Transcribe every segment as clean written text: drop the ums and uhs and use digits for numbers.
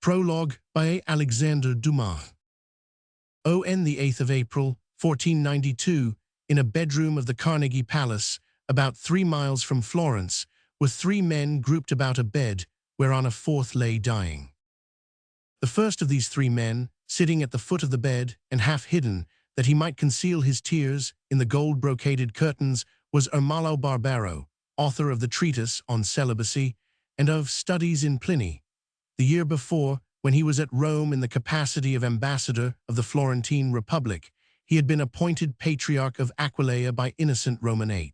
Prologue by Alexandre Dumas. On the 8th of April, 1492, in a bedroom of the Carnegie Palace, about 3 miles from Florence, were 3 men grouped about a bed, whereon a fourth lay dying. The first of these 3 men, sitting at the foot of the bed, and half hidden, that he might conceal his tears in the gold-brocaded curtains, was Ermalo Barbaro, author of the treatise on celibacy and of Studies in Pliny. The year before, when he was at Rome in the capacity of ambassador of the Florentine Republic, he had been appointed Patriarch of Aquileia by Innocent Roman VIII.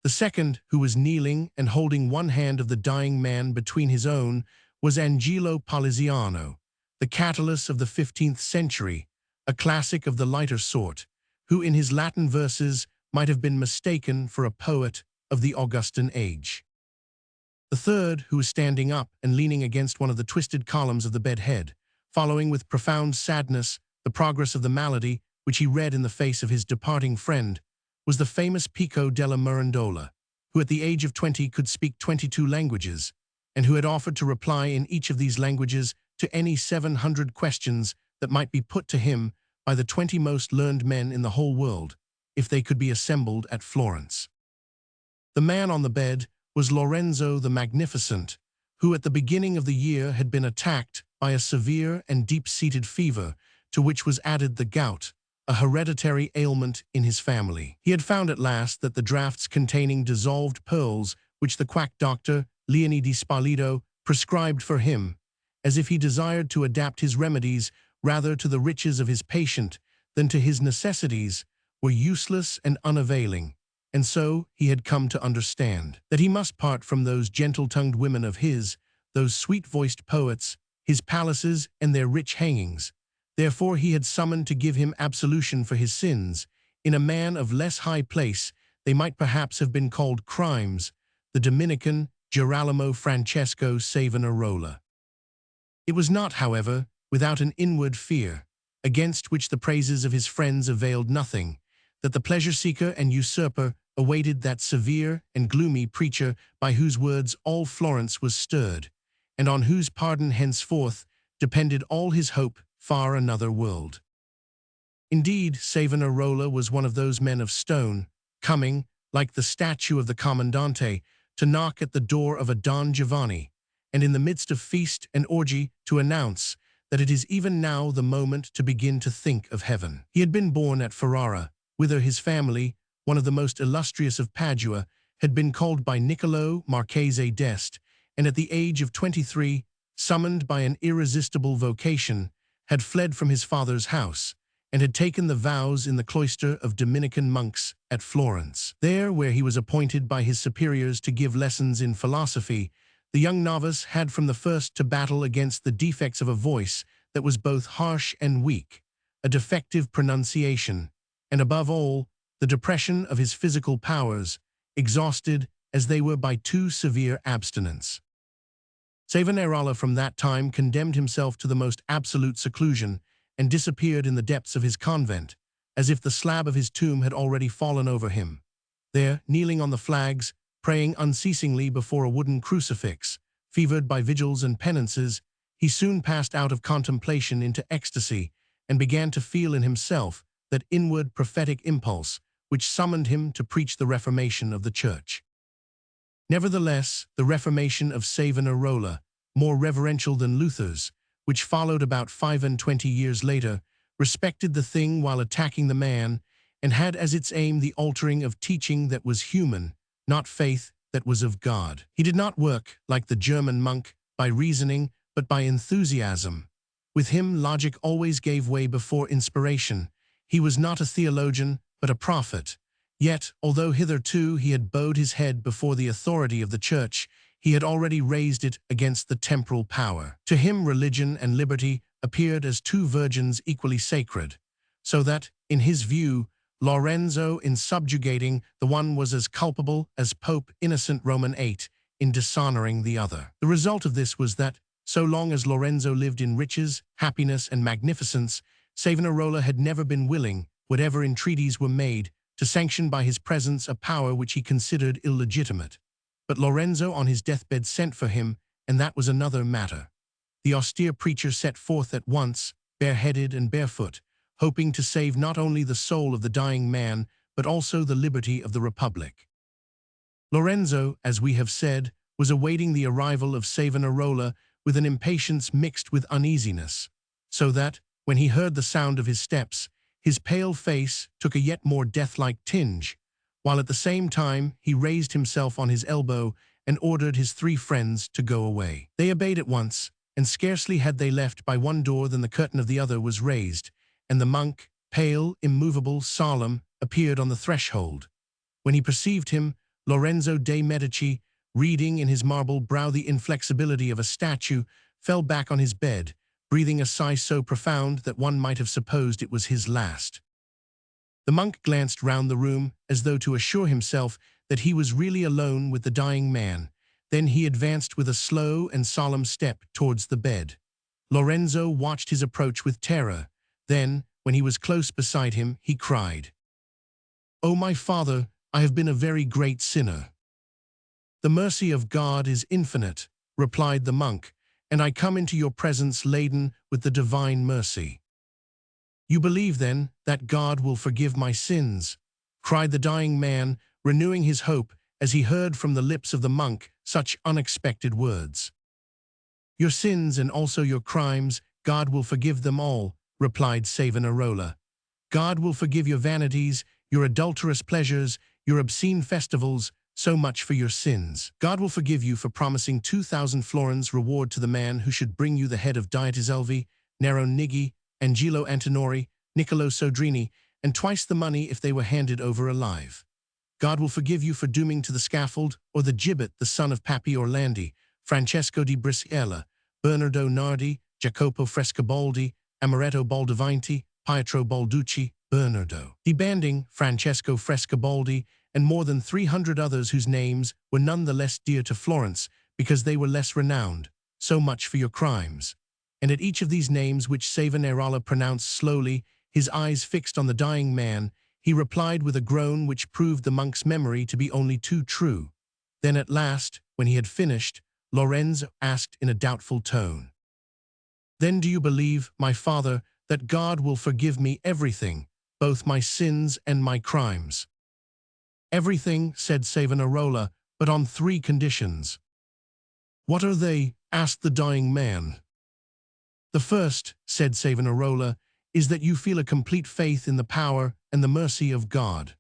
The second, who was kneeling and holding one hand of the dying man between his own, was Angelo Poliziano, the Catullus of the 15th century, a classic of the lighter sort, who in his Latin verses might have been mistaken for a poet of the Augustan age. The third, who was standing up and leaning against one of the twisted columns of the bed head, following with profound sadness the progress of the malady which he read in the face of his departing friend, was the famous Pico della Mirandola, who at the age of 20 could speak 22 languages, and who had offered to reply in each of these languages to any 700 questions that might be put to him by the 20 most learned men in the whole world, if they could be assembled at Florence. The man on the bed was Lorenzo the Magnificent, who at the beginning of the year had been attacked by a severe and deep-seated fever, to which was added the gout, a hereditary ailment in his family. He had found at last that the draughts containing dissolved pearls which the quack doctor, Leone di Spalito, prescribed for him, as if he desired to adapt his remedies rather to the riches of his patient than to his necessities, were useless and unavailing, and so he had come to understand that he must part from those gentle-tongued women of his, those sweet-voiced poets, his palaces and their rich hangings. Therefore he had summoned to give him absolution for his sins. In a man of less high place they might perhaps have been called crimes, the Dominican Girolamo Francesco Savonarola. It was not, however, without an inward fear, against which the praises of his friends availed nothing, that the pleasure-seeker and usurper awaited that severe and gloomy preacher by whose words all Florence was stirred, and on whose pardon henceforth depended all his hope far another world. Indeed, Savonarola was one of those men of stone, coming, like the statue of the Commandante, to knock at the door of a Don Giovanni, and in the midst of feast and orgy to announce that it is even now the moment to begin to think of heaven. He had been born at Ferrara, whither his family, one of the most illustrious of Padua, had been called by Niccolo Marchese d'Este, and at the age of 23, summoned by an irresistible vocation, had fled from his father's house, and had taken the vows in the cloister of Dominican monks at Florence. There, where he was appointed by his superiors to give lessons in philosophy, the young novice had from the first to battle against the defects of a voice that was both harsh and weak, a defective pronunciation, and above all, the depression of his physical powers, exhausted as they were by too severe abstinence. Savonarola from that time condemned himself to the most absolute seclusion and disappeared in the depths of his convent, as if the slab of his tomb had already fallen over him. There, kneeling on the flags, praying unceasingly before a wooden crucifix, fevered by vigils and penances, he soon passed out of contemplation into ecstasy and began to feel in himself that inward prophetic impulse which summoned him to preach the Reformation of the Church. Nevertheless, the Reformation of Savonarola, more reverential than Luther's, which followed about 25 years later, respected the thing while attacking the man, and had as its aim the altering of teaching that was human, not faith that was of God. He did not work, like the German monk, by reasoning, but by enthusiasm. With him, logic always gave way before inspiration. He was not a theologian, but a prophet. Yet, although hitherto he had bowed his head before the authority of the Church, he had already raised it against the temporal power. To him religion and liberty appeared as 2 virgins equally sacred, so that, in his view, Lorenzo in subjugating the one was as culpable as Pope Innocent Roman VIII in dishonoring the other. The result of this was that, so long as Lorenzo lived in riches, happiness, and magnificence, Savonarola had never been willing, whatever entreaties were made, to sanction by his presence a power which he considered illegitimate. But Lorenzo on his deathbed sent for him, and that was another matter. the austere preacher set forth at once, bareheaded and barefoot, hoping to save not only the soul of the dying man, but also the liberty of the Republic. Lorenzo, as we have said, was awaiting the arrival of Savonarola with an impatience mixed with uneasiness, so that, when he heard the sound of his steps, his pale face took a yet more death-like tinge, while at the same time he raised himself on his elbow and ordered his 3 friends to go away. They obeyed at once, and scarcely had they left by one door than the curtain of the other was raised, and the monk, pale, immovable, solemn, appeared on the threshold. When he perceived him, Lorenzo de' Medici, reading in his marble brow the inflexibility of a statue, fell back on his bed, breathing a sigh so profound that one might have supposed it was his last. The monk glanced round the room as though to assure himself that he was really alone with the dying man. Then he advanced with a slow and solemn step towards the bed. Lorenzo watched his approach with terror. Then, when he was close beside him, he cried, "O my father, I have been a very great sinner." "The mercy of God is infinite," replied the monk, "and I come into your presence laden with the divine mercy." "You believe, then, that God will forgive my sins?" cried the dying man, renewing his hope as he heard from the lips of the monk such unexpected words. "Your sins and also your crimes, God will forgive them all," replied Savonarola. "God will forgive your vanities, your adulterous pleasures, your obscene festivals, so much for your sins. God will forgive you for promising 2,000 florins reward to the man who should bring you the head of Dietizelvi, Nero Niggi, Angelo Antinori, Niccolo Sodrini, and twice the money if they were handed over alive. God will forgive you for dooming to the scaffold or the gibbet the son of Papi Orlandi, Francesco di Brisella, Bernardo Nardi, Jacopo Frescobaldi, Amaretto Baldavinti, Pietro Balducci, Bernardo di Banding, Francesco Frescobaldi, and more than 300 others whose names were none the less dear to Florence because they were less renowned. So much for your crimes." And at each of these names, which Savonarola pronounced slowly, his eyes fixed on the dying man, he replied with a groan which proved the monk's memory to be only too true. Then at last, when he had finished, Lorenzo asked in a doubtful tone, "Then do you believe, my father, that God will forgive me everything, both my sins and my crimes?" "Everything," said Savonarola, "but on 3 conditions." "What are they?" asked the dying man. "The first," said Savonarola, "is that you feel a complete faith in the power and the mercy of God."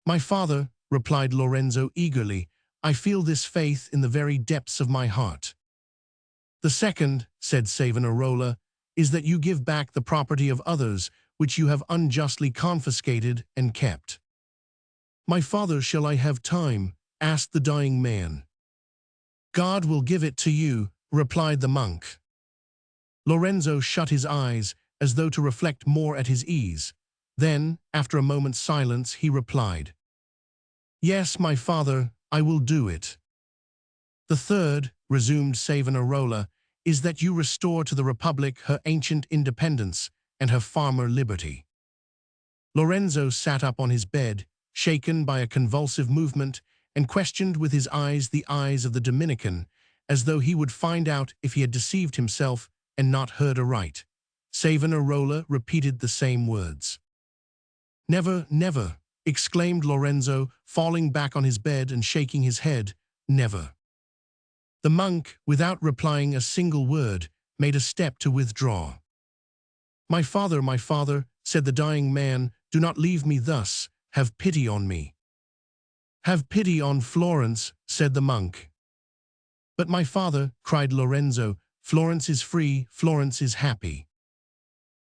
"My father," replied Lorenzo eagerly, "I feel this faith in the very depths of my heart." "The second," said Savonarola, "is that you give back the property of others which you have unjustly confiscated and kept." "My father, shall I have time?" asked the dying man. "God will give it to you," replied the monk. Lorenzo shut his eyes, as though to reflect more at his ease. Then, after a moment's silence, he replied, "Yes, my father, I will do it." "The third," resumed Savonarola, "is that you restore to the Republic her ancient independence and her farmer liberty." Lorenzo sat up on his bed, shaken by a convulsive movement, and questioned with his eyes the eyes of the Dominican, as though he would find out if he had deceived himself and not heard aright. Savonarola repeated the same words. "Never, never," exclaimed Lorenzo, falling back on his bed and shaking his head, "never." The monk, without replying a single word, made a step to withdraw. my father," said the dying man, "do not leave me thus. Have pity on me." "Have pity on Florence," said the monk. "But my father," cried Lorenzo, "Florence is free, Florence is happy."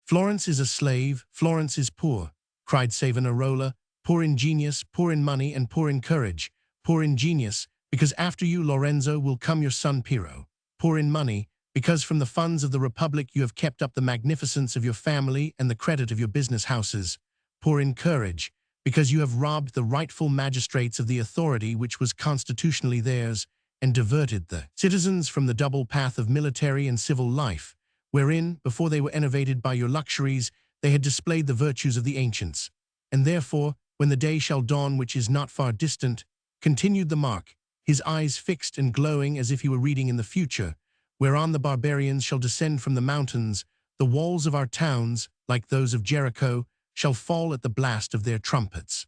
"Florence is a slave, Florence is poor," cried Savonarola, "poor in genius, poor in money, and poor in courage. Poor in genius, because after you, Lorenzo, will come your son Piero. Poor in money, because from the funds of the Republic you have kept up the magnificence of your family and the credit of your business houses. Poor in courage, because you have robbed the rightful magistrates of the authority which was constitutionally theirs, and diverted the citizens from the double path of military and civil life, wherein, before they were enervated by your luxuries, they had displayed the virtues of the ancients. And therefore, when the day shall dawn which is not far distant, continued the monk, his eyes fixed and glowing as if he were reading in the future, whereon the barbarians shall descend from the mountains, the walls of our towns, like those of Jericho, shall fall at the blast of their trumpets.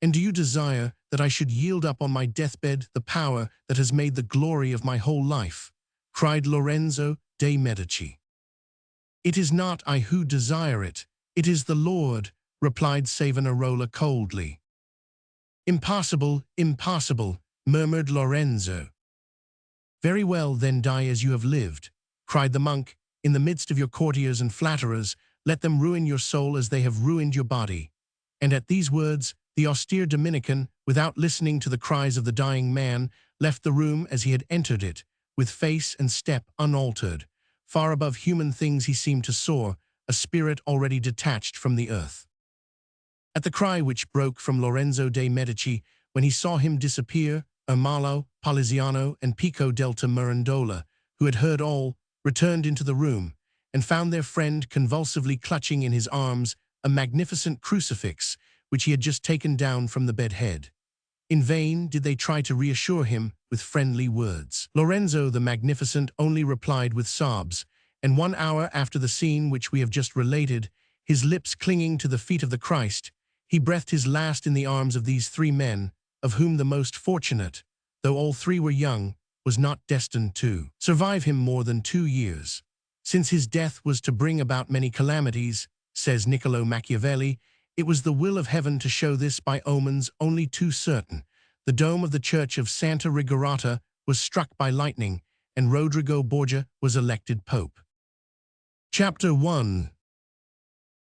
And do you desire that I should yield up on my deathbed the power that has made the glory of my whole life? Cried Lorenzo de' Medici. It is not I who desire it, it is the Lord, replied Savonarola coldly. Impossible, impossible, murmured Lorenzo. Very well, then die as you have lived, cried the monk, in the midst of your courtiers and flatterers, let them ruin your soul as they have ruined your body. And at these words, the austere Dominican, without listening to the cries of the dying man, left the room as he had entered it, with face and step unaltered. Far above human things he seemed to soar, a spirit already detached from the earth. At the cry which broke from Lorenzo de' Medici when he saw him disappear, Ermalo, Poliziano, and Pico delta Mirandola, who had heard all, returned into the room, and found their friend convulsively clutching in his arms a magnificent crucifix which he had just taken down from the bed-head. In vain did they try to reassure him with friendly words. Lorenzo the Magnificent only replied with sobs, and 1 hour after the scene which we have just related, his lips clinging to the feet of the Christ, he breathed his last in the arms of these 3 men, of whom the most fortunate, though all 3 were young, was not destined to survive him more than 2 years. Since his death was to bring about many calamities, says Niccolo Machiavelli, it was the will of heaven to show this by omens only too certain. The dome of the church of Santa Rigorata was struck by lightning, and Rodrigo Borgia was elected pope. Chapter 1.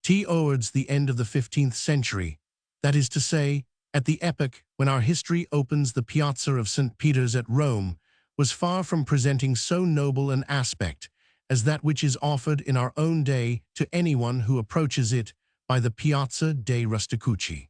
Towards the end of the 15th century, that is to say, at the epoch when our history opens, the Piazza of St. Peter's at Rome was far from presenting so noble an aspect as that which is offered in our own day to anyone who approaches it by the Piazza dei Rusticucci.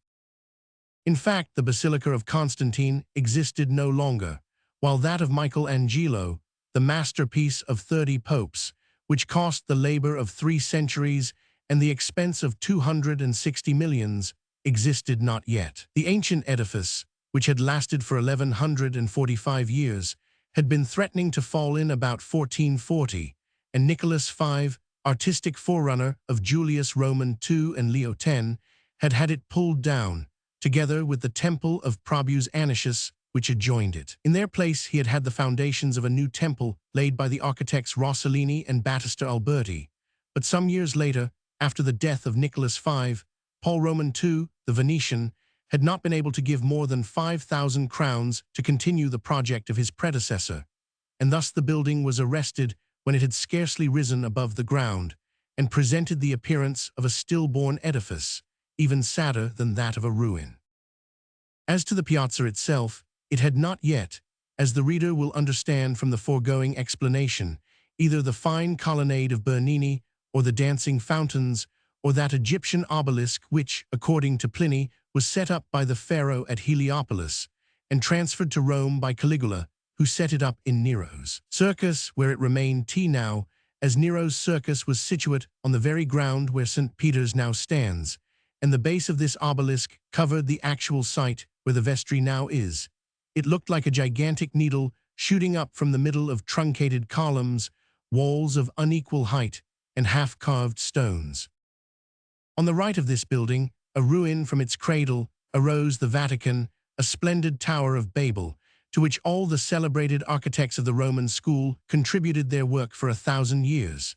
In fact, the Basilica of Constantine existed no longer, while that of Michelangelo, the masterpiece of 30 popes, which cost the labor of 3 centuries and the expense of 260 millions, existed not yet. The ancient edifice, which had lasted for 1145 years, had been threatening to fall in about 1440, and Nicholas V, artistic forerunner of Julius Roman II and Leo X, had had it pulled down, together with the temple of Probus Anicius, which adjoined it. In their place he had had the foundations of a new temple laid by the architects Rossellini and Battista Alberti. But some years later, after the death of Nicholas V, Paul Roman II, the Venetian, had not been able to give more than 5,000 crowns to continue the project of his predecessor, and thus the building was arrested when it had scarcely risen above the ground, and presented the appearance of a stillborn edifice, even sadder than that of a ruin. As to the piazza itself, it had not yet, as the reader will understand from the foregoing explanation, either the fine colonnade of Bernini, or the dancing fountains, or that Egyptian obelisk which, according to Pliny, was set up by the pharaoh at Heliopolis, and transferred to Rome by Caligula, who set it up in Nero's circus, where it remained now, as Nero's circus was situate on the very ground where St. Peter's now stands, and the base of this obelisk covered the actual site where the vestry now is. It looked like a gigantic needle shooting up from the middle of truncated columns, walls of unequal height, and half-carved stones. On the right of this building, a ruin from its cradle, arose the Vatican, a splendid Tower of Babel, to which all the celebrated architects of the Roman school contributed their work for 1,000 years.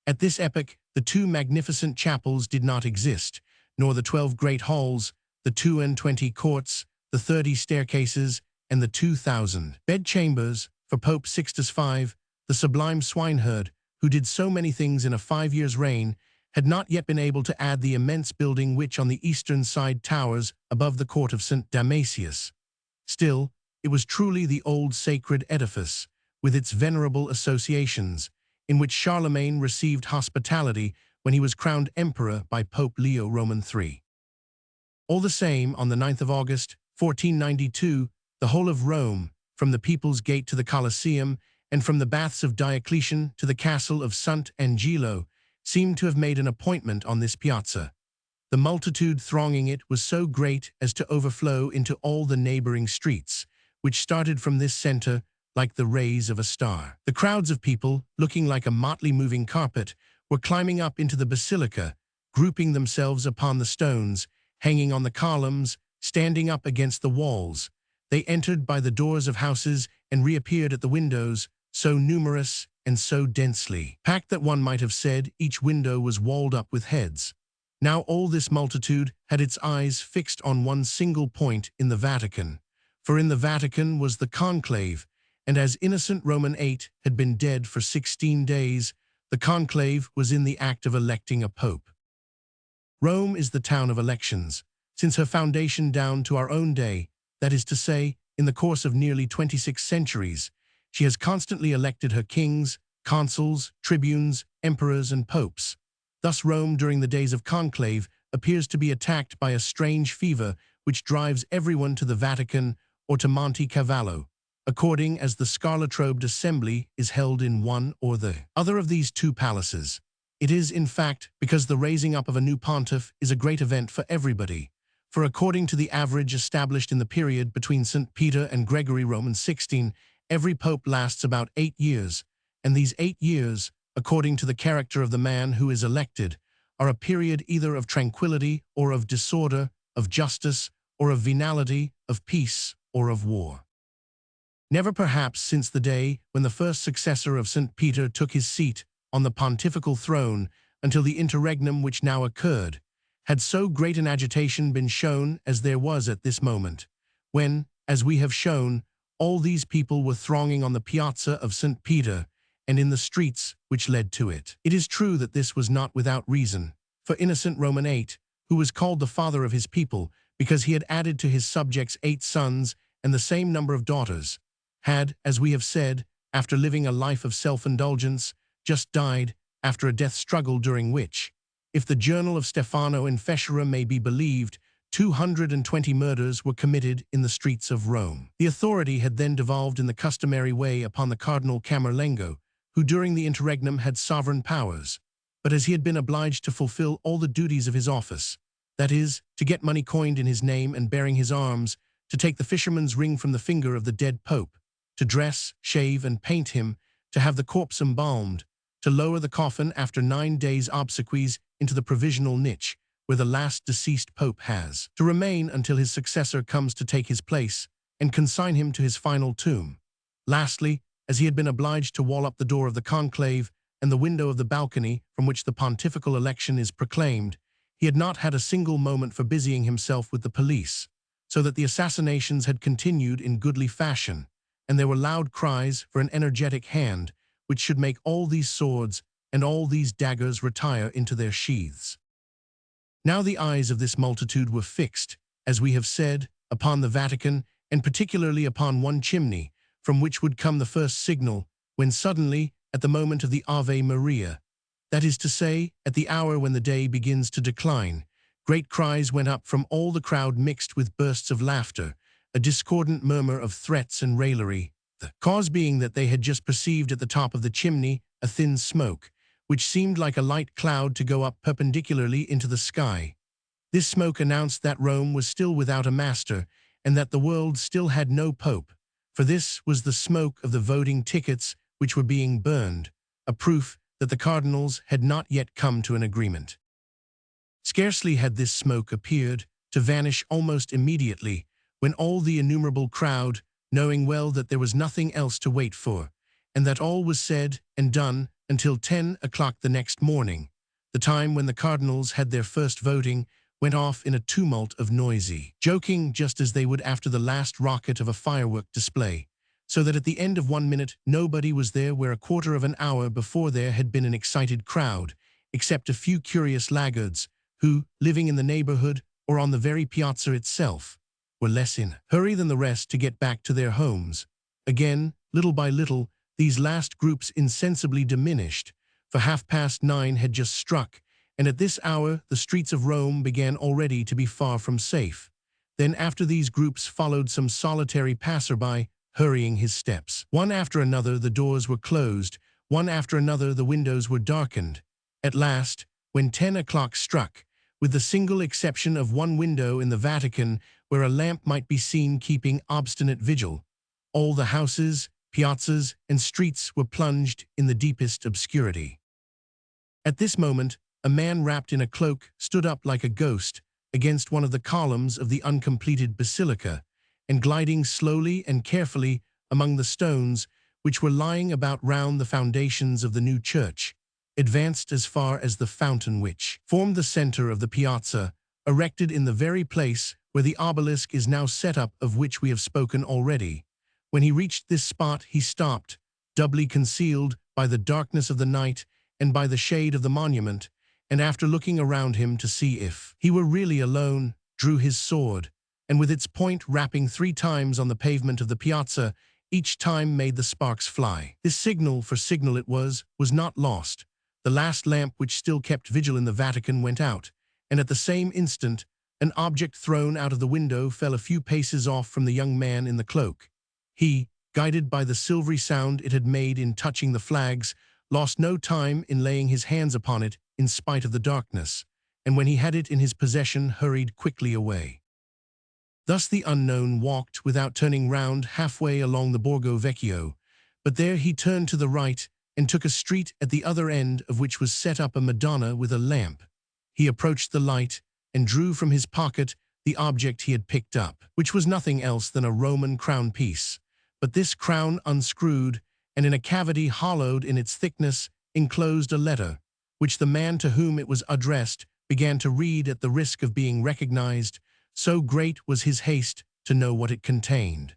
At this epoch, the 2 magnificent chapels did not exist, nor the 12 great halls, the 22 courts, the 30 staircases, and the 2,000 bedchambers, for Pope Sixtus V, the sublime swineherd, who did so many things in a 5 years' reign, had not yet been able to add the immense building which on the eastern side towers above the court of St. Damasius. Still, it was truly the old sacred edifice, with its venerable associations, in which Charlemagne received hospitality when he was crowned emperor by Pope Leo Roman III. All the same, on the 9th of August, 1492, the whole of Rome, from the People's Gate to the Colosseum, and from the Baths of Diocletian to the castle of Sant' Angelo, seemed to have made an appointment on this piazza. The multitude thronging it was so great as to overflow into all the neighboring streets, which started from this center, like the rays of a star. The crowds of people, looking like a motley moving carpet, were climbing up into the basilica, grouping themselves upon the stones, hanging on the columns, standing up against the walls. They entered by the doors of houses and reappeared at the windows, so numerous and so densely packed that one might have said each window was walled up with heads. Now all this multitude had its eyes fixed on one single point in the Vatican. For in the Vatican was the conclave, and as innocent Roman VIII had been dead for 16 days, the conclave was in the act of electing a pope. Rome is the town of elections, since her foundation down to our own day, that is to say, in the course of nearly 26 centuries, she has constantly elected her kings, consuls, tribunes, emperors, and popes. Thus Rome during the days of conclave appears to be attacked by a strange fever which drives everyone to the Vatican or to Monte Cavallo, according as the scarlet-robed assembly is held in one or the other of these two palaces. It is, in fact, because the raising up of a new pontiff is a great event for everybody. For according to the average established in the period between St. Peter and Gregory Roman XVI, every pope lasts about 8 years, and these 8 years, according to the character of the man who is elected, are a period either of tranquility or of disorder, of justice or of venality, of peace or of war. Never perhaps since the day when the first successor of St. Peter took his seat on the pontifical throne until the interregnum which now occurred, had so great an agitation been shown as there was at this moment, when, as we have shown, all these people were thronging on the piazza of St. Peter and in the streets which led to it. It is true that this was not without reason, for innocent Roman VIII, who was called the father of his people because he had added to his subjects 8 sons and the same number of daughters, had, as we have said, after living a life of self-indulgence, just died after a death struggle during which, if the journal of Stefano in Fescera may be believed, 220 murders were committed in the streets of Rome. The authority had then devolved in the customary way upon the Cardinal Camerlengo, who during the interregnum had sovereign powers, but as he had been obliged to fulfill all the duties of his office, that is, to get money coined in his name and bearing his arms, to take the fisherman's ring from the finger of the dead pope, to dress, shave, and paint him, to have the corpse embalmed, to lower the coffin after 9 days' obsequies into the provisional niche where the last deceased pope has, to remain until his successor comes to take his place and consign him to his final tomb. Lastly, as he had been obliged to wall up the door of the conclave and the window of the balcony from which the pontifical election is proclaimed, he had not had a single moment for busying himself with the police, so that the assassinations had continued in goodly fashion, and there were loud cries for an energetic hand which should make all these swords and all these daggers retire into their sheaths. Now the eyes of this multitude were fixed, as we have said, upon the Vatican, and particularly upon one chimney, from which would come the first signal, when suddenly, at the moment of the Ave Maria, that is to say, at the hour when the day begins to decline, great cries went up from all the crowd mixed with bursts of laughter, a discordant murmur of threats and raillery, the cause being that they had just perceived at the top of the chimney a thin smoke, which seemed like a light cloud to go up perpendicularly into the sky. This smoke announced that Rome was still without a master, and that the world still had no pope, for this was the smoke of the voting tickets which were being burned, a proof that the cardinals had not yet come to an agreement. Scarcely had this smoke appeared, to vanish almost immediately, when all the innumerable crowd, knowing well that there was nothing else to wait for, and that all was said and done until 10 o'clock the next morning, the time when the cardinals had their first voting, went off in a tumult of noisy joking, just as they would after the last rocket of a firework display, so that at the end of 1 minute nobody was there where a quarter of an hour before there had been an excited crowd, except a few curious laggards, who, living in the neighborhood or on the very piazza itself, were less in hurry than the rest to get back to their homes. Again, little by little, these last groups insensibly diminished, for 9:30 had just struck, and at this hour the streets of Rome began already to be far from safe. Then after these groups followed some solitary passerby, hurrying his steps. One after another the doors were closed, one after another the windows were darkened. At last, when 10 o'clock struck, with the single exception of one window in the Vatican where a lamp might be seen keeping obstinate vigil, all the houses, piazzas, and streets were plunged in the deepest obscurity. At this moment, a man wrapped in a cloak stood up like a ghost against one of the columns of the uncompleted basilica, and gliding slowly and carefully among the stones which were lying about round the foundations of the new church, advanced as far as the fountain which formed the center of the piazza, erected in the very place where the obelisk is now set up, of which we have spoken already. When he reached this spot, he stopped, doubly concealed by the darkness of the night and by the shade of the monument, and after looking around him to see if he were really alone, drew his sword, and with its point rapping 3 times on the pavement of the piazza, each time made the sparks fly. This signal, for signal it was not lost. The last lamp which still kept vigil in the Vatican went out, and at the same instant an object thrown out of the window fell a few paces off from the young man in the cloak. He, guided by the silvery sound it had made in touching the flags, lost no time in laying his hands upon it in spite of the darkness, and when he had it in his possession hurried quickly away. Thus the unknown walked without turning round halfway along the Borgo Vecchio, but there he turned to the right and took a street at the other end of which was set up a Madonna with a lamp. He approached the light and drew from his pocket the object he had picked up, which was nothing else than a Roman crown piece. But this crown unscrewed, and in a cavity hollowed in its thickness enclosed a letter, which the man to whom it was addressed began to read at the risk of being recognized, so great was his haste to know what it contained.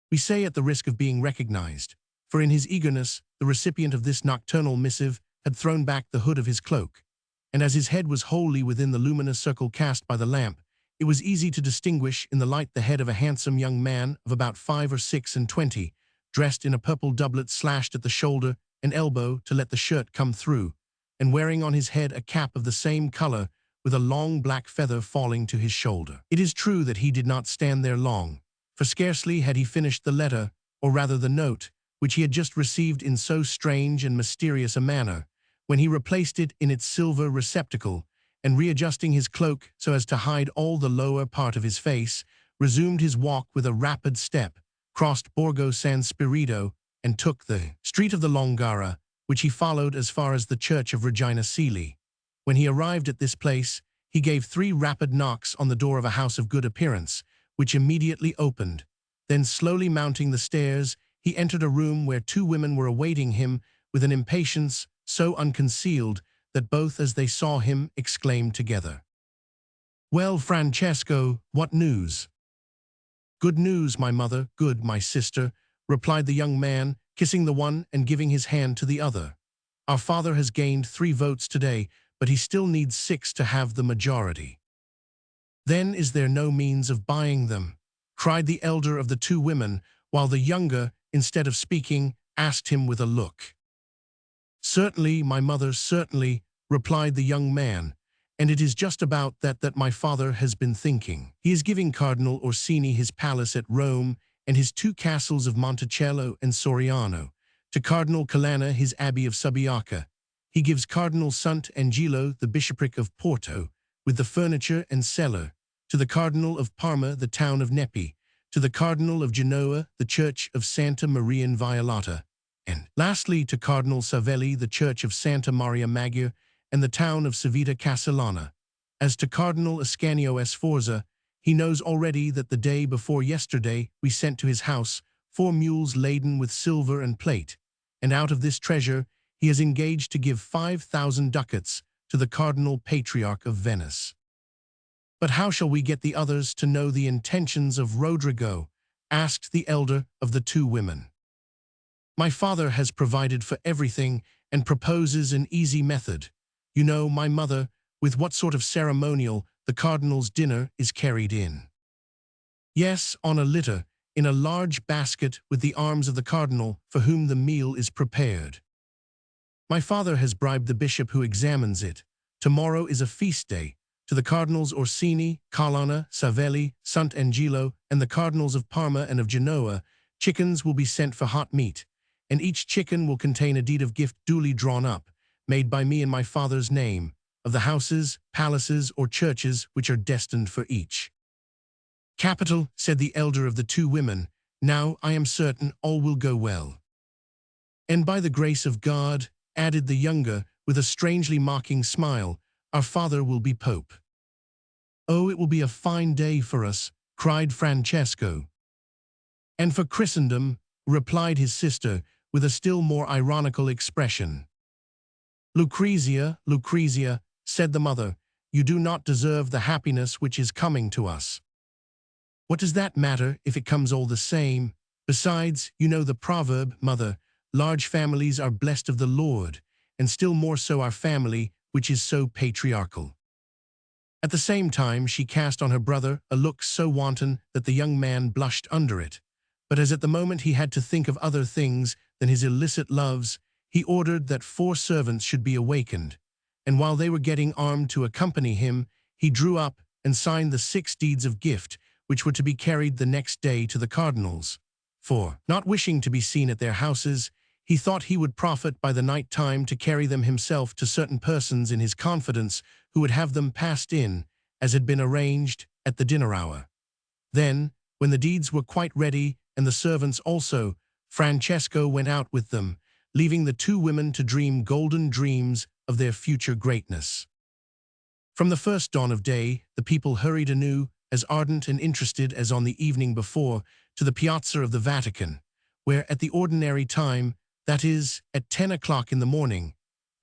We say at the risk of being recognized, for in his eagerness the recipient of this nocturnal missive had thrown back the hood of his cloak, and as his head was wholly within the luminous circle cast by the lamp, it was easy to distinguish in the light the head of a handsome young man of about 5 or 26, dressed in a purple doublet slashed at the shoulder and elbow to let the shirt come through, and wearing on his head a cap of the same color with a long black feather falling to his shoulder. It is true that he did not stand there long, for scarcely had he finished the letter, or rather the note, which he had just received in so strange and mysterious a manner, when he replaced it in its silver receptacle, and readjusting his cloak so as to hide all the lower part of his face, resumed his walk with a rapid step, crossed Borgo San Spirito, and took the street of the Longara, which he followed as far as the church of Regina Coeli. When he arrived at this place, he gave 3 rapid knocks on the door of a house of good appearance, which immediately opened. Then, slowly mounting the stairs, he entered a room where 2 women were awaiting him with an impatience so unconcealed that both, as they saw him, exclaimed together, "Well, Francesco, what news?" "Good news, my mother, good, my sister," replied the young man, kissing the one and giving his hand to the other. "Our father has gained 3 votes today, but he still needs 6 to have the majority." "Then is there no means of buying them?" cried the elder of the 2 women, while the younger, instead of speaking, asked him with a look. "Certainly, my mother, certainly," replied the young man, "and it is just about that my father has been thinking. He is giving Cardinal Orsini his palace at Rome and his 2 castles of Monticello and Soriano, to Cardinal Colonna his abbey of Subiaca. He gives Cardinal Sant'Angelo the bishopric of Porto, with the furniture and cellar, to the Cardinal of Parma the town of Nepi, to the Cardinal of Genoa the church of Santa Maria Inviolata, and lastly to Cardinal Savelli the church of Santa Maria Maggiore and the town of Civita Castellana. As to Cardinal Ascanio Sforza, he knows already that the day before yesterday we sent to his house 4 mules laden with silver and plate, and out of this treasure he has engaged to give 5,000 ducats to the Cardinal Patriarch of Venice. "But how shall we get the others to know the intentions of Rodrigo?" asked the elder of the 2 women. "My father has provided for everything and proposes an easy method. You know, my mother, with what sort of ceremonial the cardinal's dinner is carried in." "Yes, on a litter, in a large basket with the arms of the cardinal for whom the meal is prepared. My father has bribed the bishop who examines it. Tomorrow is a feast day. To the Cardinals Orsini, Colonna, Savelli, Sant'Angelo, and the Cardinals of Parma and of Genoa, chickens will be sent for hot meat, and each chicken will contain a deed of gift duly drawn up, made by me in my father's name, of the houses, palaces, or churches which are destined for each." "Capital," said the elder of the 2 women, Now I am certain all will go well. And by the grace of God, added the younger, with a strangely mocking smile, our father will be Pope. Oh, it will be a fine day for us, cried Francesco. And for Christendom, replied his sister, with a still more ironical expression. Lucrezia, Lucrezia, said the mother, you do not deserve the happiness which is coming to us. What does that matter if it comes all the same? Besides, you know the proverb, mother, large families are blessed of the Lord, and still more so our family, which is so patriarchal. At the same time, she cast on her brother a look so wanton that the young man blushed under it. But as at the moment he had to think of other things than his illicit loves, he ordered that 4 servants should be awakened, and while they were getting armed to accompany him, he drew up and signed the 6 deeds of gift, which were to be carried the next day to the cardinals. For, not wishing to be seen at their houses, he thought he would profit by the night time to carry them himself to certain persons in his confidence who would have them passed in, as had been arranged, at the dinner hour. Then, when the deeds were quite ready, and the servants also, Francesco went out with them, leaving the 2 women to dream golden dreams of their future greatness. From the first dawn of day, the people hurried anew, as ardent and interested as on the evening before, to the piazza of the Vatican, where at the ordinary time, that is, at 10 o'clock in the morning,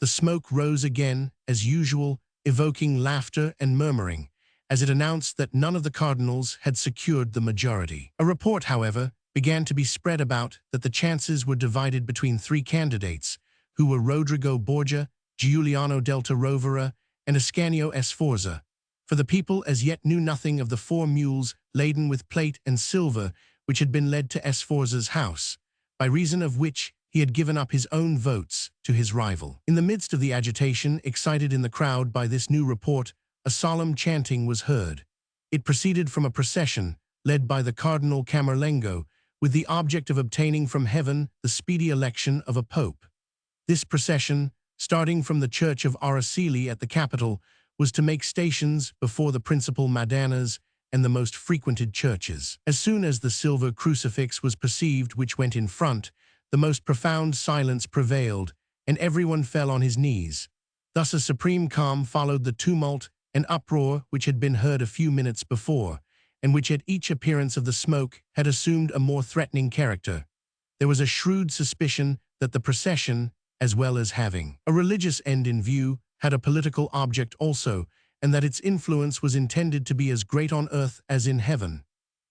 the smoke rose again, as usual, evoking laughter and murmuring, as it announced that none of the cardinals had secured the majority. A report, however, began to be spread about that the chances were divided between 3 candidates, who were Rodrigo Borgia, Giuliano delta Rovere, and Ascanio Sforza, for the people as yet knew nothing of the 4 mules laden with plate and silver which had been led to Sforza's house, by reason of which he had given up his own votes to his rival. In the midst of the agitation excited in the crowd by this new report, a solemn chanting was heard. It proceeded from a procession led by the Cardinal Camerlengo, with the object of obtaining from heaven the speedy election of a pope. This procession, starting from the church of Araceli at the capital, was to make stations before the principal Madanas and the most frequented churches. As soon as the silver crucifix was perceived which went in front, the most profound silence prevailed, and everyone fell on his knees. Thus a supreme calm followed the tumult and uproar which had been heard a few minutes before, and which at each appearance of the smoke had assumed a more threatening character. There was a shrewd suspicion that the procession, as well as having a religious end in view, had a political object also, and that its influence was intended to be as great on earth as in heaven.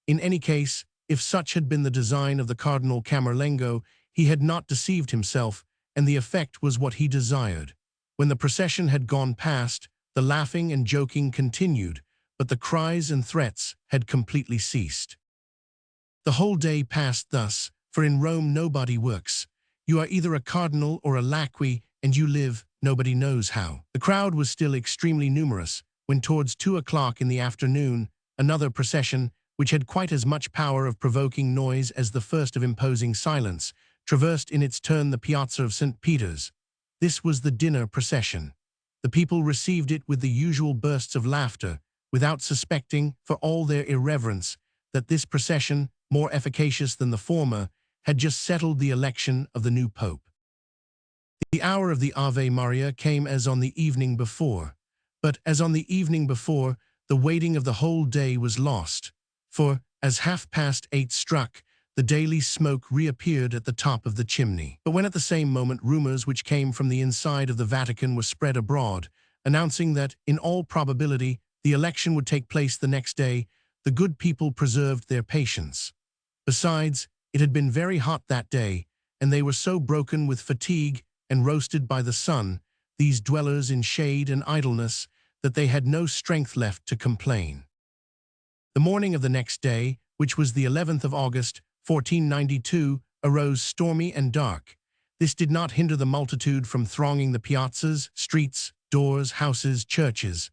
In any case, if such had been the design of the Cardinal Camerlengo, he had not deceived himself, and the effect was what he desired. When the procession had gone past, the laughing and joking continued, but the cries and threats had completely ceased. The whole day passed thus, for in Rome nobody works. You are either a cardinal or a lackey, and you live, nobody knows how. The crowd was still extremely numerous, when towards 2 o'clock in the afternoon, another procession, which had quite as much power of provoking noise as the first of imposing silence, traversed in its turn the piazza of St. Peter's. This was the dinner procession. The people received it with the usual bursts of laughter, without suspecting, for all their irreverence, that this procession, more efficacious than the former, had just settled the election of the new pope. The hour of the Ave Maria came as on the evening before, but as on the evening before, the waiting of the whole day was lost, for, as 8:30 struck, the daily smoke reappeared at the top of the chimney. But when at the same moment rumors which came from the inside of the Vatican were spread abroad, announcing that, in all probability, the election would take place the next day, the good people preserved their patience. Besides, it had been very hot that day, and they were so broken with fatigue and roasted by the sun, these dwellers in shade and idleness, that they had no strength left to complain. The morning of the next day, which was the 11th of August, 1492, arose stormy and dark. This did not hinder the multitude from thronging the piazzas, streets, doors, houses, churches.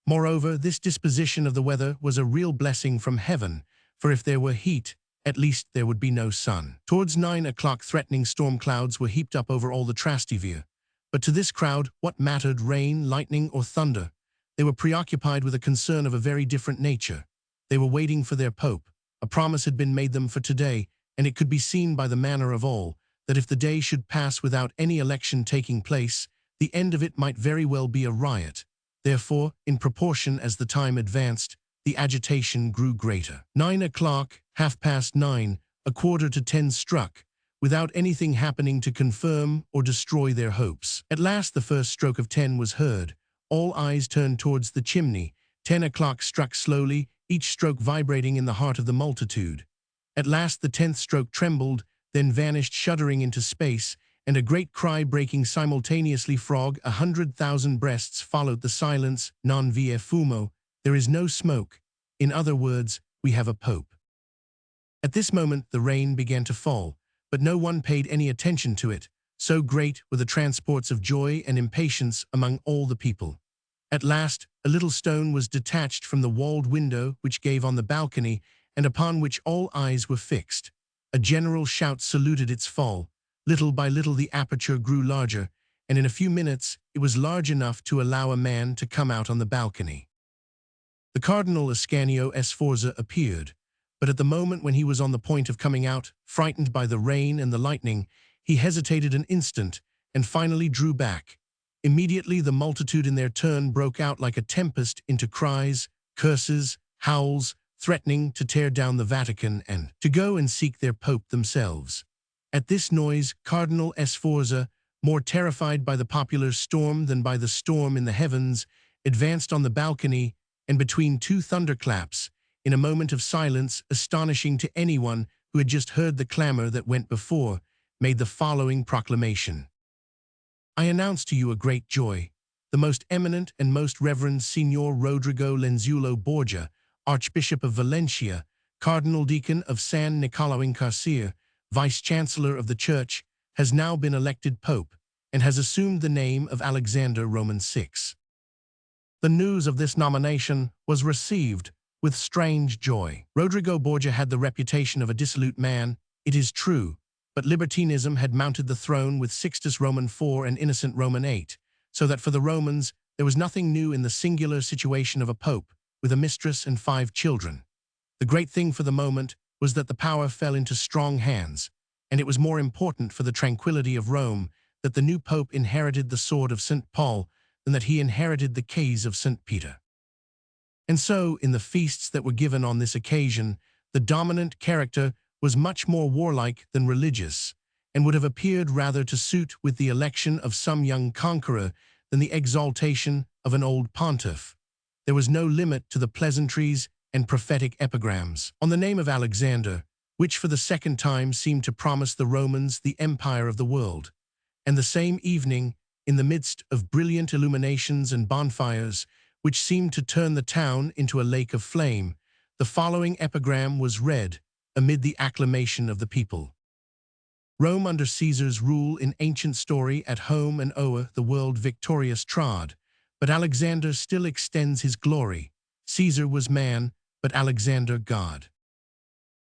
Moreover, this disposition of the weather was a real blessing from heaven, for if there were heat, at least there would be no sun. Towards 9 o'clock threatening storm clouds were heaped up over all the Trastevere. But to this crowd, what mattered rain, lightning, or thunder? They were preoccupied with a concern of a very different nature. They were waiting for their pope. A promise had been made them for today, and it could be seen by the manner of all, that if the day should pass without any election taking place, the end of it might very well be a riot. Therefore, in proportion as the time advanced, the agitation grew greater. 9 o'clock, 9:30, 9:45 struck, without anything happening to confirm or destroy their hopes. At last the first stroke of 10 was heard. All eyes turned towards the chimney. 10 o'clock struck slowly, each stroke vibrating in the heart of the multitude. At last the 10th stroke trembled, then vanished shuddering into space, and a great cry breaking simultaneously frog 100,000 breasts followed the silence, non vi è fumo, there is no smoke. In other words, we have a pope. At this moment the rain began to fall, but no one paid any attention to it, so great were the transports of joy and impatience among all the people. At last, a little stone was detached from the walled window which gave on the balcony, and upon which all eyes were fixed. A general shout saluted its fall. Little by little the aperture grew larger, and in a few minutes it was large enough to allow a man to come out on the balcony. The Cardinal Ascanio Sforza appeared, but at the moment when he was on the point of coming out, frightened by the rain and the lightning, he hesitated an instant and finally drew back. Immediately the multitude in their turn broke out like a tempest into cries, curses, howls, threatening to tear down the Vatican and to go and seek their pope themselves. At this noise, Cardinal Sforza, more terrified by the popular storm than by the storm in the heavens, advanced on the balcony, and between two thunderclaps, in a moment of silence astonishing to anyone who had just heard the clamor that went before, made the following proclamation. I announce to you a great joy. The most eminent and most reverend Signor Rodrigo Lenzuolo Borgia, Archbishop of Valencia, Cardinal Deacon of San Niccolò in Carcere, Vice-Chancellor of the Church, has now been elected Pope, and has assumed the name of Alexander Roman VI. The news of this nomination was received with strange joy. Rodrigo Borgia had the reputation of a dissolute man, it is true, but libertinism had mounted the throne with Sixtus Roman IV and Innocent Roman VIII, so that for the Romans there was nothing new in the singular situation of a pope, with a mistress and 5 children. The great thing for the moment was that the power fell into strong hands, and it was more important for the tranquility of Rome that the new pope inherited the sword of St. Paul than that he inherited the keys of St. Peter. And so, in the feasts that were given on this occasion, the dominant character was much more warlike than religious, and would have appeared rather to suit with the election of some young conqueror than the exaltation of an old pontiff. There was no limit to the pleasantries and prophetic epigrams on the name of Alexander, which for the second time seemed to promise the Romans the empire of the world. And the same evening, in the midst of brilliant illuminations and bonfires, which seemed to turn the town into a lake of flame, the following epigram was read amid the acclamation of the people. Rome under Caesar's rule in ancient story at home and o'er the world victorious trod, but Alexander still extends his glory. Caesar was man, but Alexander God.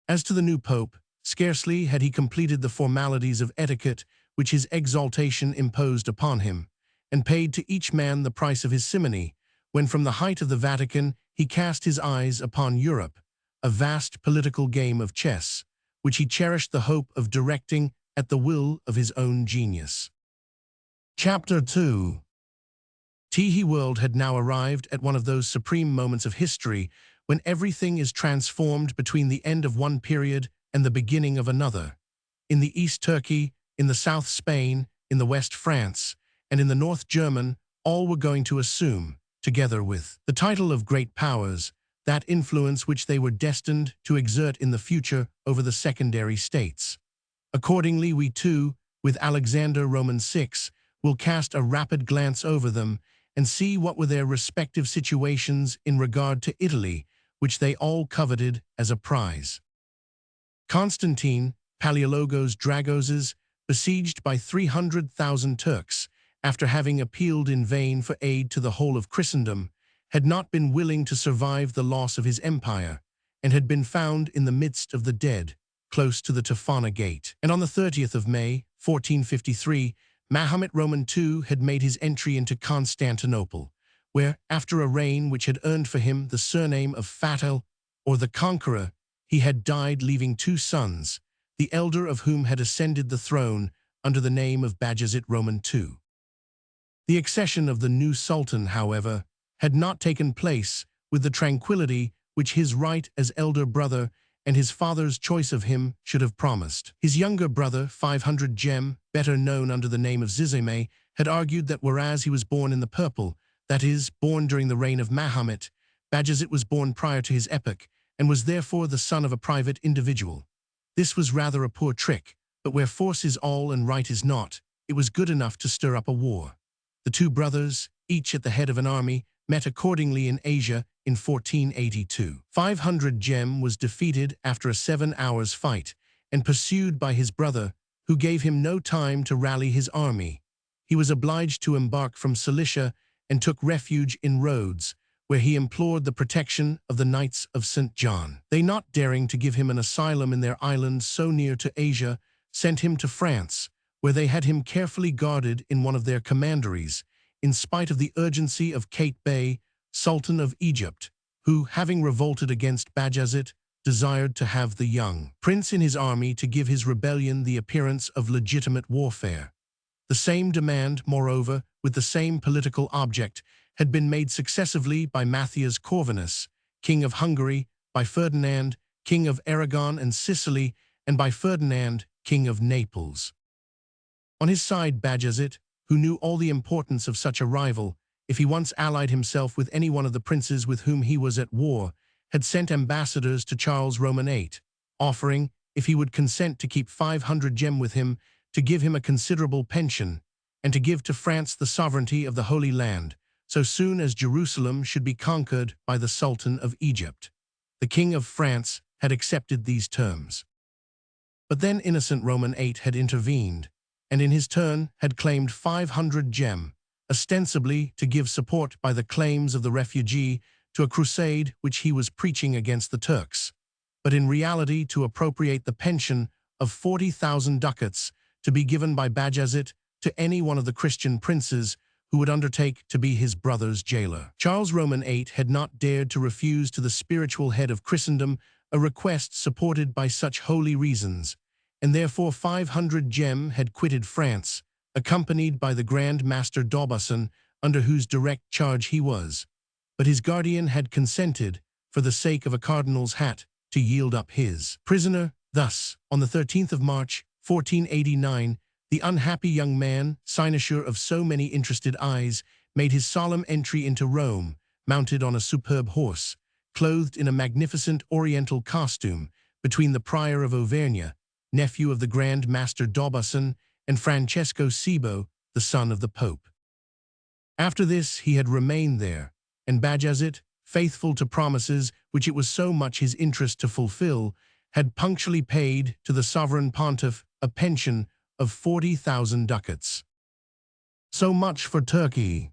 As to the new pope, scarcely had he completed the formalities of etiquette which his exaltation imposed upon him, and paid to each man the price of his simony, when from the height of the Vatican he cast his eyes upon Europe, a vast political game of chess, which he cherished the hope of directing at the will of his own genius. Chapter 2. The world had now arrived at one of those supreme moments of history when everything is transformed between the end of one period and the beginning of another. In the East Turkey, in the South Spain, in the West France, and in the North German, all were going to assume, together with the title of great powers, that influence which they were destined to exert in the future over the secondary states. Accordingly, we too, with Alexander Roman VI, will cast a rapid glance over them and see what were their respective situations in regard to Italy, which they all coveted as a prize. Constantine, Palaeologos Dragoses, besieged by 300,000 Turks, after having appealed in vain for aid to the whole of Christendom, had not been willing to survive the loss of his empire, and had been found in the midst of the dead, close to the Tofana Gate. And on the 30th of May, 1453, Mahomet Roman II had made his entry into Constantinople, where, after a reign which had earned for him the surname of Fatal, or the Conqueror, he had died leaving 2 sons, the elder of whom had ascended the throne under the name of Bajazet Roman II. The accession of the new sultan, however, had not taken place with the tranquility which his right as elder brother and his father's choice of him should have promised. His younger brother, 500 Jem, better known under the name of Zizeme, had argued that whereas he was born in the purple, that is, born during the reign of Mahomet, Bajazet was born prior to his epoch and was therefore the son of a private individual. This was rather a poor trick, but where force is all and right is not, it was good enough to stir up a war. The two brothers, each at the head of an army, met accordingly in Asia in 1482. 500 Jem was defeated after a 7 hours fight and pursued by his brother, who gave him no time to rally his army. He was obliged to embark from Cilicia and took refuge in Rhodes, where he implored the protection of the Knights of St. John. They, not daring to give him an asylum in their island so near to Asia, sent him to France, where they had him carefully guarded in one of their commanderies, in spite of the urgency of Kate Bey, Sultan of Egypt, who, having revolted against Bajazet, desired to have the young prince in his army to give his rebellion the appearance of legitimate warfare. The same demand, moreover, with the same political object, had been made successively by Matthias Corvinus, King of Hungary, by Ferdinand, King of Aragon and Sicily, and by Ferdinand, King of Naples. On his side, Bajazet, who knew all the importance of such a rival, if he once allied himself with any one of the princes with whom he was at war, had sent ambassadors to Charles Roman VIII, offering, if he would consent to keep 500 Jem with him, to give him a considerable pension, and to give to France the sovereignty of the Holy Land, so soon as Jerusalem should be conquered by the Sultan of Egypt. The King of France had accepted these terms. But then innocent Roman VIII had intervened, and in his turn had claimed 500 Jem, ostensibly to give support by the claims of the refugee to a crusade which he was preaching against the Turks, but in reality to appropriate the pension of 40,000 ducats to be given by Bajazet to any one of the Christian princes who would undertake to be his brother's jailer. Charles Roman VIII had not dared to refuse to the spiritual head of Christendom a request supported by such holy reasons, and therefore 500 Jem had quitted France, accompanied by the Grand Master d'Aubusson, under whose direct charge he was. But his guardian had consented, for the sake of a cardinal's hat, to yield up his prisoner. Thus, on the 13th of March, 1489, the unhappy young man, cynosure of so many interested eyes, made his solemn entry into Rome, mounted on a superb horse, clothed in a magnificent oriental costume, between the Prior of Auvergne, nephew of the Grand Master d'Aubusson, and Francesco Cibo, the son of the Pope. After this he had remained there, and Bajazet, faithful to promises which it was so much his interest to fulfill, had punctually paid to the sovereign pontiff a pension of 40,000 ducats. So much for Turkey.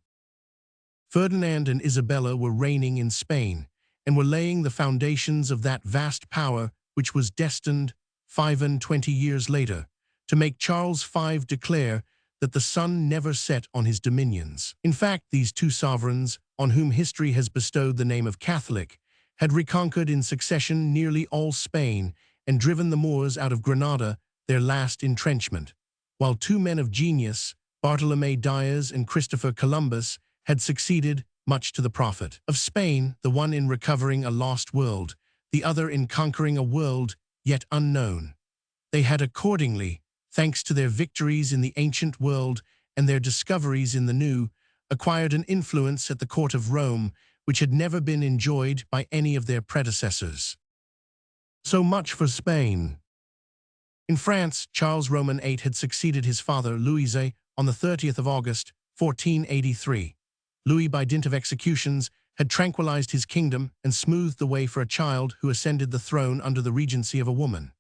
Ferdinand and Isabella were reigning in Spain, and were laying the foundations of that vast power which was destined, 25 years later, to make Charles V declare that the sun never set on his dominions. In fact, these two sovereigns, on whom history has bestowed the name of Catholic, had reconquered in succession nearly all Spain and driven the Moors out of Granada, their last entrenchment, while two men of genius, Bartolomé Diaz and Christopher Columbus, had succeeded, much to the profit of Spain, the one in recovering a lost world, the other in conquering a world yet unknown. They had accordingly, thanks to their victories in the ancient world and their discoveries in the new, acquired an influence at the court of Rome which had never been enjoyed by any of their predecessors. So much for Spain. In France, Charles Roman VIII had succeeded his father, Louis, on the 30th of August, 1483. Louis, by dint of executions, had tranquilized his kingdom and smoothed the way for a child who ascended the throne under the regency of a woman.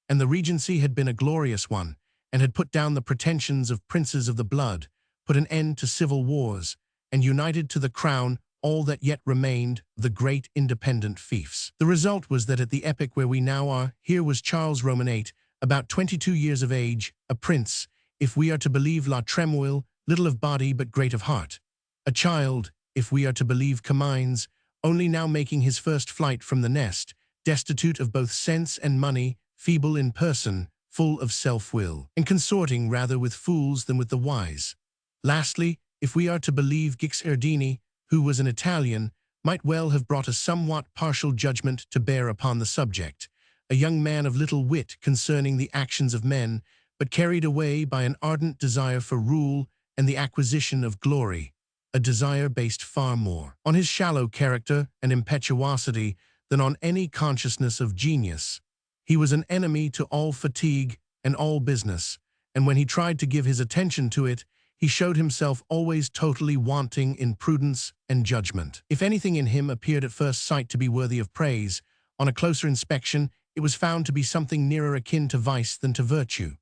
And the regency had been a glorious one, and had put down the pretensions of princes of the blood, put an end to civil wars, and united to the crown all that yet remained of the great independent fiefs. The result was that at the epoch where we now are, here was Charles Roman VIII, about 22 years of age, a prince, if we are to believe La Tremoille, little of body but great of heart. A child, if we are to believe Comines, only now making his first flight from the nest, destitute of both sense and money, feeble in person, full of self-will, and consorting rather with fools than with the wise. Lastly, if we are to believe Guicciardini, who was an Italian, might well have brought a somewhat partial judgment to bear upon the subject, a young man of little wit concerning the actions of men, but carried away by an ardent desire for rule and the acquisition of glory, a desire based far more on his shallow character and impetuosity than on any consciousness of genius. He was an enemy to all fatigue and all business, and when he tried to give his attention to it, he showed himself always totally wanting in prudence and judgment. If anything in him appeared at first sight to be worthy of praise, on a closer inspection it was found to be something nearer akin to vice than to virtue.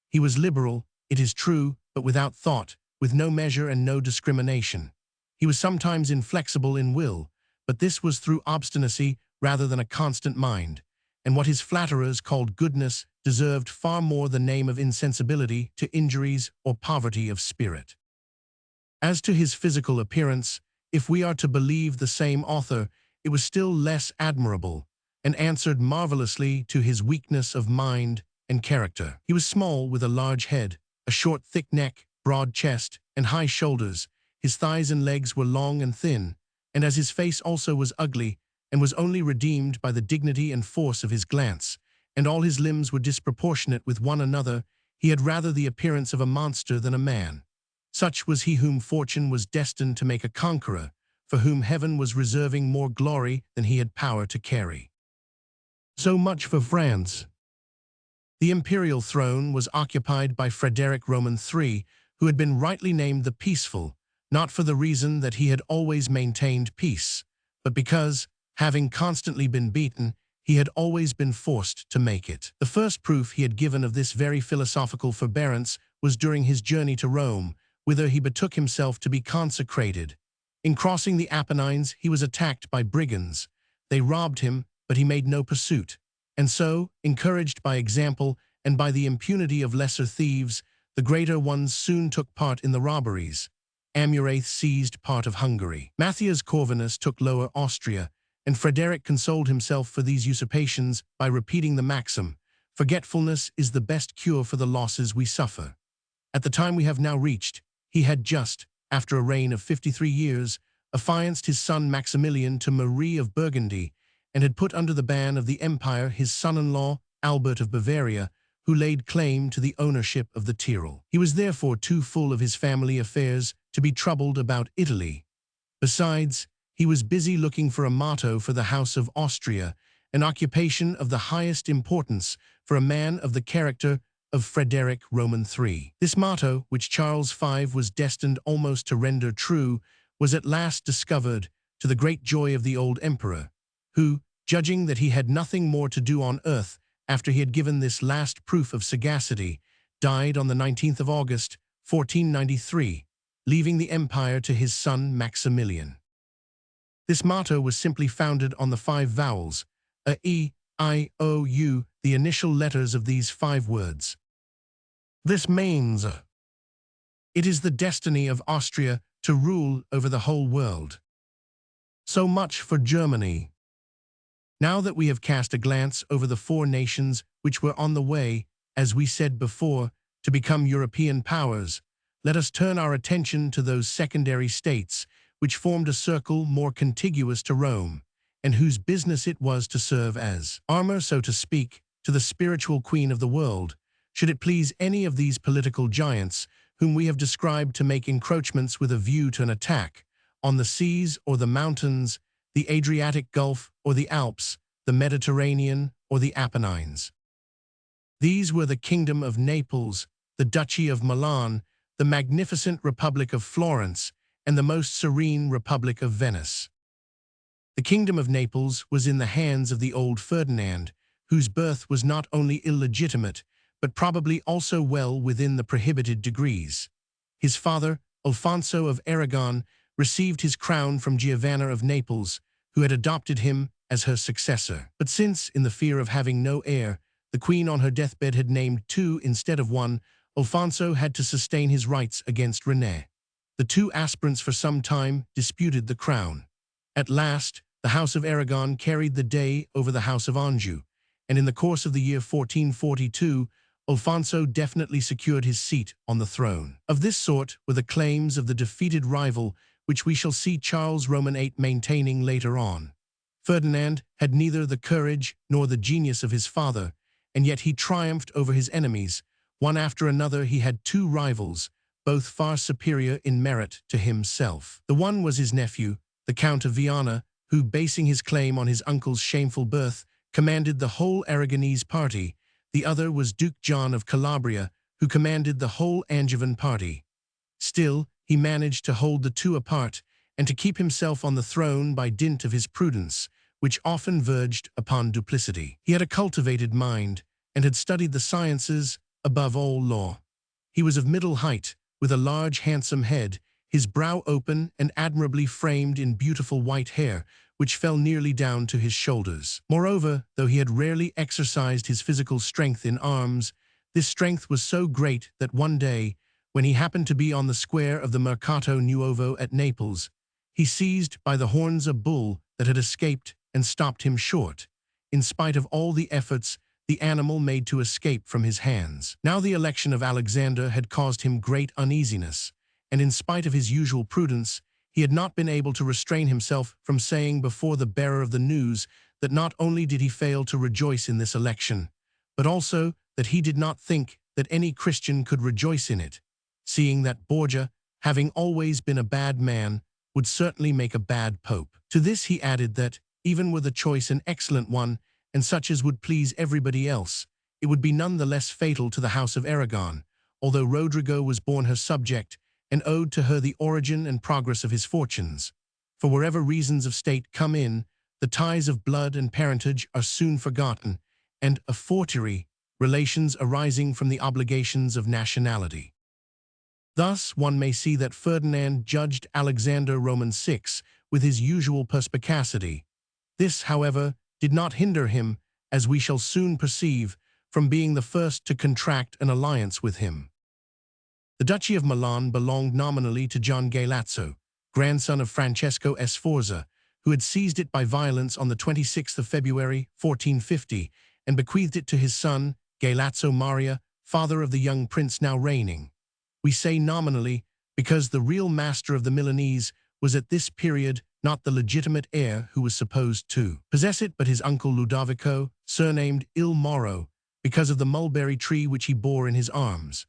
He was liberal, it is true, but without thought, with no measure and no discrimination. He was sometimes inflexible in will, but this was through obstinacy rather than a constant mind, and what his flatterers called goodness deserved far more the name of insensibility to injuries or poverty of spirit. As to his physical appearance, if we are to believe the same author, it was still less admirable, and answered marvelously to his weakness of mind and character. He was small, with a large head, a short thick neck, broad chest, and high shoulders. His thighs and legs were long and thin, and as his face also was ugly, and was only redeemed by the dignity and force of his glance, and all his limbs were disproportionate with one another, he had rather the appearance of a monster than a man. Such was he whom fortune was destined to make a conqueror, for whom heaven was reserving more glory than he had power to carry. So much for France. The imperial throne was occupied by Frederick Roman III, who had been rightly named the Peaceful, not for the reason that he had always maintained peace, but because, having constantly been beaten, he had always been forced to make it. The first proof he had given of this very philosophical forbearance was during his journey to Rome, whither he betook himself to be consecrated. In crossing the Apennines, he was attacked by brigands. They robbed him, but he made no pursuit. And so, encouraged by example and by the impunity of lesser thieves, the greater ones soon took part in the robberies. Amurath seized part of Hungary. Matthias Corvinus took Lower Austria, and Frederick consoled himself for these usurpations by repeating the maxim, "Forgetfulness is the best cure for the losses we suffer." At the time we have now reached, he had just, after a reign of 53 years, affianced his son Maximilian to Marie of Burgundy, and had put under the ban of the empire his son-in-law, Albert of Bavaria, who laid claim to the ownership of the Tyrol. He was therefore too full of his family affairs to be troubled about Italy. Besides, he was busy looking for a motto for the House of Austria, an occupation of the highest importance for a man of the character of Frederick Roman III. This motto, which Charles V was destined almost to render true, was at last discovered, to the great joy of the old emperor, who, judging that he had nothing more to do on earth after he had given this last proof of sagacity, died on the 19th of August, 1493, leaving the empire to his son Maximilian. This motto was simply founded on the 5 vowels, a, e, I, o, u, the initial letters of these 5 words. This means, it is the destiny of Austria to rule over the whole world. So much for Germany. Now that we have cast a glance over the 4 nations which were on the way, as we said before, to become European powers, let us turn our attention to those secondary states which formed a circle more contiguous to Rome, and whose business it was to serve as armor, so to speak, to the spiritual queen of the world, should it please any of these political giants, whom we have described to make encroachments with a view to an attack, on the seas or the mountains, the Adriatic Gulf or the Alps, the Mediterranean or the Apennines. These were the Kingdom of Naples, the Duchy of Milan, the magnificent Republic of Florence, and the most serene Republic of Venice. The Kingdom of Naples was in the hands of the old Ferdinand, whose birth was not only illegitimate, but probably also well within the prohibited degrees. His father, Alfonso of Aragon, received his crown from Giovanna of Naples, who had adopted him as her successor. But since, in the fear of having no heir, the queen on her deathbed had named 2 instead of 1, Alfonso had to sustain his rights against René. The 2 aspirants for some time disputed the crown. At last, the House of Aragon carried the day over the House of Anjou, and in the course of the year 1442, Alfonso definitely secured his seat on the throne. Of this sort were the claims of the defeated rival, which we shall see Charles Roman VIII maintaining later on. Ferdinand had neither the courage nor the genius of his father, and yet he triumphed over his enemies. One after another he had two rivals, both far superior in merit to himself. The one was his nephew, the Count of Viana, who, basing his claim on his uncle's shameful birth, commanded the whole Aragonese party. The other was Duke John of Calabria, who commanded the whole Angevin party. Still, he managed to hold the two apart and to keep himself on the throne by dint of his prudence, which often verged upon duplicity. He had a cultivated mind and had studied the sciences, above all law. He was of middle height, with a large handsome head, his brow open and admirably framed in beautiful white hair, which fell nearly down to his shoulders. Moreover, though he had rarely exercised his physical strength in arms, this strength was so great that one day, when he happened to be on the square of the Mercato Nuovo at Naples, he seized by the horns a bull that had escaped and stopped him short, in spite of all the efforts the animal made to escape from his hands. Now the election of Alexander had caused him great uneasiness, and in spite of his usual prudence, he had not been able to restrain himself from saying before the bearer of the news that not only did he fail to rejoice in this election, but also that he did not think that any Christian could rejoice in it, seeing that Borgia, having always been a bad man, would certainly make a bad pope. To this he added that, even were the choice an excellent one, and such as would please everybody else, it would be none the less fatal to the house of Aragon, although Rodrigo was born her subject, and owed to her the origin and progress of his fortunes. For wherever reasons of state come in, the ties of blood and parentage are soon forgotten, and, a fortiori, relations arising from the obligations of nationality. Thus, one may see that Ferdinand judged Alexander Roman VI with his usual perspicacity. This, however, did not hinder him, as we shall soon perceive, from being the first to contract an alliance with him. The Duchy of Milan belonged nominally to John Galeazzo, grandson of Francesco Sforza, who had seized it by violence on the 26th of February, 1450, and bequeathed it to his son, Galeazzo Maria, father of the young prince now reigning. We say nominally because the real master of the Milanese was at this period not the legitimate heir who was supposed to possess it, but his uncle Ludovico, surnamed Il Moro, because of the mulberry tree which he bore in his arms.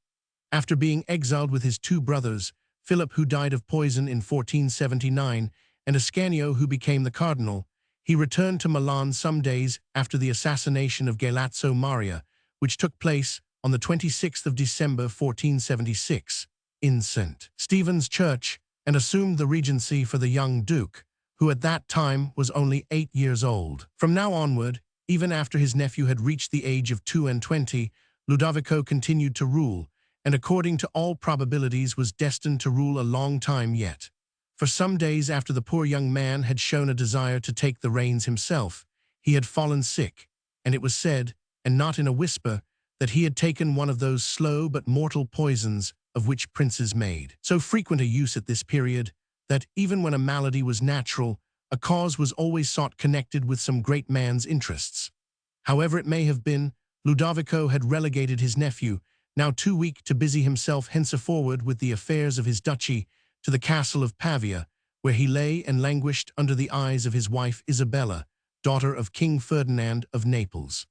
After being exiled with his two brothers, Philip, who died of poison in 1479, and Ascanio, who became the cardinal, he returned to Milan some days after the assassination of Galeazzo Maria, which took place on the 26th of December 1476, in St. Stephen's Church, and assumed the regency for the young duke, who at that time was only 8 years old. From now onward, even after his nephew had reached the age of 22, Ludovico continued to rule, and according to all probabilities was destined to rule a long time yet. For some days after the poor young man had shown a desire to take the reins himself, he had fallen sick, and it was said, and not in a whisper, that he had taken one of those slow but mortal poisons of which princes made so frequent a use at this period, that even when a malady was natural, a cause was always sought connected with some great man's interests. However it may have been, Ludovico had relegated his nephew, now too weak to busy himself henceforward with the affairs of his duchy, to the castle of Pavia, where he lay and languished under the eyes of his wife Isabella, daughter of King Ferdinand of Naples.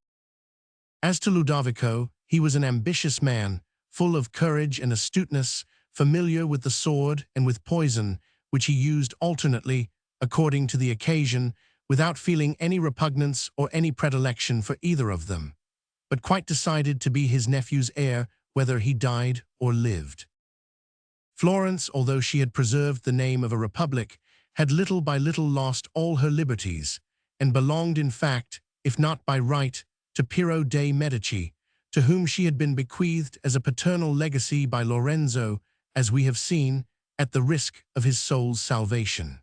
As to Ludovico, he was an ambitious man, full of courage and astuteness, familiar with the sword and with poison, which he used alternately, according to the occasion, without feeling any repugnance or any predilection for either of them, but quite decided to be his nephew's heir whether he died or lived. Florence, although she had preserved the name of a republic, had little by little lost all her liberties, and belonged in fact, if not by right, to Piero dei Medici, to whom she had been bequeathed as a paternal legacy by Lorenzo, as we have seen, at the risk of his soul's salvation.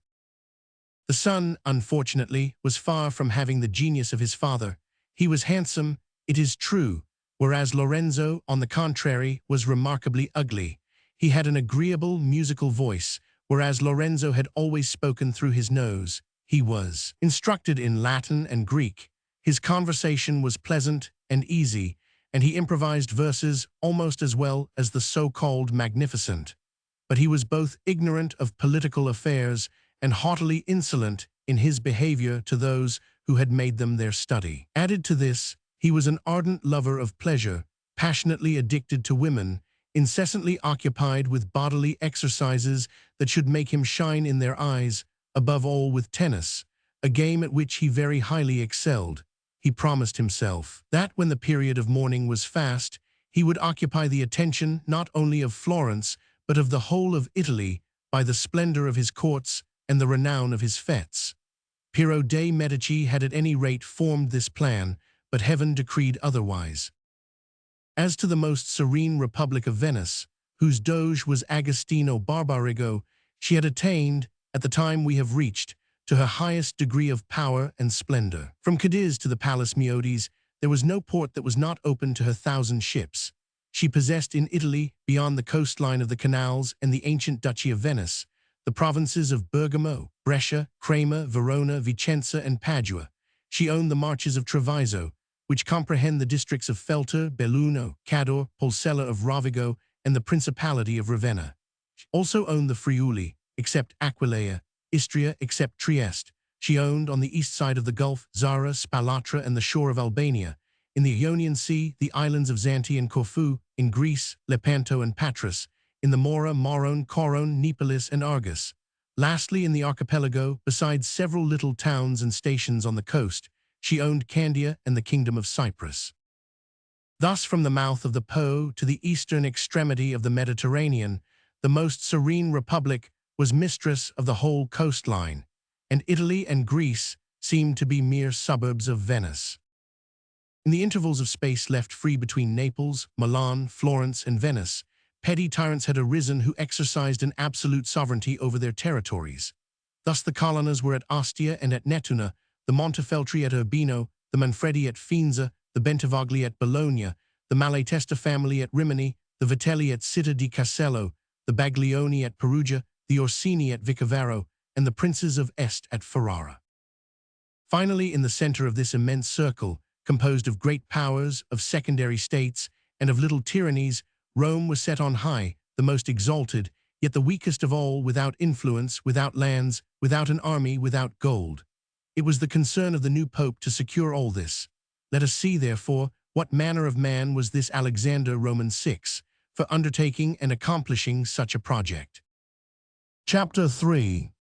The son, unfortunately, was far from having the genius of his father. He was handsome, it is true, whereas Lorenzo, on the contrary, was remarkably ugly. He had an agreeable musical voice, whereas Lorenzo had always spoken through his nose. He was instructed in Latin and Greek. His conversation was pleasant and easy, and he improvised verses almost as well as the so-called magnificent. But he was both ignorant of political affairs and haughtily insolent in his behavior to those who had made them their study. Added to this, he was an ardent lover of pleasure, passionately addicted to women, incessantly occupied with bodily exercises that should make him shine in their eyes, above all with tennis, a game at which he very highly excelled. He promised himself that when the period of mourning was past, he would occupy the attention not only of Florence, but of the whole of Italy by the splendor of his courts and the renown of his fetes. Piero de' Medici had at any rate formed this plan, but heaven decreed otherwise. As to the most serene Republic of Venice, whose doge was Agostino Barbarigo, she had attained, at the time we have reached, to her highest degree of power and splendor. From Cadiz to the Palace Meodes, there was no port that was not open to her 1,000 ships. She possessed in Italy, beyond the coastline of the canals and the ancient Duchy of Venice, the provinces of Bergamo, Brescia, Crema, Verona, Vicenza, and Padua. She owned the marches of Treviso, which comprehend the districts of Feltre, Belluno, Cador, Polcella of Rovigo, and the Principality of Ravenna. She also owned the Friuli, except Aquileia, Istria, except Trieste. She owned, on the east side of the Gulf, Zara, Spalatra, and the shore of Albania. In the Ionian Sea, the islands of Zante and Corfu. In Greece, Lepanto and Patras. In the Mora, Maron, Coron, Neapolis, and Argos. Lastly, in the archipelago, besides several little towns and stations on the coast, she owned Candia and the Kingdom of Cyprus. Thus, from the mouth of the Po to the eastern extremity of the Mediterranean, the most serene republic was mistress of the whole coastline, and Italy and Greece seemed to be mere suburbs of Venice. In the intervals of space left free between Naples, Milan, Florence, and Venice, petty tyrants had arisen who exercised an absolute sovereignty over their territories. Thus the Colonnas were at Ostia and at Netuna, the Montefeltri at Urbino, the Manfredi at Faenza, the Bentivogli at Bologna, the Malatesta family at Rimini, the Vitelli at Città di Castello, the Baglioni at Perugia, the Orsini at Vicovaro, and the princes of Est at Ferrara. Finally, in the center of this immense circle, composed of great powers, of secondary states, and of little tyrannies, Rome was set on high, the most exalted, yet the weakest of all, without influence, without lands, without an army, without gold. It was the concern of the new pope to secure all this. Let us see, therefore, what manner of man was this Alexander Roman VI, for undertaking and accomplishing such a project. Chapter 3.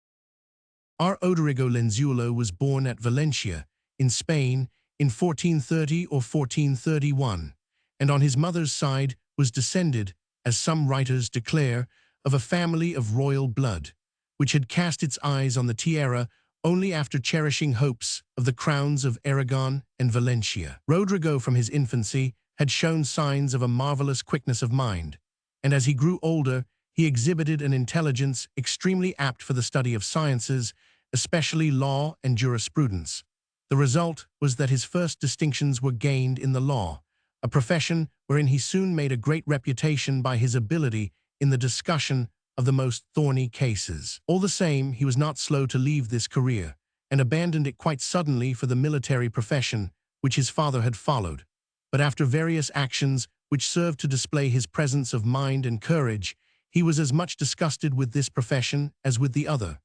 Our Odorigo Lenzuolo was born at Valencia, in Spain, in 1430 or 1431, and on his mother's side was descended, as some writers declare, of a family of royal blood, which had cast its eyes on the tiara only after cherishing hopes of the crowns of Aragon and Valencia. Rodrigo from his infancy had shown signs of a marvelous quickness of mind, and as he grew older, he exhibited an intelligence extremely apt for the study of sciences, especially law and jurisprudence. The result was that his first distinctions were gained in the law, a profession wherein he soon made a great reputation by his ability in the discussion of the most thorny cases. All the same, he was not slow to leave this career, and abandoned it quite suddenly for the military profession which his father had followed. But after various actions which served to display his presence of mind and courage, he was as much disgusted with this profession as with the other.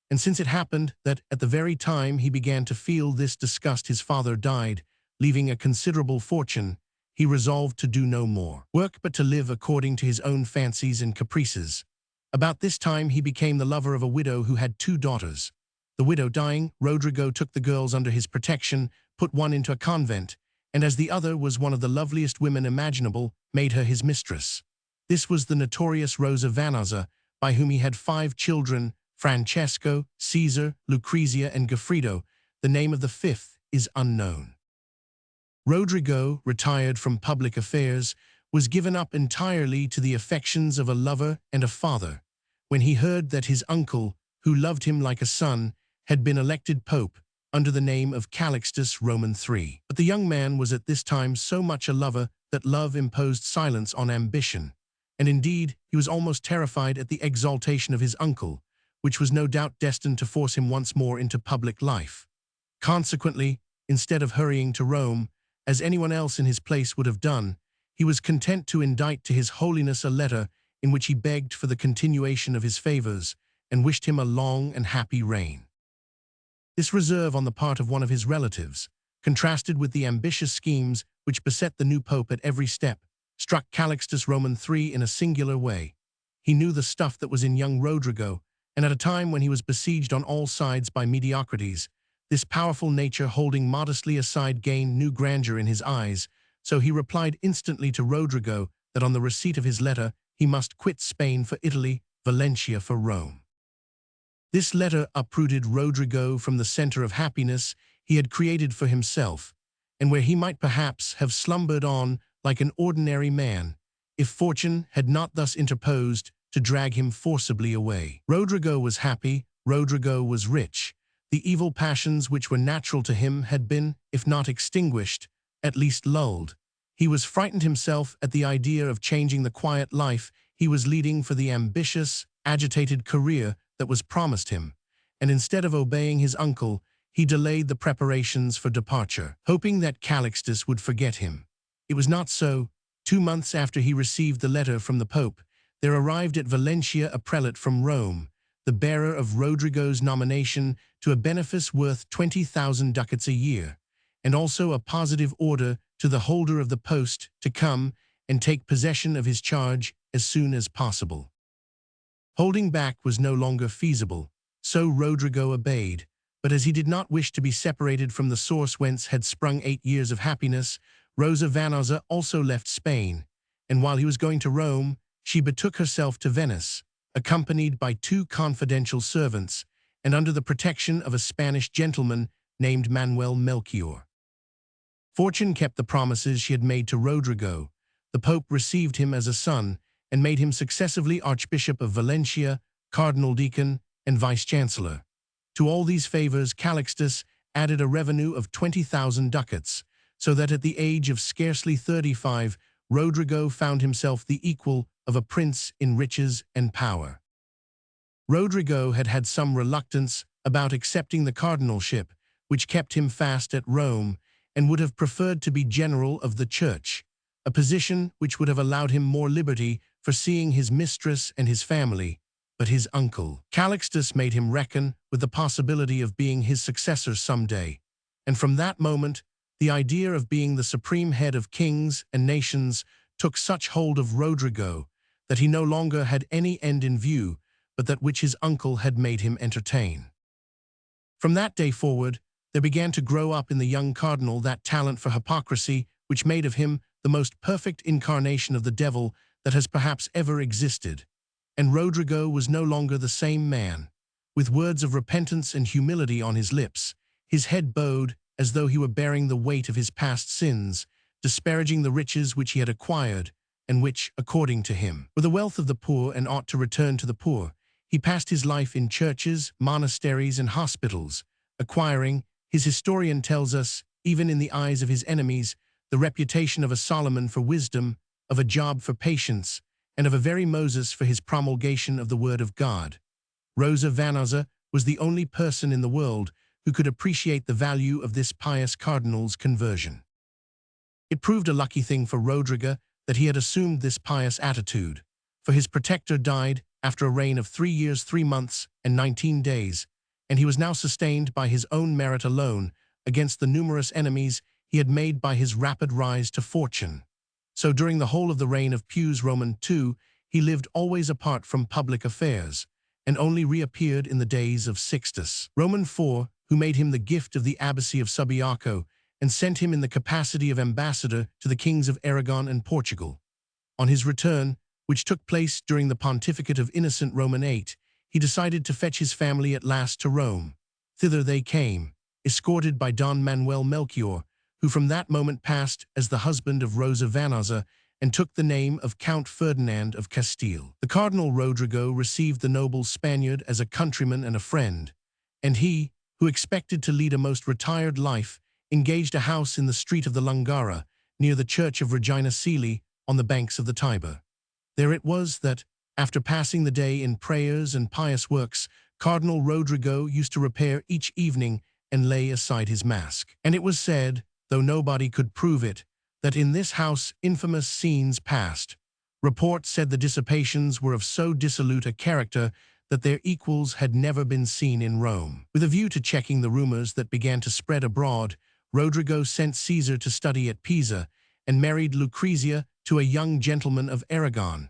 And since it happened that at the very time he began to feel this disgust his father died, leaving a considerable fortune, he resolved to do no more work but to live according to his own fancies and caprices. About this time he became the lover of a widow who had 2 daughters. The widow dying, Rodrigo took the girls under his protection, put one into a convent, and as the other was one of the loveliest women imaginable, made her his mistress. This was the notorious Rosa Vanozza, by whom he had 5 children, Francesco, Caesar, Lucrezia, and Goffredo. The name of the 5th is unknown. Rodrigo, retired from public affairs, was given up entirely to the affections of a lover and a father, when he heard that his uncle, who loved him like a son, had been elected pope under the name of Calixtus Roman III. But the young man was at this time so much a lover that love imposed silence on ambition, and indeed he was almost terrified at the exaltation of his uncle, which was no doubt destined to force him once more into public life. Consequently, instead of hurrying to Rome, as anyone else in his place would have done, he was content to indite to His Holiness a letter in which he begged for the continuation of his favors and wished him a long and happy reign. This reserve on the part of one of his relatives, contrasted with the ambitious schemes which beset the new pope at every step, struck Calixtus Roman III in a singular way. He knew the stuff that was in young Rodrigo, and at a time when he was besieged on all sides by mediocrities, this powerful nature holding modestly aside gained new grandeur in his eyes, so he replied instantly to Rodrigo that on the receipt of his letter he must quit Spain for Italy, Valencia for Rome. This letter uprooted Rodrigo from the center of happiness he had created for himself, and where he might perhaps have slumbered on like an ordinary man, if fortune had not thus interposed to drag him forcibly away. Rodrigo was happy, Rodrigo was rich. The evil passions which were natural to him had been, if not extinguished, at least lulled. He was frightened himself at the idea of changing the quiet life he was leading for the ambitious, agitated career that was promised him, and instead of obeying his uncle, he delayed the preparations for departure, hoping that Calixtus would forget him. It was not so. 2 months after he received the letter from the Pope, there arrived at Valencia a prelate from Rome, the bearer of Rodrigo's nomination to a benefice worth 20,000 ducats a year, and also a positive order to the holder of the post to come and take possession of his charge as soon as possible. Holding back was no longer feasible, so Rodrigo obeyed, but as he did not wish to be separated from the source whence had sprung 8 years of happiness, Rosa Vanosa also left Spain, and while he was going to Rome, she betook herself to Venice, accompanied by 2 confidential servants, and under the protection of a Spanish gentleman named Manuel Melchior. Fortune kept the promises she had made to Rodrigo. The Pope received him as a son and made him successively Archbishop of Valencia, Cardinal Deacon, and Vice-Chancellor. To all these favors Calixtus added a revenue of 20,000 ducats, so that at the age of scarcely 35, Rodrigo found himself the equal of a prince in riches and power. Rodrigo had had some reluctance about accepting the cardinalship, which kept him fast at Rome, and would have preferred to be general of the church, a position which would have allowed him more liberty for seeing his mistress and his family, but his uncle Calixtus made him reckon with the possibility of being his successor someday, and from that moment, the idea of being the supreme head of kings and nations took such hold of Rodrigo that he no longer had any end in view but that which his uncle had made him entertain. From that day forward, there began to grow up in the young cardinal that talent for hypocrisy which made of him the most perfect incarnation of the devil that has perhaps ever existed. And Rodrigo was no longer the same man. With words of repentance and humility on his lips, his head bowed as though he were bearing the weight of his past sins, disparaging the riches which he had acquired, and which, according to him, were the wealth of the poor and ought to return to the poor. He passed his life in churches, monasteries, and hospitals, acquiring, his historian tells us, even in the eyes of his enemies, the reputation of a Solomon for wisdom, of a Job for patience, and of a very Moses for his promulgation of the word of God. Rosa Vanosa was the only person in the world who could appreciate the value of this pious cardinal's conversion. It proved a lucky thing for Rodrigo that he had assumed this pious attitude, for his protector died after a reign of 3 years, 3 months, and 19 days, and he was now sustained by his own merit alone against the numerous enemies he had made by his rapid rise to fortune. So during the whole of the reign of Pius Roman II, he lived always apart from public affairs, and only reappeared in the days of Sixtus Roman IV, who made him the gift of the Abbacy of Subiaco and sent him in the capacity of ambassador to the kings of Aragon and Portugal. On his return, which took place during the pontificate of Innocent Roman VIII, he decided to fetch his family at last to Rome. Thither they came, escorted by Don Manuel Melchior, who from that moment passed as the husband of Rosa Vanosa and took the name of Count Ferdinand of Castile. The Cardinal Rodrigo received the noble Spaniard as a countryman and a friend, and he, who expected to lead a most retired life, engaged a house in the street of the Lungara, near the church of Regina Coeli, on the banks of the Tiber. There it was that, after passing the day in prayers and pious works, Cardinal Rodrigo used to repair each evening and lay aside his mask. And it was said, though nobody could prove it, that in this house infamous scenes passed. Report said the dissipations were of so dissolute a character that their equals had never been seen in Rome. With a view to checking the rumors that began to spread abroad, Rodrigo sent Caesar to study at Pisa and married Lucrezia to a young gentleman of Aragon.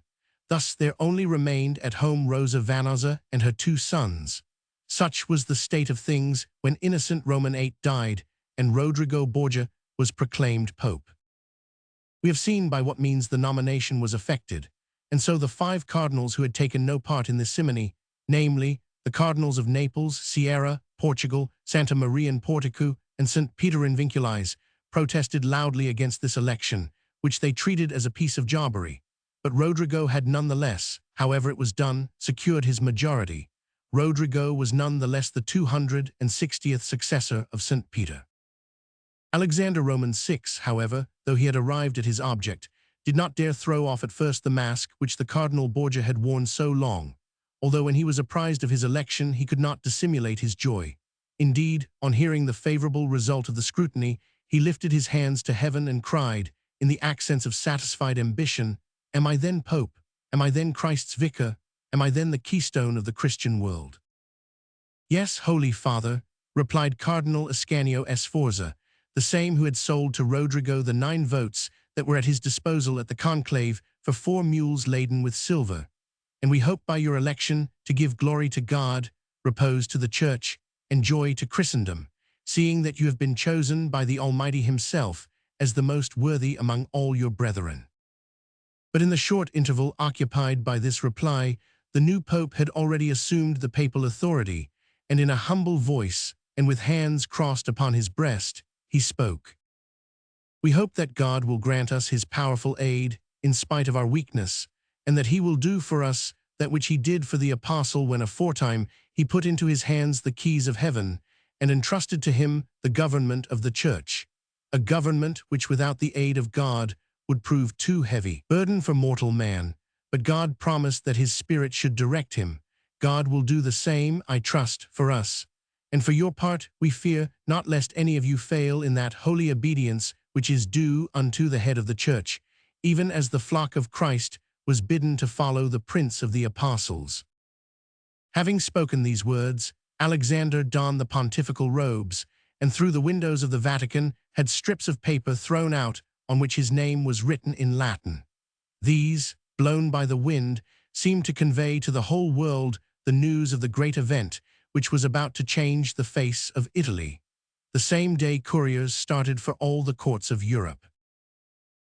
Thus there only remained at home Rosa Vanosa and her 2 sons. Such was the state of things when Innocent Roman VIII died and Rodrigo Borgia was proclaimed pope. We have seen by what means the nomination was effected, and so the 5 cardinals who had taken no part in this simony, namely, the cardinals of Naples, Sierra, Portugal, Santa Maria in Porticu, and St. Peter in Vinculis, protested loudly against this election, which they treated as a piece of jobbery. But Rodrigo had nonetheless, however it was done, secured his majority. Rodrigo was nonetheless the 260th successor of St. Peter. Alexander Roman VI, however, though he had arrived at his object, did not dare throw off at first the mask which the Cardinal Borgia had worn so long, although when he was apprised of his election he could not dissimulate his joy. Indeed, on hearing the favorable result of the scrutiny, he lifted his hands to heaven and cried, in the accents of satisfied ambition, "Am I then Pope? Am I then Christ's vicar? Am I then the keystone of the Christian world?" "Yes, Holy Father," replied Cardinal Ascanio Sforza, the same who had sold to Rodrigo the 9 votes that were at his disposal at the conclave for 4 mules laden with silver. "And we hope by your election to give glory to God, repose to the Church, and joy to Christendom, seeing that you have been chosen by the Almighty Himself as the most worthy among all your brethren." But in the short interval occupied by this reply, the new pope had already assumed the papal authority, and in a humble voice, and with hands crossed upon his breast, he spoke. "We hope that God will grant us his powerful aid, in spite of our weakness, and that he will do for us that which he did for the apostle when aforetime he put into his hands the keys of heaven, and entrusted to him the government of the Church, a government which without the aid of God would prove too heavy burden for mortal man, but God promised that his Spirit should direct him. God will do the same, I trust, for us. And for your part, we fear not lest any of you fail in that holy obedience which is due unto the head of the Church, even as the flock of Christ was bidden to follow the Prince of the Apostles." Having spoken these words, Alexander donned the pontifical robes, and through the windows of the Vatican had strips of paper thrown out on which his name was written in Latin. These, blown by the wind, seemed to convey to the whole world the news of the great event which was about to change the face of Italy. The same day couriers started for all the courts of Europe.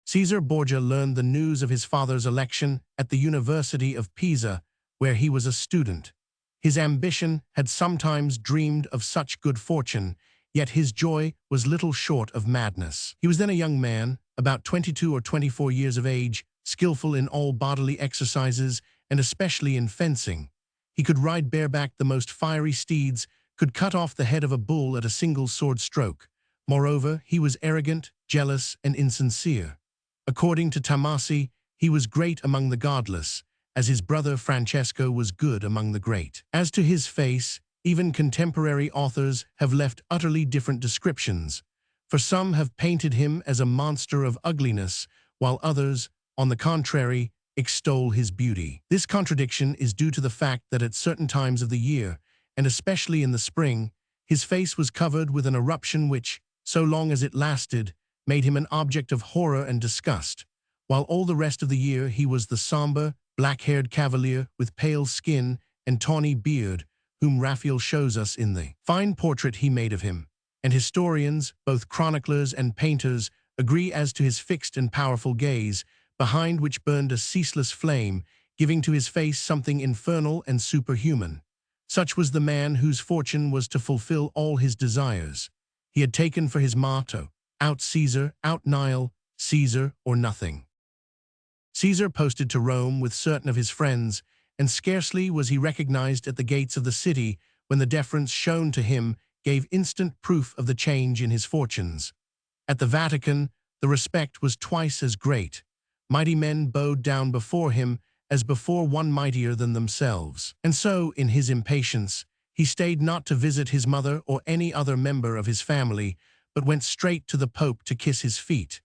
Caesar Borgia learned the news of his father's election at the University of Pisa, where he was a student. His ambition had sometimes dreamed of such good fortune, yet his joy was little short of madness. He was then a young man, about 22 or 24 years of age, skillful in all bodily exercises, and especially in fencing. He could ride bareback the most fiery steeds, could cut off the head of a bull at a single sword stroke. Moreover, he was arrogant, jealous, and insincere. According to Tomasi, he was great among the godless, as his brother Francesco was good among the great. As to his face, even contemporary authors have left utterly different descriptions, for some have painted him as a monster of ugliness, while others, on the contrary, extol his beauty. This contradiction is due to the fact that at certain times of the year, and especially in the spring, his face was covered with an eruption which, so long as it lasted, made him an object of horror and disgust, while all the rest of the year he was the somber, black-haired cavalier with pale skin and tawny beard, whom Raphael shows us in the fine portrait he made of him, and historians, both chroniclers and painters, agree as to his fixed and powerful gaze, behind which burned a ceaseless flame, giving to his face something infernal and superhuman. Such was the man whose fortune was to fulfill all his desires. He had taken for his motto, "Out Caesar, out Nile, Caesar or nothing." Caesar posted to Rome with certain of his friends, and scarcely was he recognized at the gates of the city when the deference shown to him gave instant proof of the change in his fortunes. At the Vatican, the respect was twice as great. Mighty men bowed down before him as before one mightier than themselves. And so, in his impatience, he stayed not to visit his mother or any other member of his family, but went straight to the Pope to kiss his feet.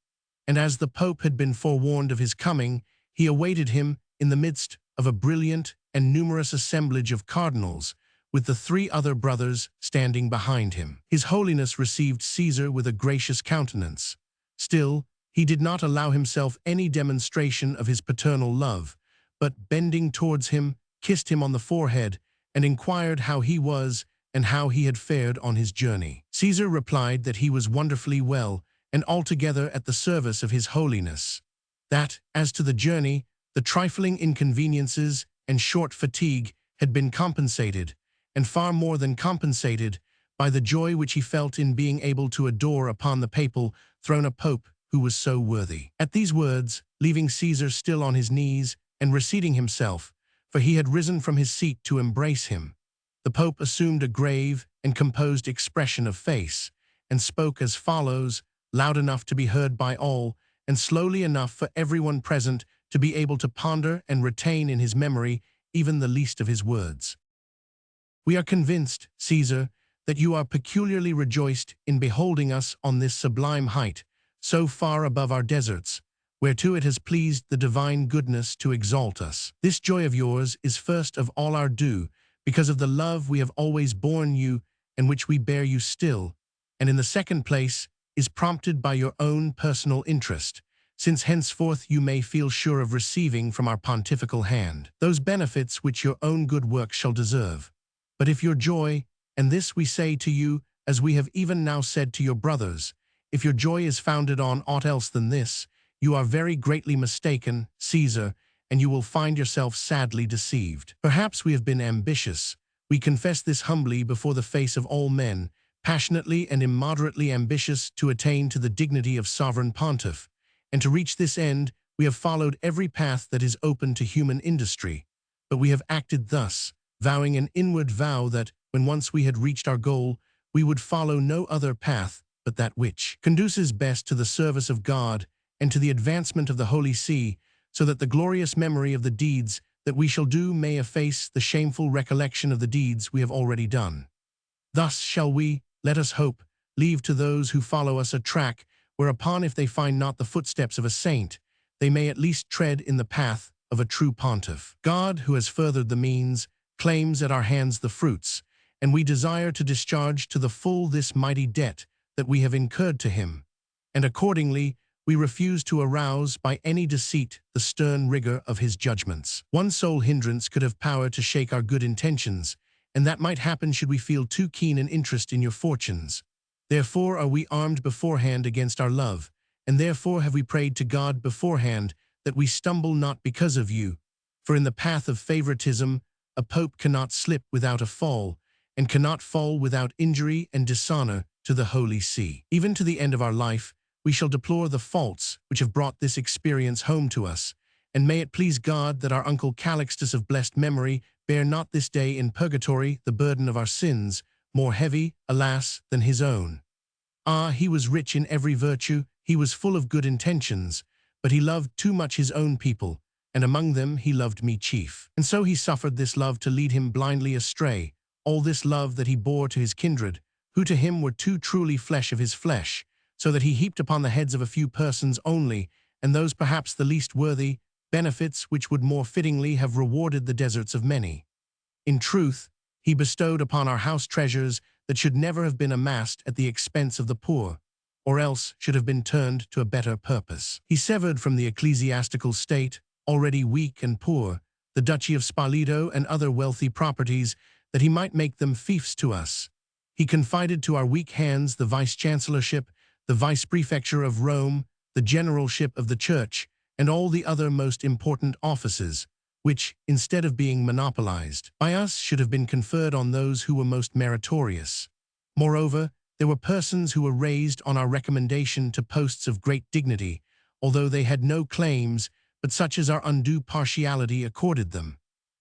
And as the Pope had been forewarned of his coming, he awaited him in the midst of a brilliant and numerous assemblage of cardinals, with the 3 other brothers standing behind him. His Holiness received Caesar with a gracious countenance. Still, he did not allow himself any demonstration of his paternal love, but bending towards him, kissed him on the forehead, and inquired how he was and how he had fared on his journey. Caesar replied that he was wonderfully well and altogether at the service of his Holiness. That, as to the journey, the trifling inconveniences and short fatigue had been compensated, and far more than compensated, by the joy which he felt in being able to adore upon the papal throne a pope who was so worthy. At these words, leaving Caesar still on his knees and reseating himself, for he had risen from his seat to embrace him, the Pope assumed a grave and composed expression of face, and spoke as follows, loud enough to be heard by all, and slowly enough for everyone present to be able to ponder and retain in his memory even the least of his words. We are convinced, Caesar, that you are peculiarly rejoiced in beholding us on this sublime height, so far above our deserts, whereto it has pleased the divine goodness to exalt us. This joy of yours is first of all our due, because of the love we have always borne you and which we bear you still, and in the second place is prompted by your own personal interest, since henceforth you may feel sure of receiving from our pontifical hand those benefits which your own good works shall deserve. But if your joy, and this we say to you, as we have even now said to your brothers, if your joy is founded on aught else than this, you are very greatly mistaken, Caesar, and you will find yourself sadly deceived. Perhaps we have been ambitious. We confess this humbly before the face of all men, passionately and immoderately ambitious to attain to the dignity of sovereign pontiff, and to reach this end we have followed every path that is open to human industry. But we have acted thus, vowing an inward vow that, when once we had reached our goal, we would follow no other path but that which conduces best to the service of God and to the advancement of the Holy See, so that the glorious memory of the deeds that we shall do may efface the shameful recollection of the deeds we have already done. Thus shall we, let us hope, leave to those who follow us a track whereupon, if they find not the footsteps of a saint, they may at least tread in the path of a true pontiff. God, who has furthered the means, claims at our hands the fruits, and we desire to discharge to the full this mighty debt that we have incurred to him, and accordingly we refuse to arouse by any deceit the stern rigor of his judgments. One sole hindrance could have power to shake our good intentions, and that might happen should we feel too keen an interest in your fortunes. Therefore are we armed beforehand against our love, and therefore have we prayed to God beforehand that we stumble not because of you. For in the path of favoritism a pope cannot slip without a fall, and cannot fall without injury and dishonor to the Holy See. Even to the end of our life, we shall deplore the faults which have brought this experience home to us, and may it please God that our uncle Calixtus of blessed memory bear not this day in purgatory the burden of our sins, more heavy, alas, than his own. Ah, he was rich in every virtue, he was full of good intentions, but he loved too much his own people, and among them he loved me chief. And so he suffered this love to lead him blindly astray, all this love that he bore to his kindred, who to him were too truly flesh of his flesh, so that he heaped upon the heads of a few persons only, and those perhaps the least worthy, benefits which would more fittingly have rewarded the deserts of many. In truth, he bestowed upon our house treasures that should never have been amassed at the expense of the poor, or else should have been turned to a better purpose. He severed from the ecclesiastical state, already weak and poor, the duchy of Spoleto and other wealthy properties, that he might make them fiefs to us. He confided to our weak hands the vice-chancellorship, the vice-prefecture of Rome, the generalship of the Church, and all the other most important offices, which, instead of being monopolized by us, should have been conferred on those who were most meritorious. Moreover, there were persons who were raised on our recommendation to posts of great dignity, although they had no claims but such as our undue partiality accorded them.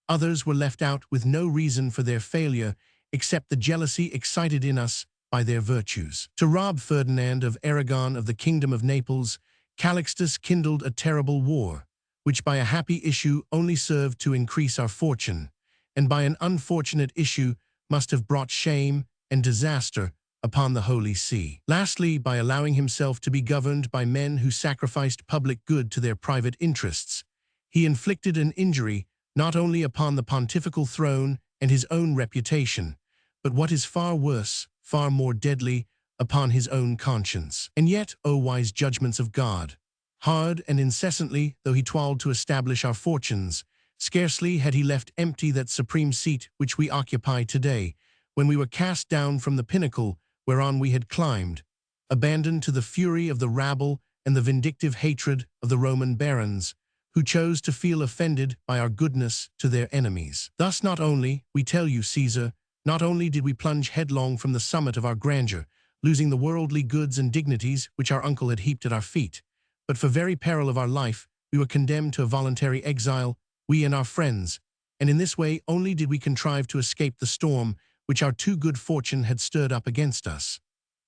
Others were left out with no reason for their failure except the jealousy excited in us by their virtues. To rob Ferdinand of Aragon of the kingdom of Naples, Calixtus kindled a terrible war, which by a happy issue only served to increase our fortune, and by an unfortunate issue must have brought shame and disaster upon the Holy See. Lastly, by allowing himself to be governed by men who sacrificed public good to their private interests, he inflicted an injury not only upon the pontifical throne and his own reputation, but what is far worse, far more deadly, upon his own conscience. And yet, O wise judgments of God, hard and incessantly though he toiled to establish our fortunes, scarcely had he left empty that supreme seat which we occupy today, when we were cast down from the pinnacle whereon we had climbed, abandoned to the fury of the rabble and the vindictive hatred of the Roman barons, who chose to feel offended by our goodness to their enemies. Thus not only, we tell you, Caesar, not only did we plunge headlong from the summit of our grandeur, losing the worldly goods and dignities which our uncle had heaped at our feet, but for very peril of our life we were condemned to a voluntary exile, we and our friends, and in this way only did we contrive to escape the storm which our too good fortune had stirred up against us.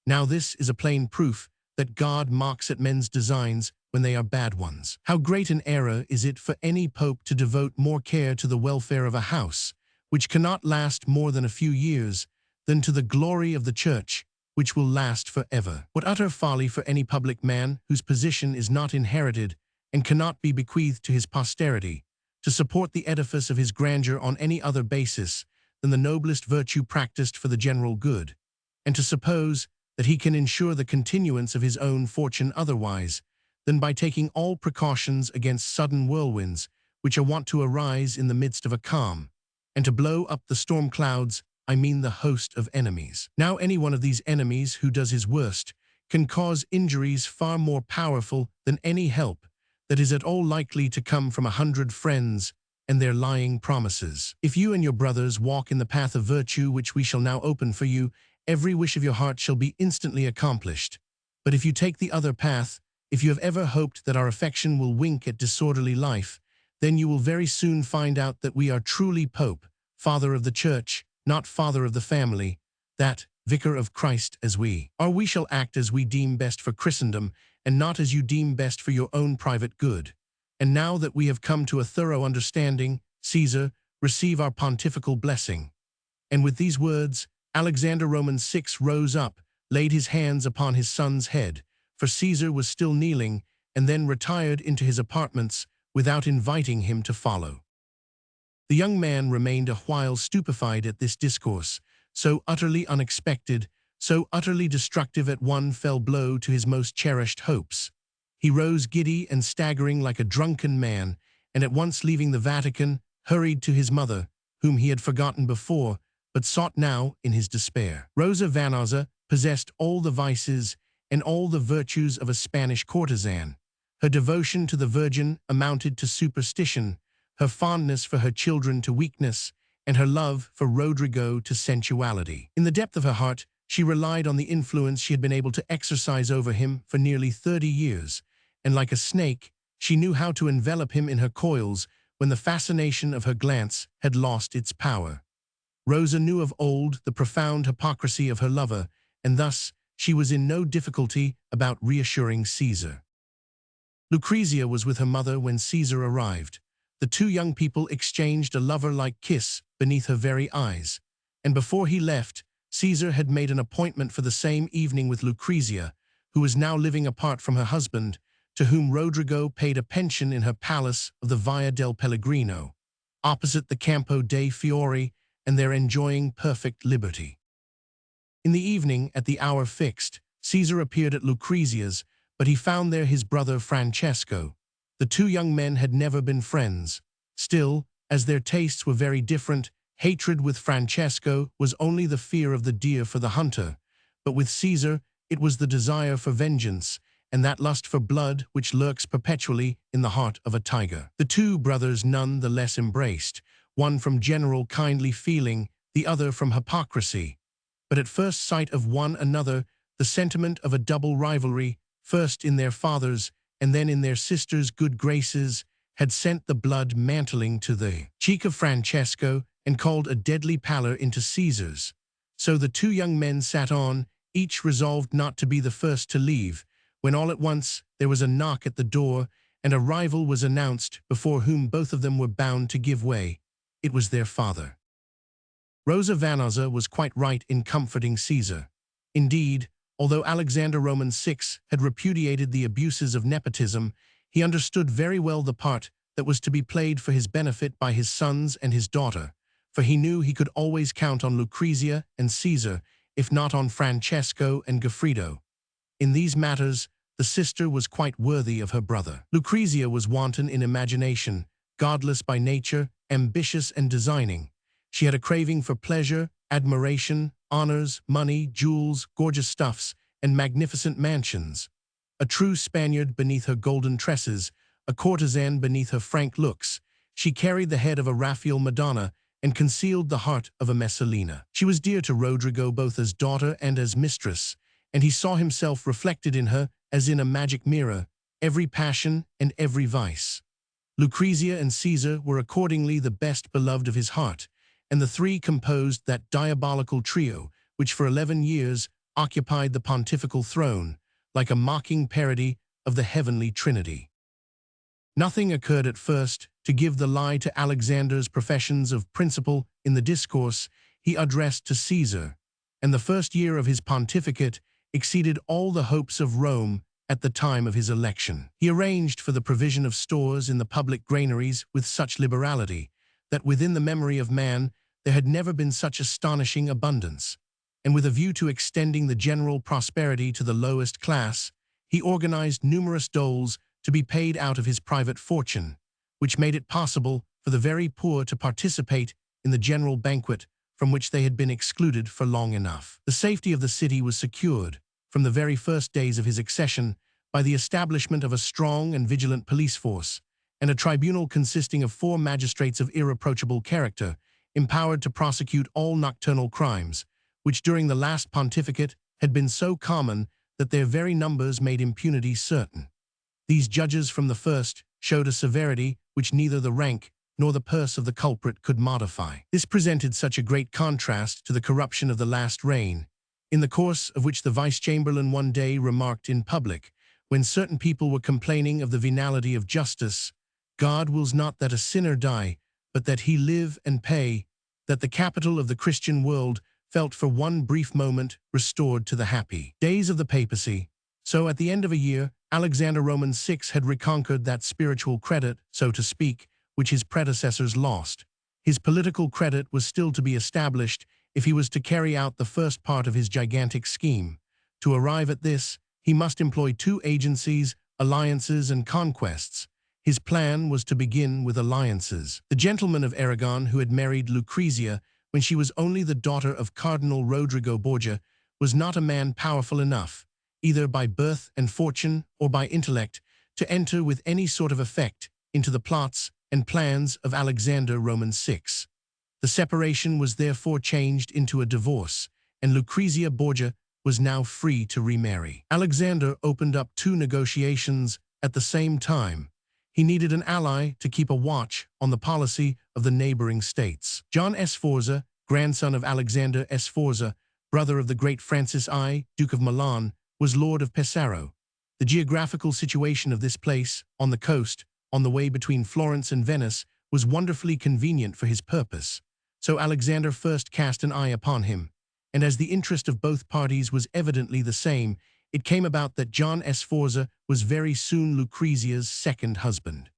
Now this is a plain proof that God mocks at men's designs when they are bad ones. How great an error is it for any pope to devote more care to the welfare of a house, which cannot last more than a few years, than to the glory of the church, which will last forever. What utter folly for any public man whose position is not inherited and cannot be bequeathed to his posterity, to support the edifice of his grandeur on any other basis than the noblest virtue practiced for the general good, and to suppose that he can ensure the continuance of his own fortune otherwise than by taking all precautions against sudden whirlwinds which are wont to arise in the midst of a calm, and to blow up the storm clouds, I mean the host of enemies. Now any one of these enemies who does his worst can cause injuries far more powerful than any help that is at all likely to come from 100 friends and their lying promises. If you and your brothers walk in the path of virtue which we shall now open for you, every wish of your heart shall be instantly accomplished. But if you take the other path, if you have ever hoped that our affection will wink at disorderly life, then you will very soon find out that we are truly Pope, Father of the Church, not Father of the family, that, Vicar of Christ as we are. We shall act as we deem best for Christendom, and not as you deem best for your own private good. And now that we have come to a thorough understanding, Caesar, receive our pontifical blessing. And with these words, Alexander Roman VI rose up, laid his hands upon his son's head, for Caesar was still kneeling, and then retired into his apartments without inviting him to follow. The young man remained a while stupefied at this discourse, so utterly unexpected, so utterly destructive at one fell blow to his most cherished hopes. He rose giddy and staggering like a drunken man, and at once leaving the Vatican, hurried to his mother, whom he had forgotten before, but sought now in his despair. Rosa Vanosa possessed all the vices and all the virtues of a Spanish courtesan. Her devotion to the Virgin amounted to superstition, her fondness for her children to weakness, and her love for Rodrigo to sensuality. In the depth of her heart, she relied on the influence she had been able to exercise over him for nearly 30 years, and like a snake, she knew how to envelop him in her coils when the fascination of her glance had lost its power. Rosa knew of old the profound hypocrisy of her lover, and thus she was in no difficulty about reassuring Caesar. Lucrezia was with her mother when Caesar arrived. The two young people exchanged a lover-like kiss beneath her very eyes, and before he left, Caesar had made an appointment for the same evening with Lucrezia, who was now living apart from her husband, to whom Rodrigo paid a pension in her palace of the Via del Pellegrino, opposite the Campo dei Fiori, and they're enjoying perfect liberty. In the evening, at the hour fixed, Caesar appeared at Lucrezia's, but he found there his brother Francesco. The two young men had never been friends. Still, as their tastes were very different, hatred with Francesco was only the fear of the deer for the hunter, but with Caesar it was the desire for vengeance, and that lust for blood which lurks perpetually in the heart of a tiger. The two brothers none the less embraced, one from general kindly feeling, the other from hypocrisy. But at first sight of one another, the sentiment of a double rivalry, first in their father's and then in their sister's good graces, had sent the blood mantling to the cheek of Francesco and called a deadly pallor into Caesar's. So the two young men sat on, each resolved not to be the first to leave, when all at once there was a knock at the door, and a rival was announced before whom both of them were bound to give way. It was their father. Rosa Vanosa was quite right in comforting Caesar. Indeed, although Alexander Roman VI had repudiated the abuses of nepotism, he understood very well the part that was to be played for his benefit by his sons and his daughter, for he knew he could always count on Lucrezia and Caesar, if not on Francesco and Goffredo. In these matters, the sister was quite worthy of her brother. Lucrezia was wanton in imagination, godless by nature, ambitious and designing. She had a craving for pleasure, admiration, honors, money, jewels, gorgeous stuffs, and magnificent mansions. A true Spaniard beneath her golden tresses, a courtesan beneath her frank looks, she carried the head of a Raphael Madonna and concealed the heart of a Messalina. She was dear to Rodrigo both as daughter and as mistress, and he saw himself reflected in her as in a magic mirror, every passion and every vice. Lucrezia and Caesar were accordingly the best beloved of his heart, and the three composed that diabolical trio which for 11 years occupied the pontifical throne, like a mocking parody of the heavenly Trinity. Nothing occurred at first to give the lie to Alexander's professions of principle in the discourse he addressed to Caesar, and the first year of his pontificate exceeded all the hopes of Rome at the time of his election. He arranged for the provision of stores in the public granaries with such liberality that within the memory of man there had never been such astonishing abundance, and with a view to extending the general prosperity to the lowest class, he organized numerous doles to be paid out of his private fortune, which made it possible for the very poor to participate in the general banquet from which they had been excluded for long enough. The safety of the city was secured, from the very first days of his accession, by the establishment of a strong and vigilant police force, and a tribunal consisting of 4 magistrates of irreproachable character, empowered to prosecute all nocturnal crimes, which during the last pontificate had been so common that their very numbers made impunity certain. These judges from the first showed a severity which neither the rank nor the purse of the culprit could modify. This presented such a great contrast to the corruption of the last reign, in the course of which the vice-chamberlain one day remarked in public, when certain people were complaining of the venality of justice, "God wills not that a sinner die, but that he live and pay," that the capital of the Christian world felt for one brief moment restored to the happy days of the papacy. So at the end of a year, Alexander Roman VI had reconquered that spiritual credit, so to speak, which his predecessors lost. His political credit was still to be established if he was to carry out the first part of his gigantic scheme. To arrive at this, he must employ 2 agencies, alliances and conquests. His plan was to begin with alliances. The gentleman of Aragon who had married Lucrezia when she was only the daughter of Cardinal Rodrigo Borgia was not a man powerful enough, either by birth and fortune or by intellect, to enter with any sort of effect into the plots and plans of Alexander Roman VI. The separation was therefore changed into a divorce, and Lucrezia Borgia was now free to remarry. Alexander opened up 2 negotiations at the same time. He needed an ally to keep a watch on the policy of the neighboring states. John Sforza, grandson of Alexander Sforza, brother of the great Francis I, Duke of Milan, was Lord of Pesaro. The geographical situation of this place, on the coast, on the way between Florence and Venice, was wonderfully convenient for his purpose. So Alexander first cast an eye upon him, and as the interest of both parties was evidently the same, it came about that John Sforza was very soon Lucrezia's second husband.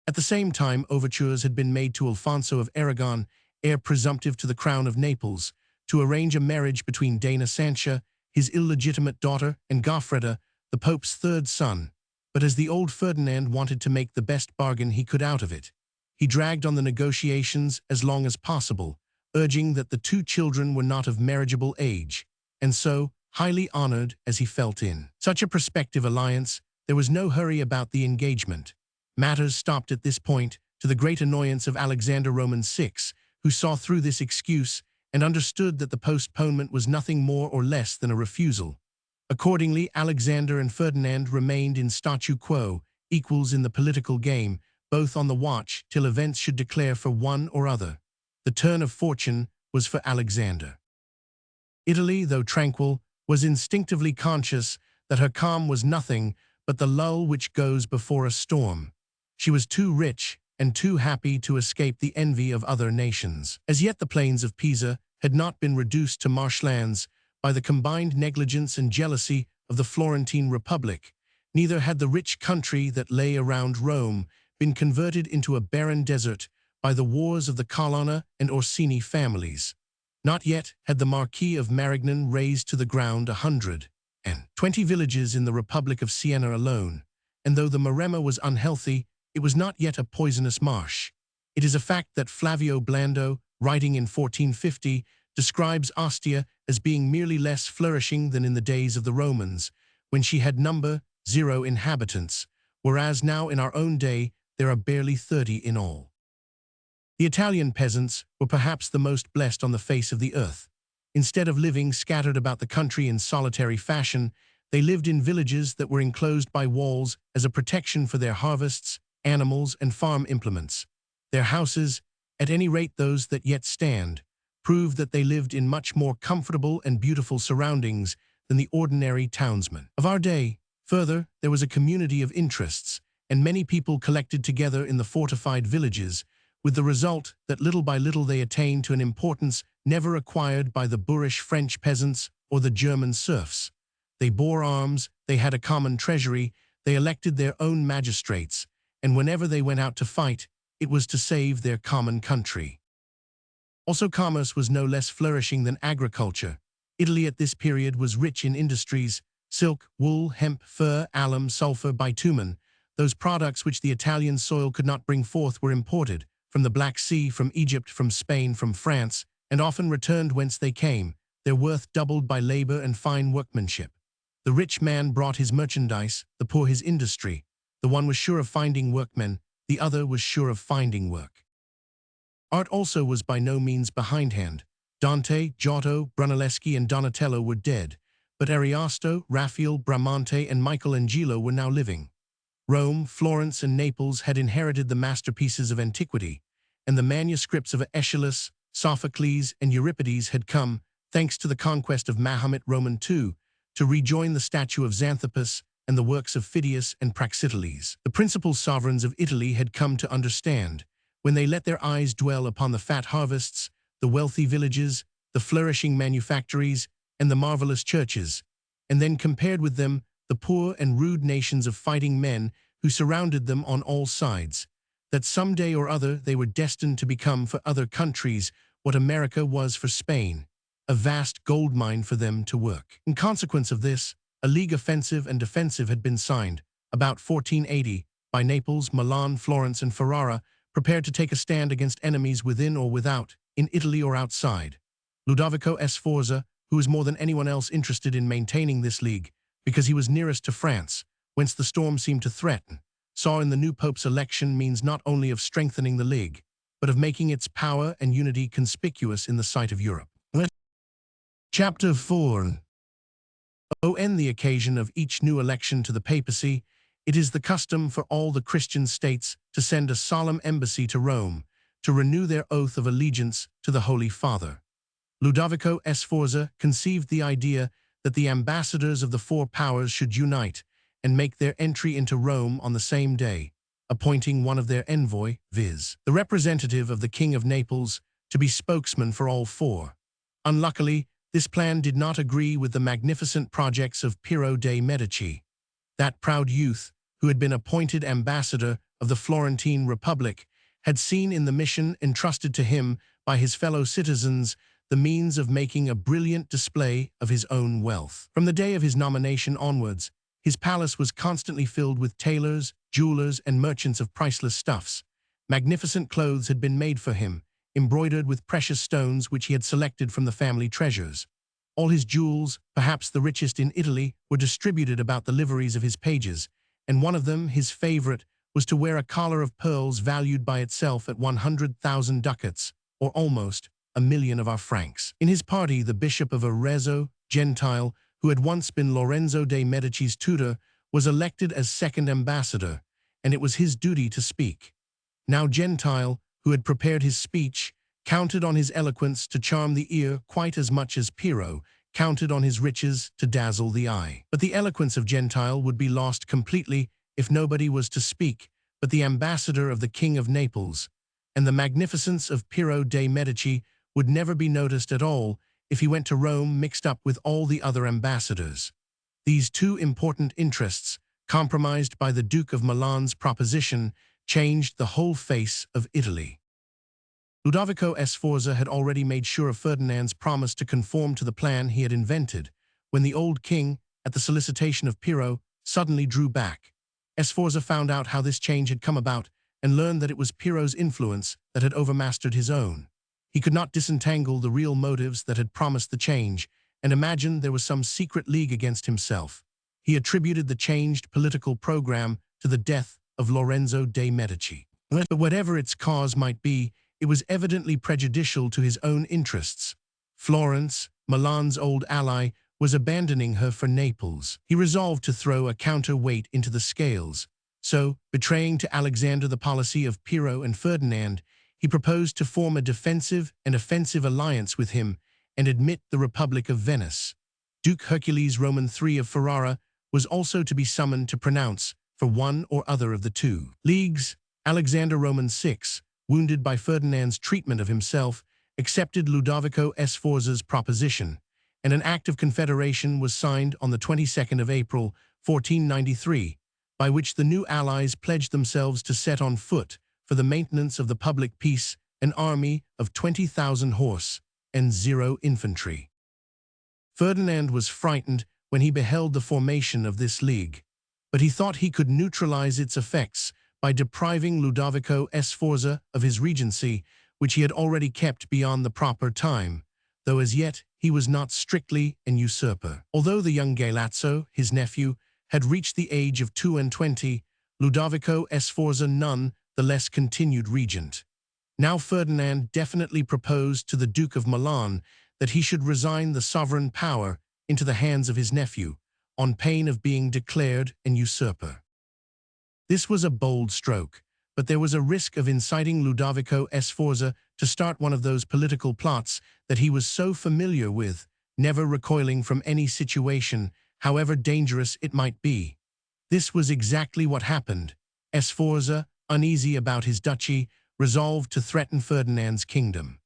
At the same time, overtures had been made to Alfonso of Aragon, heir presumptive to the crown of Naples, to arrange a marriage between Dana Sancha, his illegitimate daughter, and Goffredo, the Pope's 3rd son. But as the old Ferdinand wanted to make the best bargain he could out of it, he dragged on the negotiations as long as possible, urging that the 2 children were not of marriageable age, and so, highly honored as he felt in such a prospective alliance, there was no hurry about the engagement. Matters stopped at this point, to the great annoyance of Alexander Roman VI, who saw through this excuse and understood that the postponement was nothing more or less than a refusal. Accordingly, Alexander and Ferdinand remained in statu quo, equals in the political game, both on the watch till events should declare for one or other. The turn of fortune was for Alexander. Italy, though tranquil, was instinctively conscious that her calm was nothing but the lull which goes before a storm. She was too rich and too happy to escape the envy of other nations. As yet the plains of Pisa had not been reduced to marshlands, by the combined negligence and jealousy of the Florentine Republic. Neither had the rich country that lay around Rome been converted into a barren desert by the wars of the Colonna and Orsini families. Not yet had the Marquis of Marignan razed to the ground 120 villages in the Republic of Siena alone, and though the Maremma was unhealthy, it was not yet a poisonous marsh. It is a fact that Flavio Blando, writing in 1450, describes Ostia as being merely less flourishing than in the days of the Romans, when she had 0 inhabitants, whereas now in our own day there are barely 30 in all. The Italian peasants were perhaps the most blessed on the face of the earth. Instead of living scattered about the country in solitary fashion, they lived in villages that were enclosed by walls as a protection for their harvests, animals, and farm implements. Their houses, at any rate those that yet stand, prove that they lived in much more comfortable and beautiful surroundings than the ordinary townsmen of our day. Further, there was a community of interests, and many people collected together in the fortified villages, with the result that little by little they attained to an importance never acquired by the boorish French peasants or the German serfs. They bore arms, they had a common treasury, they elected their own magistrates, and whenever they went out to fight, it was to save their common country. Also, commerce was no less flourishing than agriculture. Italy at this period was rich in industries: silk, wool, hemp, fur, alum, sulfur, bitumen. Those products which the Italian soil could not bring forth were imported from the Black Sea, from Egypt, from Spain, from France, and often returned whence they came, their worth doubled by labor and fine workmanship. The rich man brought his merchandise, the poor his industry. The one was sure of finding workmen, the other was sure of finding work. Art also was by no means behindhand. Dante, Giotto, Brunelleschi, and Donatello were dead, but Ariosto, Raphael, Bramante, and Michelangelo were now living. Rome, Florence, and Naples had inherited the masterpieces of antiquity, and the manuscripts of Aeschylus, Sophocles, and Euripides had come, thanks to the conquest of Mahomet Roman II, to rejoin the statue of Xanthippus and the works of Phidias and Praxiteles. The principal sovereigns of Italy had come to understand, when they let their eyes dwell upon the fat harvests, the wealthy villages, the flourishing manufactories, and the marvelous churches, and then compared with them the poor and rude nations of fighting men who surrounded them on all sides, that some day or other they were destined to become for other countries what America was for Spain, a vast gold mine for them to work. In consequence of this, a league offensive and defensive had been signed, about 1480, by Naples, Milan, Florence, and Ferrara, prepared to take a stand against enemies within or without, in Italy or outside. Ludovico Sforza, who was more than anyone else interested in maintaining this league, because he was nearest to France, whence the storm seemed to threaten, saw in the new Pope's election means not only of strengthening the League, but of making its power and unity conspicuous in the sight of Europe. Chapter 4. On the occasion of each new election to the papacy, it is the custom for all the Christian states to send a solemn embassy to Rome to renew their oath of allegiance to the Holy Father. Ludovico Sforza conceived the idea that the ambassadors of the four powers should unite and make their entry into Rome on the same day, appointing one of their envoy, viz., the representative of the King of Naples, to be spokesman for all four. Unluckily, this plan did not agree with the magnificent projects of Piero de' Medici. That proud youth, who had been appointed ambassador of the Florentine Republic, had seen in the mission entrusted to him by his fellow citizens the means of making a brilliant display of his own wealth. From the day of his nomination onwards, his palace was constantly filled with tailors, jewelers, and merchants of priceless stuffs. Magnificent clothes had been made for him, embroidered with precious stones which he had selected from the family treasures. All his jewels, perhaps the richest in Italy, were distributed about the liveries of his pages, and one of them, his favorite, was to wear a collar of pearls valued by itself at 100,000 ducats, or almost $1,000,000 of our francs. In his party, the Bishop of Arezzo, Gentile, who had once been Lorenzo de' Medici's tutor, was elected as second ambassador, and it was his duty to speak. Now Gentile, who had prepared his speech, counted on his eloquence to charm the ear quite as much as Piero counted on his riches to dazzle the eye. But the eloquence of Gentile would be lost completely if nobody was to speak but the ambassador of the King of Naples, and the magnificence of Piero de' Medici would never be noticed at all if he went to Rome mixed up with all the other ambassadors. These two important interests, compromised by the Duke of Milan's proposition, changed the whole face of Italy. Ludovico Sforza had already made sure of Ferdinand's promise to conform to the plan he had invented, when the old king, at the solicitation of Piero, suddenly drew back. Sforza found out how this change had come about and learned that it was Piero's influence that had overmastered his own. He could not disentangle the real motives that had promised the change and imagined there was some secret league against himself. He attributed the changed political program to the death of Lorenzo de' Medici. But whatever its cause might be, it was evidently prejudicial to his own interests. Florence, Milan's old ally, was abandoning her for Naples. He resolved to throw a counterweight into the scales. So, betraying to Alexander the policy of Piero and Ferdinand, he proposed to form a defensive and offensive alliance with him and admit the Republic of Venice. Duke Hercules Roman III of Ferrara was also to be summoned to pronounce for one or other of the two leagues. Alexander Roman VI, wounded by Ferdinand's treatment of himself, accepted Ludovico Sforza's proposition, and an act of confederation was signed on the 22nd of April, 1493, by which the new allies pledged themselves to set on foot, for the maintenance of the public peace, an army of 20,000 horse and 0 infantry. Ferdinand was frightened when he beheld the formation of this league, but he thought he could neutralize its effects by depriving Ludovico Sforza of his regency, which he had already kept beyond the proper time, though as yet he was not strictly an usurper. Although the young Galeazzo, his nephew, had reached the age of 22, Ludovico Sforza none the less continued regent. Now Ferdinand definitely proposed to the Duke of Milan that he should resign the sovereign power into the hands of his nephew, on pain of being declared an usurper. This was a bold stroke, but there was a risk of inciting Ludovico Sforza to start one of those political plots that he was so familiar with, never recoiling from any situation, however dangerous it might be. This was exactly what happened. Sforza, uneasy about his duchy, resolved to threaten Ferdinand's kingdom.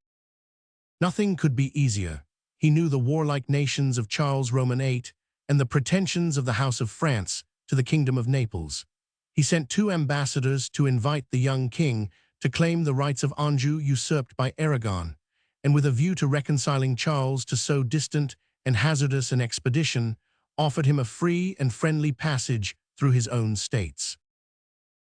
Nothing could be easier. He knew the warlike nations of Charles Roman VIII and the pretensions of the House of France to the Kingdom of Naples. He sent 2 ambassadors to invite the young king to claim the rights of Anjou usurped by Aragon, and with a view to reconciling Charles to so distant and hazardous an expedition, offered him a free and friendly passage through his own states.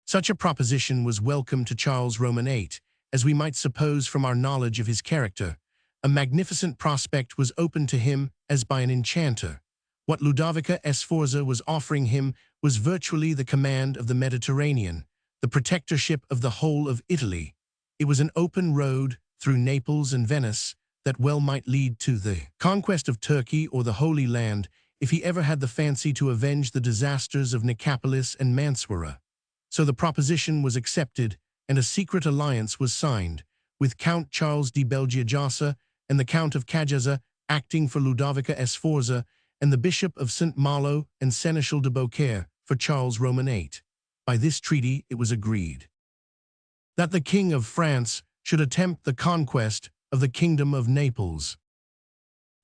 Such a proposition was welcome to Charles Roman VIII, as we might suppose from our knowledge of his character. A magnificent prospect was opened to him as by an enchanter. What Ludovico Sforza was offering him was virtually the command of the Mediterranean, the protectorship of the whole of Italy. It was an open road through Naples and Venice that well might lead to the conquest of Turkey or the Holy Land, if he ever had the fancy to avenge the disasters of Nicopolis and Mansoura. So the proposition was accepted, and a secret alliance was signed, with Count Charles di Belgiojoso and the Count of Cajazza acting for Ludovico Sforza, and the Bishop of St. Malo and Seneschal de Beaucaire for Charles Roman VIII. By this treaty it was agreed that the King of France should attempt the conquest of the Kingdom of Naples,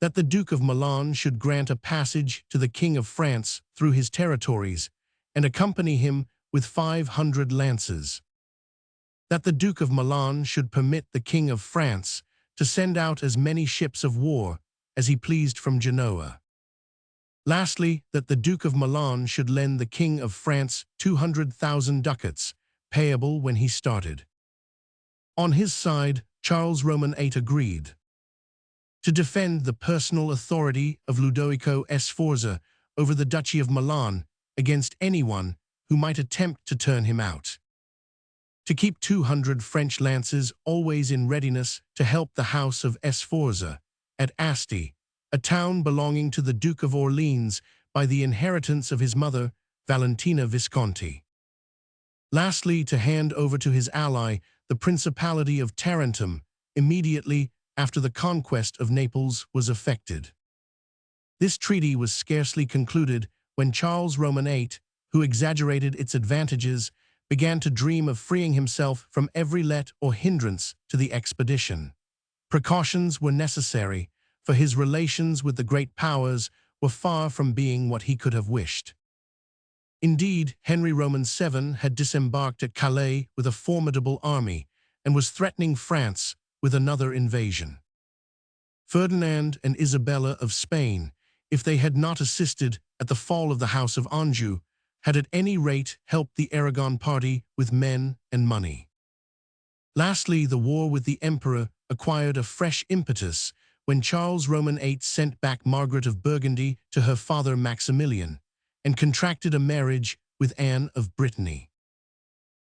that the Duke of Milan should grant a passage to the King of France through his territories and accompany him with 500 lances, that the Duke of Milan should permit the King of France to send out as many ships of war as he pleased from Genoa. Lastly, that the Duke of Milan should lend the King of France 200,000 ducats, payable when he started. On his side, Charles Roman VIII agreed to defend the personal authority of Ludovico Sforza over the Duchy of Milan against anyone who might attempt to turn him out, to keep 200 French lances always in readiness to help the House of Sforza at Asti, a town belonging to the Duke of Orleans by the inheritance of his mother, Valentina Visconti. Lastly, to hand over to his ally the Principality of Tarentum immediately after the conquest of Naples was effected. This treaty was scarcely concluded when Charles Roman VIII, who exaggerated its advantages, began to dream of freeing himself from every let or hindrance to the expedition. Precautions were necessary, for his relations with the great powers were far from being what he could have wished. Indeed, Henry Roman VII had disembarked at Calais with a formidable army and was threatening France with another invasion. Ferdinand and Isabella of Spain, if they had not assisted at the fall of the House of Anjou, had at any rate helped the Aragon party with men and money. Lastly, the war with the Emperor acquired a fresh impetus when Charles Roman VIII sent back Margaret of Burgundy to her father Maximilian and contracted a marriage with Anne of Brittany.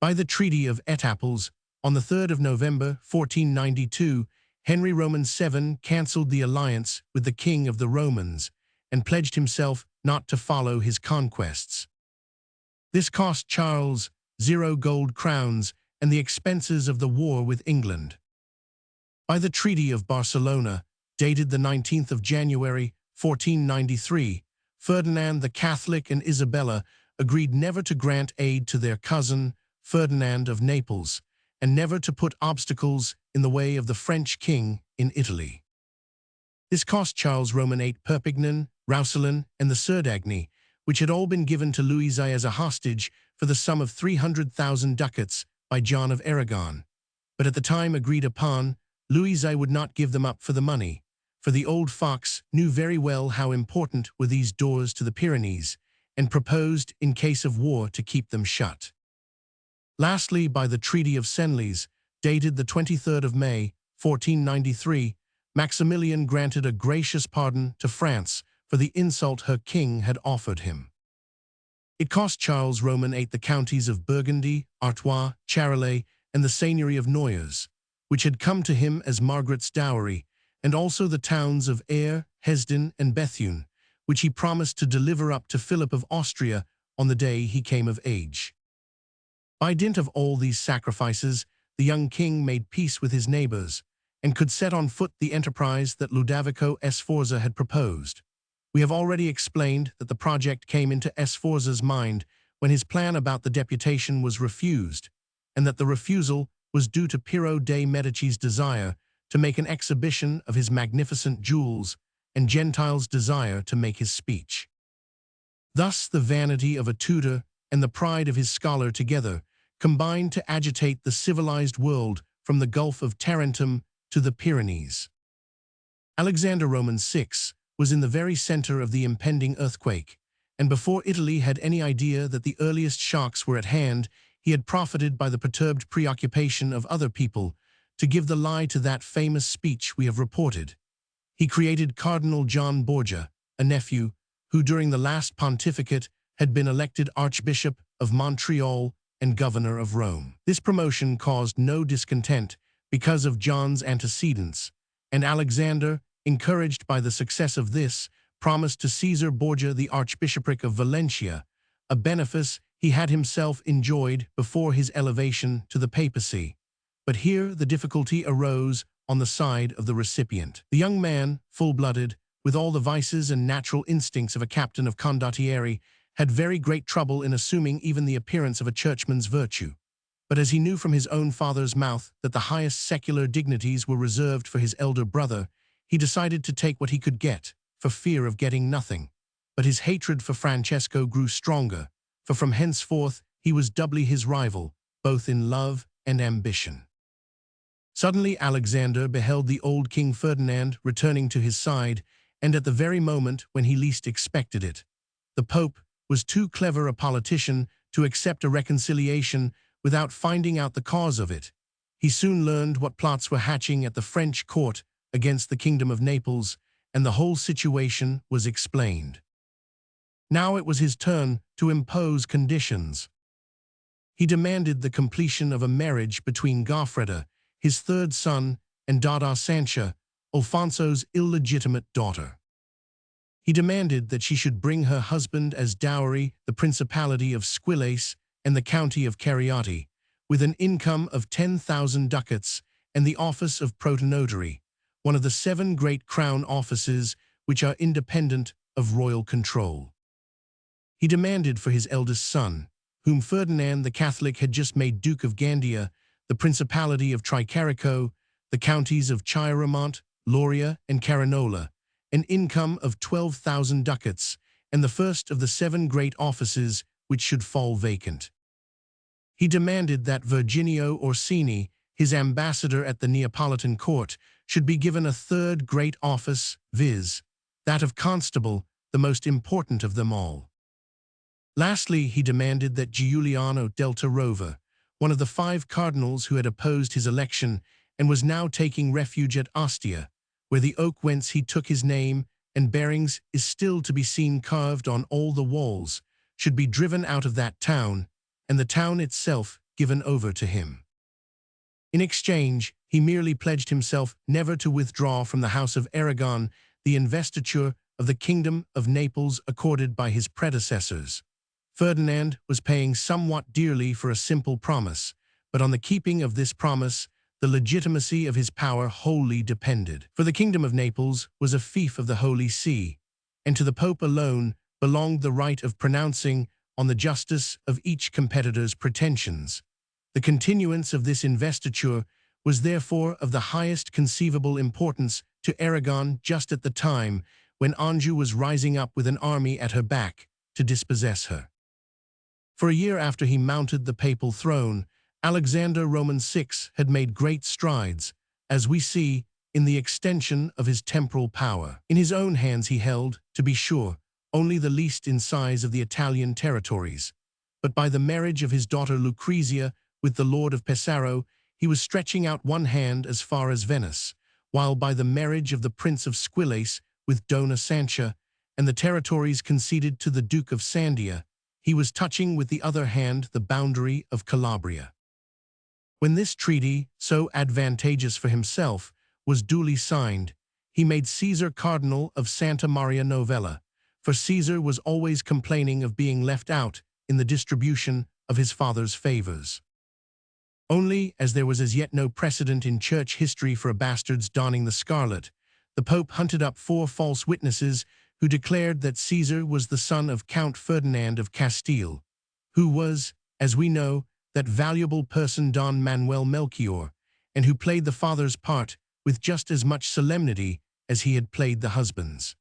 By the Treaty of Étaples, on the 3rd of November 1492, Henry Roman VII cancelled the alliance with the King of the Romans and pledged himself not to follow his conquests. This cost Charles 0 gold crowns and the expenses of the war with England. By the Treaty of Barcelona, dated the 19th of January 1493, Ferdinand the Catholic and Isabella agreed never to grant aid to their cousin, Ferdinand of Naples, and never to put obstacles in the way of the French king in Italy. This cost Charles Roman VIII Perpignan, Roussillon, and the Cerdagne, which had all been given to Louis as a hostage for the sum of 300,000 ducats by John of Aragon. But at the time agreed upon, Louis would not give them up for the money, for the old fox knew very well how important were these doors to the Pyrenees, and proposed, in case of war, to keep them shut. Lastly, by the Treaty of Senlis, dated the 23rd of May, 1493, Maximilian granted a gracious pardon to France for the insult her king had offered him. It cost Charles Roman VIII the counties of Burgundy, Artois, Charolais, and the seigneury of Noyers, which had come to him as Margaret's dowry, and also the towns of Aire, Hesdin, and Bethune, which he promised to deliver up to Philip of Austria on the day he came of age. By dint of all these sacrifices, the young king made peace with his neighbors, and could set on foot the enterprise that Ludovico Sforza had proposed. We have already explained that the project came into Sforza's mind when his plan about the deputation was refused, and that the refusal was due to Piero de' Medici's desire to make an exhibition of his magnificent jewels and Gentile's desire to make his speech. Thus the vanity of a tutor and the pride of his scholar together combined to agitate the civilized world from the Gulf of Tarentum to the Pyrenees. Alexander Roman VI was in the very center of the impending earthquake, and before Italy had any idea that the earliest shocks were at hand, he had profited by the perturbed preoccupation of other people to give the lie to that famous speech we have reported. He created Cardinal John Borgia, a nephew, who during the last pontificate had been elected Archbishop of Montreal and Governor of Rome. This promotion caused no discontent because of John's antecedents, and Alexander, encouraged by the success of this, promised to Caesar Borgia the Archbishopric of Valencia, a benefice he had himself enjoyed before his elevation to the papacy. But here the difficulty arose on the side of the recipient. The young man, full-blooded, with all the vices and natural instincts of a captain of condottieri, had very great trouble in assuming even the appearance of a churchman's virtue. But as he knew from his own father's mouth that the highest secular dignities were reserved for his elder brother, he decided to take what he could get, for fear of getting nothing. But his hatred for Francesco grew stronger, for from henceforth he was doubly his rival, both in love and ambition. Suddenly Alexander beheld the old King Ferdinand returning to his side, and at the very moment when he least expected it. The Pope was too clever a politician to accept a reconciliation without finding out the cause of it. He soon learned what plots were hatching at the French court against the Kingdom of Naples, and the whole situation was explained. Now it was his turn to impose conditions. He demanded the completion of a marriage between Goffreda, his third son, and Dada Sancha, Alfonso's illegitimate daughter. He demanded that she should bring her husband as dowry the Principality of Squillace and the County of Cariati, with an income of 10,000 ducats and the office of protonotary, one of the 7 great crown offices which are independent of royal control. He demanded for his eldest son, whom Ferdinand the Catholic had just made Duke of Gandia, the Principality of Tricarico, the counties of Chiaramont, Lauria, and Carinola, an income of 12,000 ducats, and the first of the 7 great offices which should fall vacant. He demanded that Virginio Orsini, his ambassador at the Neapolitan court, should be given a 3rd great office, viz., that of constable, the most important of them all. Lastly, he demanded that Giuliano Delta Rova, one of the 5 cardinals who had opposed his election and was now taking refuge at Ostia, where the oak whence he took his name and bearings is still to be seen carved on all the walls, should be driven out of that town, and the town itself given over to him. In exchange, he merely pledged himself never to withdraw from the House of Aragon the investiture of the Kingdom of Naples accorded by his predecessors. Ferdinand was paying somewhat dearly for a simple promise, but on the keeping of this promise, the legitimacy of his power wholly depended. For the Kingdom of Naples was a fief of the Holy See, and to the Pope alone belonged the right of pronouncing on the justice of each competitor's pretensions. The continuance of this investiture was therefore of the highest conceivable importance to Aragon just at the time when Anjou was rising up with an army at her back to dispossess her. For a year after he mounted the papal throne, Alexander Roman VI had made great strides, as we see, in the extension of his temporal power. In his own hands he held, to be sure, only the least in size of the Italian territories, but by the marriage of his daughter Lucrezia with the Lord of Pesaro, he was stretching out one hand as far as Venice, while by the marriage of the Prince of Squillace with Dona Sancha, and the territories conceded to the Duke of Sandia, he was touching with the other hand the boundary of Calabria. When this treaty, so advantageous for himself, was duly signed, he made Caesar Cardinal of Santa Maria Novella, for Caesar was always complaining of being left out in the distribution of his father's favors. Only, as there was as yet no precedent in church history for a bastard's donning the scarlet, the Pope hunted up 4 false witnesses who declared that Caesar was the son of Count Ferdinand of Castile, who was, as we know, that valuable person Don Manuel Melchior, and who played the father's part with just as much solemnity as he had played the husband's.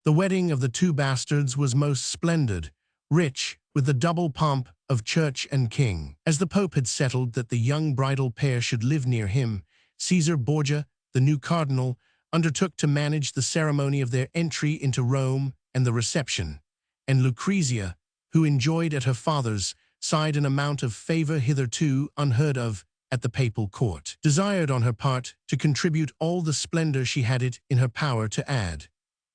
The wedding of the 2 bastards was most splendid, rich, with the double pomp of church and king. As the Pope had settled that the young bridal pair should live near him, Caesar Borgia, the new cardinal, undertook to manage the ceremony of their entry into Rome and the reception, and Lucrezia, who enjoyed at her father's side an amount of favor hitherto unheard of at the papal court, desired on her part to contribute all the splendor she had it in her power to add.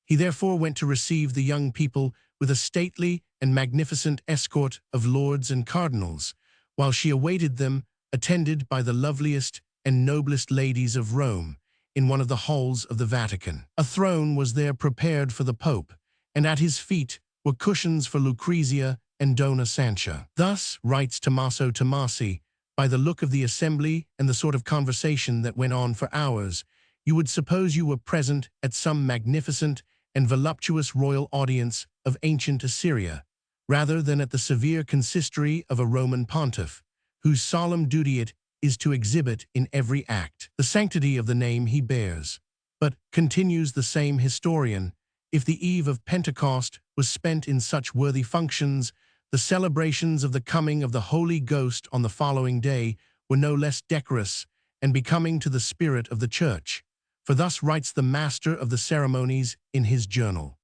He therefore went to receive the young people with a stately and magnificent escort of lords and cardinals, while she awaited them, attended by the loveliest and noblest ladies of Rome, in one of the halls of the Vatican. A throne was there prepared for the Pope, and at his feet were cushions for Lucrezia and Dona Sancha. Thus, writes Tommaso Tommasi, by the look of the assembly and the sort of conversation that went on for hours, you would suppose you were present at some magnificent and voluptuous royal audience of ancient Assyria, rather than at the severe consistory of a Roman pontiff, whose solemn duty it is to exhibit in every act the sanctity of the name he bears. But, continues the same historian, if the eve of Pentecost was spent in such worthy functions, the celebrations of the coming of the Holy Ghost on the following day were no less decorous and becoming to the spirit of the Church, for thus writes the master of the ceremonies in his journal.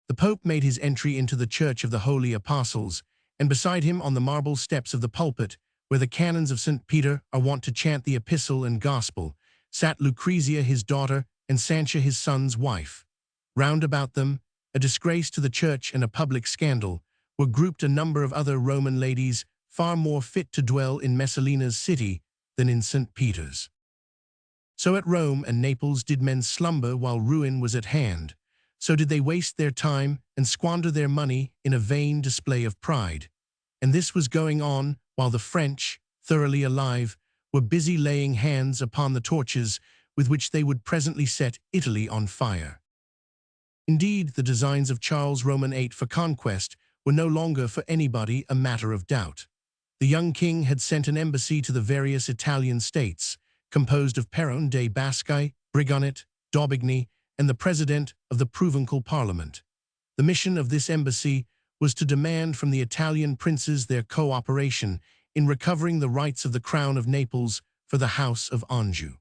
The Pope made his entry into the Church of the Holy Apostles, and beside him on the marble steps of the pulpit, where the canons of St. Peter are wont to chant the epistle and gospel, sat Lucrezia his daughter and Sancha his son's wife. Round about them, a disgrace to the Church and a public scandal, were grouped a number of other Roman ladies far more fit to dwell in Messalina's city than in St. Peter's. So at Rome and Naples did men slumber while ruin was at hand, so did they waste their time and squander their money in a vain display of pride. And this was going on while the French, thoroughly alive, were busy laying hands upon the torches with which they would presently set Italy on fire. Indeed, the designs of Charles Roman VIII for conquest were no longer for anybody a matter of doubt. The young king had sent an embassy to the various Italian states, composed of Peron de Basci Brigonnet, d'Aubigny, and the president of the Provençal Parliament. The mission of this embassy was to demand from the Italian princes their cooperation in recovering the rights of the crown of Naples for the House of Anjou.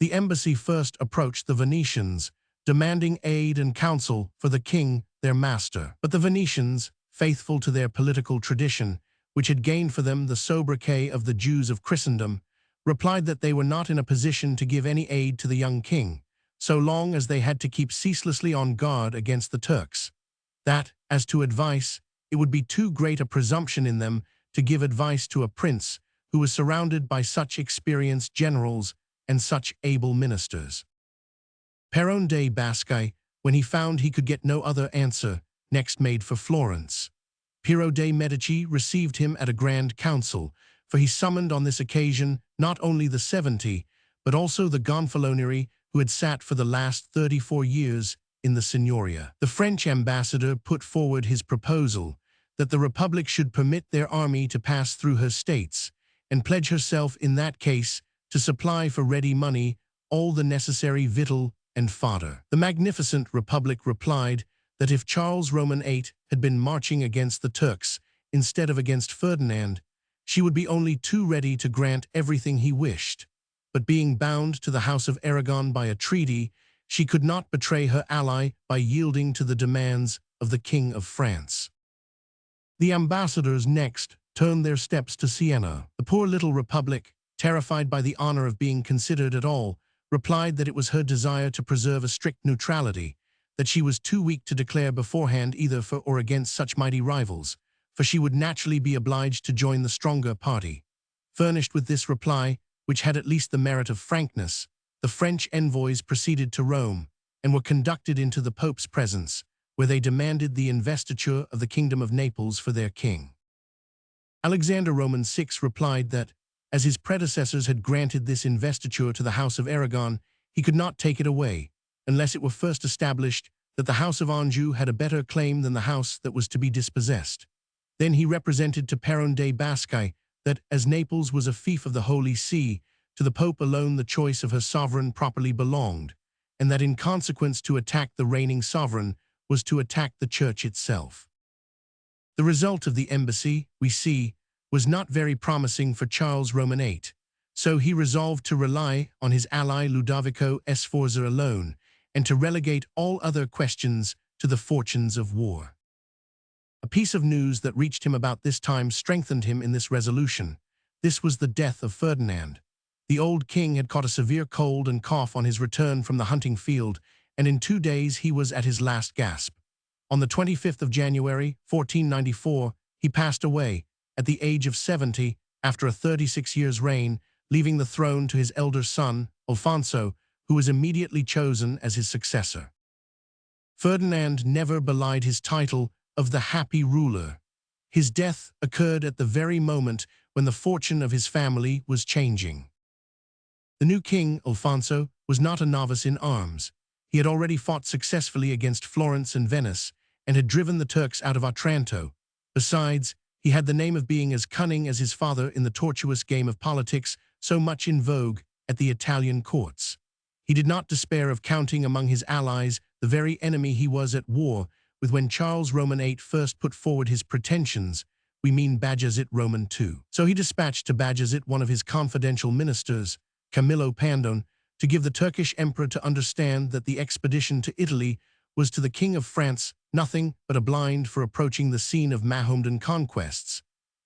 The embassy first approached the Venetians, demanding aid and counsel for the king, their master. But the Venetians, faithful to their political tradition, which had gained for them the sobriquet of the Jews of Christendom, replied that they were not in a position to give any aid to the young king, so long as they had to keep ceaselessly on guard against the Turks. That, as to advice, it would be too great a presumption in them to give advice to a prince who was surrounded by such experienced generals and such able ministers. Péron de Basque, when he found he could get no other answer, next made for Florence. Piero de' Medici received him at a grand council, for he summoned on this occasion not only the 70, but also the Gonfalonieri who had sat for the last 34 years in the Signoria. The French ambassador put forward his proposal that the Republic should permit their army to pass through her states, and pledge herself in that case to supply for ready money all the necessary victual and fodder. The magnificent Republic replied that if Charles Roman VIII had been marching against the Turks instead of against Ferdinand, she would be only too ready to grant everything he wished. But being bound to the House of Aragon by a treaty, she could not betray her ally by yielding to the demands of the King of France. The ambassadors next turned their steps to Siena. The poor little Republic, terrified by the honor of being considered at all, replied that it was her desire to preserve a strict neutrality, that she was too weak to declare beforehand either for or against such mighty rivals, for she would naturally be obliged to join the stronger party. Furnished with this reply, which had at least the merit of frankness, the French envoys proceeded to Rome, and were conducted into the Pope's presence, where they demanded the investiture of the Kingdom of Naples for their king. Alexander Roman VI replied that, as his predecessors had granted this investiture to the House of Aragon, he could not take it away, unless it were first established that the House of Anjou had a better claim than the house that was to be dispossessed. Then he represented to Péron de Basque that, as Naples was a fief of the Holy See, to the Pope alone the choice of her sovereign properly belonged, and that in consequence to attack the reigning sovereign was to attack the Church itself. The result of the embassy, we see, was not very promising for Charles Roman VIII, so he resolved to rely on his ally Ludovico Sforza alone, and to relegate all other questions to the fortunes of war. A piece of news that reached him about this time strengthened him in this resolution. This was the death of Ferdinand. The old king had caught a severe cold and cough on his return from the hunting field, and in 2 days he was at his last gasp. On the 25th of January, 1494, he passed away, at the age of 70, after a 36 years' reign, leaving the throne to his elder son, Alfonso, who was immediately chosen as his successor. Ferdinand never belied his title of the happy ruler. His death occurred at the very moment when the fortune of his family was changing. The new king, Alfonso, was not a novice in arms. He had already fought successfully against Florence and Venice, and had driven the Turks out of Otranto. Besides, he had the name of being as cunning as his father in the tortuous game of politics, so much in vogue at the Italian courts. He did not despair of counting among his allies the very enemy he was at war with when Charles Roman VIII first put forward his pretensions, we mean Bajazet Roman II. So he dispatched to Bajazet one of his confidential ministers, Camillo Pandon, to give the Turkish emperor to understand that the expedition to Italy was to the King of France nothing but a blind for approaching the scene of Mahomedan conquests,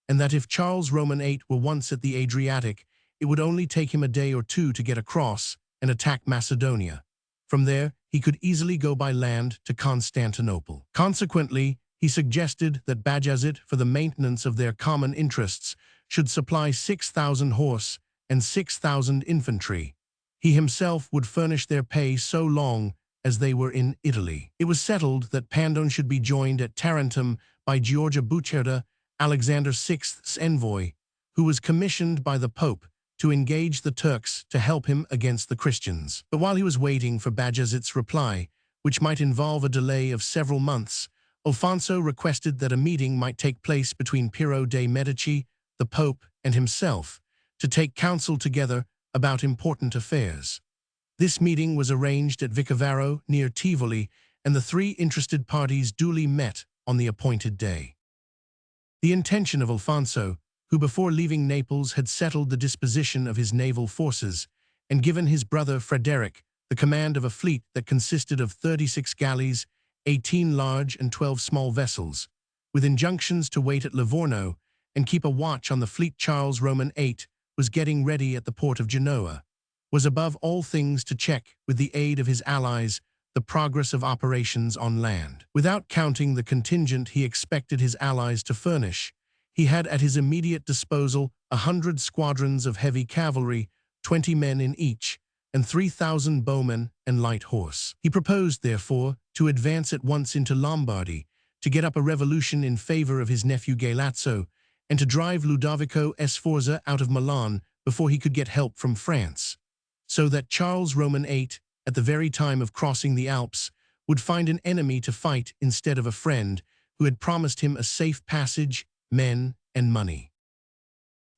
and that if Charles Roman VIII were once at the Adriatic, it would only take him a day or two to get across and attack Macedonia. From there, he could easily go by land to Constantinople. Consequently, he suggested that Bajazet, for the maintenance of their common interests, should supply 6,000 horse and 6,000 infantry. He himself would furnish their pay so long as they were in Italy. It was settled that Pandon should be joined at Tarentum by Giorgio Bucerda, Alexander VI's envoy, who was commissioned by the Pope to engage the Turks to help him against the Christians. But while he was waiting for Bajazet's reply, which might involve a delay of several months, Alfonso requested that a meeting might take place between Piero de' Medici, the Pope, and himself, to take counsel together about important affairs. This meeting was arranged at Vicovaro near Tivoli, and the three interested parties duly met on the appointed day. The intention of Alfonso, who before leaving Naples had settled the disposition of his naval forces and given his brother Frederick the command of a fleet that consisted of 36 galleys, 18 large and 12 small vessels, with injunctions to wait at Livorno and keep a watch on the fleet Charles Roman VIII was getting ready at the port of Genoa, was above all things to check, with the aid of his allies, the progress of operations on land. Without counting the contingent he expected his allies to furnish, he had at his immediate disposal 100 squadrons of heavy cavalry, 20 men in each, and 3,000 bowmen and light horse. He proposed, therefore, to advance at once into Lombardy, to get up a revolution in favor of his nephew Galeazzo, and to drive Ludovico Sforza out of Milan before he could get help from France, so that Charles Roman VIII, at the very time of crossing the Alps, would find an enemy to fight instead of a friend who had promised him a safe passage, men, and money.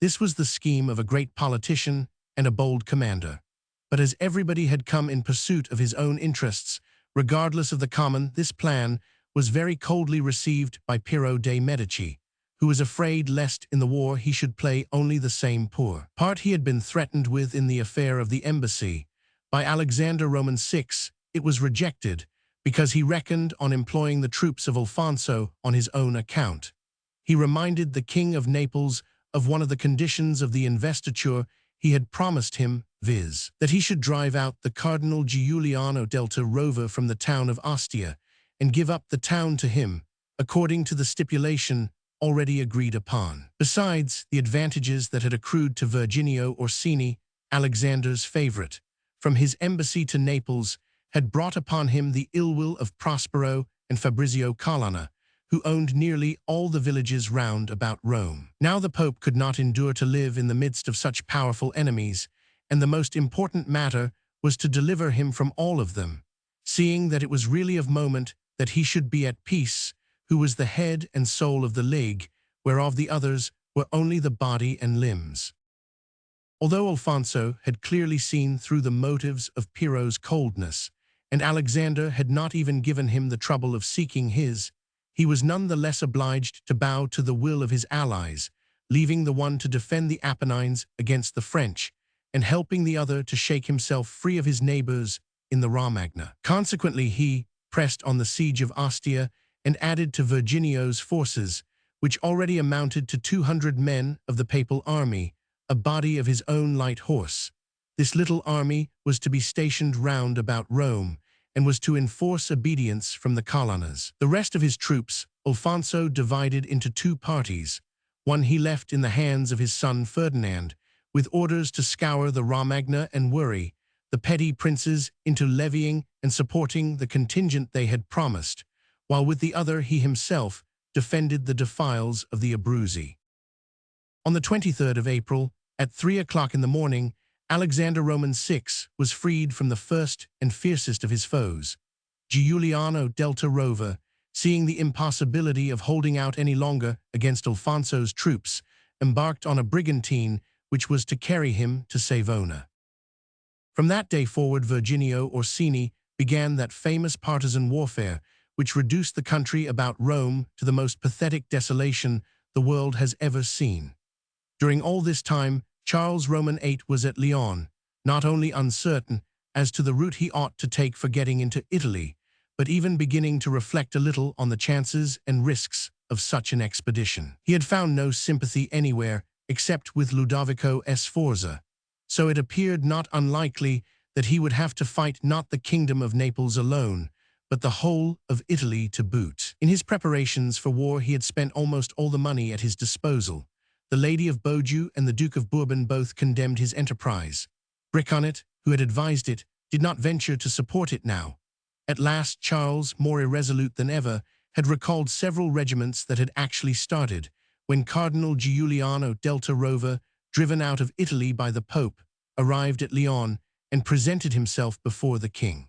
This was the scheme of a great politician and a bold commander. But as everybody had come in pursuit of his own interests, regardless of the common, this plan was very coldly received by Piero de' Medici, who was afraid lest in the war he should play only the same poor part he had been threatened with in the affair of the embassy. By Alexander Roman VI, it was rejected, because he reckoned on employing the troops of Alfonso on his own account. He reminded the King of Naples of one of the conditions of the investiture he had promised him, viz., that he should drive out the Cardinal Giuliano Delta Rover from the town of Ostia, and give up the town to him, according to the stipulation already agreed upon. Besides, the advantages that had accrued to Virginio Orsini, Alexander's favorite, from his embassy to Naples, had brought upon him the ill will of Prospero and Fabrizio Colonna, who owned nearly all the villages round about Rome. Now the Pope could not endure to live in the midst of such powerful enemies, and the most important matter was to deliver him from all of them, seeing that it was really of moment that he should be at peace, who was the head and soul of the League, whereof the others were only the body and limbs. Although Alfonso had clearly seen through the motives of Piero's coldness, and Alexander had not even given him the trouble of seeking his, he was none the less obliged to bow to the will of his allies, leaving the one to defend the Apennines against the French, and helping the other to shake himself free of his neighbors in the Romagna. Consequently, he pressed on the siege of Ostia and added to Virginio's forces, which already amounted to 200 men of the papal army, a body of his own light horse. This little army was to be stationed round about Rome, and was to enforce obedience from the Colonnas. The rest of his troops Alfonso divided into two parties. One he left in the hands of his son Ferdinand, with orders to scour the Romagna and worry the petty princes into levying and supporting the contingent they had promised, while with the other he himself defended the defiles of the Abruzzi. On the 23rd of April, at 3 o'clock in the morning, Alexander Roman VI was freed from the first and fiercest of his foes. Giuliano Delta Rover, seeing the impossibility of holding out any longer against Alfonso's troops, embarked on a brigantine which was to carry him to Savona. From that day forward, Virginio Orsini began that famous partisan warfare which reduced the country about Rome to the most pathetic desolation the world has ever seen. During all this time, Charles Roman VIII was at Lyon, not only uncertain as to the route he ought to take for getting into Italy, but even beginning to reflect a little on the chances and risks of such an expedition. He had found no sympathy anywhere except with Ludovico Sforza, so it appeared not unlikely that he would have to fight not the kingdom of Naples alone, but the whole of Italy to boot. In his preparations for war he had spent almost all the money at his disposal. The Lady of Beaujeu and the Duke of Bourbon both condemned his enterprise. Briconet, who had advised it, did not venture to support it now. At last Charles, more irresolute than ever, had recalled several regiments that had actually started, when Cardinal Giuliano Delta Rover, driven out of Italy by the Pope, arrived at Lyon and presented himself before the king.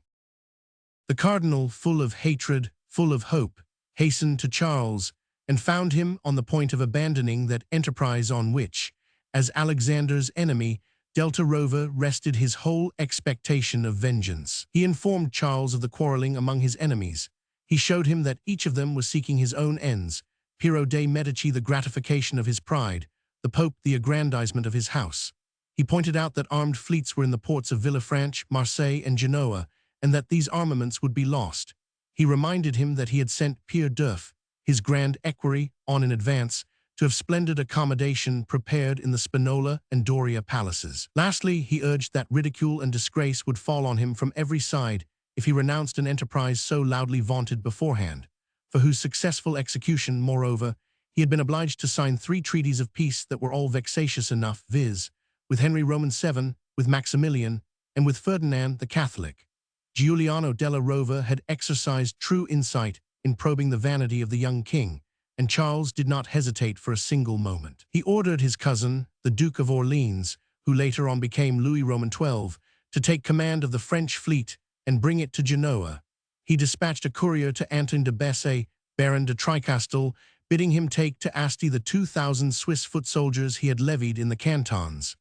The cardinal, full of hatred, full of hope, hastened to Charles, and found him on the point of abandoning that enterprise on which, as Alexander's enemy, Delta Rover rested his whole expectation of vengeance. He informed Charles of the quarreling among his enemies. He showed him that each of them was seeking his own ends, Piero de' Medici the gratification of his pride, the Pope the aggrandizement of his house. He pointed out that armed fleets were in the ports of Villafranche, Marseille, and Genoa, and that these armaments would be lost. He reminded him that he had sent Pierre d'Urf, his grand equerry, on in advance, to have splendid accommodation prepared in the Spinola and Doria palaces. Lastly, he urged that ridicule and disgrace would fall on him from every side if he renounced an enterprise so loudly vaunted beforehand, for whose successful execution, moreover, he had been obliged to sign 3 treaties of peace that were all vexatious enough, viz., with Henry Roman VII, with Maximilian, and with Ferdinand the Catholic. Giuliano della Rovere had exercised true insight in probing the vanity of the young king, and Charles did not hesitate for a single moment. He ordered his cousin, the Duke of Orleans, who later on became Louis Roman XII, to take command of the French fleet and bring it to Genoa. He dispatched a courier to Anton de Bessé, Baron de Tricastel, bidding him take to Asti the 2,000 Swiss foot soldiers he had levied in the cantons.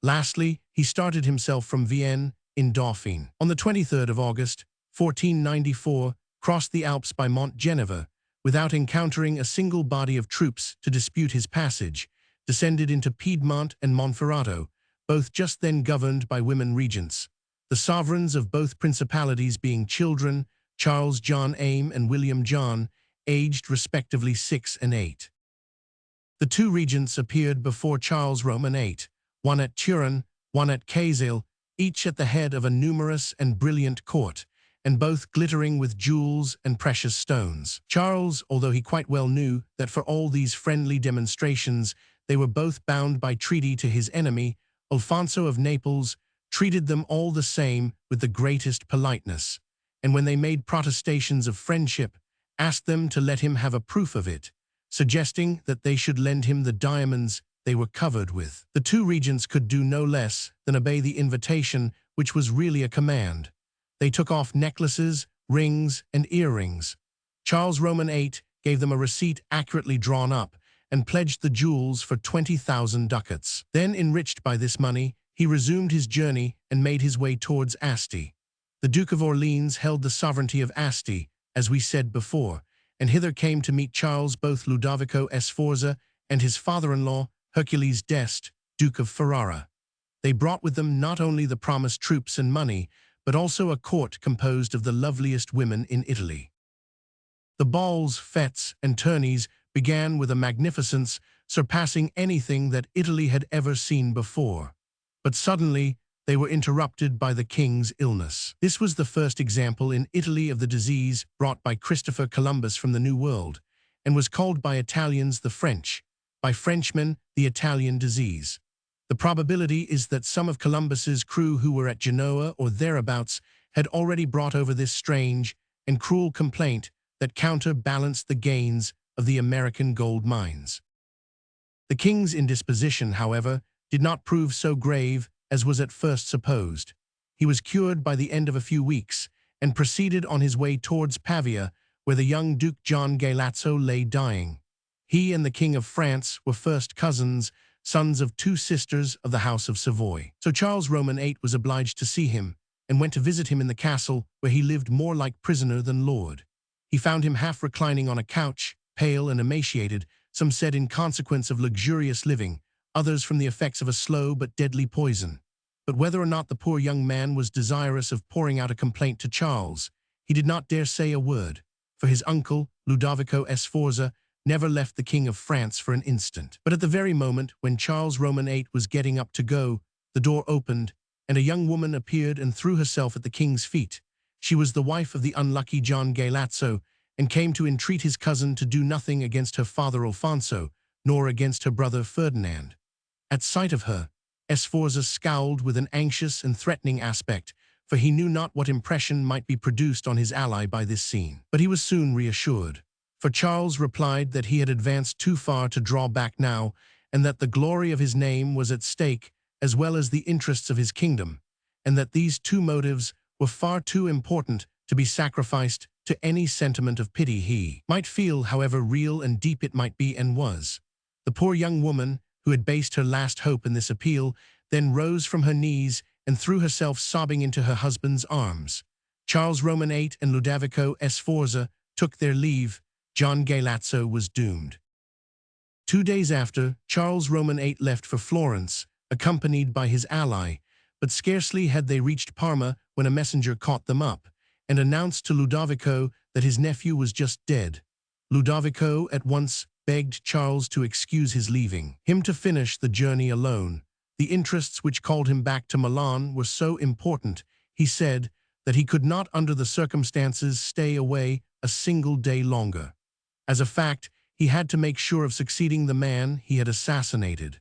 Lastly, he started himself from Vienne in Dauphine. On the 23rd of August, 1494, crossed the Alps by Mont Geneva, without encountering a single body of troops to dispute his passage, descended into Piedmont and Monferrato, both just then governed by women regents, the sovereigns of both principalities being children, Charles John Aime and William John, aged respectively 6 and 8. The 2 regents appeared before Charles Roman VIII, one at Turin, one at Cazel, each at the head of a numerous and brilliant court, and both glittering with jewels and precious stones. Charles, although he quite well knew that for all these friendly demonstrations they were both bound by treaty to his enemy, Alfonso of Naples, treated them all the same with the greatest politeness, and when they made protestations of friendship, asked them to let him have a proof of it, suggesting that they should lend him the diamonds they were covered with. The 2 regents could do no less than obey the invitation, which was really a command. They took off necklaces, rings, and earrings. Charles Roman VIII gave them a receipt accurately drawn up and pledged the jewels for 20,000 ducats. Then, enriched by this money, he resumed his journey and made his way towards Asti. The Duke of Orleans held the sovereignty of Asti, as we said before, and hither came to meet Charles both Ludovico Sforza and his father-in-law, Hercules d'Este, Duke of Ferrara. They brought with them not only the promised troops and money, but also a court composed of the loveliest women in Italy. The balls, fêtes, and tourneys began with a magnificence surpassing anything that Italy had ever seen before. But suddenly, they were interrupted by the king's illness. This was the first example in Italy of the disease brought by Christopher Columbus from the New World, and was called by Italians the French, by Frenchmen the Italian disease. The probability is that some of Columbus's crew who were at Genoa or thereabouts had already brought over this strange and cruel complaint that counterbalanced the gains of the American gold mines. The king's indisposition, however, did not prove so grave as was at first supposed. He was cured by the end of a few weeks, and proceeded on his way towards Pavia, where the young Duke John Galeazzo lay dying. He and the King of France were first cousins, sons of 2 sisters of the House of Savoy. So Charles Roman VIII was obliged to see him, and went to visit him in the castle, where he lived more like prisoner than lord. He found him half reclining on a couch, pale and emaciated, some said in consequence of luxurious living, others from the effects of a slow but deadly poison. But whether or not the poor young man was desirous of pouring out a complaint to Charles, he did not dare say a word, for his uncle, Ludovico Sforza, never left the King of France for an instant. But at the very moment when Charles Roman VIII was getting up to go, the door opened, and a young woman appeared and threw herself at the king's feet. She was the wife of the unlucky John Galeazzo, and came to entreat his cousin to do nothing against her father Alfonso, nor against her brother Ferdinand. At sight of her, Sforza scowled with an anxious and threatening aspect, for he knew not what impression might be produced on his ally by this scene. But he was soon reassured, for Charles replied that he had advanced too far to draw back now, and that the glory of his name was at stake, as well as the interests of his kingdom, and that these 2 motives were far too important to be sacrificed to any sentiment of pity he might feel, however real and deep it might be and was. The poor young woman, who had based her last hope in this appeal, then rose from her knees and threw herself sobbing into her husband's arms. Charles Roman VIII and Ludovico Sforza took their leave. John Galeazzo was doomed. 2 days after, Charles Roman VIII left for Florence, accompanied by his ally, but scarcely had they reached Parma when a messenger caught them up and announced to Ludovico that his nephew was just dead. Ludovico at once begged Charles to excuse his leaving him to finish the journey alone. The interests which called him back to Milan were so important, he said, that he could not under the circumstances stay away a single day longer. As a fact, he had to make sure of succeeding the man he had assassinated.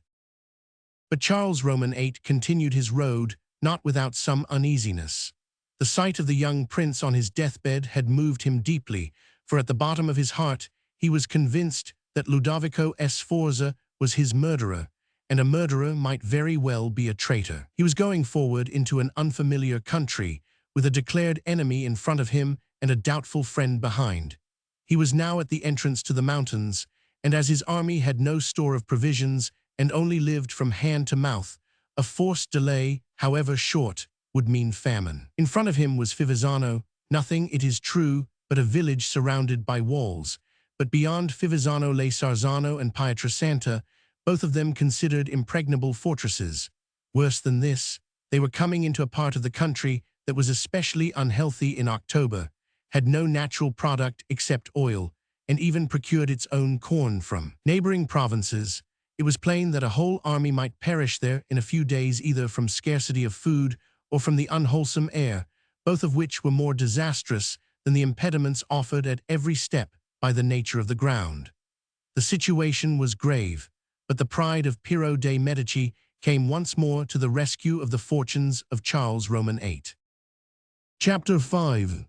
But Charles Roman VIII continued his road, not without some uneasiness. The sight of the young prince on his deathbed had moved him deeply, for at the bottom of his heart he was convinced that Ludovico Sforza was his murderer, and a murderer might very well be a traitor. He was going forward into an unfamiliar country, with a declared enemy in front of him and a doubtful friend behind. He was now at the entrance to the mountains, and as his army had no store of provisions and only lived from hand to mouth, a forced delay, however short, would mean famine. In front of him was Fivizzano, nothing, it is true, but a village surrounded by walls, but beyond Fivizzano lay Sarzano and Pietrasanta, both of them considered impregnable fortresses. Worse than this, they were coming into a part of the country that was especially unhealthy in October, had no natural product except oil, and even procured its own corn from neighboring provinces. It was plain that a whole army might perish there in a few days either from scarcity of food or from the unwholesome air, both of which were more disastrous than the impediments offered at every step by the nature of the ground. The situation was grave, but the pride of Piero de' Medici came once more to the rescue of the fortunes of Charles Roman VIII. Chapter 5.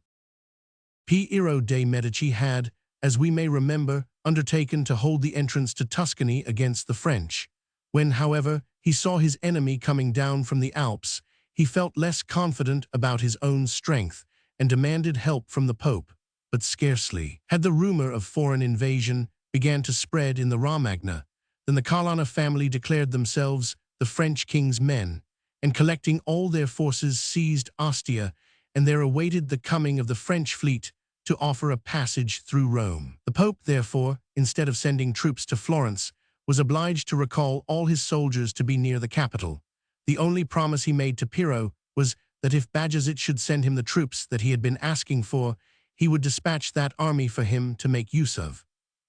Piero de' Medici had, as we may remember, undertaken to hold the entrance to Tuscany against the French. When, however, he saw his enemy coming down from the Alps, he felt less confident about his own strength and demanded help from the Pope. But scarcely had the rumor of foreign invasion began to spread in the Romagna than the Colonna family declared themselves the French king's men, and collecting all their forces seized Ostia, and there awaited the coming of the French fleet to offer a passage through Rome. The Pope, therefore, instead of sending troops to Florence, was obliged to recall all his soldiers to be near the capital. The only promise he made to Piero was that if Bajazet should send him the troops that he had been asking for, he would dispatch that army for him to make use of.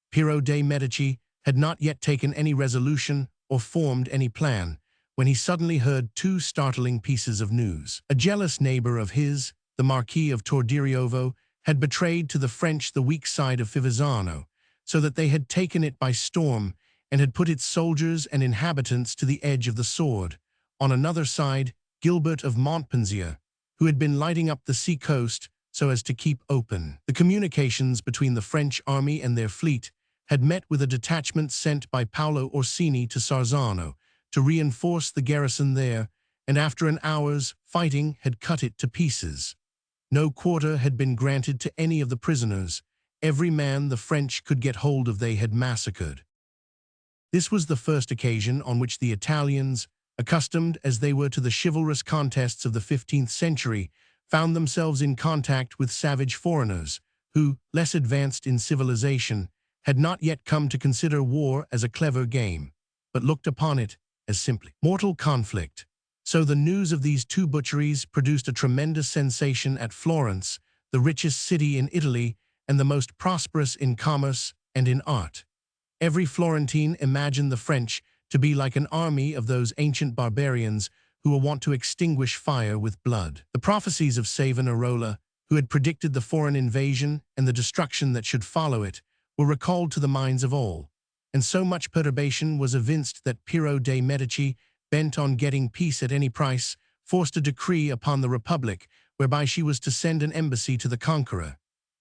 Piero de' Medici had not yet taken any resolution or formed any plan, when he suddenly heard two startling pieces of news. A jealous neighbor of his, the Marquis of Tordiriovo, had betrayed to the French the weak side of Fivizzano, so that they had taken it by storm and had put its soldiers and inhabitants to the edge of the sword. On another side, Gilbert of Montpensier, who had been lighting up the sea-coast so as to keep open the communications between the French army and their fleet, had met with a detachment sent by Paolo Orsini to Sarzano to reinforce the garrison there, and after an hour's fighting had cut it to pieces. No quarter had been granted to any of the prisoners. Every man the French could get hold of they had massacred. This was the first occasion on which the Italians, accustomed as they were to the chivalrous contests of the 15th century, found themselves in contact with savage foreigners who, less advanced in civilization, had not yet come to consider war as a clever game, but looked upon it as simply mortal conflict. So the news of these two butcheries produced a tremendous sensation at Florence, the richest city in Italy and the most prosperous in commerce and in art. Every Florentine imagined the French to be like an army of those ancient barbarians who were wont to extinguish fire with blood. The prophecies of Savonarola, who had predicted the foreign invasion and the destruction that should follow it, were recalled to the minds of all, and so much perturbation was evinced that Piero de' Medici, bent on getting peace at any price, forced a decree upon the Republic whereby she was to send an embassy to the conqueror,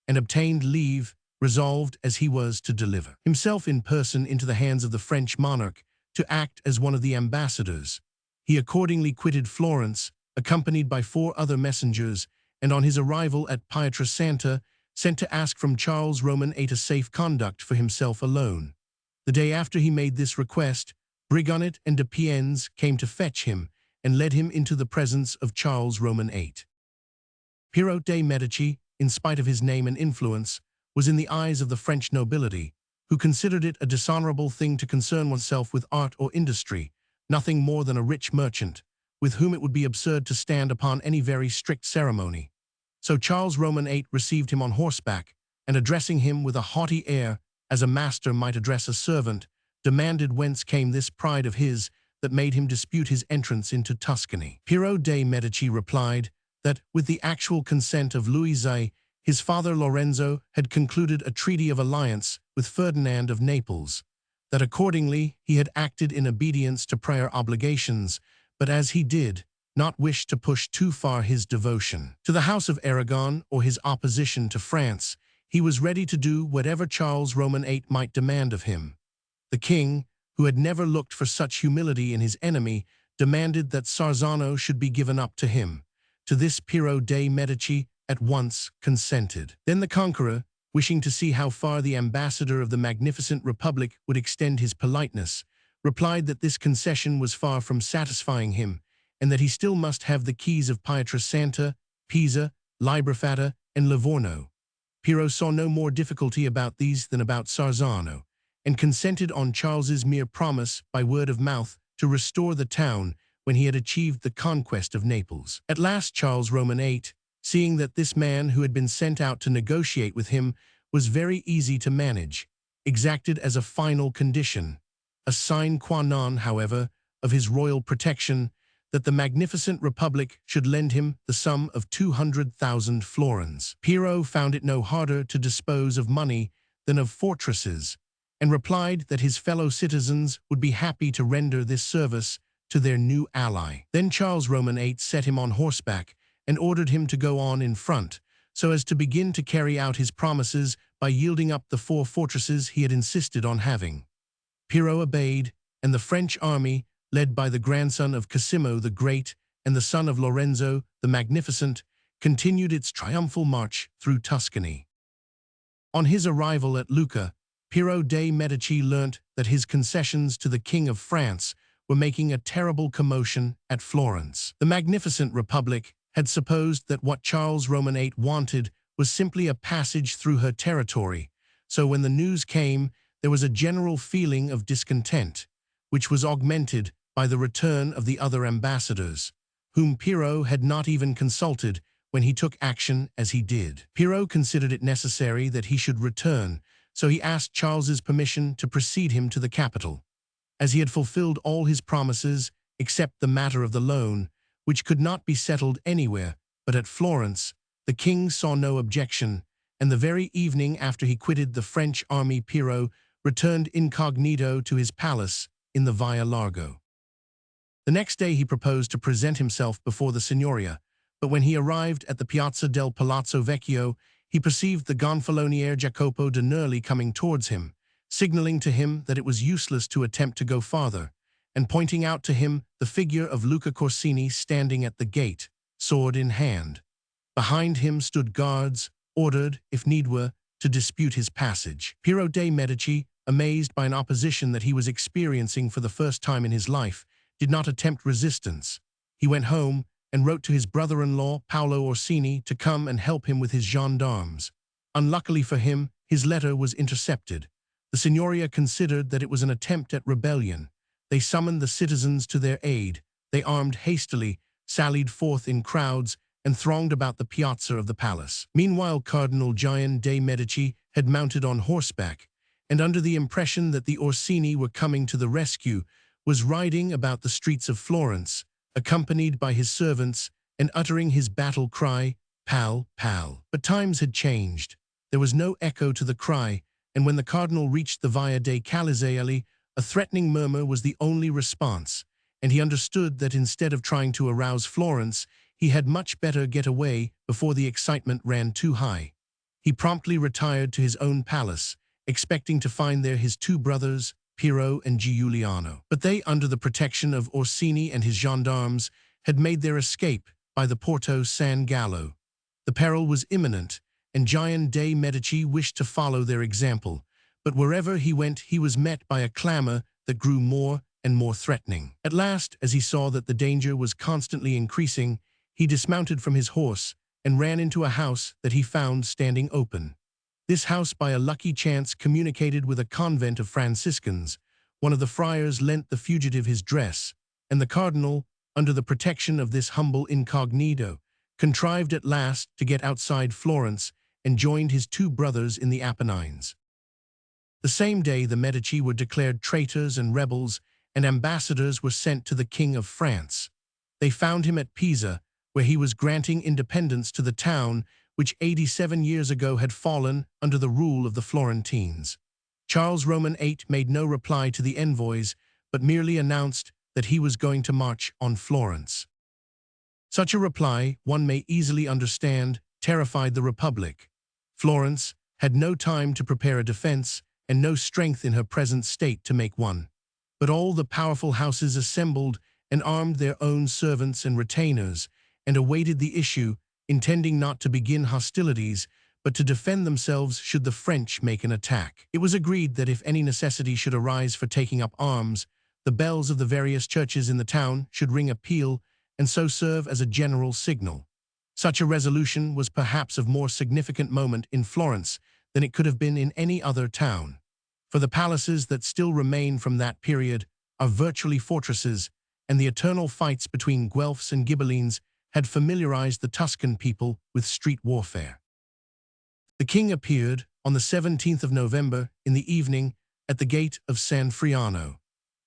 and obtained leave, resolved as he was to deliver himself in person into the hands of the French monarch to act as one of the ambassadors. He accordingly quitted Florence, accompanied by 4 other messengers, and on his arrival at Pietrasanta, sent to ask from Charles Roman VIII a safe conduct for himself alone. The day after he made this request, Brigonnet and de Piennes came to fetch him, and led him into the presence of Charles Roman VIII. Piero de' Medici, in spite of his name and influence, was in the eyes of the French nobility, who considered it a dishonorable thing to concern oneself with art or industry, nothing more than a rich merchant, with whom it would be absurd to stand upon any very strict ceremony. So Charles Roman VIII received him on horseback, and addressing him with a haughty air, as a master might address a servant, demanded whence came this pride of his that made him dispute his entrance into Tuscany. Piero de' Medici replied that, with the actual consent of Louis, his father Lorenzo had concluded a treaty of alliance with Ferdinand of Naples, that accordingly he had acted in obedience to prior obligations, but as he did not wish to push too far his devotion to the House of Aragon or his opposition to France, he was ready to do whatever Charles Roman VIII might demand of him. The king, who had never looked for such humility in his enemy, demanded that Sarzano should be given up to him. To this Piero de' Medici at once consented. Then the conqueror, wishing to see how far the ambassador of the magnificent republic would extend his politeness, replied that this concession was far from satisfying him, and that he still must have the keys of Pietrasanta, Pisa, Librafata, and Livorno. Piero saw no more difficulty about these than about Sarzano, and consented on Charles's mere promise by word of mouth to restore the town when he had achieved the conquest of Naples. At last Charles Roman VIII, seeing that this man who had been sent out to negotiate with him was very easy to manage, exacted as a final condition, a sine qua non, however, of his royal protection, that the magnificent republic should lend him the sum of 200,000 florins. Piero found it no harder to dispose of money than of fortresses, and replied that his fellow citizens would be happy to render this service to their new ally. Then Charles Roman VIII set him on horseback and ordered him to go on in front, so as to begin to carry out his promises by yielding up the 4 fortresses he had insisted on having. Piero obeyed, and the French army, led by the grandson of Cosimo the Great and the son of Lorenzo the Magnificent, continued its triumphal march through Tuscany. On his arrival at Lucca, Piero de' Medici learnt that his concessions to the King of France were making a terrible commotion at Florence. The magnificent republic had supposed that what Charles Roman VIII wanted was simply a passage through her territory, so when the news came, there was a general feeling of discontent, which was augmented by the return of the other ambassadors, whom Piero had not even consulted when he took action as he did. Piero considered it necessary that he should return, so he asked Charles's permission to precede him to the capital. As he had fulfilled all his promises except the matter of the loan, which could not be settled anywhere but at Florence, the king saw no objection, and the very evening after he quitted the French army, Piero returned incognito to his palace in the Via Largo. The next day he proposed to present himself before the Signoria, but when he arrived at the Piazza del Palazzo Vecchio, he perceived the gonfaloniere Jacopo de' Nerli coming towards him, signaling to him that it was useless to attempt to go farther, and pointing out to him the figure of Luca Corsini standing at the gate, sword in hand. Behind him stood guards, ordered, if need were, to dispute his passage. Piero de' Medici, amazed by an opposition that he was experiencing for the first time in his life, did not attempt resistance. He went home and wrote to his brother-in-law, Paolo Orsini, to come and help him with his gendarmes. Unluckily for him, his letter was intercepted. The Signoria considered that it was an attempt at rebellion. They summoned the citizens to their aid. They armed hastily, sallied forth in crowds, and thronged about the piazza of the palace. Meanwhile, Cardinal Gian de' Medici had mounted on horseback, and under the impression that the Orsini were coming to the rescue, was riding about the streets of Florence, accompanied by his servants and uttering his battle cry, "Pal, pal." But times had changed. There was no echo to the cry, and when the cardinal reached the Via dei Calizzaioli, a threatening murmur was the only response, and he understood that instead of trying to arouse Florence, he had much better get away before the excitement ran too high. He promptly retired to his own palace, expecting to find there his 2 brothers, Piero and Giuliano. But they, under the protection of Orsini and his gendarmes, had made their escape by the Porto San Gallo. The peril was imminent, and Gian de' Medici wished to follow their example, but wherever he went he was met by a clamor that grew more and more threatening. At last, as he saw that the danger was constantly increasing, he dismounted from his horse and ran into a house that he found standing open. This house, by a lucky chance, communicated with a convent of Franciscans. One of the friars lent the fugitive his dress, and the cardinal, under the protection of this humble incognito, contrived at last to get outside Florence and joined his two brothers in the Apennines. The same day the Medici were declared traitors and rebels, and ambassadors were sent to the King of France. They found him at Pisa, where he was granting independence to the town which 87 years ago had fallen under the rule of the Florentines. Charles Roman VIII made no reply to the envoys, but merely announced that he was going to march on Florence. Such a reply, one may easily understand, terrified the Republic. Florence had no time to prepare a defense, and no strength in her present state to make one. But all the powerful houses assembled and armed their own servants and retainers, and awaited the issue, intending not to begin hostilities, but to defend themselves should the French make an attack. It was agreed that if any necessity should arise for taking up arms, the bells of the various churches in the town should ring a peal, and so serve as a general signal. Such a resolution was perhaps of more significant moment in Florence than it could have been in any other town. For the palaces that still remain from that period are virtually fortresses, and the eternal fights between Guelphs and Ghibellines had familiarized the Tuscan people with street warfare. The king appeared on the 17th of November in the evening at the gate of San Friano.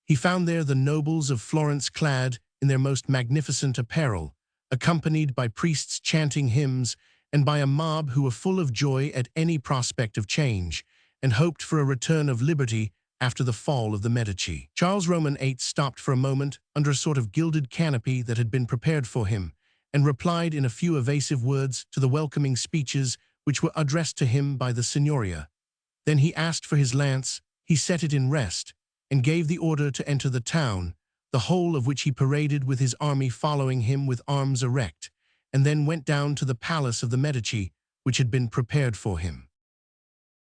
He found there the nobles of Florence clad in their most magnificent apparel, accompanied by priests chanting hymns and by a mob who were full of joy at any prospect of change, and hoped for a return of liberty after the fall of the Medici. Charles Roman VIII stopped for a moment under a sort of gilded canopy that had been prepared for him, and replied in a few evasive words to the welcoming speeches which were addressed to him by the Signoria. Then he asked for his lance, he set it in rest, and gave the order to enter the town, the whole of which he paraded with his army following him with arms erect, and then went down to the palace of the Medici, which had been prepared for him.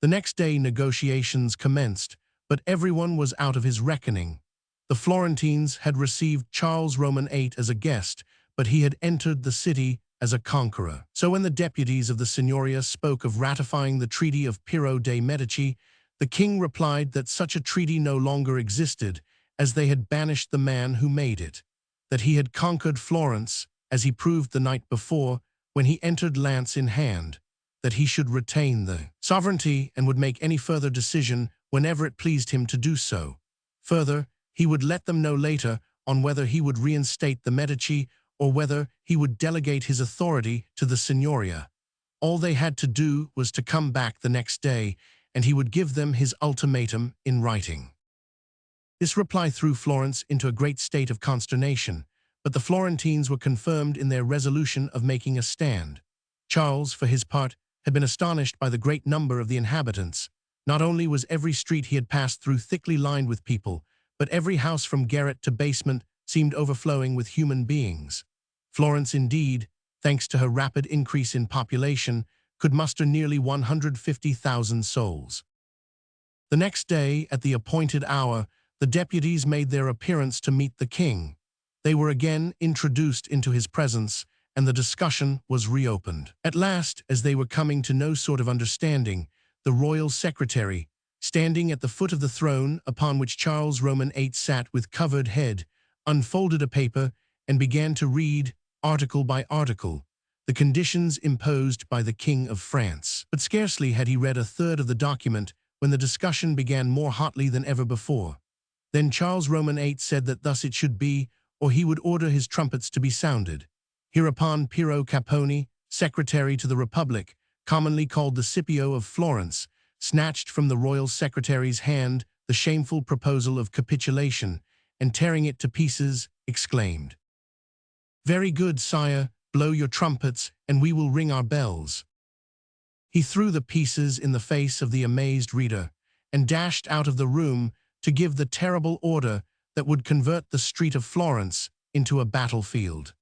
The next day negotiations commenced, but everyone was out of his reckoning. The Florentines had received Charles Roman VIII as a guest, but he had entered the city as a conqueror. So when the deputies of the Signoria spoke of ratifying the Treaty of Piero de' Medici, the king replied that such a treaty no longer existed, as they had banished the man who made it, that he had conquered Florence, as he proved the night before, when he entered lance in hand, that he should retain the sovereignty and would make any further decision whenever it pleased him to do so. Further, he would let them know later on whether he would reinstate the Medici or whether he would delegate his authority to the Signoria. All they had to do was to come back the next day, and he would give them his ultimatum in writing. This reply threw Florence into a great state of consternation, but the Florentines were confirmed in their resolution of making a stand. Charles, for his part, had been astonished by the great number of the inhabitants. Not only was every street he had passed through thickly lined with people, but every house from garret to basement seemed overflowing with human beings. Florence, indeed, thanks to her rapid increase in population, could muster nearly 150,000 souls. The next day, at the appointed hour, the deputies made their appearance to meet the king. They were again introduced into his presence, and the discussion was reopened. At last, as they were coming to no sort of understanding, the royal secretary, standing at the foot of the throne upon which Charles Roman VIII sat with covered head, unfolded a paper and began to read, article by article, the conditions imposed by the King of France. But scarcely had he read a third of the document when the discussion began more hotly than ever before. Then Charles Roman VIII said that thus it should be, or he would order his trumpets to be sounded. Hereupon Piero Capponi, secretary to the Republic, commonly called the Scipio of Florence, snatched from the royal secretary's hand the shameful proposal of capitulation, and tearing it to pieces, exclaimed, "Very good, sire, blow your trumpets, and we will ring our bells." He threw the pieces in the face of the amazed reader, and dashed out of the room to give the terrible order that would convert the street of Florence into a battlefield.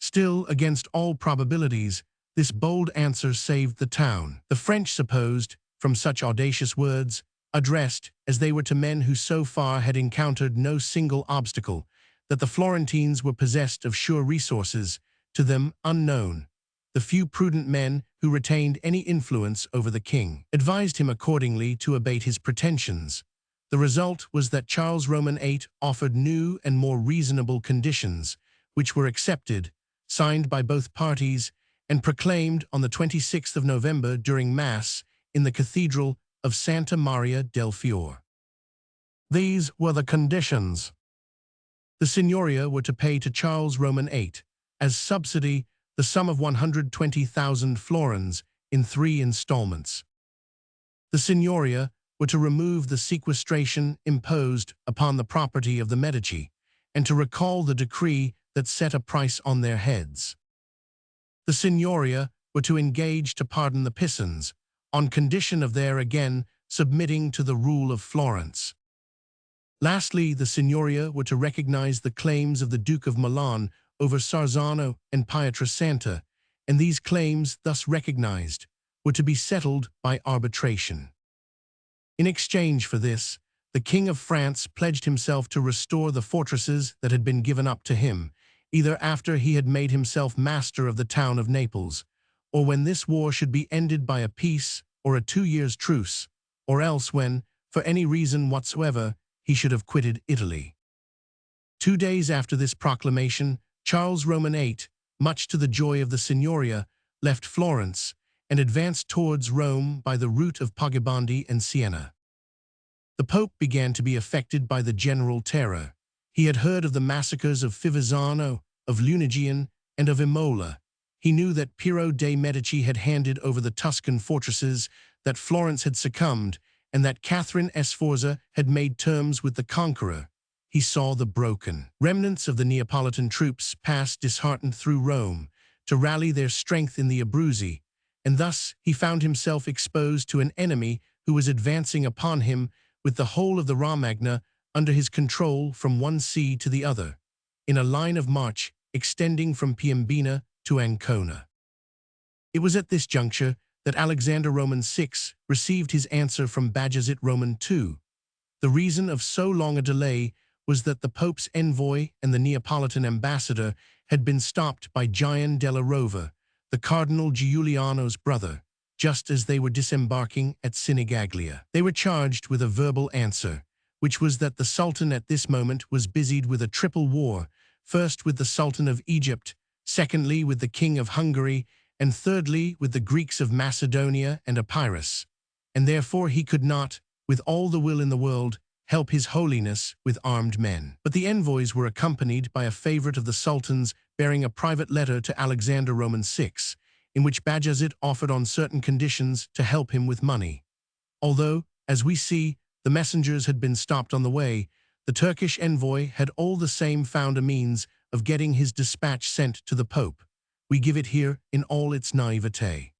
Still, against all probabilities, this bold answer saved the town. The French supposed, from such audacious words, addressed as they were to men who so far had encountered no single obstacle, that the Florentines were possessed of sure resources, to them unknown. The few prudent men who retained any influence over the king advised him accordingly to abate his pretensions. The result was that Charles Roman VIII offered new and more reasonable conditions, which were accepted, signed by both parties, and proclaimed on the 26th of November during Mass in the Cathedral of Santa Maria del Fiore. These were the conditions. The Signoria were to pay to Charles Roman VIII, as subsidy, the sum of 120,000 florins in 3 installments. The Signoria were to remove the sequestration imposed upon the property of the Medici, and to recall the decree that set a price on their heads. The Signoria were to engage to pardon the Pisans, on condition of their again submitting to the rule of Florence. Lastly, the Signoria were to recognize the claims of the Duke of Milan over Sarzano and Pietrasanta, and these claims, thus recognized, were to be settled by arbitration. In exchange for this, the King of France pledged himself to restore the fortresses that had been given up to him, either after he had made himself master of the town of Naples, or when this war should be ended by a peace or a 2 years' truce, or else when, for any reason whatsoever, he should have quitted Italy. 2 days after this proclamation, Charles Roman VIII, much to the joy of the Signoria, left Florence and advanced towards Rome by the route of Poggibonsi and Siena. The Pope began to be affected by the general terror. He had heard of the massacres of Fivizzano, of Lunigian, and of Imola. He knew that Piero de' Medici had handed over the Tuscan fortresses, that Florence had succumbed, and that Catherine Sforza had made terms with the conqueror. He saw the broken remnants of the Neapolitan troops pass disheartened through Rome to rally their strength in the Abruzzi, and thus he found himself exposed to an enemy who was advancing upon him with the whole of the Romagna under his control from one sea to the other, in a line of march extending from Piombina to Ancona. It was at this juncture that Alexander Roman VI received his answer from Bajazet Roman II. The reason of so long a delay was that the Pope's envoy and the Neapolitan ambassador had been stopped by Gian della Rova, the Cardinal Giuliano's brother, just as they were disembarking at Sinigaglia. They were charged with a verbal answer, which was that the Sultan at this moment was busied with a triple war, first with the Sultan of Egypt, secondly with the King of Hungary, and thirdly with the Greeks of Macedonia and Epirus, and therefore he could not, with all the will in the world, help His Holiness with armed men. But the envoys were accompanied by a favorite of the Sultan's bearing a private letter to Alexander Roman VI, in which Bajazet offered on certain conditions to help him with money. Although, as we see, the messengers had been stopped on the way, the Turkish envoy had all the same found a means of getting his dispatch sent to the Pope. We give it here in all its naivete.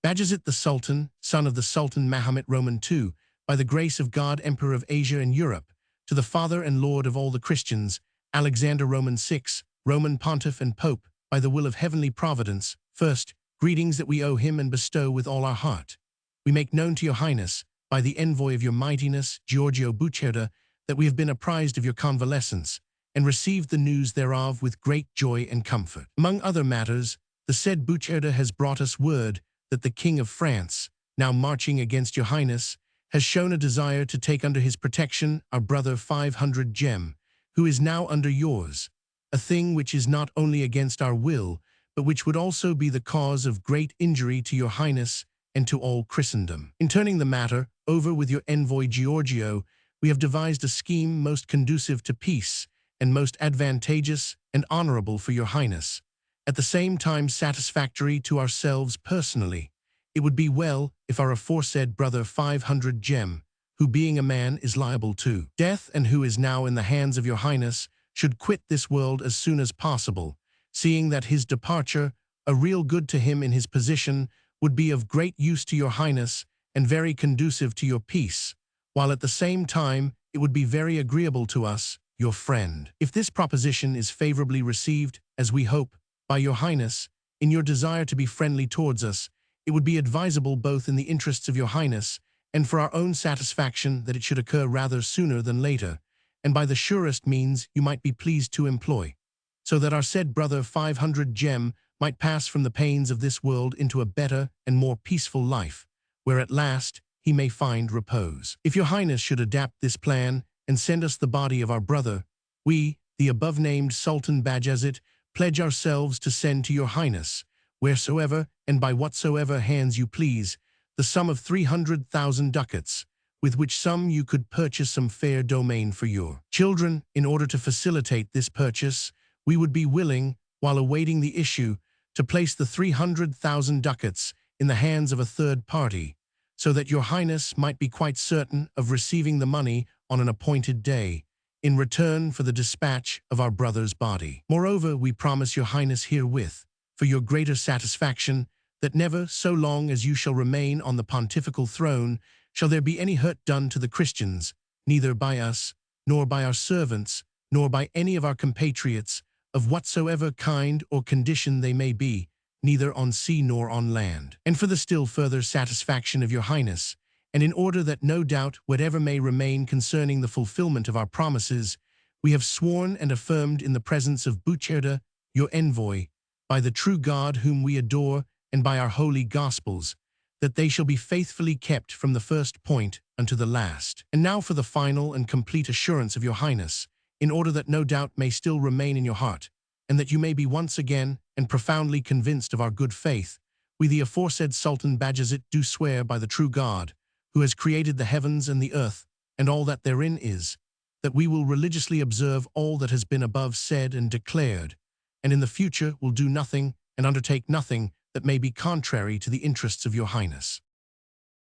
Bajazet the Sultan, son of the Sultan Mahomet Roman II, by the grace of God Emperor of Asia and Europe, to the Father and Lord of all the Christians, Alexander Roman VI, Roman Pontiff and Pope, by the will of heavenly providence, first, greetings that we owe him and bestow with all our heart. We make known to your Highness, by the envoy of your mightiness, Giorgio Bucerda, that we have been apprised of your convalescence, and received the news thereof with great joy and comfort. Among other matters, the said Bucerda has brought us word that the King of France, now marching against your Highness, has shown a desire to take under his protection our brother 500 Gem, who is now under yours, a thing which is not only against our will, but which would also be the cause of great injury to your Highness and to all Christendom. In turning the matter over with your envoy Giorgio, we have devised a scheme most conducive to peace, and most advantageous and honorable for your Highness, at the same time satisfactory to ourselves personally. It would be well if our aforesaid brother 500 Gem, who being a man is liable to death and who is now in the hands of your Highness, should quit this world as soon as possible, seeing that his departure, a real good to him in his position, would be of great use to your Highness and very conducive to your peace, while at the same time it would be very agreeable to us, your friend. If this proposition is favorably received, as we hope, by your Highness, in your desire to be friendly towards us, it would be advisable both in the interests of your Highness and for our own satisfaction that it should occur rather sooner than later, and by the surest means you might be pleased to employ, so that our said brother 500 gem might pass from the pains of this world into a better and more peaceful life, where at last he may find repose. If your highness should adapt this plan and send us the body of our brother, we, the above-named Sultan Bajazet, pledge ourselves to send to your highness, wheresoever and by whatsoever hands you please, the sum of 300,000 ducats, with which sum you could purchase some fair domain for your children. In order to facilitate this purchase, we would be willing, while awaiting the issue, to place the 300,000 ducats in the hands of a third party, so that your highness might be quite certain of receiving the money on an appointed day, in return for the dispatch of our brother's body. Moreover, we promise your highness herewith, for your greater satisfaction, that never, so long as you shall remain on the pontifical throne, shall there be any hurt done to the Christians, neither by us, nor by our servants, nor by any of our compatriots, of whatsoever kind or condition they may be, neither on sea nor on land. And for the still further satisfaction of your highness, and in order that no doubt whatever may remain concerning the fulfillment of our promises, we have sworn and affirmed in the presence of Bucherda, your envoy, by the true God whom we adore, and by our holy Gospels, that they shall be faithfully kept from the first point unto the last. And now for the final and complete assurance of your highness, in order that no doubt may still remain in your heart, and that you may be once again and profoundly convinced of our good faith, we the aforesaid Sultan Bajazet do swear by the true God, who has created the heavens and the earth, and all that therein is, that we will religiously observe all that has been above said and declared, and in the future will do nothing and undertake nothing that may be contrary to the interests of your highness.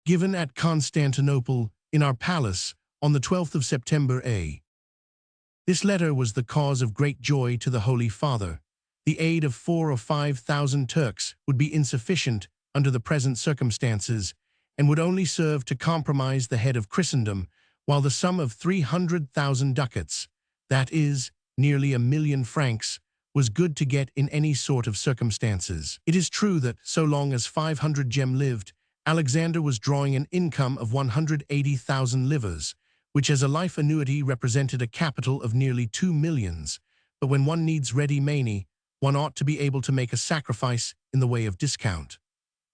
Given at Constantinople, in our palace, on the 12th of September A. This letter was the cause of great joy to the Holy Father. The aid of 4,000 or 5,000 Turks would be insufficient under the present circumstances, and would only serve to compromise the head of Christendom, while the sum of 300,000 ducats, that is, nearly 1,000,000 francs, was good to get in any sort of circumstances. It is true that, so long as 500 gem lived, Alexander was drawing an income of 180,000 livres, which as a life annuity represented a capital of nearly 2 millions, but when one needs ready money, one ought to be able to make a sacrifice in the way of discount.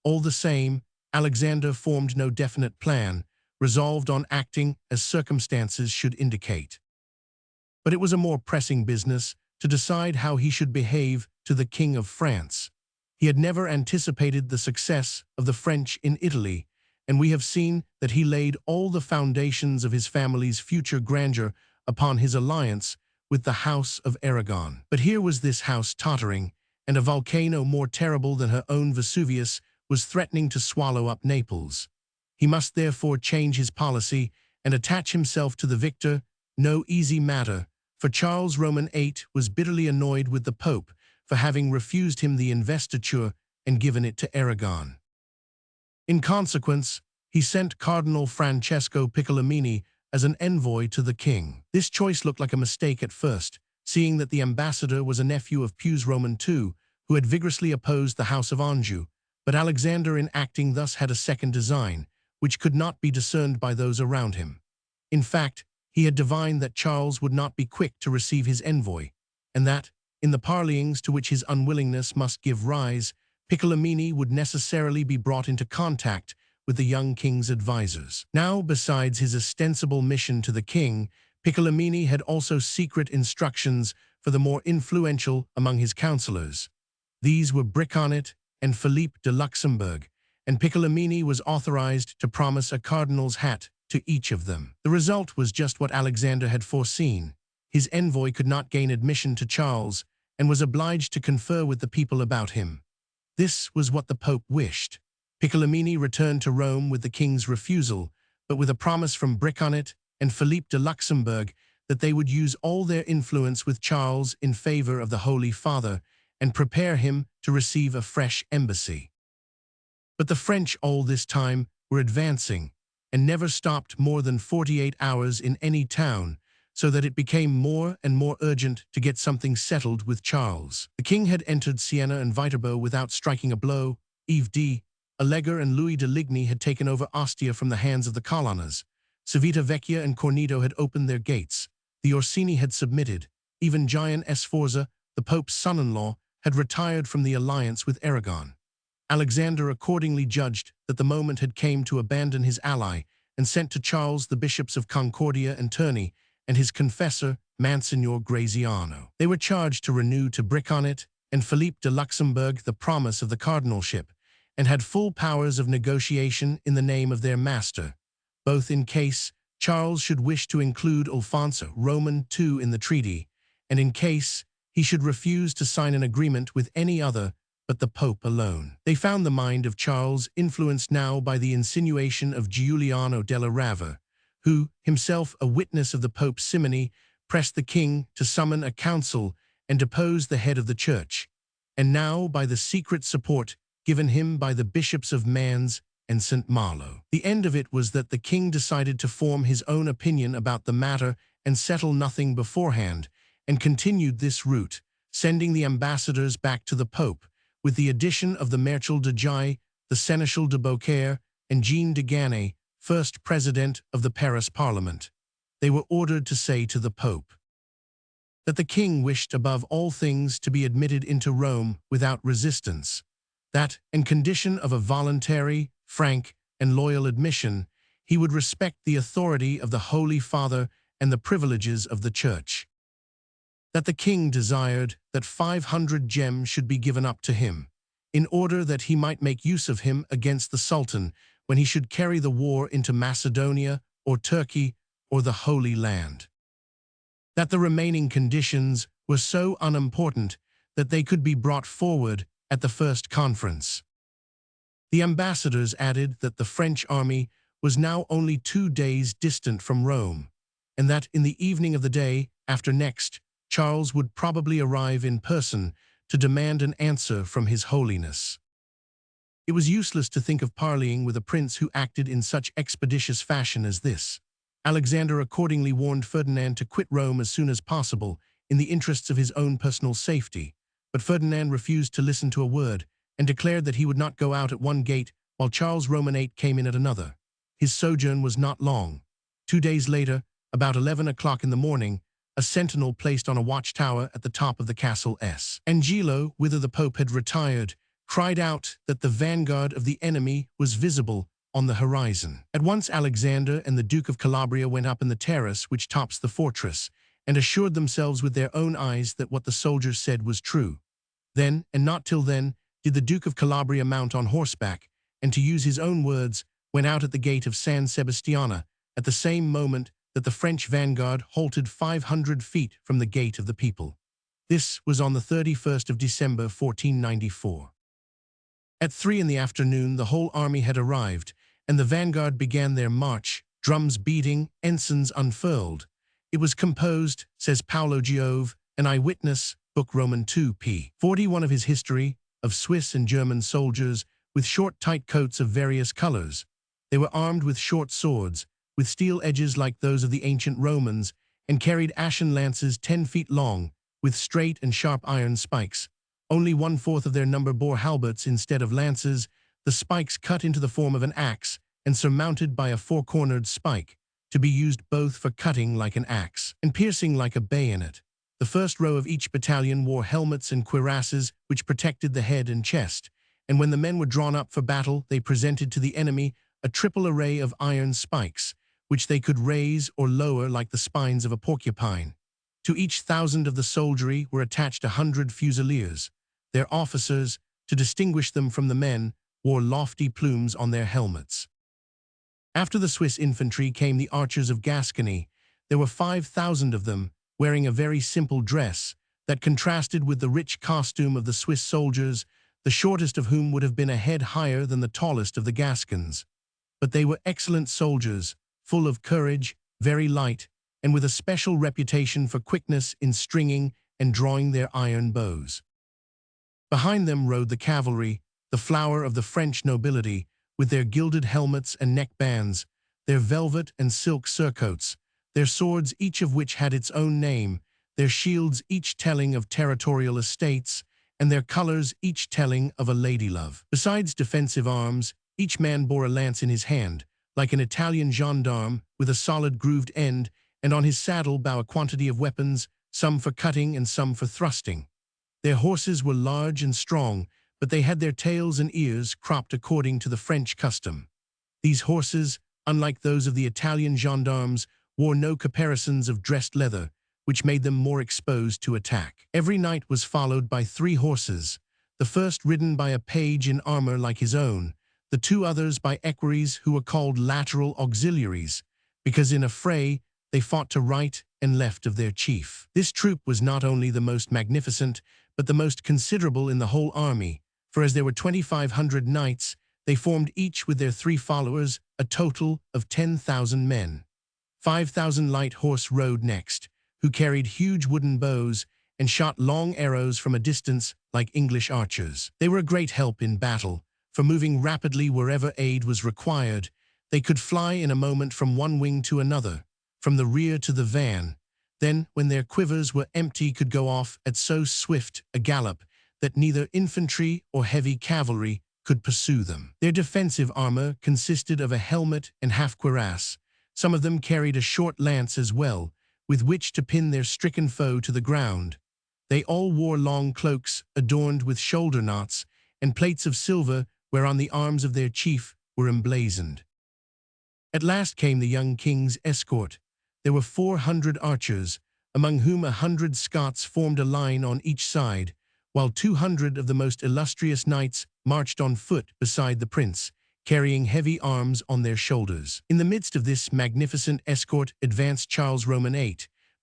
All the same, Alexander formed no definite plan, resolved on acting as circumstances should indicate. But it was a more pressing business to decide how he should behave to the King of France. He had never anticipated the success of the French in Italy, and we have seen that he laid all the foundations of his family's future grandeur upon his alliance with the House of Aragon. But here was this house tottering, and a volcano more terrible than her own Vesuvius was threatening to swallow up Naples. He must therefore change his policy and attach himself to the victor, no easy matter, for Charles Roman VIII was bitterly annoyed with the Pope for having refused him the investiture and given it to Aragon. In consequence, he sent Cardinal Francesco Piccolomini as an envoy to the king. This choice looked like a mistake at first, seeing that the ambassador was a nephew of Pius Roman II, who had vigorously opposed the House of Anjou, but Alexander in acting thus had a second design, which could not be discerned by those around him. In fact, he had divined that Charles would not be quick to receive his envoy, and that, in the parleyings to which his unwillingness must give rise, Piccolomini would necessarily be brought into contact with the young king's advisers. Now, besides his ostensible mission to the king, Piccolomini had also secret instructions for the more influential among his counselors. These were Briconet and Philippe de Luxembourg, and Piccolomini was authorized to promise a cardinal's hat to each of them. The result was just what Alexander had foreseen. His envoy could not gain admission to Charles, and was obliged to confer with the people about him. This was what the Pope wished. Piccolomini returned to Rome with the king's refusal, but with a promise from Briconet and Philippe de Luxembourg that they would use all their influence with Charles in favor of the Holy Father and prepare him to receive a fresh embassy. But the French all this time were advancing, and never stopped more than 48 hours in any town, so that it became more and more urgent to get something settled with Charles. The king had entered Siena and Viterbo without striking a blow, e.v.d. Allegra and Louis de Ligny had taken over Ostia from the hands of the Colonnas. Civita Vecchia and Corneto had opened their gates. The Orsini had submitted. Even Gian Sforza, the Pope's son-in-law, had retired from the alliance with Aragon. Alexander accordingly judged that the moment had come to abandon his ally and sent to Charles the bishops of Concordia and Terni and his confessor, Monsignor Graziano. They were charged to renew to Briconnet and Philippe de Luxembourg the promise of the cardinalship, and had full powers of negotiation in the name of their master, both in case Charles should wish to include Alfonso Roman II in the treaty, and in case he should refuse to sign an agreement with any other but the Pope alone. They found the mind of Charles influenced now by the insinuation of Giuliano della Rava, who, himself a witness of the Pope's simony, pressed the king to summon a council and depose the head of the church, and now by the secret support given him by the bishops of Mans and St. Malo. The end of it was that the king decided to form his own opinion about the matter and settle nothing beforehand, and continued this route, sending the ambassadors back to the Pope, with the addition of the Marechal de Jai, the Seneschal de Beaucaire, and Jean de Ganay, first president of the Paris Parliament. They were ordered to say to the Pope that the king wished above all things to be admitted into Rome without resistance, that, in condition of a voluntary, frank, and loyal admission, he would respect the authority of the Holy Father and the privileges of the Church, that the king desired that 500 gems should be given up to him, in order that he might make use of him against the Sultan when he should carry the war into Macedonia or Turkey or the Holy Land, that the remaining conditions were so unimportant that they could be brought forward at the first conference. The ambassadors added that the French army was now only 2 days distant from Rome, and that in the evening of the day after next, Charles would probably arrive in person to demand an answer from His Holiness. It was useless to think of parleying with a prince who acted in such expeditious fashion as this. Alexander accordingly warned Ferdinand to quit Rome as soon as possible, in the interests of his own personal safety, but Ferdinand refused to listen to a word, and declared that he would not go out at one gate while Charles Roman VIII came in at another. His sojourn was not long. 2 days later, about 11 o'clock in the morning, a sentinel placed on a watchtower at the top of the castle S. Angelo, whither the Pope had retired, cried out that the vanguard of the enemy was visible on the horizon. At once Alexander and the Duke of Calabria went up in the terrace which tops the fortress, and assured themselves with their own eyes that what the soldiers said was true. Then, and not till then, did the Duke of Calabria mount on horseback, and to use his own words, went out at the gate of San Sebastiana, at the same moment that the French vanguard halted 500 feet from the gate of the people. This was on the 31st of December, 1494. At 3 in the afternoon the whole army had arrived, and the vanguard began their march, drums beating, ensigns unfurled. It was composed, says Paolo Giove, an eyewitness, Book Roman 2 p. 41 of his history, of Swiss and German soldiers, with short tight coats of various colors. They were armed with short swords, with steel edges like those of the ancient Romans, and carried ashen lances 10 feet long, with straight and sharp iron spikes. Only 1/4 of their number bore halberts instead of lances, the spikes cut into the form of an axe and surmounted by a 4-cornered spike, to be used both for cutting like an axe and piercing like a bayonet. The first row of each battalion wore helmets and cuirasses which protected the head and chest, and when the men were drawn up for battle, they presented to the enemy a triple array of iron spikes, which they could raise or lower like the spines of a porcupine. To each 1,000 of the soldiery were attached 100 fusiliers. Their officers, to distinguish them from the men, wore lofty plumes on their helmets. After the Swiss infantry came the archers of Gascony. There were 5,000 of them, wearing a very simple dress that contrasted with the rich costume of the Swiss soldiers, the shortest of whom would have been a head higher than the tallest of the Gascons. But they were excellent soldiers, full of courage, very light, and with a special reputation for quickness in stringing and drawing their iron bows. Behind them rode the cavalry, the flower of the French nobility, with their gilded helmets and neckbands, their velvet and silk surcoats, their swords each of which had its own name, their shields each telling of territorial estates, and their colors each telling of a lady-love. Besides defensive arms, each man bore a lance in his hand, like an Italian gendarme with a solid grooved end, and on his saddle bow a quantity of weapons, some for cutting and some for thrusting. Their horses were large and strong, but they had their tails and ears cropped according to the French custom. These horses, unlike those of the Italian gendarmes, wore no caparisons of dressed leather, which made them more exposed to attack. Every knight was followed by 3 horses, the first ridden by a page in armor like his own, the 2 others by equerries who were called lateral auxiliaries, because in a fray they fought to right and left of their chief. This troop was not only the most magnificent, but the most considerable in the whole army, for as there were 2,500 knights, they formed each with their 3 followers a total of 10,000 men. 5,000 light horse rode next, who carried huge wooden bows and shot long arrows from a distance like English archers. They were a great help in battle, for moving rapidly wherever aid was required, they could fly in a moment from one wing to another, from the rear to the van, then, when their quivers were empty, could go off at so swift a gallop that neither infantry or heavy cavalry could pursue them. Their defensive armor consisted of a helmet and half-cuirass. Some of them carried a short lance as well, with which to pin their stricken foe to the ground. They all wore long cloaks adorned with shoulder knots and plates of silver whereon the arms of their chief were emblazoned. At last came the young king's escort. There were 400 archers, among whom 100 Scots formed a line on each side, while 200 of the most illustrious knights marched on foot beside the prince, carrying heavy arms on their shoulders. In the midst of this magnificent escort advanced Charles Roman VIII,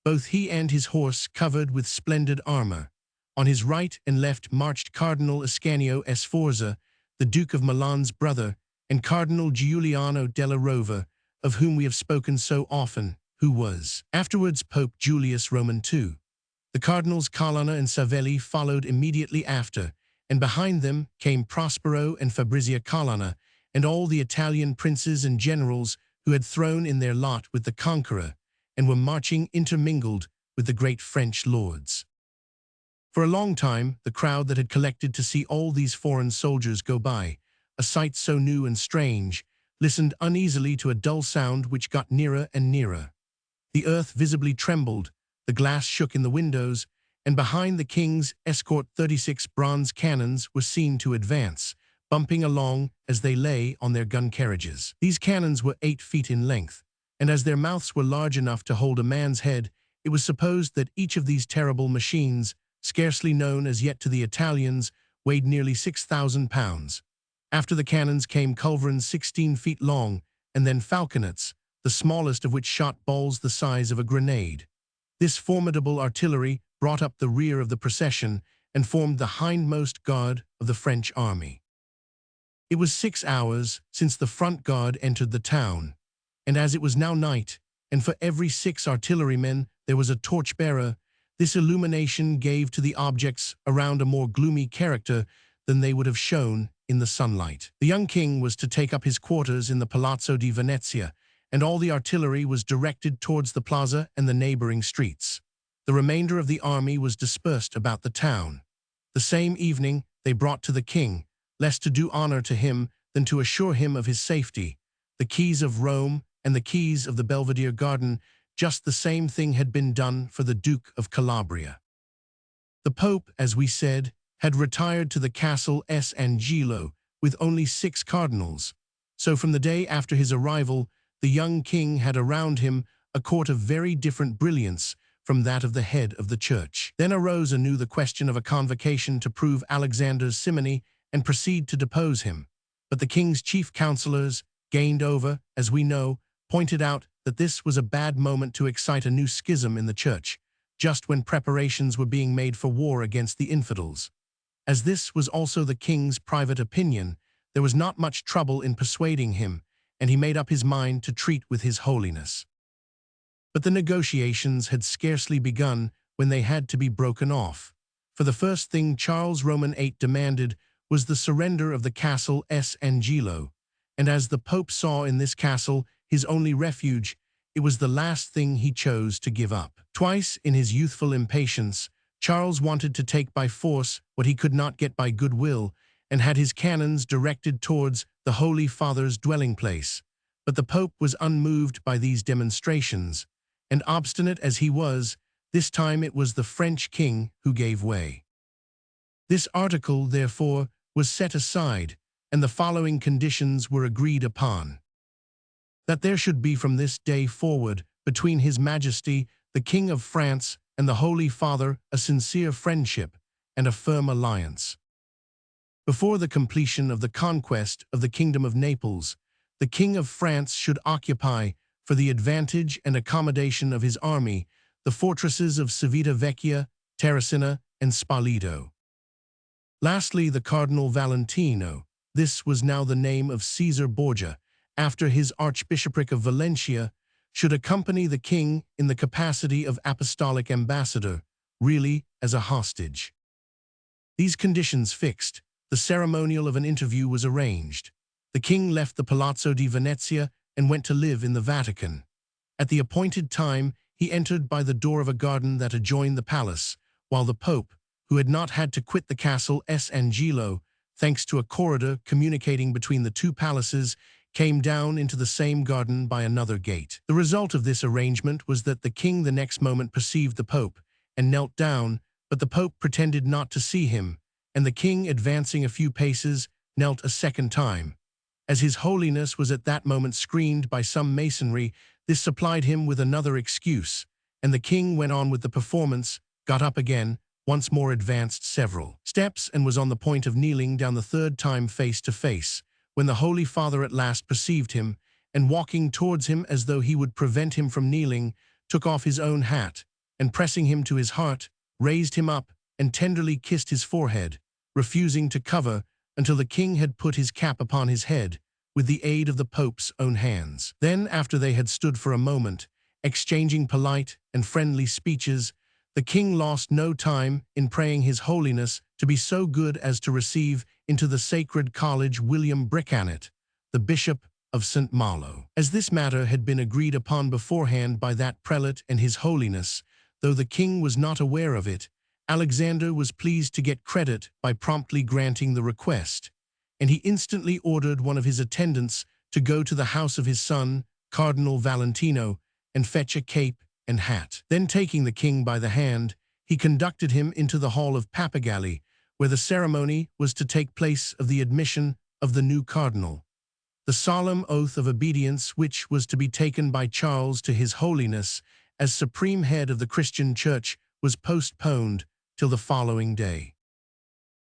both he and his horse covered with splendid armor. On his right and left marched Cardinal Ascanio Sforza, the Duke of Milan's brother, and Cardinal Giuliano della Rovere, of whom we have spoken so often, who was afterwards Pope Julius Roman II. The Cardinals Colonna and Savelli followed immediately after, and behind them came Prospero and Fabrizia Colonna, and all the Italian princes and generals who had thrown in their lot with the conqueror, and were marching intermingled with the great French lords. For a long time, the crowd that had collected to see all these foreign soldiers go by, a sight so new and strange, listened uneasily to a dull sound which got nearer and nearer. The earth visibly trembled, the glass shook in the windows, and behind the king's escort 36 bronze cannons were seen to advance, bumping along as they lay on their gun carriages. These cannons were 8 feet in length, and as their mouths were large enough to hold a man's head, it was supposed that each of these terrible machines, scarcely known as yet to the Italians, weighed nearly 6,000 pounds. After the cannons came culverins 16 feet long, and then falconets, the smallest of which shot balls the size of a grenade. This formidable artillery brought up the rear of the procession and formed the hindmost guard of the French army. It was 6 hours since the front guard entered the town, and as it was now night, and for every 6 artillerymen there was a torchbearer, this illumination gave to the objects around a more gloomy character than they would have shown in the sunlight. The young king was to take up his quarters in the Palazzo di Venezia, and all the artillery was directed towards the plaza and the neighboring streets. The remainder of the army was dispersed about the town. The same evening they brought to the king, less to do honor to him than to assure him of his safety, the keys of Rome and the keys of the Belvedere Garden. Just the same thing had been done for the Duke of Calabria. The Pope, as we said, had retired to the castle San Gilo with only 6 cardinals. So from the day after his arrival, the young king had around him a court of very different brilliance from that of the head of the church. Then arose anew the question of a convocation to prove Alexander's simony and proceed to depose him. But the king's chief counselors, gained over, as we know, pointed out that this was a bad moment to excite a new schism in the church, just when preparations were being made for war against the infidels. As this was also the king's private opinion, there was not much trouble in persuading him, and he made up his mind to treat with his holiness. But the negotiations had scarcely begun when they had to be broken off. For the first thing Charles Roman VIII demanded was the surrender of the castle San Gilo, and as the Pope saw in this castle his only refuge, it was the last thing he chose to give up. Twice, in his youthful impatience, Charles wanted to take by force what he could not get by goodwill, and had his cannons directed towards the Holy Father's dwelling place. But the Pope was unmoved by these demonstrations, and obstinate as he was, this time it was the French king who gave way. This article, therefore, was set aside, and the following conditions were agreed upon: that there should be from this day forward, between His Majesty, the King of France, and the Holy Father, a sincere friendship and a firm alliance. Before the completion of the conquest of the Kingdom of Naples, the King of France should occupy, for the advantage and accommodation of his army, the fortresses of Civita Vecchia, Terracina, and Spoleto. Lastly, the Cardinal Valentino, this was now the name of Caesar Borgia, after his Archbishopric of Valencia, should accompany the king in the capacity of apostolic ambassador, really as a hostage. These conditions fixed, the ceremonial of an interview was arranged. The king left the Palazzo di Venezia and went to live in the Vatican. At the appointed time, he entered by the door of a garden that adjoined the palace, while the Pope, who had not had to quit the castle S. Angelo, thanks to a corridor communicating between the two palaces, came down into the same garden by another gate. The result of this arrangement was that the king the next moment perceived the Pope and knelt down, but the Pope pretended not to see him, and the king, advancing a few paces, knelt a second time. As His Holiness was at that moment screened by some masonry, this supplied him with another excuse, and the king went on with the performance, got up again, once more advanced several steps, and was on the point of kneeling down the third time face to face, when the Holy Father at last perceived him, and walking towards him as though he would prevent him from kneeling, took off his own hat, and pressing him to his heart, raised him up, and tenderly kissed his forehead, refusing to cover until the king had put his cap upon his head, with the aid of the Pope's own hands. Then, after they had stood for a moment, exchanging polite and friendly speeches, the king lost no time in praying His Holiness to be so good as to receive into the sacred college William Bricanet, the Bishop of St. Malo. As this matter had been agreed upon beforehand by that prelate and His Holiness, though the king was not aware of it, Alexander was pleased to get credit by promptly granting the request, and he instantly ordered one of his attendants to go to the house of his son, Cardinal Valentino, and fetch a cape and hat. Then, taking the king by the hand, he conducted him into the hall of Papagalli, where the ceremony was to take place of the admission of the new cardinal. The solemn oath of obedience which was to be taken by Charles to His Holiness as supreme head of the Christian Church was postponed till the following day.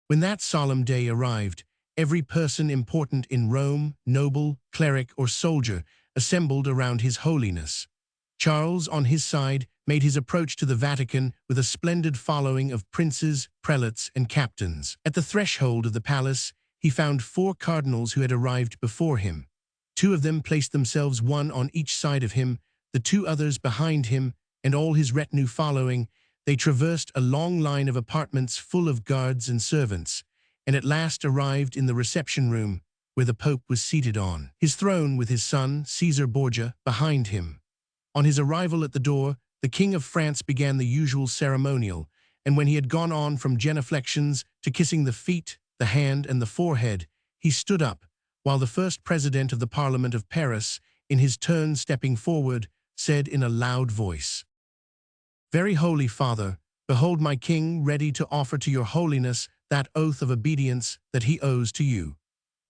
When that solemn day arrived, every person important in Rome, noble, cleric, or soldier, assembled around His Holiness. Charles, on his side, made his approach to the Vatican with a splendid following of princes, prelates, and captains. At the threshold of the palace, he found 4 cardinals who had arrived before him. 2 of them placed themselves one on each side of him, the 2 others behind him, and all his retinue following. They traversed a long line of apartments full of guards and servants, and at last arrived in the reception room, where the Pope was seated on his throne with his son, Caesar Borgia, behind him. On his arrival at the door, the King of France began the usual ceremonial, and when he had gone on from genuflections to kissing the feet, the hand, and the forehead, he stood up, while the first president of the Parliament of Paris, in his turn stepping forward, said in a loud voice, "Very Holy Father, behold my king ready to offer to your Holiness that oath of obedience that he owes to you.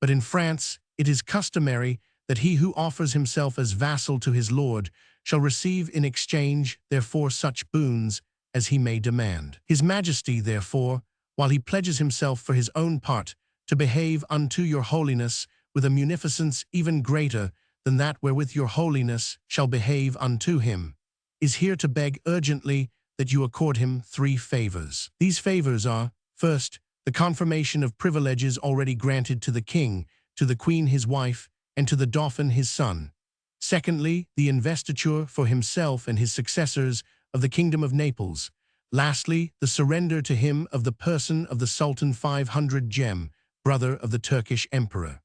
But in France it is customary that he who offers himself as vassal to his lord shall receive in exchange therefore such boons as he may demand. His Majesty, therefore, while he pledges himself for his own part to behave unto your Holiness with a munificence even greater than that wherewith your Holiness shall behave unto him, is here to beg urgently that you accord him 3 favors. These favors are, first, the confirmation of privileges already granted to the king, to the queen his wife, and to the Dauphin his son. Secondly, the investiture for himself and his successors of the Kingdom of Naples. Lastly, the surrender to him of the person of the Sultan 500 Gem, brother of the Turkish Emperor."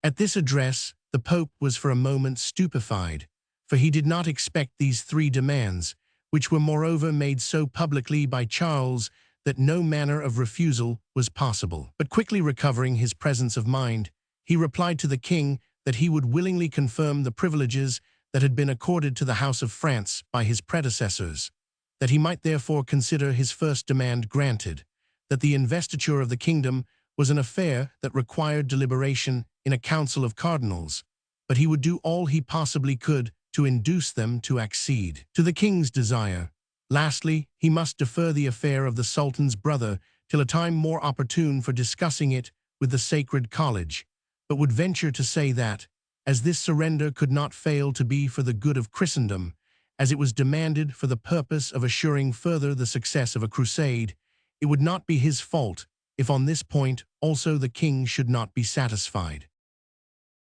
At this address, the Pope was for a moment stupefied, for he did not expect these 3 demands, which were moreover made so publicly by Charles that no manner of refusal was possible. But quickly recovering his presence of mind, he replied to the king that he would willingly confirm the privileges that had been accorded to the House of France by his predecessors, that he might therefore consider his first demand granted, that the investiture of the kingdom was an affair that required deliberation in a council of cardinals, but he would do all he possibly could to induce them to accede to the king's desire. Lastly, he must defer the affair of the Sultan's brother till a time more opportune for discussing it with the Sacred College, but would venture to say that, as this surrender could not fail to be for the good of Christendom, as it was demanded for the purpose of assuring further the success of a crusade, it would not be his fault if on this point also the king should not be satisfied.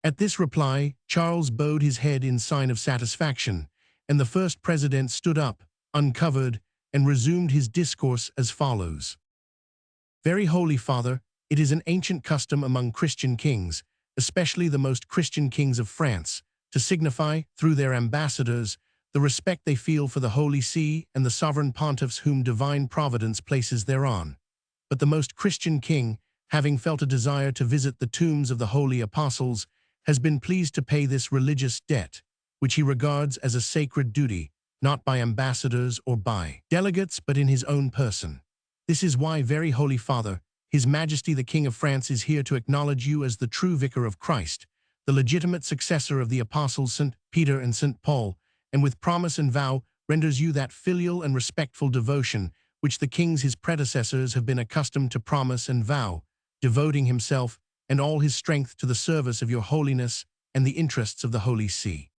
At this reply, Charles bowed his head in sign of satisfaction, and the first president stood up, uncovered, and resumed his discourse as follows. Very holy Father, it is an ancient custom among Christian kings, especially the most Christian kings of France, to signify, through their ambassadors, the respect they feel for the Holy See and the sovereign pontiffs whom divine providence places thereon. But the most Christian king, having felt a desire to visit the tombs of the holy apostles, has been pleased to pay this religious debt, which he regards as a sacred duty, not by ambassadors or by delegates, but in his own person. This is why, very holy Father, His Majesty the King of France is here to acknowledge you as the true vicar of Christ, the legitimate successor of the apostles St. Peter and St. Paul, and with promise and vow renders you that filial and respectful devotion which the kings his predecessors have been accustomed to promise and vow, devoting himself and all his strength to the service of your holiness and the interests of the Holy See.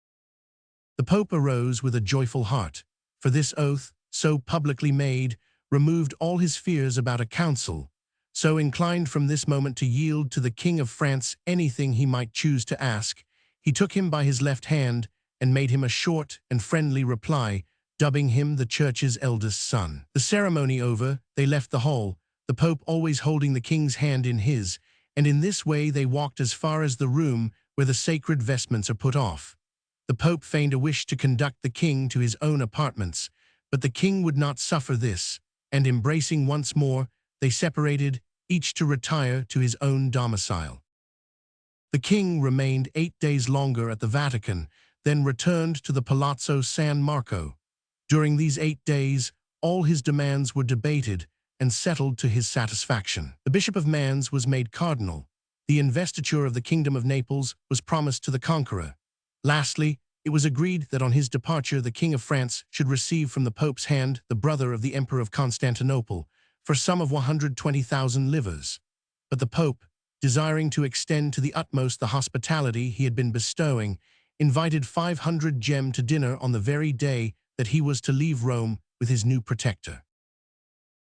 The Pope arose with a joyful heart, for this oath, so publicly made, removed all his fears about a council, so inclined from this moment to yield to the King of France anything he might choose to ask. He took him by his left hand and made him a short and friendly reply, dubbing him the Church's eldest son. The ceremony over, they left the hall, the Pope always holding the king's hand in his, and in this way they walked as far as the room where the sacred vestments are put off. The Pope feigned a wish to conduct the king to his own apartments, but the king would not suffer this, and embracing once more, they separated, each to retire to his own domicile. The king remained 8 days longer at the Vatican, then returned to the Palazzo San Marco. During these 8 days, all his demands were debated and settled to his satisfaction. The Bishop of Mans was made cardinal. The investiture of the Kingdom of Naples was promised to the conqueror. Lastly, it was agreed that on his departure the King of France should receive from the Pope's hand the brother of the Emperor of Constantinople, for sum of 120,000 livres. But the Pope, desiring to extend to the utmost the hospitality he had been bestowing, invited 500 gem to dinner on the very day that he was to leave Rome with his new protector.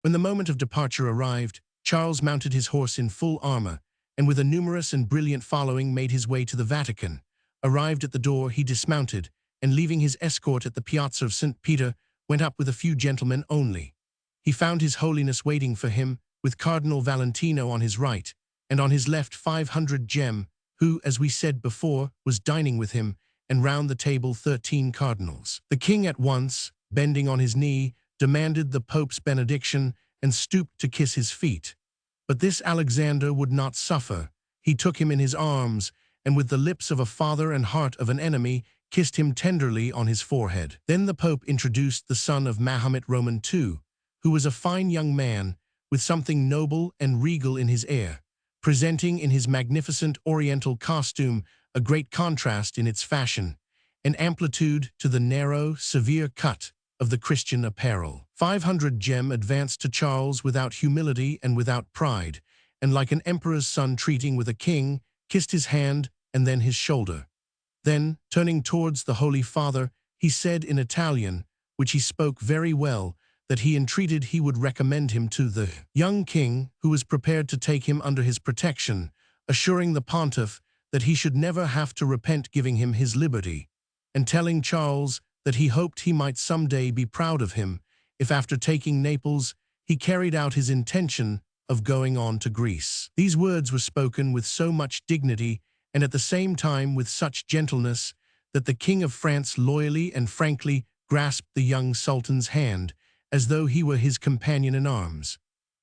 When the moment of departure arrived, Charles mounted his horse in full armor, and with a numerous and brilliant following made his way to the Vatican. Arrived at the door, he dismounted, and leaving his escort at the Piazza of St. Peter, went up with a few gentlemen only. He found His Holiness waiting for him, with Cardinal Valentino on his right, and on his left 500 gem, who, as we said before, was dining with him, and round the table 13 cardinals. The king at once, bending on his knee, demanded the Pope's benediction, and stooped to kiss his feet. But this Alexander would not suffer. He took him in his arms, and with the lips of a father and heart of an enemy, kissed him tenderly on his forehead. Then the Pope introduced the son of Mahomet Roman II, who was a fine young man, with something noble and regal in his air, presenting in his magnificent oriental costume a great contrast in its fashion, and amplitude to the narrow, severe cut of the Christian apparel. 500 gem advanced to Charles without humility and without pride, and like an emperor's son treating with a king, kissed his hand and then his shoulder. Then, turning towards the Holy Father, he said in Italian, which he spoke very well, that he entreated he would recommend him to the young king, who was prepared to take him under his protection, assuring the pontiff that he should never have to repent giving him his liberty, and telling Charles that he hoped he might someday be proud of him, if after taking Naples, he carried out his intention of going on to Greece. These words were spoken with so much dignity, and at the same time with such gentleness, that the King of France loyally and frankly grasped the young sultan's hand, as though he were his companion in arms.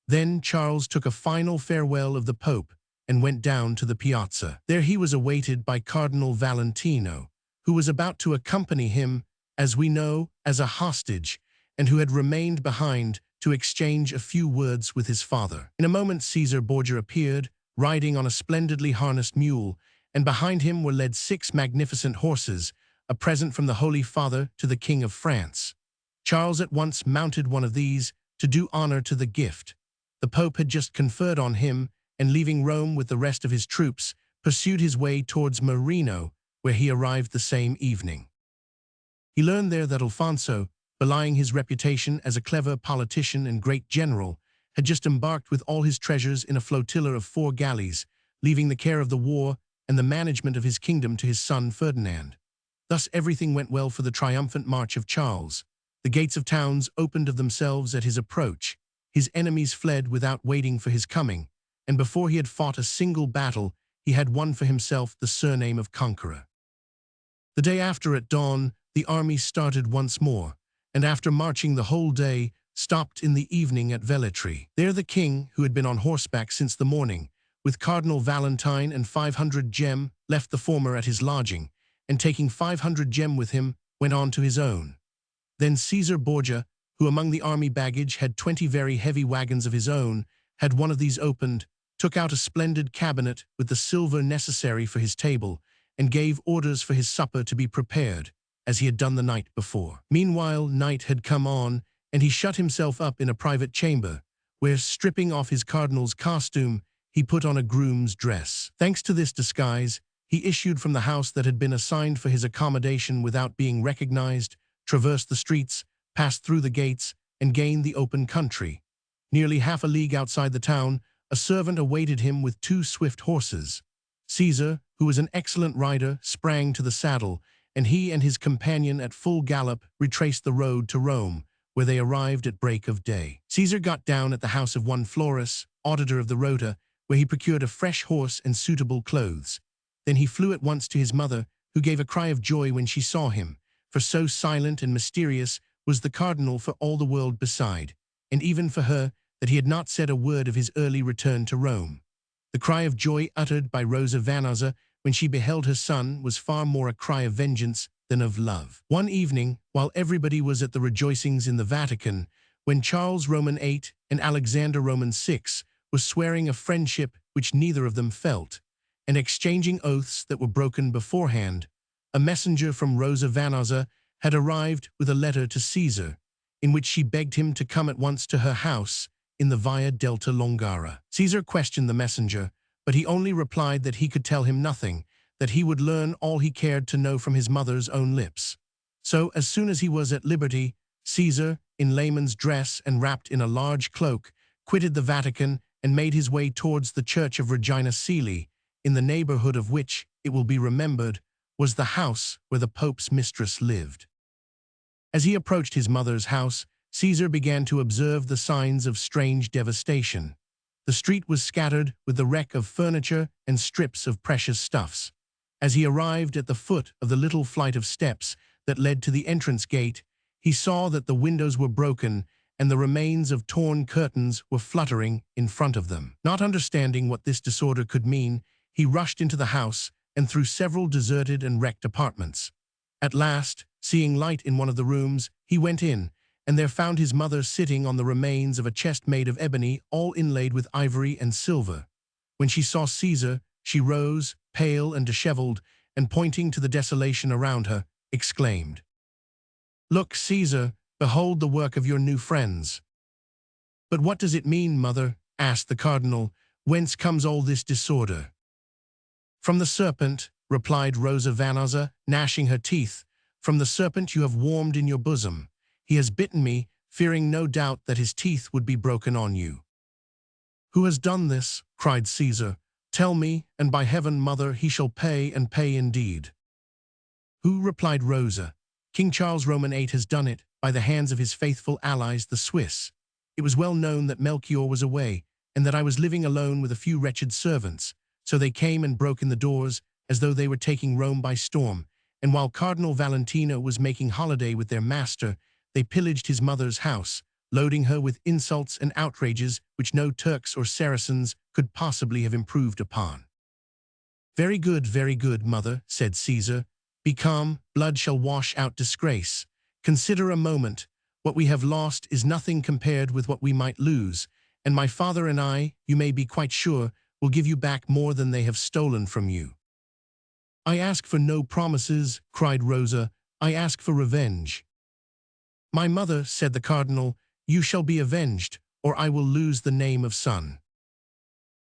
Then Charles took a final farewell of the Pope and went down to the piazza. There he was awaited by Cardinal Valentino, who was about to accompany him, as we know, as a hostage, and who had remained behind to exchange a few words with his father. In a moment Caesar Borgia appeared, riding on a splendidly harnessed mule, and behind him were led 6 magnificent horses, a present from the Holy Father to the King of France. Charles at once mounted one of these to do honor to the gift. The Pope had just conferred on him, and leaving Rome with the rest of his troops, pursued his way towards Marino, where he arrived the same evening. He learned there that Alfonso, belying his reputation as a clever politician and great general, had just embarked with all his treasures in a flotilla of 4 galleys, leaving the care of the war and the management of his kingdom to his son Ferdinand. Thus everything went well for the triumphant march of Charles. The gates of towns opened of themselves at his approach. His enemies fled without waiting for his coming, and before he had fought a single battle, he had won for himself the surname of conqueror. The day after at dawn, the army started once more, and after marching the whole day, stopped in the evening at Velletri. There the king, who had been on horseback since the morning, with Cardinal Valentine and 500 gem, left the former at his lodging, and taking 500 gem with him, went on to his own. Then Caesar Borgia, who among the army baggage had 20 very heavy wagons of his own, had one of these opened, took out a splendid cabinet with the silver necessary for his table, and gave orders for his supper to be prepared, as he had done the night before. Meanwhile night had come on, and he shut himself up in a private chamber, where, stripping off his cardinal's costume, he put on a groom's dress. Thanks to this disguise, he issued from the house that had been assigned for his accommodation without being recognized, traversed the streets, passed through the gates, and gained the open country. Nearly half a league outside the town, a servant awaited him with 2 swift horses. Caesar, who was an excellent rider, sprang to the saddle, and he and his companion at full gallop retraced the road to Rome, where they arrived at break of day. Caesar got down at the house of one Florus, auditor of the Rota, where he procured a fresh horse and suitable clothes. Then he flew at once to his mother, who gave a cry of joy when she saw him, for so silent and mysterious was the cardinal for all the world beside, and even for her, that he had not said a word of his early return to Rome. The cry of joy uttered by Rosa Vanosa when she beheld her son was far more a cry of vengeance than of love. One evening, while everybody was at the rejoicings in the Vatican, when Charles Roman VIII and Alexander Roman VI were swearing a friendship which neither of them felt, and exchanging oaths that were broken beforehand, a messenger from Rosa Vanosa had arrived with a letter to Caesar, in which she begged him to come at once to her house in the Via Delta Longara. Caesar questioned the messenger, but he only replied that he could tell him nothing, that he would learn all he cared to know from his mother's own lips. So, as soon as he was at liberty, Caesar, in layman's dress and wrapped in a large cloak, quitted the Vatican and made his way towards the church of Regina Coeli, in the neighborhood of which, it will be remembered, was the house where the Pope's mistress lived. As he approached his mother's house, Caesar began to observe the signs of strange devastation. The street was scattered with the wreck of furniture and strips of precious stuffs. As he arrived at the foot of the little flight of steps that led to the entrance gate, he saw that the windows were broken and the remains of torn curtains were fluttering in front of them. Not understanding what this disorder could mean, he rushed into the house and through several deserted and wrecked apartments. At last, seeing light in one of the rooms, he went in, and there found his mother sitting on the remains of a chest made of ebony, all inlaid with ivory and silver. When she saw Caesar, she rose, pale and disheveled, and pointing to the desolation around her, exclaimed, "Look, Caesar, behold the work of your new friends." "But what does it mean, mother?" asked the cardinal. "Whence comes all this disorder?" "From the serpent," replied Rosa Vanosa, gnashing her teeth. "From the serpent you have warmed in your bosom. He has bitten me, fearing no doubt that his teeth would be broken on you." "Who has done this?" cried Caesar. "Tell me, and by heaven, mother, he shall pay, and pay indeed." "Who?" replied Rosa. "King Charles Roman VIII has done it, by the hands of his faithful allies, the Swiss. It was well known that Melchior was away, and that I was living alone with a few wretched servants, so they came and broke in the doors, as though they were taking Rome by storm, and while Cardinal Valentino was making holiday with their master, they pillaged his mother's house, loading her with insults and outrages which no Turks or Saracens could possibly have improved upon. Very good, mother," said Caesar. "Be calm, blood shall wash out disgrace. Consider a moment. What we have lost is nothing compared with what we might lose, and my father and I, you may be quite sure, will give you back more than they have stolen from you." "I ask for no promises," cried Rosa. "I ask for revenge." "My mother," said the cardinal, "you shall be avenged, or I will lose the name of son."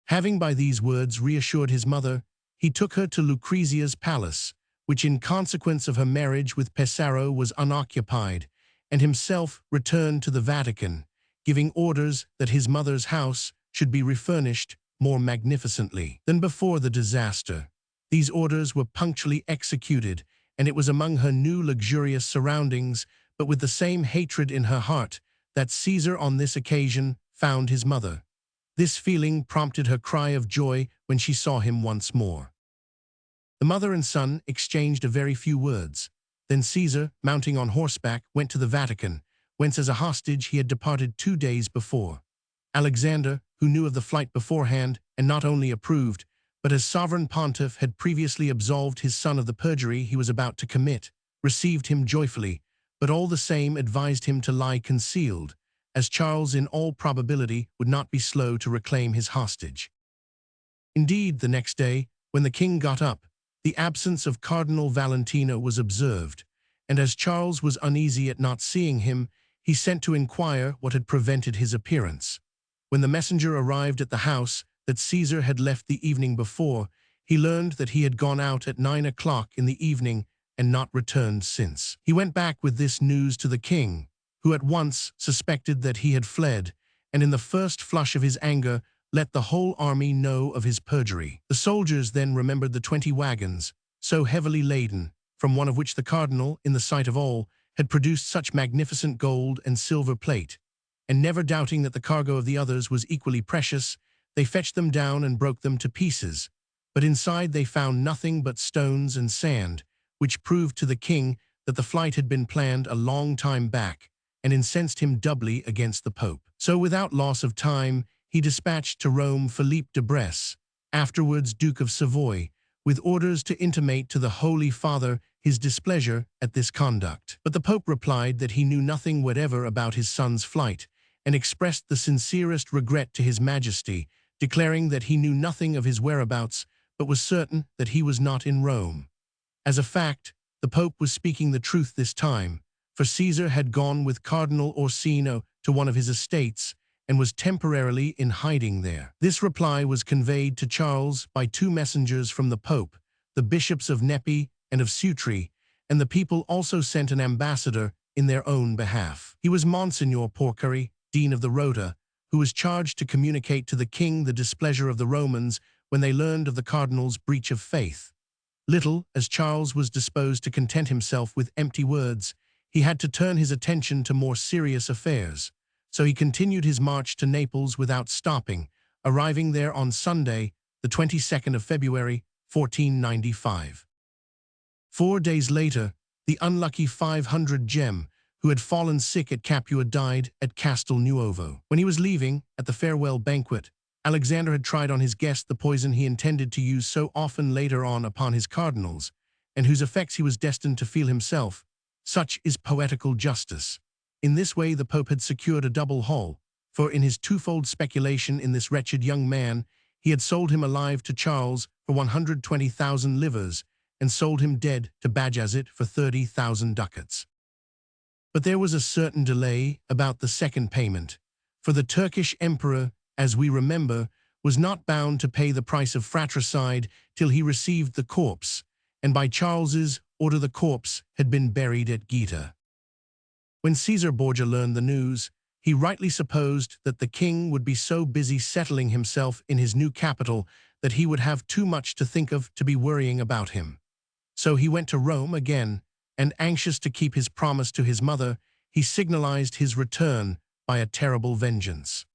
Having by these words reassured his mother, he took her to Lucrezia's palace, which in consequence of her marriage with Pesaro was unoccupied, and himself returned to the Vatican, giving orders that his mother's house should be refurnished more magnificently than before the disaster. These orders were punctually executed, and it was among her new luxurious surroundings, but with the same hatred in her heart, that Caesar on this occasion found his mother. This feeling prompted her cry of joy when she saw him once more. The mother and son exchanged a very few words. Then Caesar, mounting on horseback, went to the Vatican, whence as a hostage he had departed 2 days before. Alexander, who knew of the flight beforehand, and not only approved, but as sovereign pontiff had previously absolved his son of the perjury he was about to commit, received him joyfully, but all the same advised him to lie concealed, as Charles in all probability would not be slow to reclaim his hostage. Indeed, the next day, when the king got up, the absence of Cardinal Valentino was observed, and as Charles was uneasy at not seeing him, he sent to inquire what had prevented his appearance. When the messenger arrived at the house that Caesar had left the evening before, he learned that he had gone out at 9 o'clock in the evening and not returned since. He went back with this news to the king, who at once suspected that he had fled, and in the first flush of his anger let the whole army know of his perjury. The soldiers then remembered the 20 wagons, so heavily laden, from one of which the cardinal, in the sight of all, had produced such magnificent gold and silver plate, and never doubting that the cargo of the others was equally precious, they fetched them down and broke them to pieces. But inside they found nothing but stones and sand, which proved to the king that the flight had been planned a long time back, and incensed him doubly against the Pope. So without loss of time, he dispatched to Rome Philippe de Bresse, afterwards Duke of Savoy, with orders to intimate to the Holy Father his displeasure at this conduct. But the Pope replied that he knew nothing whatever about his son's flight, and expressed the sincerest regret to his Majesty, declaring that he knew nothing of his whereabouts, but was certain that he was not in Rome. As a fact, the Pope was speaking the truth this time, for Caesar had gone with Cardinal Orsino to one of his estates, and was temporarily in hiding there. This reply was conveyed to Charles by 2 messengers from the Pope, the bishops of Nepi and of Sutri, and the people also sent an ambassador in their own behalf. He was Monsignor Porcari, Dean of the Rota, who was charged to communicate to the king the displeasure of the Romans when they learned of the cardinal's breach of faith. Little as Charles was disposed to content himself with empty words, he had to turn his attention to more serious affairs. So he continued his march to Naples without stopping, arriving there on Sunday, the 22nd of February, 1495. 4 days later, the unlucky 500 gem, who had fallen sick at Capua, died at Castel Nuovo. When he was leaving, at the farewell banquet, Alexander had tried on his guest the poison he intended to use so often later on upon his cardinals, and whose effects he was destined to feel himself. Such is poetical justice. In this way the Pope had secured a double haul, for in his twofold speculation in this wretched young man, he had sold him alive to Charles for 120,000 livres, and sold him dead to Bajazet for 30,000 ducats. But there was a certain delay about the second payment, for the Turkish emperor, as we remember, was not bound to pay the price of fratricide till he received the corpse, and by Charles's order the corpse had been buried at Gaeta. When Caesar Borgia learned the news, he rightly supposed that the king would be so busy settling himself in his new capital that he would have too much to think of to be worrying about him. So he went to Rome again, and anxious to keep his promise to his mother, he signalized his return by a terrible vengeance.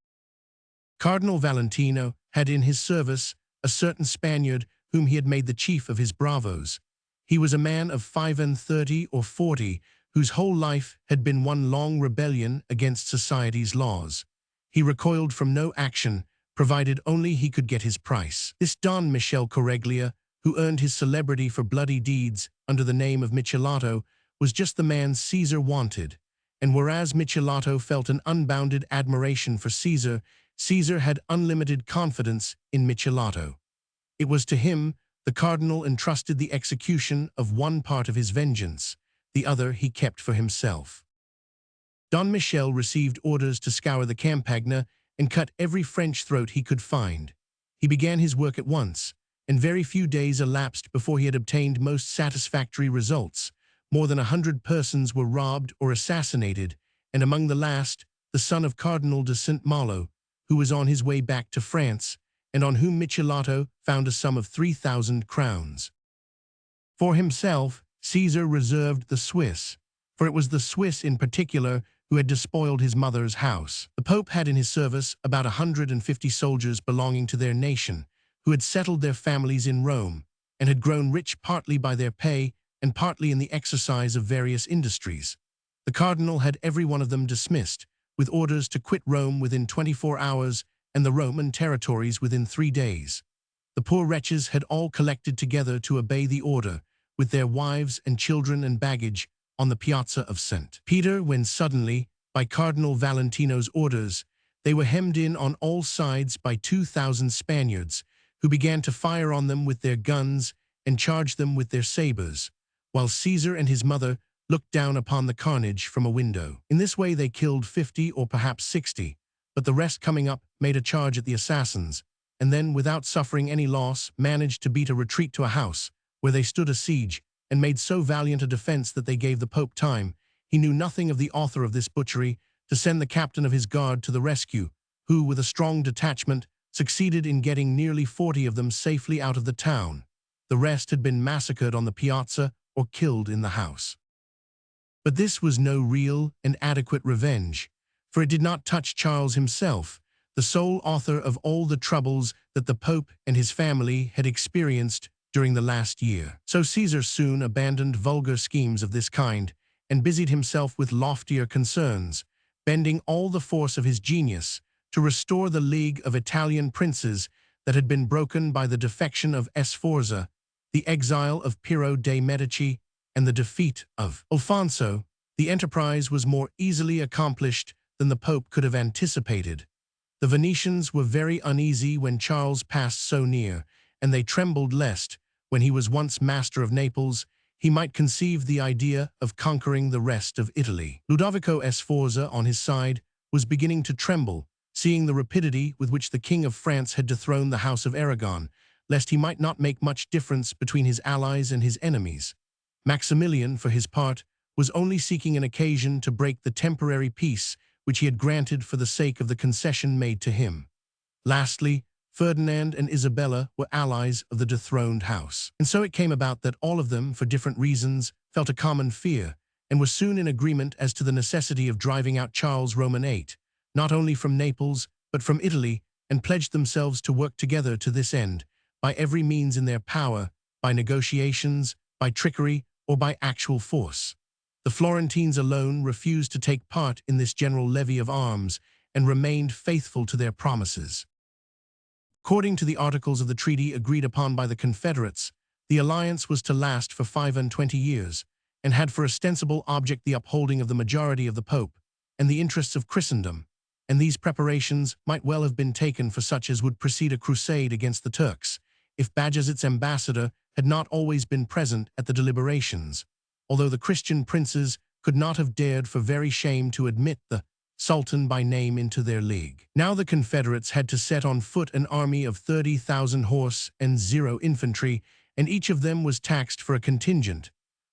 Cardinal Valentino had in his service a certain Spaniard whom he had made the chief of his bravos. He was a man of 35 or 40, whose whole life had been one long rebellion against society's laws. He recoiled from no action, provided only he could get his price. This Don Michel Correglia, who earned his celebrity for bloody deeds under the name of Michelato, was just the man Caesar wanted. And whereas Michelato felt an unbounded admiration for Caesar, Caesar had unlimited confidence in Michelato. It was to him the cardinal entrusted the execution of one part of his vengeance, the other he kept for himself. Don Michel received orders to scour the Campagna and cut every French throat he could find. He began his work at once, and very few days elapsed before he had obtained most satisfactory results. More than 100 persons were robbed or assassinated, and among the last, the son of Cardinal de Saint-Malo, who was on his way back to France, and on whom Michelato found a sum of 3,000 crowns. For himself, Caesar reserved the Swiss, for it was the Swiss in particular who had despoiled his mother's house. The Pope had in his service about 150 soldiers belonging to their nation, who had settled their families in Rome, and had grown rich partly by their pay and partly in the exercise of various industries. The cardinal had every one of them dismissed, with orders to quit Rome within 24 hours and the Roman territories within 3 days. The poor wretches had all collected together to obey the order, with their wives and children and baggage, on the piazza of St. Peter, when suddenly, by Cardinal Valentino's orders, they were hemmed in on all sides by 2,000 Spaniards, who began to fire on them with their guns and charge them with their sabers, while Caesar and his mother looked down upon the carnage from a window. In this way they killed 50 or perhaps 60, but the rest coming up made a charge at the assassins, and then, without suffering any loss, managed to beat a retreat to a house, where they stood a siege, and made so valiant a defense that they gave the Pope time. He knew nothing of the author of this butchery, to send the captain of his guard to the rescue, who, with a strong detachment, succeeded in getting nearly 40 of them safely out of the town. The rest had been massacred on the piazza or killed in the house. But this was no real and adequate revenge, for it did not touch Charles himself, the sole author of all the troubles that the Pope and his family had experienced during the last year. So Caesar soon abandoned vulgar schemes of this kind and busied himself with loftier concerns, bending all the force of his genius to restore the league of Italian princes that had been broken by the defection of Sforza, the exile of Piero de' Medici, and the defeat of Alfonso. The enterprise was more easily accomplished than the Pope could have anticipated. The Venetians were very uneasy when Charles passed so near, and they trembled lest, when he was once master of Naples, he might conceive the idea of conquering the rest of Italy. Ludovico Sforza, on his side, was beginning to tremble, seeing the rapidity with which the King of France had dethroned the House of Aragon, lest he might not make much difference between his allies and his enemies. Maximilian, for his part, was only seeking an occasion to break the temporary peace which he had granted for the sake of the concession made to him. Lastly, Ferdinand and Isabella were allies of the dethroned house. And so it came about that all of them, for different reasons, felt a common fear, and were soon in agreement as to the necessity of driving out Charles Roman VIII, not only from Naples, but from Italy, and pledged themselves to work together to this end, by every means in their power, by negotiations, by trickery, or by actual force. The Florentines alone refused to take part in this general levy of arms, and remained faithful to their promises. According to the articles of the treaty agreed upon by the Confederates, the alliance was to last for 25 years, and had for ostensible object the upholding of the majority of the Pope, and the interests of Christendom, and these preparations might well have been taken for such as would precede a crusade against the Turks, if Bajazet's ambassador had not always been present at the deliberations, although the Christian princes could not have dared for very shame to admit the Sultan by name into their league. Now the Confederates had to set on foot an army of 30,000 horse and 0 infantry, and each of them was taxed for a contingent.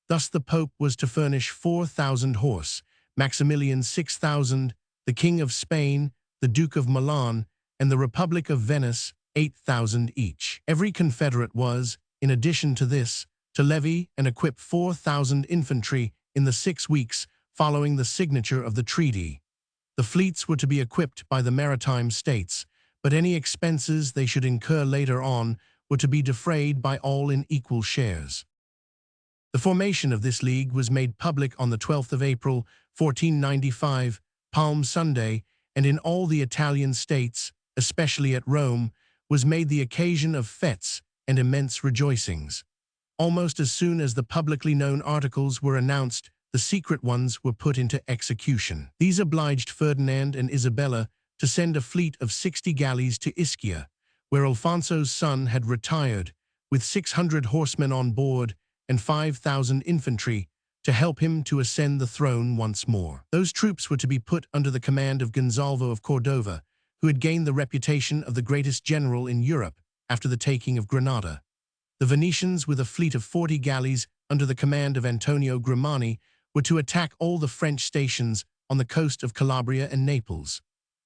Thus the Pope was to furnish 4,000 horse, Maximilian 6,000, the King of Spain, the Duke of Milan, and the Republic of Venice 8,000 each. Every Confederate was, in addition to this, to levy and equip 4,000 infantry in the 6 weeks following the signature of the treaty. The fleets were to be equipped by the maritime states, but any expenses they should incur later on were to be defrayed by all in equal shares. The formation of this league was made public on the 12th of April, 1495, Palm Sunday, and in all the Italian states, especially at Rome, was made the occasion of fêtes and immense rejoicings. Almost as soon as the publicly known articles were announced, the secret ones were put into execution. These obliged Ferdinand and Isabella to send a fleet of 60 galleys to Ischia, where Alfonso's son had retired, with 600 horsemen on board and 5,000 infantry, to help him to ascend the throne once more. Those troops were to be put under the command of Gonzalvo of Cordova, who had gained the reputation of the greatest general in Europe after the taking of Granada. The Venetians, with a fleet of 40 galleys under the command of Antonio Grimani, were to attack all the French stations on the coast of Calabria and Naples.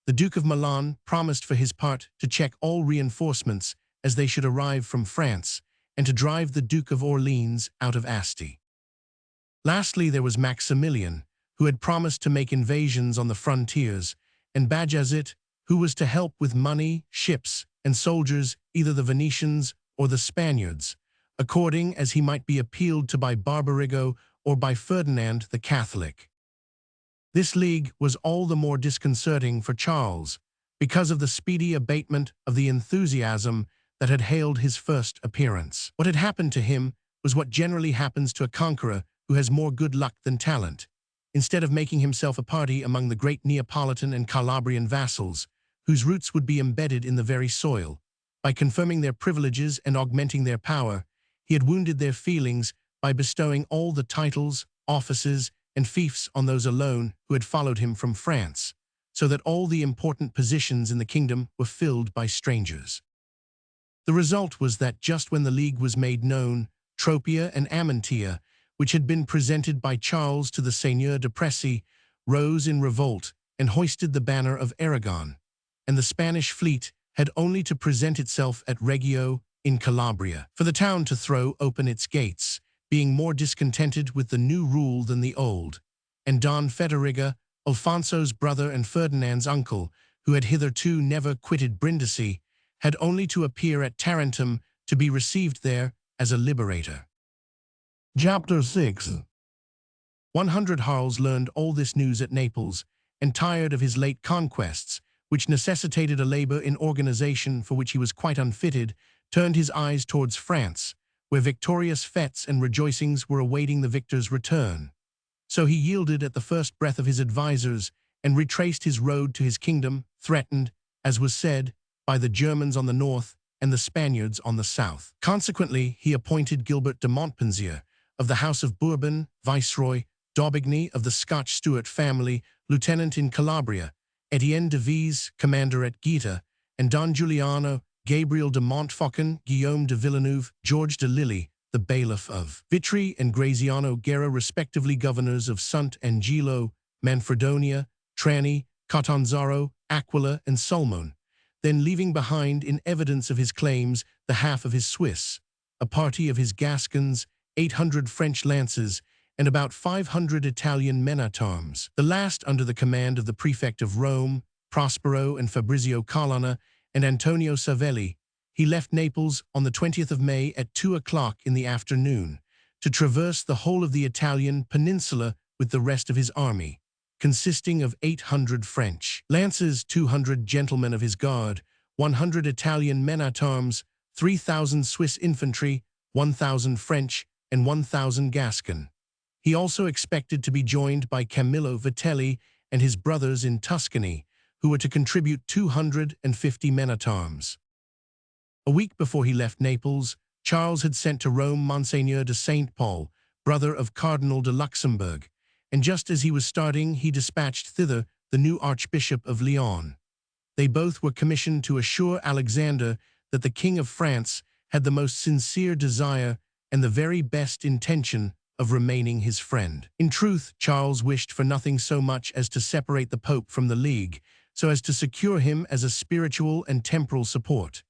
The Duke of Milan promised for his part to check all reinforcements as they should arrive from France, and to drive the Duke of Orleans out of Asti. Lastly, there was Maximilian, who had promised to make invasions on the frontiers, and Bajazet, who was to help with money, ships, and soldiers, either the Venetians or the Spaniards, according as he might be appealed to by Barbarigo or by Ferdinand the Catholic. This league was all the more disconcerting for Charles, because of the speedy abatement of the enthusiasm that had hailed his first appearance. What had happened to him was what generally happens to a conqueror who has more good luck than talent. Instead of making himself a party among the great Neapolitan and Calabrian vassals, whose roots would be embedded in the very soil, by confirming their privileges and augmenting their power, he had wounded their feelings by bestowing all the titles, offices, and fiefs on those alone who had followed him from France, so that all the important positions in the kingdom were filled by strangers. The result was that just when the league was made known, Tropea and Amantia, which had been presented by Charles to the Seigneur de Pressy, rose in revolt and hoisted the banner of Aragon, and the Spanish fleet had only to present itself at Reggio in Calabria for the town to throw open its gates, being more discontented with the new rule than the old, and Don Federiga, Alfonso's brother and Ferdinand's uncle, who had hitherto never quitted Brindisi, had only to appear at Tarentum to be received there as a liberator. Chapter 6. 100 Harls learned all this news at Naples, and tired of his late conquests, which necessitated a labor in organization for which he was quite unfitted, turned his eyes towards France, where victorious fêtes and rejoicings were awaiting the victor's return. So he yielded at the first breath of his advisers and retraced his road to his kingdom, threatened, as was said, by the Germans on the north and the Spaniards on the south. Consequently, he appointed Gilbert de Montpensier, of the House of Bourbon, Viceroy, Daubigny of the Scotch Stuart family, lieutenant in Calabria, Etienne de Vise, commander at Gaeta, and Don Giuliano, Gabriel de Montfaucon, Guillaume de Villeneuve, George de Lilly, the bailiff of Vitry, and Graziano Guerra, respectively governors of Sant Angelo, Manfredonia, Trani, Catanzaro, Aquila, and Sulmone, then leaving behind in evidence of his claims the half of his Swiss, a party of his Gascons, 800 French lances, and about 500 Italian men-at-arms, the last under the command of the prefect of Rome, Prospero and Fabrizio Colonna, and Antonio Savelli. He left Naples on the 20th of May at 2 o'clock in the afternoon, to traverse the whole of the Italian peninsula with the rest of his army, consisting of 800 French lances, 200 gentlemen of his guard, 100 Italian men-at-arms, 3,000 Swiss infantry, 1,000 French, and 1,000 Gascon. He also expected to be joined by Camillo Vitelli and his brothers in Tuscany, who were to contribute 250 men-at-arms. A week before he left Naples, Charles had sent to Rome Monseigneur de Saint Paul, brother of Cardinal de Luxembourg, and just as he was starting, he dispatched thither the new Archbishop of Lyon. They both were commissioned to assure Alexander that the King of France had the most sincere desire and the very best intention of remaining his friend. In truth, Charles wished for nothing so much as to separate the Pope from the League, so as to secure him as a spiritual and temporal support.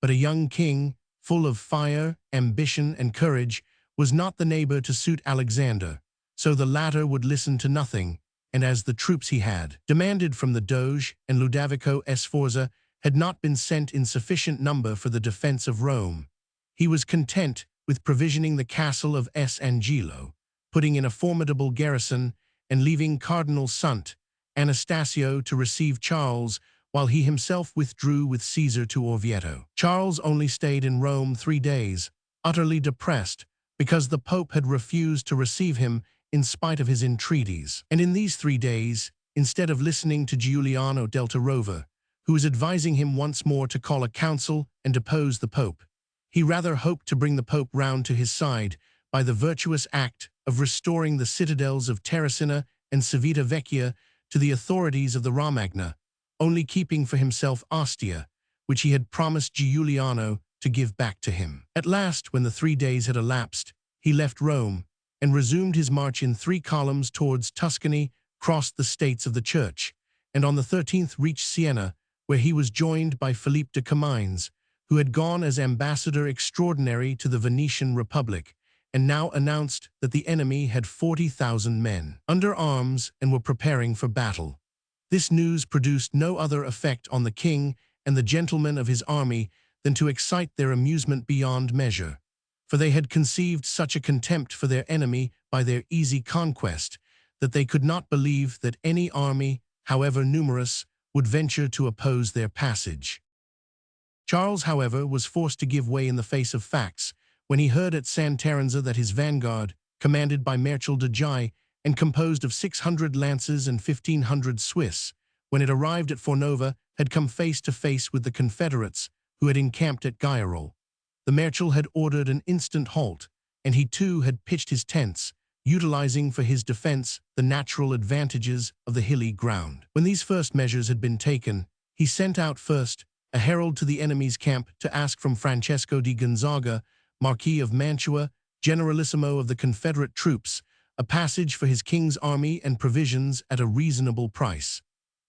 But a young king, full of fire, ambition, and courage, was not the neighbor to suit Alexander, so the latter would listen to nothing, and as the troops he had demanded from the Doge and Ludovico Sforza had not been sent in sufficient number for the defense of Rome, he was content with provisioning the castle of S. Angelo, putting in a formidable garrison, and leaving Cardinal Sant, Anastasio to receive Charles, while he himself withdrew with Caesar to Orvieto. Charles only stayed in Rome 3 days, utterly depressed, because the Pope had refused to receive him in spite of his entreaties. And in these 3 days, instead of listening to Giuliano del Torova, who was advising him once more to call a council and depose the Pope, he rather hoped to bring the Pope round to his side by the virtuous act of restoring the citadels of Terracina and Civita Vecchia to the authorities of the Romagna, only keeping for himself Ostia, which he had promised Giuliano to give back to him. At last, when the 3 days had elapsed, he left Rome and resumed his march in 3 columns towards Tuscany, crossed the States of the Church, and on the 13th reached Siena, where he was joined by Philippe de Comines, who had gone as ambassador extraordinary to the Venetian Republic, and now announced that the enemy had 40,000 men under arms and were preparing for battle. This news produced no other effect on the king and the gentlemen of his army than to excite their amusement beyond measure, for they had conceived such a contempt for their enemy by their easy conquest that they could not believe that any army, however numerous, would venture to oppose their passage. Charles, however, was forced to give way in the face of facts when he heard at San Terenza that his vanguard, commanded by Marshal de Jai and composed of 600 lances and 1,500 Swiss, when it arrived at Fornova, had come face to face with the Confederates who had encamped at Gairol. The Marshal had ordered an instant halt, and he too had pitched his tents, utilizing for his defense the natural advantages of the hilly ground. When these first measures had been taken, he sent out first a herald to the enemy's camp to ask from Francesco di Gonzaga, Marquis of Mantua, generalissimo of the Confederate troops, a passage for his king's army and provisions at a reasonable price.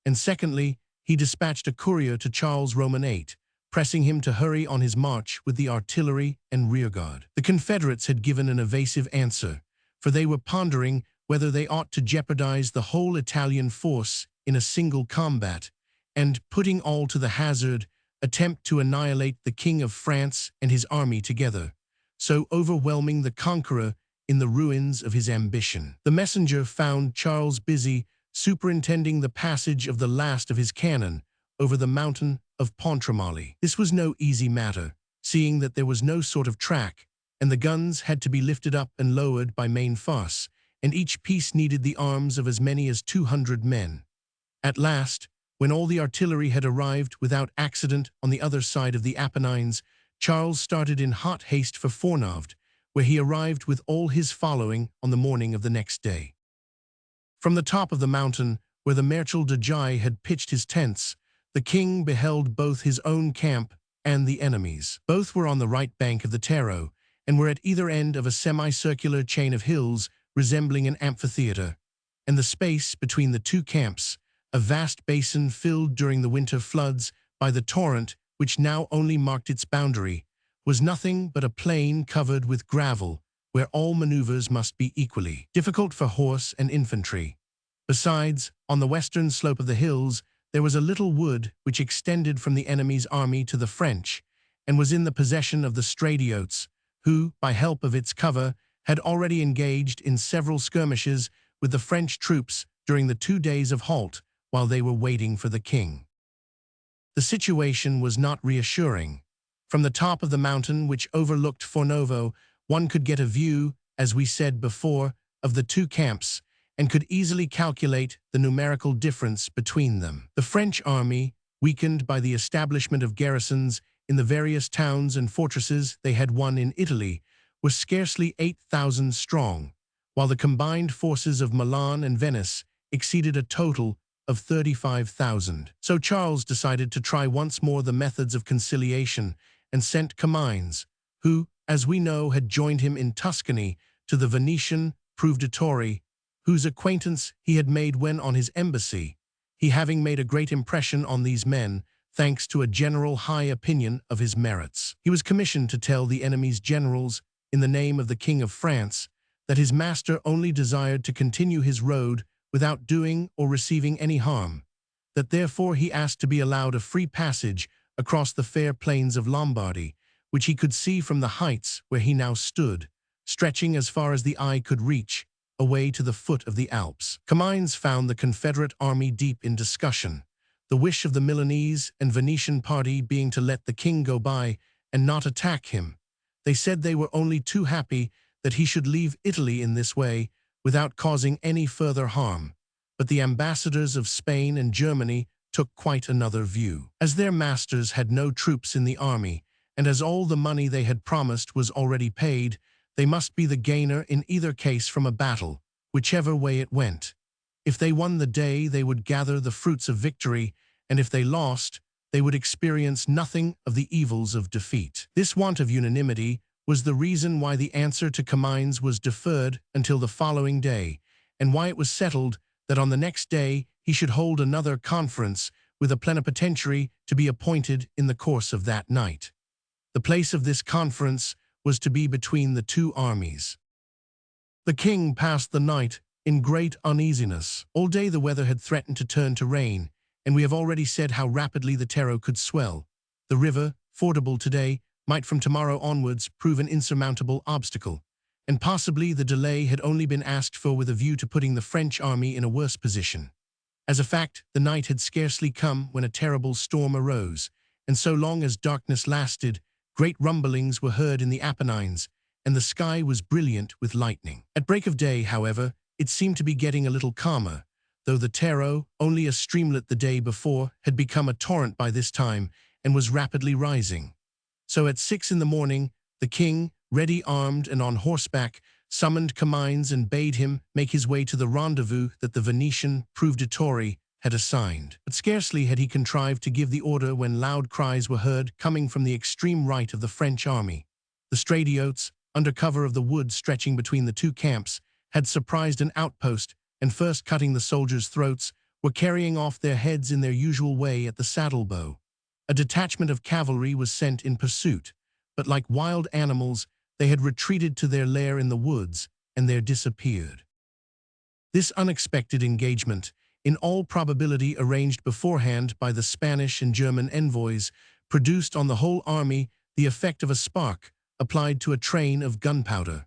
And secondly, he dispatched a courier to Charles Roman VIII, pressing him to hurry on his march with the artillery and rearguard. The Confederates had given an evasive answer, for they were pondering whether they ought to jeopardize the whole Italian force in a single combat, and, putting all to the hazard, attempt to annihilate the King of France and his army together, so overwhelming the conqueror in the ruins of his ambition. The messenger found Charles busy superintending the passage of the last of his cannon over the mountain of Pontremoli. This was no easy matter, seeing that there was no sort of track, and the guns had to be lifted up and lowered by main force, and each piece needed the arms of as many as 200 men. At last, when all the artillery had arrived without accident on the other side of the Apennines, Charles started in hot haste for Fornovd, where he arrived with all his following on the morning of the next day. From the top of the mountain, where the Marshal de Jai had pitched his tents, the king beheld both his own camp and the enemy's. Both were on the right bank of the Taro, and were at either end of a semicircular chain of hills resembling an amphitheater, and the space between the 2 camps, a vast basin filled during the winter floods by the torrent which now only marked its boundary, was nothing but a plain covered with gravel, where all maneuvers must be equally difficult for horse and infantry. Besides, on the western slope of the hills, there was a little wood which extended from the enemy's army to the French, and was in the possession of the Stradiots, who, by help of its cover, had already engaged in several skirmishes with the French troops during the 2 days of halt while they were waiting for the king. The situation was not reassuring. From the top of the mountain which overlooked Fornovo, one could get a view, as we said before, of the 2 camps, and could easily calculate the numerical difference between them. The French army, weakened by the establishment of garrisons in the various towns and fortresses they had won in Italy, was scarcely 8,000 strong, while the combined forces of Milan and Venice exceeded a total of 35,000. So Charles decided to try once more the methods of conciliation and sent Comines, who, as we know, had joined him in Tuscany, to the Venetian Proveditore, whose acquaintance he had made when on his embassy, he having made a great impression on these men, thanks to a general high opinion of his merits. He was commissioned to tell the enemy's generals, in the name of the King of France, that his master only desired to continue his road without doing or receiving any harm, that therefore he asked to be allowed a free passage across the fair plains of Lombardy, which he could see from the heights where he now stood, stretching as far as the eye could reach, away to the foot of the Alps. Comines found the Confederate army deep in discussion, the wish of the Milanese and Venetian party being to let the king go by and not attack him. They said they were only too happy that he should leave Italy in this way without causing any further harm. But the ambassadors of Spain and Germany took quite another view. As their masters had no troops in the army, and as all the money they had promised was already paid, they must be the gainer in either case from a battle, whichever way it went. If they won the day, they would gather the fruits of victory, and if they lost, they would experience nothing of the evils of defeat. This want of unanimity was the reason why the answer to Comines was deferred until the following day, and why it was settled that on the next day he should hold another conference with a plenipotentiary to be appointed in the course of that night. The place of this conference was to be between the two armies. The king passed the night in great uneasiness. All day the weather had threatened to turn to rain, and we have already said how rapidly the Taro could swell. The river, fordable today, might from tomorrow onwards prove an insurmountable obstacle, and possibly the delay had only been asked for with a view to putting the French army in a worse position. As a fact, the night had scarcely come when a terrible storm arose, and so long as darkness lasted, great rumblings were heard in the Apennines, and the sky was brilliant with lightning. At break of day, however, it seemed to be getting a little calmer, though the Taro, only a streamlet the day before, had become a torrent by this time and was rapidly rising. So at 6 in the morning, the king, ready armed and on horseback, summoned Comines and bade him make his way to the rendezvous that the Venetian provveditore had assigned. But scarcely had he contrived to give the order when loud cries were heard coming from the extreme right of the French army. The Stradiots, under cover of the wood stretching between the two camps, had surprised an outpost and first cutting the soldiers' throats, were carrying off their heads in their usual way at the saddle-bow. A detachment of cavalry was sent in pursuit, but like wild animals, they had retreated to their lair in the woods and there disappeared. This unexpected engagement, in all probability arranged beforehand by the Spanish and German envoys, produced on the whole army the effect of a spark applied to a train of gunpowder.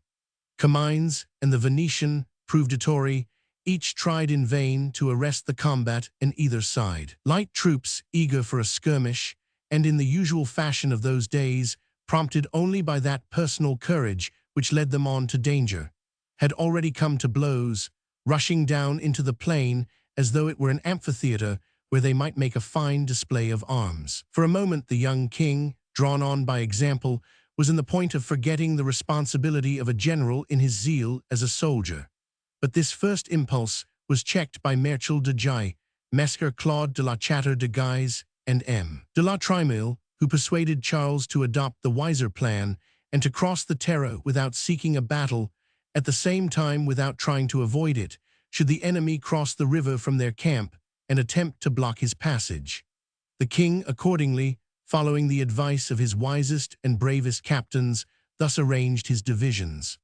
Comines and the Venetian provveditore each tried in vain to arrest the combat on either side. Light troops, eager for a skirmish, and in the usual fashion of those days, prompted only by that personal courage which led them on to danger, had already come to blows, rushing down into the plain as though it were an amphitheater where they might make a fine display of arms. For a moment the young king, drawn on by example, was in the point of forgetting the responsibility of a general in his zeal as a soldier. But this first impulse was checked by Marechal de Gay, Messer Claude de la Chatter de Guise, and M. de la Trémouille, who persuaded Charles to adopt the wiser plan and to cross the Taro without seeking a battle, at the same time without trying to avoid it, should the enemy cross the river from their camp and attempt to block his passage. The king, accordingly, following the advice of his wisest and bravest captains, thus arranged his divisions.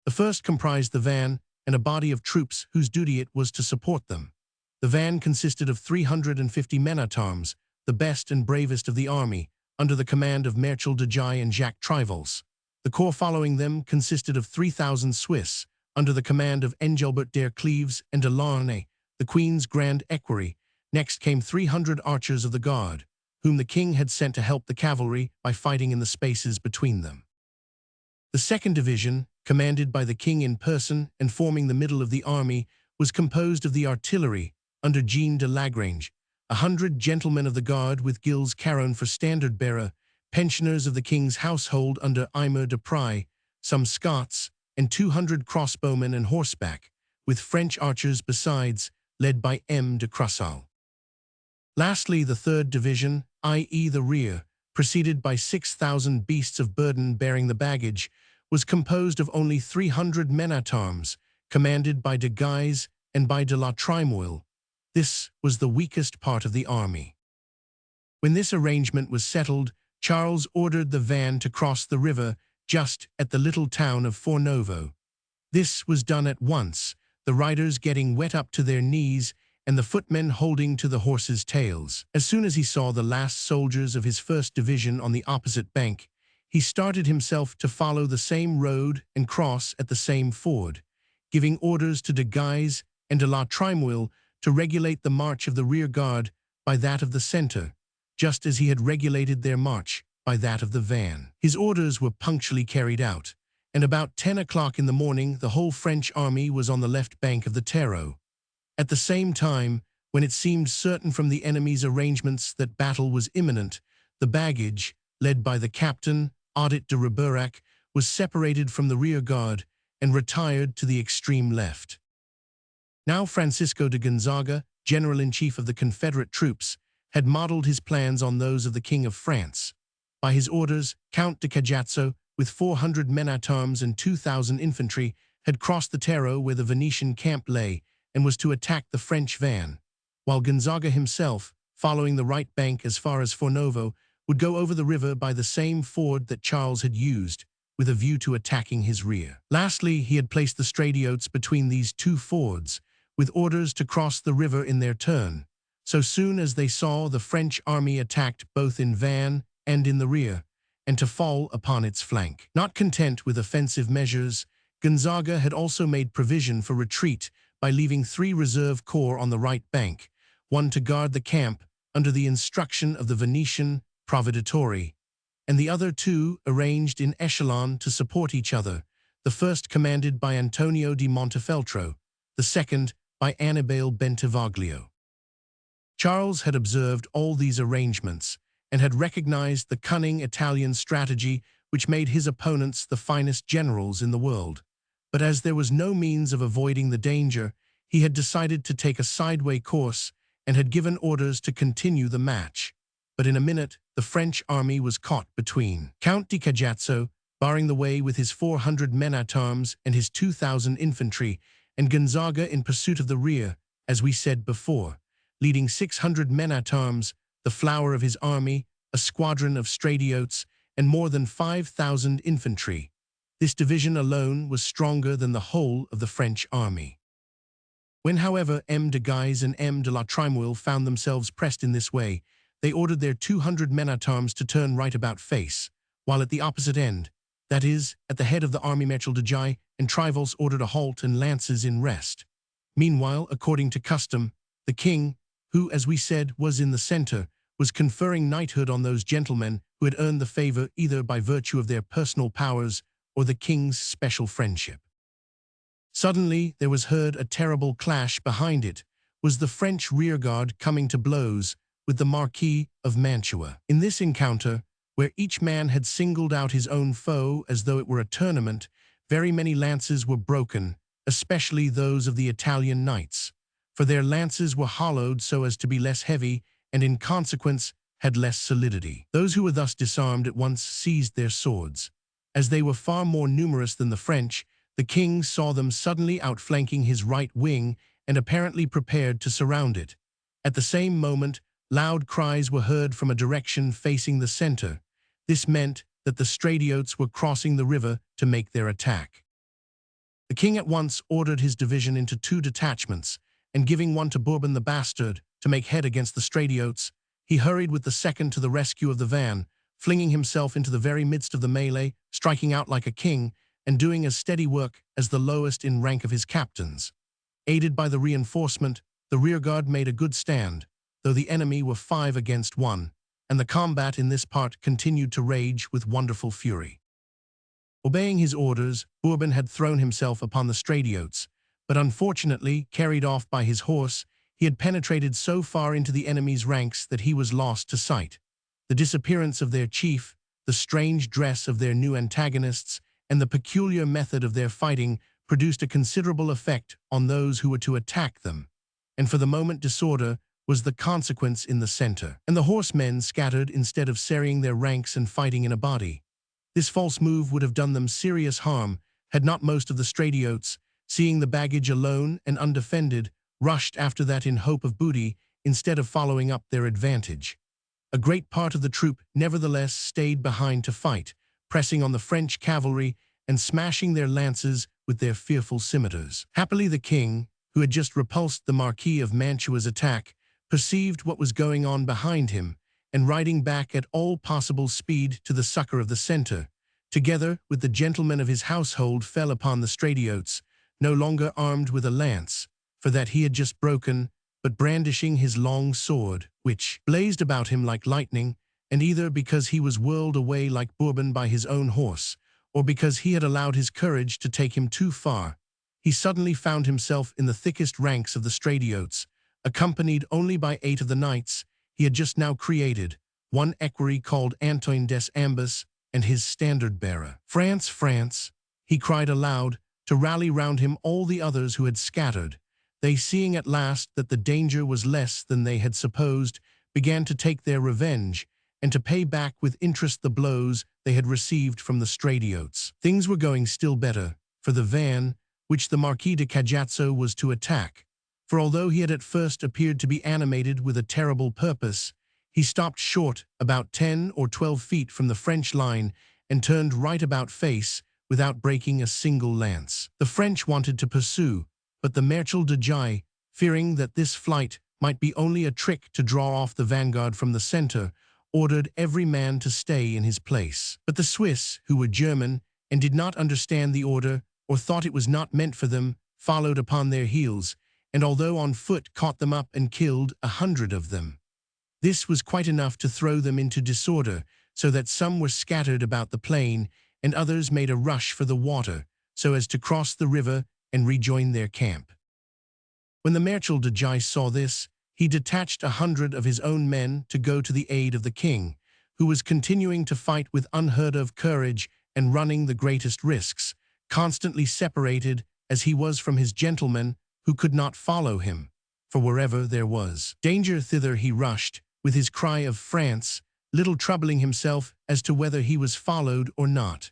The first comprised the van and a body of troops whose duty it was to support them. The van consisted of 350 men-at-arms, the best and bravest of the army, under the command of Marechal de Gay and Jacques Trivals. The corps following them consisted of 3,000 Swiss, under the command of Engelbert der Cleves and de Launay, the Queen's grand equerry. Next came 300 archers of the guard, whom the king had sent to help the cavalry by fighting in the spaces between them. The second division, commanded by the king in person and forming the middle of the army, was composed of the artillery, under Jean de Lagrange, 100 gentlemen of the guard with Gilles Caron for standard-bearer, pensioners of the king's household under Aymer de Pry, some Scots, and 200 crossbowmen and horseback, with French archers besides, led by M. de Crussal. Lastly, the third division, i.e. the rear, preceded by 6,000 beasts of burden bearing the baggage, was composed of only 300 men-at-arms, commanded by de Guise and by de la Trémouille. This was the weakest part of the army. When this arrangement was settled, Charles ordered the van to cross the river just at the little town of Fornovo. This was done at once, the riders getting wet up to their knees and the footmen holding to the horses' tails. As soon as he saw the last soldiers of his first division on the opposite bank, he started himself to follow the same road and cross at the same ford, giving orders to de Guise and de la Trémouille to regulate the march of the rear guard by that of the center, just as he had regulated their march by that of the van. His orders were punctually carried out, and about 10 o'clock in the morning the whole French army was on the left bank of the Taro. At the same time, when it seemed certain from the enemy's arrangements that battle was imminent, the baggage, led by the captain, Audit de Riberac, was separated from the rear guard and retired to the extreme left. Now Francisco de Gonzaga, General-in-Chief of the Confederate troops, had modeled his plans on those of the King of France. By his orders, Count de Cajazzo, with 400 men-at-arms and 2,000 infantry, had crossed the Taro where the Venetian camp lay and was to attack the French van, while Gonzaga himself, following the right bank as far as Fornovo, would go over the river by the same ford that Charles had used, with a view to attacking his rear. Lastly, he had placed the Stradiots between these two fords, with orders to cross the river in their turn, so soon as they saw the French army attacked both in van and in the rear, and to fall upon its flank. Not content with offensive measures, Gonzaga had also made provision for retreat by leaving 3 reserve corps on the right bank, one to guard the camp under the instruction of the Venetian Proveditore, and the other 2 arranged in echelon to support each other, the first commanded by Antonio di Montefeltro, the second by Annibale Bentivoglio. Charles had observed all these arrangements and had recognized the cunning Italian strategy which made his opponents the finest generals in the world. But as there was no means of avoiding the danger, he had decided to take a sideway course and had given orders to continue the match. But in a minute, the French army was caught between. Count di Cajazzo, barring the way with his 400 men-at-arms and his 2,000 infantry, and Gonzaga in pursuit of the rear, as we said before, leading 600 men-at-arms, the flower of his army, a squadron of Stradiots, and more than 5,000 infantry. This division alone was stronger than the whole of the French army. When, however, M. de Guise and M. de la Trémouille found themselves pressed in this way, they ordered their 200 men-at-arms to turn right about face, while at the opposite end, that is, at the head of the army, Maître de Guise and Trivalce ordered a halt and lances in rest. Meanwhile, according to custom, the king, who, as we said, was in the center, was conferring knighthood on those gentlemen who had earned the favor either by virtue of their personal powers or the king's special friendship. Suddenly, there was heard a terrible clash behind it. Was the French rearguard coming to blows with the Marquis of Mantua? In this encounter, where each man had singled out his own foe as though it were a tournament, very many lances were broken, especially those of the Italian knights, for their lances were hollowed so as to be less heavy and in consequence had less solidity. Those who were thus disarmed at once seized their swords. As they were far more numerous than the French, the king saw them suddenly outflanking his right wing and apparently prepared to surround it. At the same moment, loud cries were heard from a direction facing the center. This meant that the Stradiots were crossing the river to make their attack. The king at once ordered his division into 2 detachments, and giving one to Bourbon the Bastard to make head against the Stradiots, he hurried with the second to the rescue of the van, flinging himself into the very midst of the melee, striking out like a king, and doing as steady work as the lowest in rank of his captains. Aided by the reinforcement, the rearguard made a good stand, though the enemy were 5 against 1, and the combat in this part continued to rage with wonderful fury. Obeying his orders, Bourbon had thrown himself upon the Stradiots, but unfortunately, carried off by his horse, he had penetrated so far into the enemy's ranks that he was lost to sight. The disappearance of their chief, the strange dress of their new antagonists, and the peculiar method of their fighting produced a considerable effect on those who were to attack them, and for the moment disorder was the consequence in the center, and the horsemen scattered instead of serrying their ranks and fighting in a body. This false move would have done them serious harm had not most of the Stradiots, seeing the baggage alone and undefended, rushed after that in hope of booty instead of following up their advantage. A great part of the troop nevertheless stayed behind to fight, pressing on the French cavalry and smashing their lances with their fearful scimitars. Happily the king, who had just repulsed the Marquis of Mantua's attack, perceived what was going on behind him, and riding back at all possible speed to the succor of the center, together with the gentlemen of his household, fell upon the Stradiotes, no longer armed with a lance, for that he had just broken, but brandishing his long sword, which blazed about him like lightning, and either because he was whirled away like Bourbon by his own horse, or because he had allowed his courage to take him too far, he suddenly found himself in the thickest ranks of the Stradiotes, accompanied only by 8 of the knights he had just now created, one equerry called Antoine des Ambas, and his standard-bearer. "France, France!" he cried aloud, to rally round him all the others who had scattered. They, seeing at last that the danger was less than they had supposed, began to take their revenge, and to pay back with interest the blows they had received from the Stradiotes. Things were going still better for the van which the Marquis de Cajazzo was to attack, for although he had at first appeared to be animated with a terrible purpose, he stopped short about 10 or 12 feet from the French line and turned right about face without breaking a single lance. The French wanted to pursue, but the Marechal de Jai, fearing that this flight might be only a trick to draw off the vanguard from the center, ordered every man to stay in his place. But the Swiss, who were German and did not understand the order or thought it was not meant for them, followed upon their heels, and although on foot caught them up and killed 100 of them. This was quite enough to throw them into disorder, so that some were scattered about the plain, and others made a rush for the water, so as to cross the river and rejoin their camp. When the Marechal de Jai saw this, he detached 100 of his own men to go to the aid of the king, who was continuing to fight with unheard-of courage and running the greatest risks, constantly separated as he was from his gentlemen who could not follow him, for wherever there was danger thither he rushed, with his cry of France, little troubling himself as to whether he was followed or not.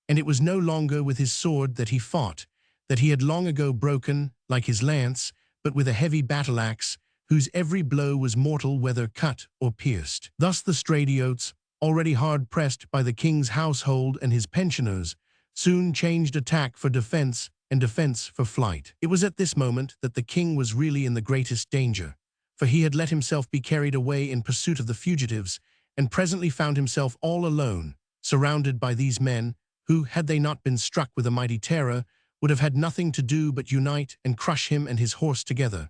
And it was no longer with his sword that he fought, that he had long ago broken, like his lance, but with a heavy battle-axe, whose every blow was mortal whether cut or pierced. Thus the Stradiotes, already hard-pressed by the king's household and his pensioners, soon changed attack for defense and defense for flight. It was at this moment that the king was really in the greatest danger, for he had let himself be carried away in pursuit of the fugitives, and presently found himself all alone, surrounded by these men, who, had they not been struck with a mighty terror, would have had nothing to do but unite and crush him and his horse together.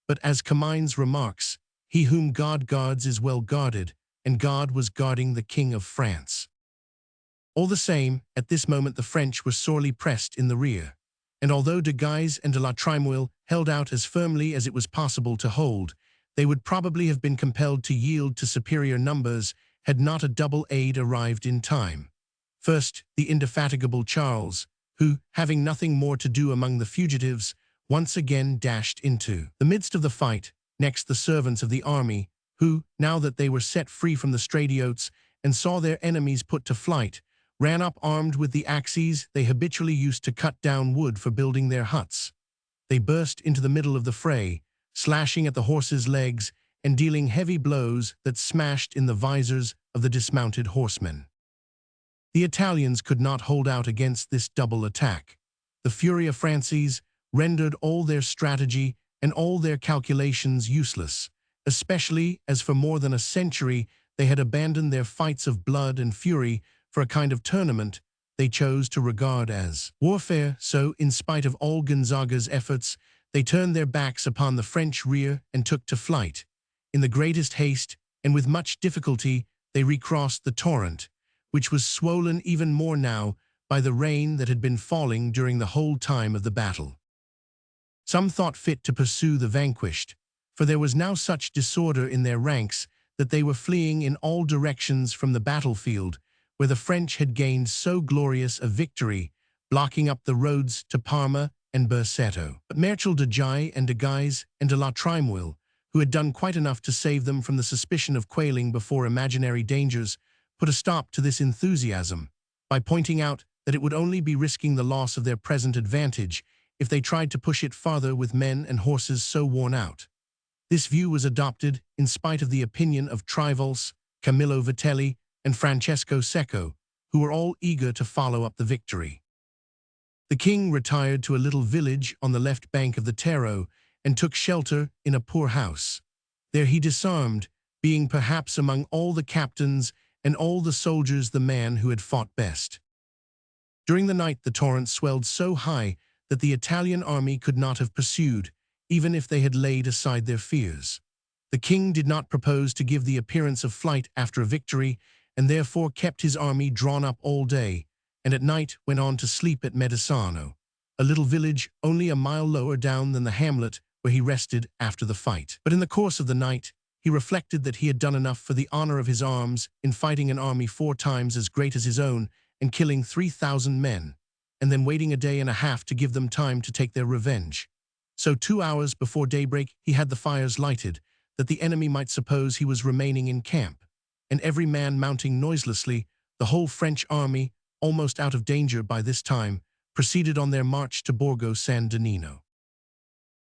But as Comines remarks, he whom God guards is well guarded, and God was guarding the King of France. All the same, at this moment the French were sorely pressed in the rear, and although de Guise and de la Trémouille held out as firmly as it was possible to hold, they would probably have been compelled to yield to superior numbers had not a double aid arrived in time. First, the indefatigable Charles, who, having nothing more to do among the fugitives, once again dashed into the midst of the fight. Next, the servants of the army, who, now that they were set free from the Stradiotes and saw their enemies put to flight, ran up armed with the axes they habitually used to cut down wood for building their huts. They burst into the middle of the fray, slashing at the horses' legs and dealing heavy blows that smashed in the visors of the dismounted horsemen. The Italians could not hold out against this double attack. The fury of Francis rendered all their strategy and all their calculations useless, especially as for more than a century they had abandoned their fights of blood and fury for a kind of tournament they chose to regard as warfare. So, in spite of all Gonzaga's efforts, they turned their backs upon the French rear and took to flight. In the greatest haste, and with much difficulty, they recrossed the torrent, which was swollen even more now by the rain that had been falling during the whole time of the battle. Some thought fit to pursue the vanquished, for there was now such disorder in their ranks that they were fleeing in all directions from the battlefield, where the French had gained so glorious a victory, blocking up the roads to Parma and Berceto. But Marechal de Jai and de Guise and de la Trémouille, who had done quite enough to save them from the suspicion of quailing before imaginary dangers, put a stop to this enthusiasm by pointing out that it would only be risking the loss of their present advantage if they tried to push it farther with men and horses so worn out. This view was adopted in spite of the opinion of Trivalce, Camillo Vitelli, and Francesco Secco, who were all eager to follow up the victory. The king retired to a little village on the left bank of the Taro and took shelter in a poor house. There he disarmed, being perhaps among all the captains and all the soldiers the man who had fought best. During the night the torrent swelled so high that the Italian army could not have pursued, even if they had laid aside their fears. The king did not propose to give the appearance of flight after a victory, and therefore kept his army drawn up all day, and at night went on to sleep at Medesano, a little village only a mile lower down than the hamlet where he rested after the fight. But in the course of the night, he reflected that he had done enough for the honor of his arms in fighting an army 4 times as great as his own and killing 3,000 men, and then waiting a day and a half to give them time to take their revenge. So 2 hours before daybreak he had the fires lighted, that the enemy might suppose he was remaining in camp, and every man mounting noiselessly, the whole French army, almost out of danger by this time, proceeded on their march to Borgo San Donnino.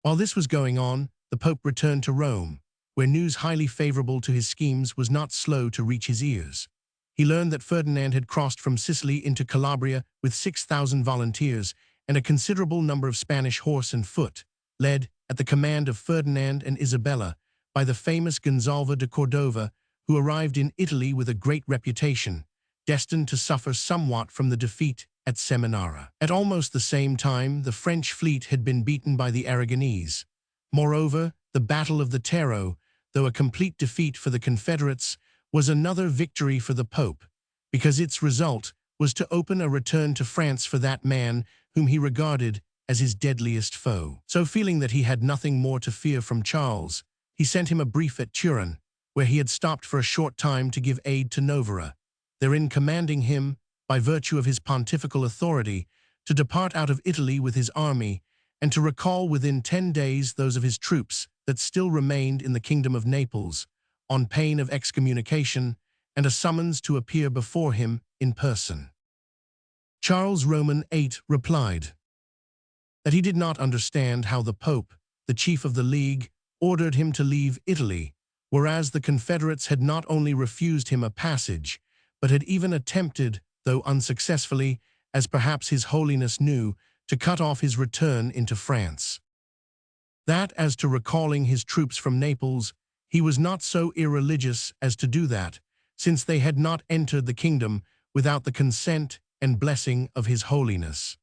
While this was going on, the Pope returned to Rome, where news highly favorable to his schemes was not slow to reach his ears. He learned that Ferdinand had crossed from Sicily into Calabria with 6,000 volunteers and a considerable number of Spanish horse and foot, led, at the command of Ferdinand and Isabella, by the famous Gonzalvo de Cordova, who arrived in Italy with a great reputation, destined to suffer somewhat from the defeat at Seminara. At almost the same time, the French fleet had been beaten by the Aragonese. Moreover, the Battle of the Taro, though a complete defeat for the Confederates, was another victory for the Pope, because its result was to open a return to France for that man whom he regarded as his deadliest foe. So feeling that he had nothing more to fear from Charles, he sent him a brief at Turin, where he had stopped for a short time to give aid to Novara, therein commanding him, by virtue of his pontifical authority, to depart out of Italy with his army, and to recall within 10 days those of his troops that still remained in the kingdom of Naples, on pain of excommunication and a summons to appear before him in person. Charles Roman VIII replied that he did not understand how the Pope, the chief of the League, ordered him to leave Italy, whereas the Confederates had not only refused him a passage, but had even attempted, though unsuccessfully, as perhaps His Holiness knew, to cut off his return into France. That as to recalling his troops from Naples, he was not so irreligious as to do that, since they had not entered the kingdom without the consent and blessing of His Holiness.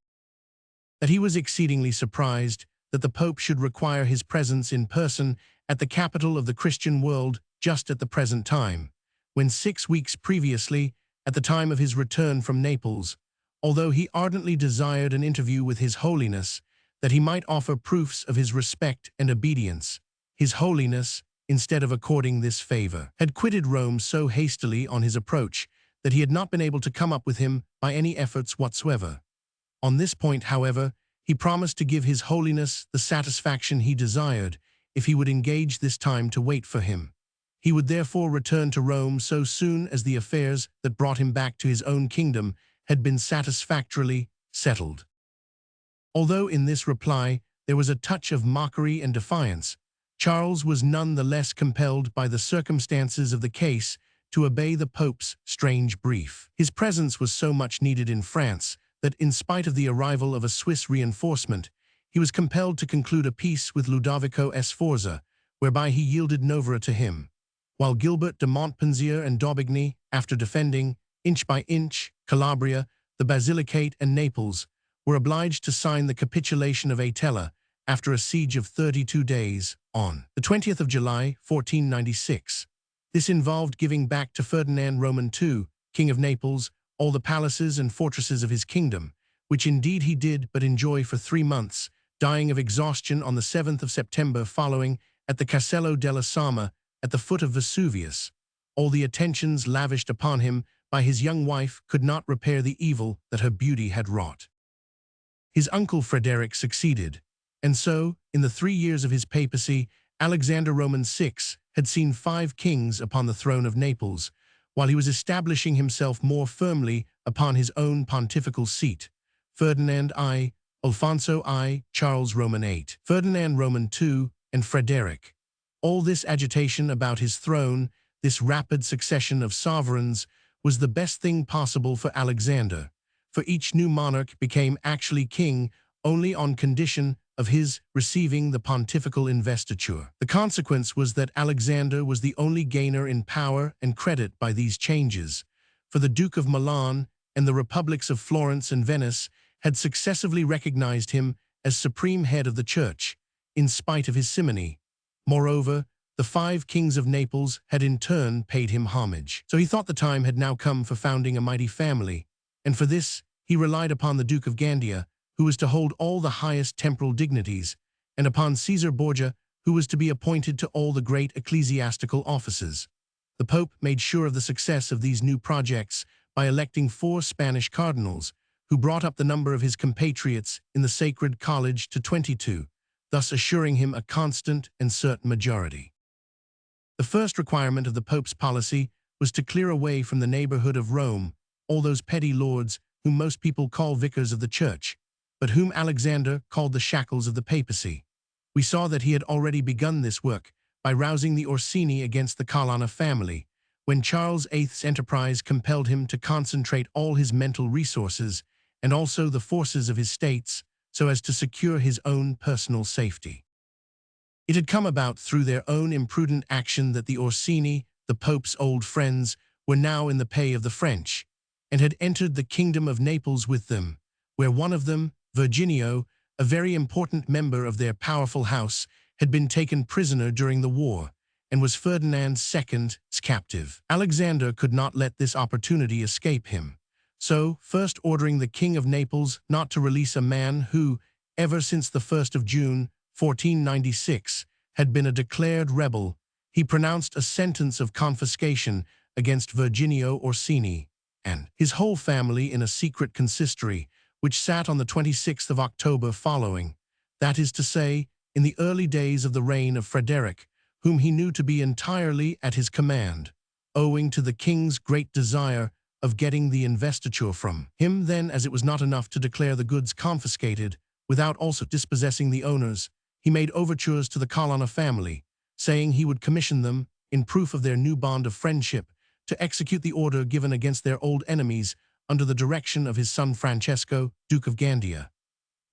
That he was exceedingly surprised that the Pope should require his presence in person at the capital of the Christian world just at the present time, when 6 weeks previously, at the time of his return from Naples, although he ardently desired an interview with His Holiness, that he might offer proofs of his respect and obedience, His Holiness, instead of according this favor, had quitted Rome so hastily on his approach that he had not been able to come up with him by any efforts whatsoever. On this point, however, he promised to give His Holiness the satisfaction he desired if he would engage this time to wait for him. He would therefore return to Rome so soon as the affairs that brought him back to his own kingdom had been satisfactorily settled. Although in this reply there was a touch of mockery and defiance, Charles was none the less compelled by the circumstances of the case to obey the Pope's strange brief. His presence was so much needed in France that, in spite of the arrival of a Swiss reinforcement, he was compelled to conclude a peace with Ludovico Sforza, whereby he yielded Novara to him, while Gilbert de Montpensier and d'Aubigny, after defending, inch by inch, Calabria, the Basilicate and Naples, were obliged to sign the capitulation of Atella after a siege of 32 days on the 20th of July, 1496. This involved giving back to Ferdinand Roman II, King of Naples, all the palaces and fortresses of his kingdom, which indeed he did but enjoy for 3 months, dying of exhaustion on the 7th of September following, at the Castello della Sama, at the foot of Vesuvius. All the attentions lavished upon him by his young wife could not repair the evil that her beauty had wrought. His uncle Frederick succeeded, and so, in the 3 years of his papacy, Alexander Roman VI had seen 5 kings upon the throne of Naples, while he was establishing himself more firmly upon his own pontifical seat: Ferdinand I, Alfonso I, Charles Roman VIII, Ferdinand Roman II, and Frederick. All this agitation about his throne, this rapid succession of sovereigns, was the best thing possible for Alexander, for each new monarch became actually king only on condition of his receiving the pontifical investiture. The consequence was that Alexander was the only gainer in power and credit by these changes, for the Duke of Milan and the republics of Florence and Venice had successively recognized him as supreme head of the church, in spite of his simony. Moreover, the 5 kings of Naples had in turn paid him homage. So he thought the time had now come for founding a mighty family, and for this he relied upon the Duke of Gandia, who was to hold all the highest temporal dignities, and upon Caesar Borgia, who was to be appointed to all the great ecclesiastical offices. The Pope made sure of the success of these new projects by electing 4 Spanish cardinals, who brought up the number of his compatriots in the Sacred College to 22, thus assuring him a constant and certain majority. The first requirement of the Pope's policy was to clear away from the neighborhood of Rome all those petty lords whom most people call vicars of the Church, but whom Alexander called the shackles of the papacy. We saw that he had already begun this work by rousing the Orsini against the Colonna family, when Charles VIII's enterprise compelled him to concentrate all his mental resources and also the forces of his states so as to secure his own personal safety. It had come about through their own imprudent action that the Orsini, the Pope's old friends, were now in the pay of the French, and had entered the kingdom of Naples with them, where one of them, Virginio, a very important member of their powerful house, had been taken prisoner during the war, and was Ferdinand II's captive. Alexander could not let this opportunity escape him. So, first ordering the King of Naples not to release a man who, ever since the 1st of June, 1496, had been a declared rebel, he pronounced a sentence of confiscation against Virginio Orsini and his whole family in a secret consistory, which sat on the 26th of October following, that is to say, in the early days of the reign of Frederick, whom he knew to be entirely at his command, owing to the king's great desire of getting the investiture from him. Then, as it was not enough to declare the goods confiscated, without also dispossessing the owners, he made overtures to the Colonna family, saying he would commission them, in proof of their new bond of friendship, to execute the order given against their old enemies under the direction of his son Francesco, Duke of Gandia.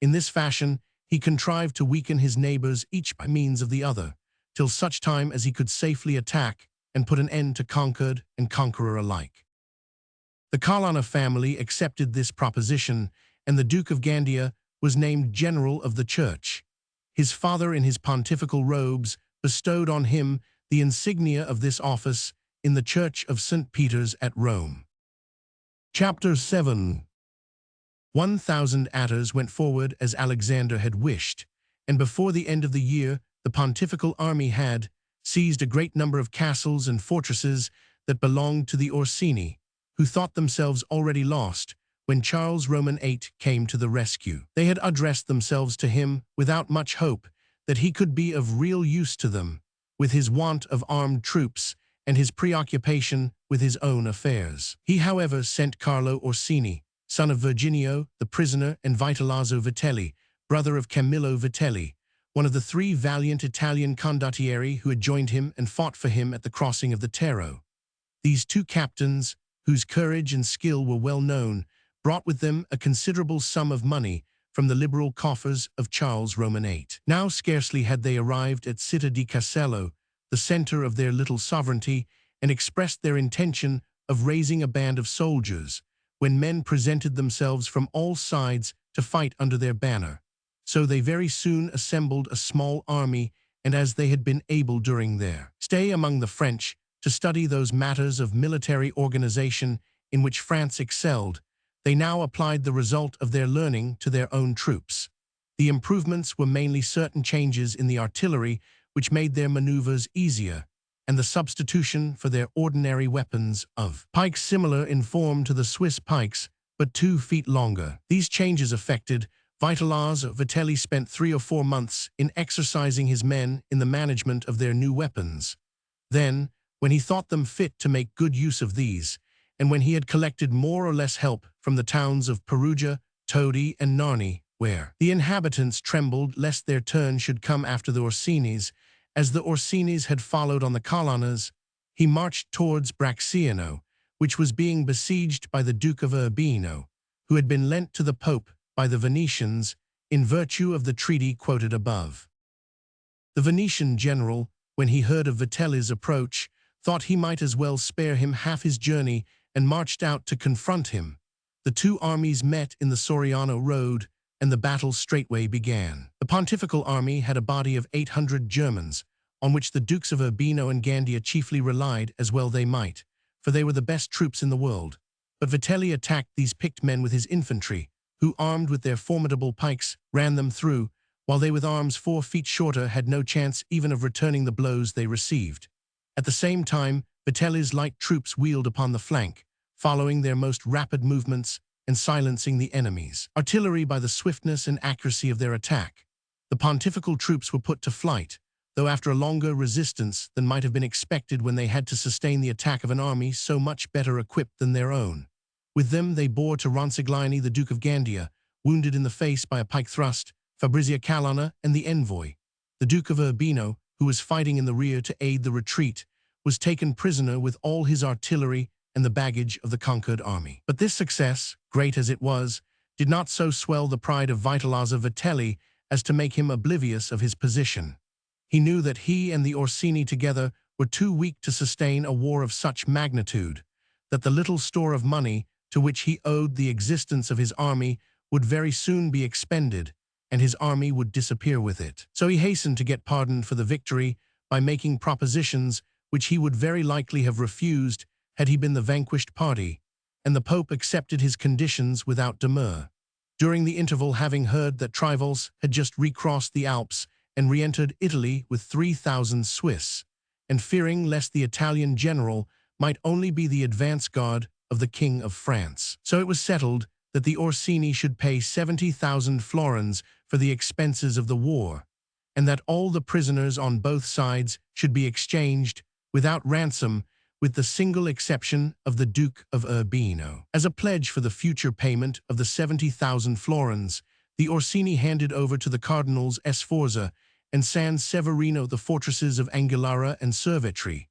In this fashion, he contrived to weaken his neighbors each by means of the other, till such time as he could safely attack and put an end to conquered and conqueror alike. The Colonna family accepted this proposition, and the Duke of Gandia was named General of the Church. His father, in his pontifical robes, bestowed on him the insignia of this office in the Church of St. Peter's at Rome. Chapter 7. 1,000 atters went forward as Alexander had wished, and before the end of the year the pontifical army had seized a great number of castles and fortresses that belonged to the Orsini, who thought themselves already lost when Charles Roman VIII came to the rescue. They had addressed themselves to him without much hope that he could be of real use to them, with his want of armed troops and his preoccupation with his own affairs. He, however, sent Carlo Orsini, son of Virginio, the prisoner, and Vitellozzo Vitelli, brother of Camillo Vitelli, one of the 3 valiant Italian condottieri who had joined him and fought for him at the crossing of the Taro. These 2 captains, whose courage and skill were well known, brought with them a considerable sum of money from the liberal coffers of Charles Roman VIII. Now scarcely had they arrived at Città di Castello, the center of their little sovereignty, and expressed their intention of raising a band of soldiers, when men presented themselves from all sides to fight under their banner. So they very soon assembled a small army, and as they had been able during their stay among the French to study those matters of military organization in which France excelled, they now applied the result of their learning to their own troops. The improvements were mainly certain changes in the artillery which made their maneuvers easier, and the substitution for their ordinary weapons of pikes similar in form to the Swiss pikes, but 2 feet longer. These changes effected, Vitellozzo Vitelli spent 3 or 4 months in exercising his men in the management of their new weapons. Then, when he thought them fit to make good use of these, and when he had collected more or less help from the towns of Perugia, Todi, and Narni, where the inhabitants trembled lest their turn should come after the Orsinis, as the Orsinis had followed on the Colonnas, he marched towards Bracciano, which was being besieged by the Duke of Urbino, who had been lent to the Pope by the Venetians, in virtue of the treaty quoted above. The Venetian general, when he heard of Vitelli's approach, thought he might as well spare him half his journey and marched out to confront him. The two armies met in the Soriano road, and the battle straightway began. The pontifical army had a body of 800 Germans, on which the Dukes of Urbino and Gandia chiefly relied, as well they might, for they were the best troops in the world. But Vitelli attacked these picked men with his infantry, who, armed with their formidable pikes, ran them through, while they with arms 4 feet shorter had no chance even of returning the blows they received. At the same time, Vitelli's light troops wheeled upon the flank, following their most rapid movements and silencing the enemies. Artillery by the swiftness and accuracy of their attack, the pontifical troops were put to flight, though after a longer resistance than might have been expected when they had to sustain the attack of an army so much better equipped than their own. With them they bore to Ronciglini the Duke of Gandia, wounded in the face by a pike thrust, Fabrizia Calana and the envoy. The Duke of Urbino, who was fighting in the rear to aid the retreat, was taken prisoner with all his artillery and the baggage of the conquered army. But this success, great as it was, did not so swell the pride of Vitellozzo Vitelli as to make him oblivious of his position. He knew that he and the Orsini together were too weak to sustain a war of such magnitude, that the little store of money to which he owed the existence of his army would very soon be expended, and his army would disappear with it. So he hastened to get pardoned for the victory by making propositions which he would very likely have refused had he been the vanquished party, and the Pope accepted his conditions without demur. During the interval, having heard that Trivols had just recrossed the Alps and re-entered Italy with 3,000 Swiss, and fearing lest the Italian general might only be the advance guard of the King of France. So it was settled that the Orsini should pay 70,000 florins for the expenses of the war, and that all the prisoners on both sides should be exchanged without ransom, with the single exception of the Duke of Urbino. As a pledge for the future payment of the 70,000 florins, the Orsini handed over to the Cardinals Sforza and San Severino the fortresses of Anguillara and Cervetri.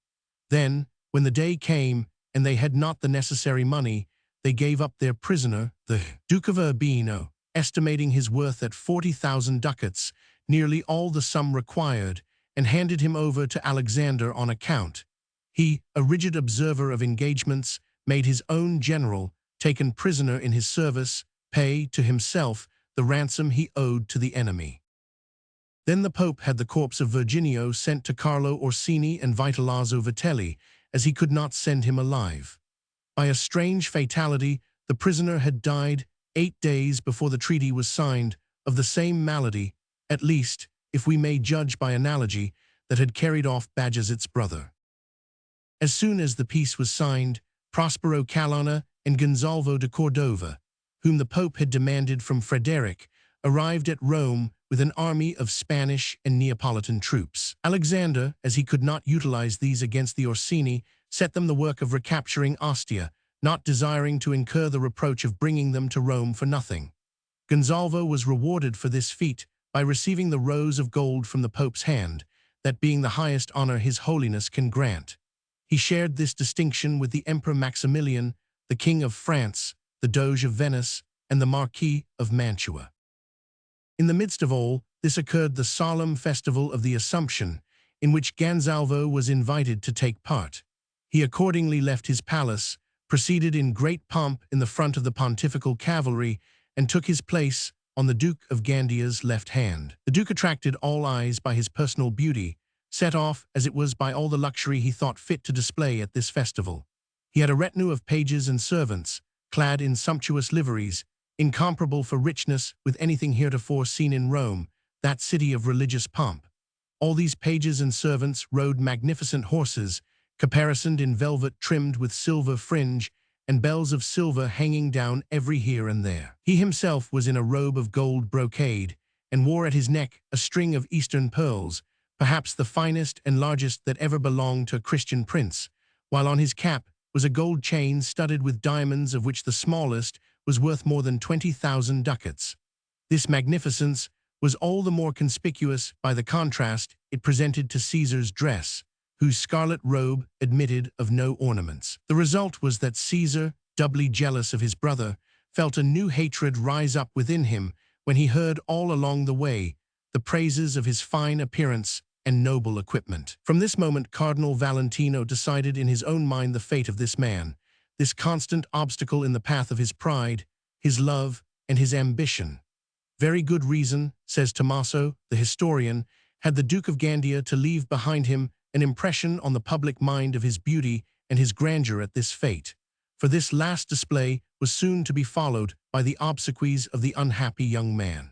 Then, when the day came and they had not the necessary money, they gave up their prisoner, the Duke of Urbino, estimating his worth at 40,000 ducats, nearly all the sum required, and handed him over to Alexander on account. He, a rigid observer of engagements, made his own general, taken prisoner in his service, pay to himself the ransom he owed to the enemy. Then the Pope had the corpse of Virginio sent to Carlo Orsini and Vitellozzo Vitelli, as he could not send him alive. By a strange fatality, the prisoner had died 8 days before the treaty was signed, of the same malady, at least, if we may judge by analogy, that had carried off Bajazet's brother. As soon as the peace was signed, Prospero Calana and Gonzalvo de Cordova, whom the Pope had demanded from Frederick, arrived at Rome with an army of Spanish and Neapolitan troops. Alexander, as he could not utilize these against the Orsini, set them the work of recapturing Ostia, not desiring to incur the reproach of bringing them to Rome for nothing. Gonzalvo was rewarded for this feat by receiving the rose of gold from the Pope's hand, that being the highest honor His Holiness can grant. He shared this distinction with the Emperor Maximilian, the King of France, the Doge of Venice, and the Marquis of Mantua. In the midst of all this occurred the solemn festival of the Assumption, in which Gonzalvo was invited to take part. He accordingly left his palace, proceeded in great pomp in the front of the pontifical cavalry, and took his place on the Duke of Gandia's left hand. The Duke attracted all eyes by his personal beauty, set off as it was by all the luxury he thought fit to display at this festival. He had a retinue of pages and servants, clad in sumptuous liveries, incomparable for richness with anything heretofore seen in Rome, that city of religious pomp. All these pages and servants rode magnificent horses, caparisoned in velvet trimmed with silver fringe, and bells of silver hanging down every here and there. He himself was in a robe of gold brocade, and wore at his neck a string of Eastern pearls, perhaps the finest and largest that ever belonged to a Christian prince, while on his cap was a gold chain studded with diamonds, of which the smallest was worth more than 20,000 ducats. This magnificence was all the more conspicuous by the contrast it presented to Caesar's dress, whose scarlet robe admitted of no ornaments. The result was that Caesar, doubly jealous of his brother, felt a new hatred rise up within him when he heard all along the way the praises of his fine appearance and noble equipment. From this moment, Cardinal Valentino decided in his own mind the fate of this man, this constant obstacle in the path of his pride, his love, and his ambition. Very good reason, says Tommaso, the historian, had the Duke of Gandia to leave behind him an impression on the public mind of his beauty and his grandeur at this fete, for this last display was soon to be followed by the obsequies of the unhappy young man.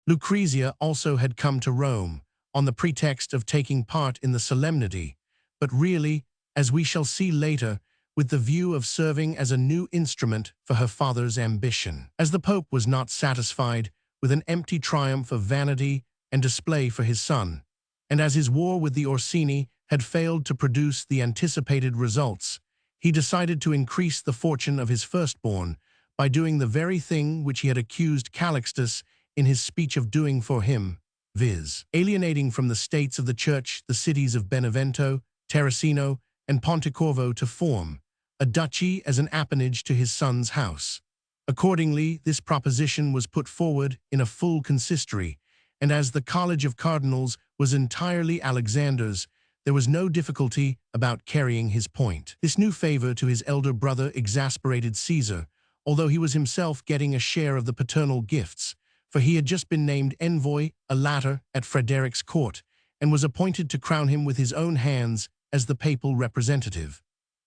Lucrezia also had come to Rome, on the pretext of taking part in the solemnity, but really, as we shall see later, with the view of serving as a new instrument for her father's ambition. As the Pope was not satisfied with an empty triumph of vanity and display for his son, and as his war with the Orsini had failed to produce the anticipated results, he decided to increase the fortune of his firstborn by doing the very thing which he had accused Calixtus in his speech of doing for him, viz., alienating from the states of the Church the cities of Benevento, Terracino, and Pontecorvo to form a duchy as an appanage to his son's house. Accordingly, this proposition was put forward in a full consistory, and as the College of Cardinals was entirely Alexander's, there was no difficulty about carrying his point. This new favor to his elder brother exasperated Caesar, although he was himself getting a share of the paternal gifts, for he had just been named envoy, a latter, at Frederick's court, and was appointed to crown him with his own hands as the papal representative.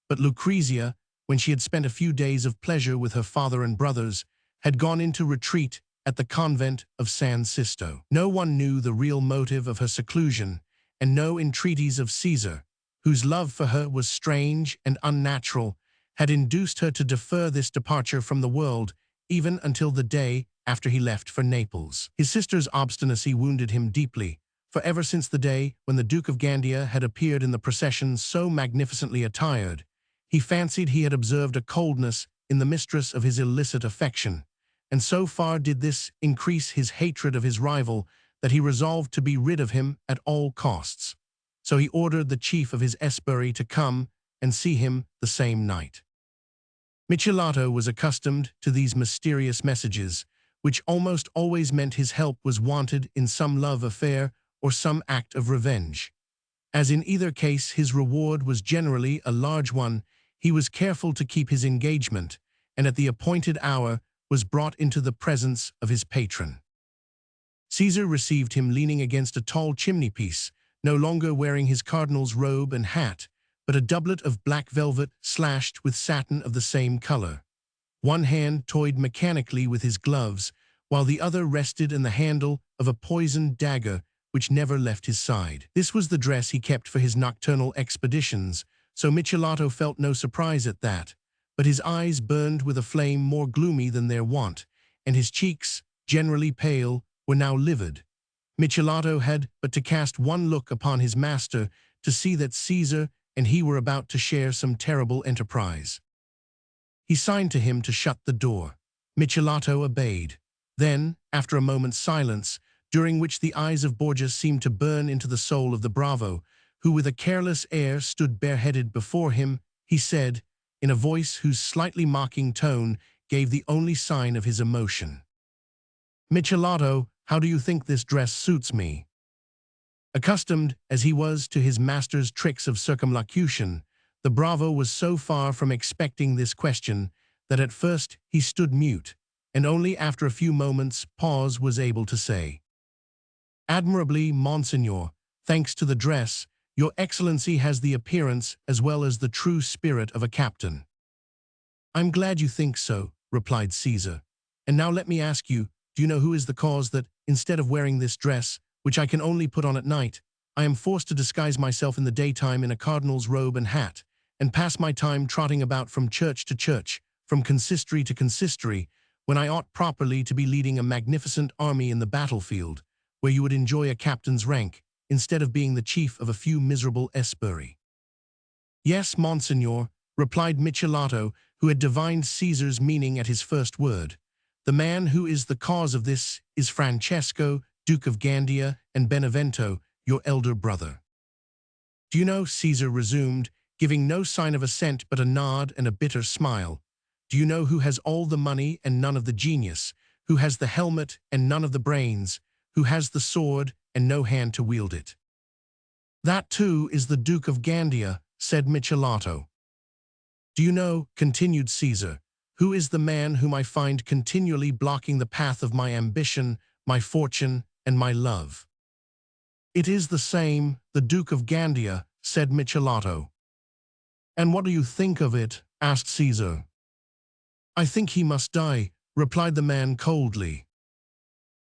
But Lucrezia, when she had spent a few days of pleasure with her father and brothers, had gone into retreat at the convent of San Sisto. No one knew the real motive of her seclusion, and no entreaties of Caesar, whose love for her was strange and unnatural, had induced her to defer this departure from the world even until the day after he left for Naples. His sister's obstinacy wounded him deeply, for ever since the day when the Duke of Gandia had appeared in the procession so magnificently attired, he fancied he had observed a coldness in the mistress of his illicit affection, and so far did this increase his hatred of his rival that he resolved to be rid of him at all costs. So he ordered the chief of his esbirri to come and see him the same night. Michelato was accustomed to these mysterious messages, which almost always meant his help was wanted in some love affair or some act of revenge. As in either case his reward was generally a large one, he was careful to keep his engagement, and at the appointed hour was brought into the presence of his patron. Caesar received him leaning against a tall chimney-piece, no longer wearing his cardinal's robe and hat, but a doublet of black velvet slashed with satin of the same color. One hand toyed mechanically with his gloves, while the other rested in the handle of a poisoned dagger which never left his side. This was the dress he kept for his nocturnal expeditions, so Michelato felt no surprise at that, but his eyes burned with a flame more gloomy than their wont, and his cheeks, generally pale, were now livid. Michelato had but to cast one look upon his master to see that Caesar and he were about to share some terrible enterprise. He signed to him to shut the door. Michelato obeyed. Then, after a moment's silence, during which the eyes of Borgia seemed to burn into the soul of the bravo, who with a careless air stood bareheaded before him, he said, in a voice whose slightly mocking tone gave the only sign of his emotion, "Michelato, how do you think this dress suits me?" Accustomed as he was to his master's tricks of circumlocution, the bravo was so far from expecting this question that at first he stood mute, and only after a few moments' pause was able to say, "Admirably, Monseigneur, thanks to the dress, Your Excellency has the appearance as well as the true spirit of a captain." "I'm glad you think so," replied Caesar. "And now let me ask you, do you know who is the cause that, instead of wearing this dress, which I can only put on at night, I am forced to disguise myself in the daytime in a cardinal's robe and hat, and pass my time trotting about from church to church, from consistory to consistory, when I ought properly to be leading a magnificent army in the battlefield, where you would enjoy a captain's rank, instead of being the chief of a few miserable esbirri?" "Yes, Monseigneur," replied Michelato, who had divined Caesar's meaning at his first word. "The man who is the cause of this is Francesco, Duke of Gandia and Benevento, your elder brother." "Do you know," Caesar resumed, giving no sign of assent but a nod and a bitter smile, "do you know who has all the money and none of the genius, who has the helmet and none of the brains, who has the sword and no hand to wield it. That too is the Duke of Gandia, said Michelato. Do you know, continued Caesar, who is the man whom I find continually blocking the path of my ambition, my fortune, and my love? It is the same, the Duke of Gandia, said Michelato. And what do you think of it? Asked Caesar. I think he must die, replied the man coldly.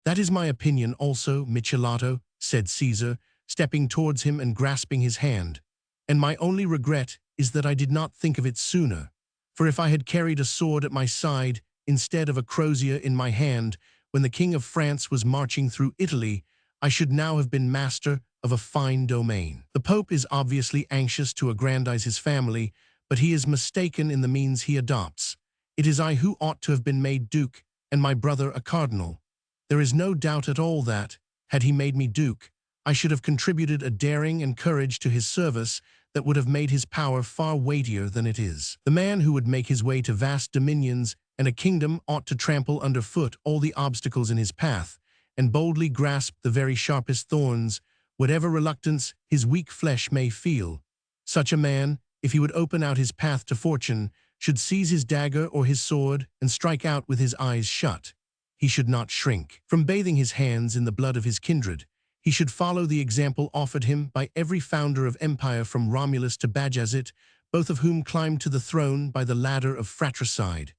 That is my opinion also, Michelato, said Caesar, stepping towards him and grasping his hand. And my only regret is that I did not think of it sooner. For if I had carried a sword at my side instead of a crosier in my hand when the King of France was marching through Italy, I should now have been master of a fine domain. The Pope is obviously anxious to aggrandize his family, but he is mistaken in the means he adopts. It is I who ought to have been made duke, and my brother a cardinal. There is no doubt at all that, had he made me duke, I should have contributed a daring and courage to his service that would have made his power far weightier than it is. The man who would make his way to vast dominions and a kingdom ought to trample underfoot all the obstacles in his path, and boldly grasp the very sharpest thorns, whatever reluctance his weak flesh may feel. Such a man, if he would open out his path to fortune, should seize his dagger or his sword and strike out with his eyes shut. He should not shrink from bathing his hands in the blood of his kindred. He should follow the example offered him by every founder of empire from Romulus to Bajazet, both of whom climbed to the throne by the ladder of fratricide.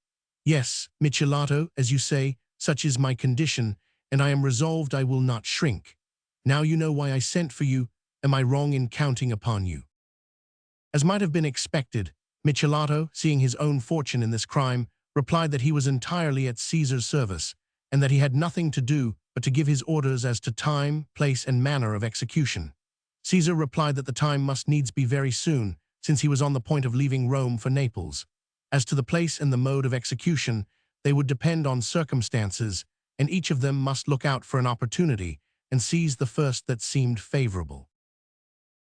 Yes, Michelato, as you say, such is my condition, and I am resolved I will not shrink. Now you know why I sent for you. Am I wrong in counting upon you? As might have been expected, Michelato, seeing his own fortune in this crime, replied that he was entirely at Caesar's service, and that he had nothing to do but to give his orders as to time, place, and manner of execution. Caesar replied that the time must needs be very soon, since he was on the point of leaving Rome for Naples. As to the place and the mode of execution, they would depend on circumstances, and each of them must look out for an opportunity and seize the first that seemed favorable.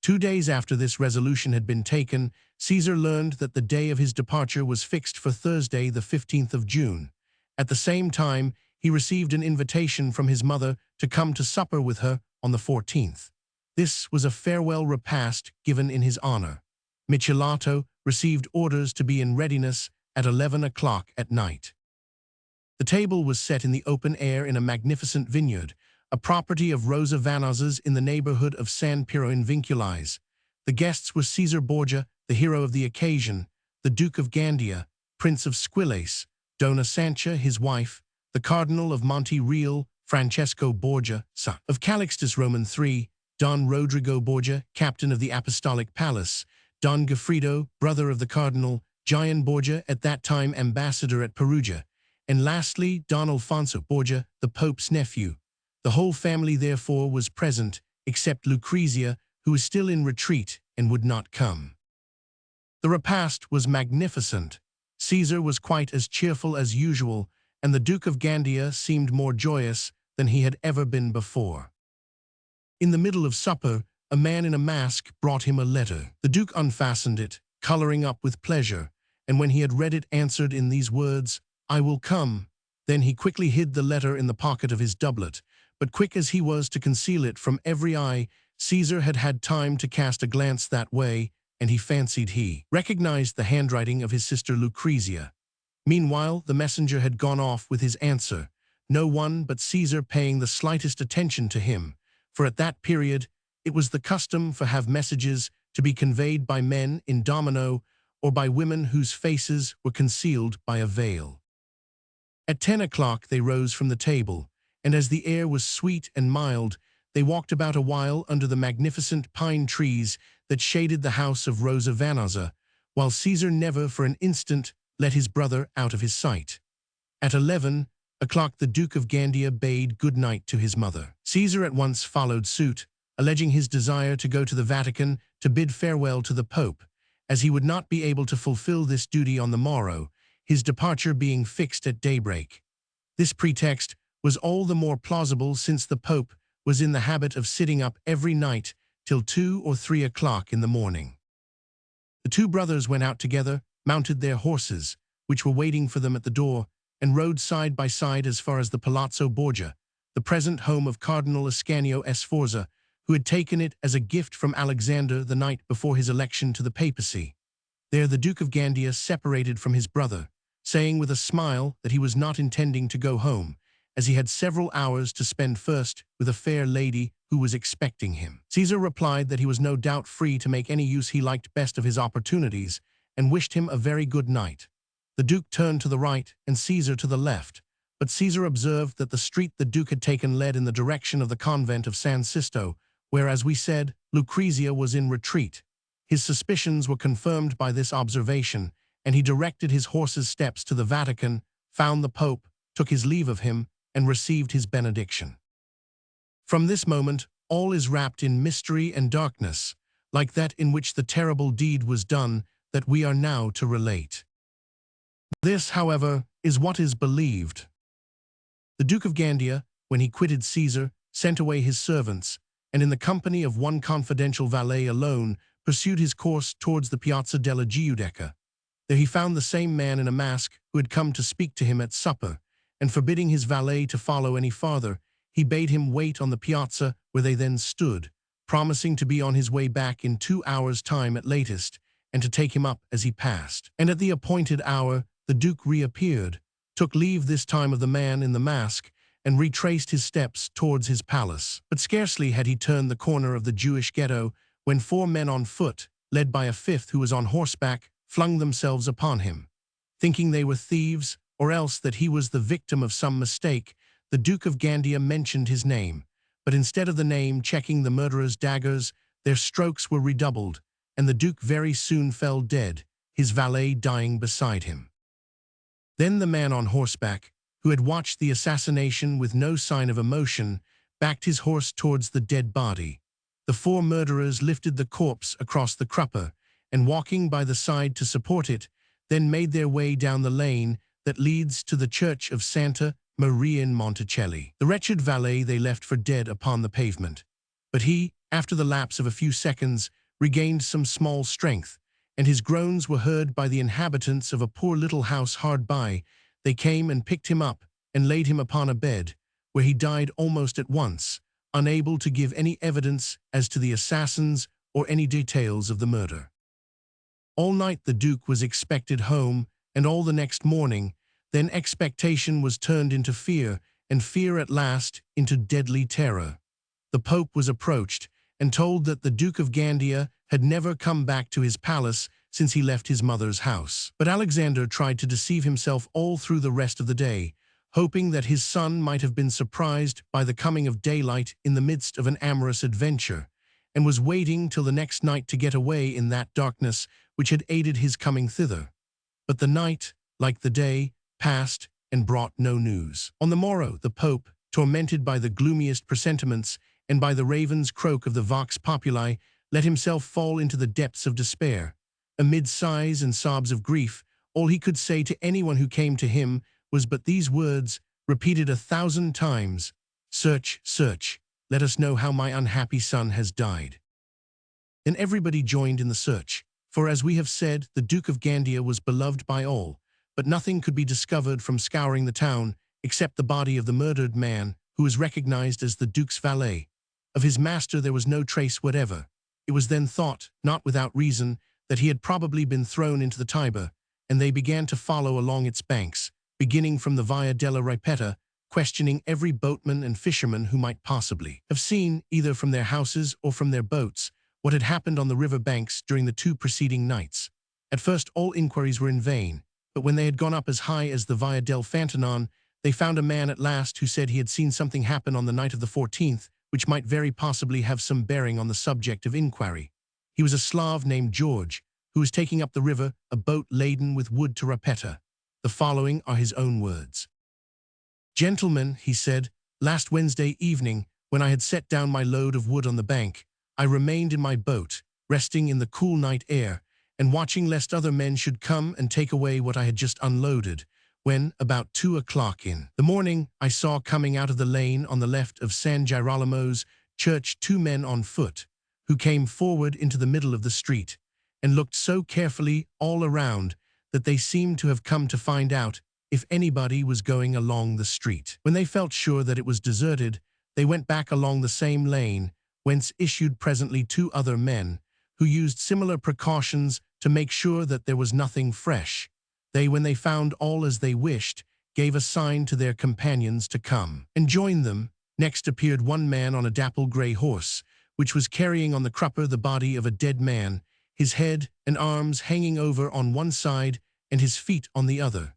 2 days after this resolution had been taken, Caesar learned that the day of his departure was fixed for Thursday, the 15th of June. At the same time, he received an invitation from his mother to come to supper with her on the 14th. This was a farewell repast given in his honor. Michelato received orders to be in readiness at 11 o'clock at night. The table was set in the open air in a magnificent vineyard, a property of Rosa Vanoz's in the neighborhood of San Piero in Vinculi's. The guests were Caesar Borgia, the hero of the occasion, the Duke of Gandia, Prince of Squillace, Dona Sancha, his wife, the Cardinal of Monte Real, Francesco Borgia, son of Calixtus Roman III, Don Rodrigo Borgia, captain of the Apostolic Palace, Don Goffredo, brother of the Cardinal, Gian Borgia, at that time ambassador at Perugia, and lastly Don Alfonso Borgia, the Pope's nephew. The whole family therefore was present, except Lucrezia, who was still in retreat and would not come. The repast was magnificent. Caesar was quite as cheerful as usual, and the Duke of Gandia seemed more joyous than he had ever been before. In the middle of supper, a man in a mask brought him a letter. The Duke unfastened it, coloring up with pleasure, and when he had read it answered in these words, "I will come." Then he quickly hid the letter in the pocket of his doublet, but quick as he was to conceal it from every eye, Caesar had had time to cast a glance that way, and he fancied he recognized the handwriting of his sister Lucrezia. Meanwhile, the messenger had gone off with his answer, no one but Caesar paying the slightest attention to him, for at that period it was the custom for have messages to be conveyed by men in domino or by women whose faces were concealed by a veil. At 10 o'clock they rose from the table, and as the air was sweet and mild, they walked about a while under the magnificent pine trees that shaded the house of Rosa Vanoza, while Caesar never for an instant let his brother out of his sight. At 11 o'clock the Duke of Gandia bade good night to his mother. Caesar at once followed suit, alleging his desire to go to the Vatican to bid farewell to the Pope, as he would not be able to fulfill this duty on the morrow, his departure being fixed at daybreak. This pretext was all the more plausible since the Pope was in the habit of sitting up every night till 2 or 3 o'clock in the morning. The two brothers went out together, mounted their horses, which were waiting for them at the door, and rode side by side as far as the Palazzo Borgia, the present home of Cardinal Ascanio Sforza, who had taken it as a gift from Alexander the night before his election to the papacy. There the Duke of Gandia separated from his brother, saying with a smile that he was not intending to go home, as he had several hours to spend first with a fair lady who was expecting him. Caesar replied that he was no doubt free to make any use he liked best of his opportunities, and wished him a very good night. The Duke turned to the right and Caesar to the left, but Caesar observed that the street the Duke had taken led in the direction of the convent of San Sisto, where, as we said, Lucrezia was in retreat. His suspicions were confirmed by this observation, and he directed his horse's steps to the Vatican, found the Pope, took his leave of him, and received his benediction. From this moment, all is wrapped in mystery and darkness, like that in which the terrible deed was done that we are now to relate. This, however, is what is believed. The Duke of Gandia, when he quitted Caesar, sent away his servants, and in the company of one confidential valet alone, pursued his course towards the Piazza della Giudecca. There he found the same man in a mask who had come to speak to him at supper, and forbidding his valet to follow any farther, he bade him wait on the piazza where they then stood, promising to be on his way back in 2 hours' time at latest, and to take him up as he passed. And at the appointed hour, the Duke reappeared, took leave this time of the man in the mask, and retraced his steps towards his palace. But scarcely had he turned the corner of the Jewish ghetto when 4 men on foot, led by a 5th who was on horseback, flung themselves upon him. Thinking they were thieves, or else that he was the victim of some mistake, the Duke of Gandia mentioned his name, but instead of the name checking the murderer's daggers, their strokes were redoubled, and the Duke very soon fell dead, his valet dying beside him. Then the man on horseback, who had watched the assassination with no sign of emotion, backed his horse towards the dead body. The 4 murderers lifted the corpse across the crupper, and walking by the side to support it, then made their way down the lane that leads to the church of Santa Maria in Monticelli. The wretched valet they left for dead upon the pavement. But he, after the lapse of a few seconds, regained some small strength, and his groans were heard by the inhabitants of a poor little house hard by. They came and picked him up and laid him upon a bed, where he died almost at once, unable to give any evidence as to the assassins or any details of the murder. All night the Duke was expected home, and all the next morning. Then expectation was turned into fear, and fear at last into deadly terror. The Pope was approached, and told that the Duke of Gandia had never come back to his palace since he left his mother's house. But Alexander tried to deceive himself all through the rest of the day, hoping that his son might have been surprised by the coming of daylight in the midst of an amorous adventure, and was waiting till the next night to get away in that darkness which had aided his coming thither. But the night, like the day, passed and brought no news. On the morrow, the Pope, tormented by the gloomiest presentiments and by the raven's croak of the vox populi, let himself fall into the depths of despair. Amid sighs and sobs of grief, all he could say to anyone who came to him was but these words, repeated 1,000 times: "Search, search, let us know how my unhappy son has died." And everybody joined in the search, for as we have said, the Duke of Gandia was beloved by all, but nothing could be discovered from scouring the town except the body of the murdered man, who was recognized as the Duke's valet. Of his master there was no trace whatever. It was then thought, not without reason, that he had probably been thrown into the Tiber, and they began to follow along its banks, beginning from the Via della Ripetta, questioning every boatman and fisherman who might possibly have seen, either from their houses or from their boats, what had happened on the river banks during the 2 preceding nights. At first all inquiries were in vain, but when they had gone up as high as the Via del Fantanon, they found a man at last who said he had seen something happen on the night of the 14th, which might very possibly have some bearing on the subject of inquiry. He was a Slav named George, who was taking up the river a boat laden with wood to Ripetta. The following are his own words. "Gentlemen," he said, "last Wednesday evening, when I had set down my load of wood on the bank, I remained in my boat, resting in the cool night air, and watching lest other men should come and take away what I had just unloaded, when, about 2 o'clock in the morning, I saw coming out of the lane on the left of San Girolamo's church 2 men on foot, who came forward into the middle of the street, and looked so carefully all around that they seemed to have come to find out if anybody was going along the street. When they felt sure that it was deserted, they went back along the same lane, whence issued presently two other men, who used similar precautions to make sure that there was nothing fresh. They, when they found all as they wished, gave a sign to their companions to come and join them. Next appeared one man on a dapple grey horse, which was carrying on the crupper the body of a dead man, his head and arms hanging over on one side and his feet on the other.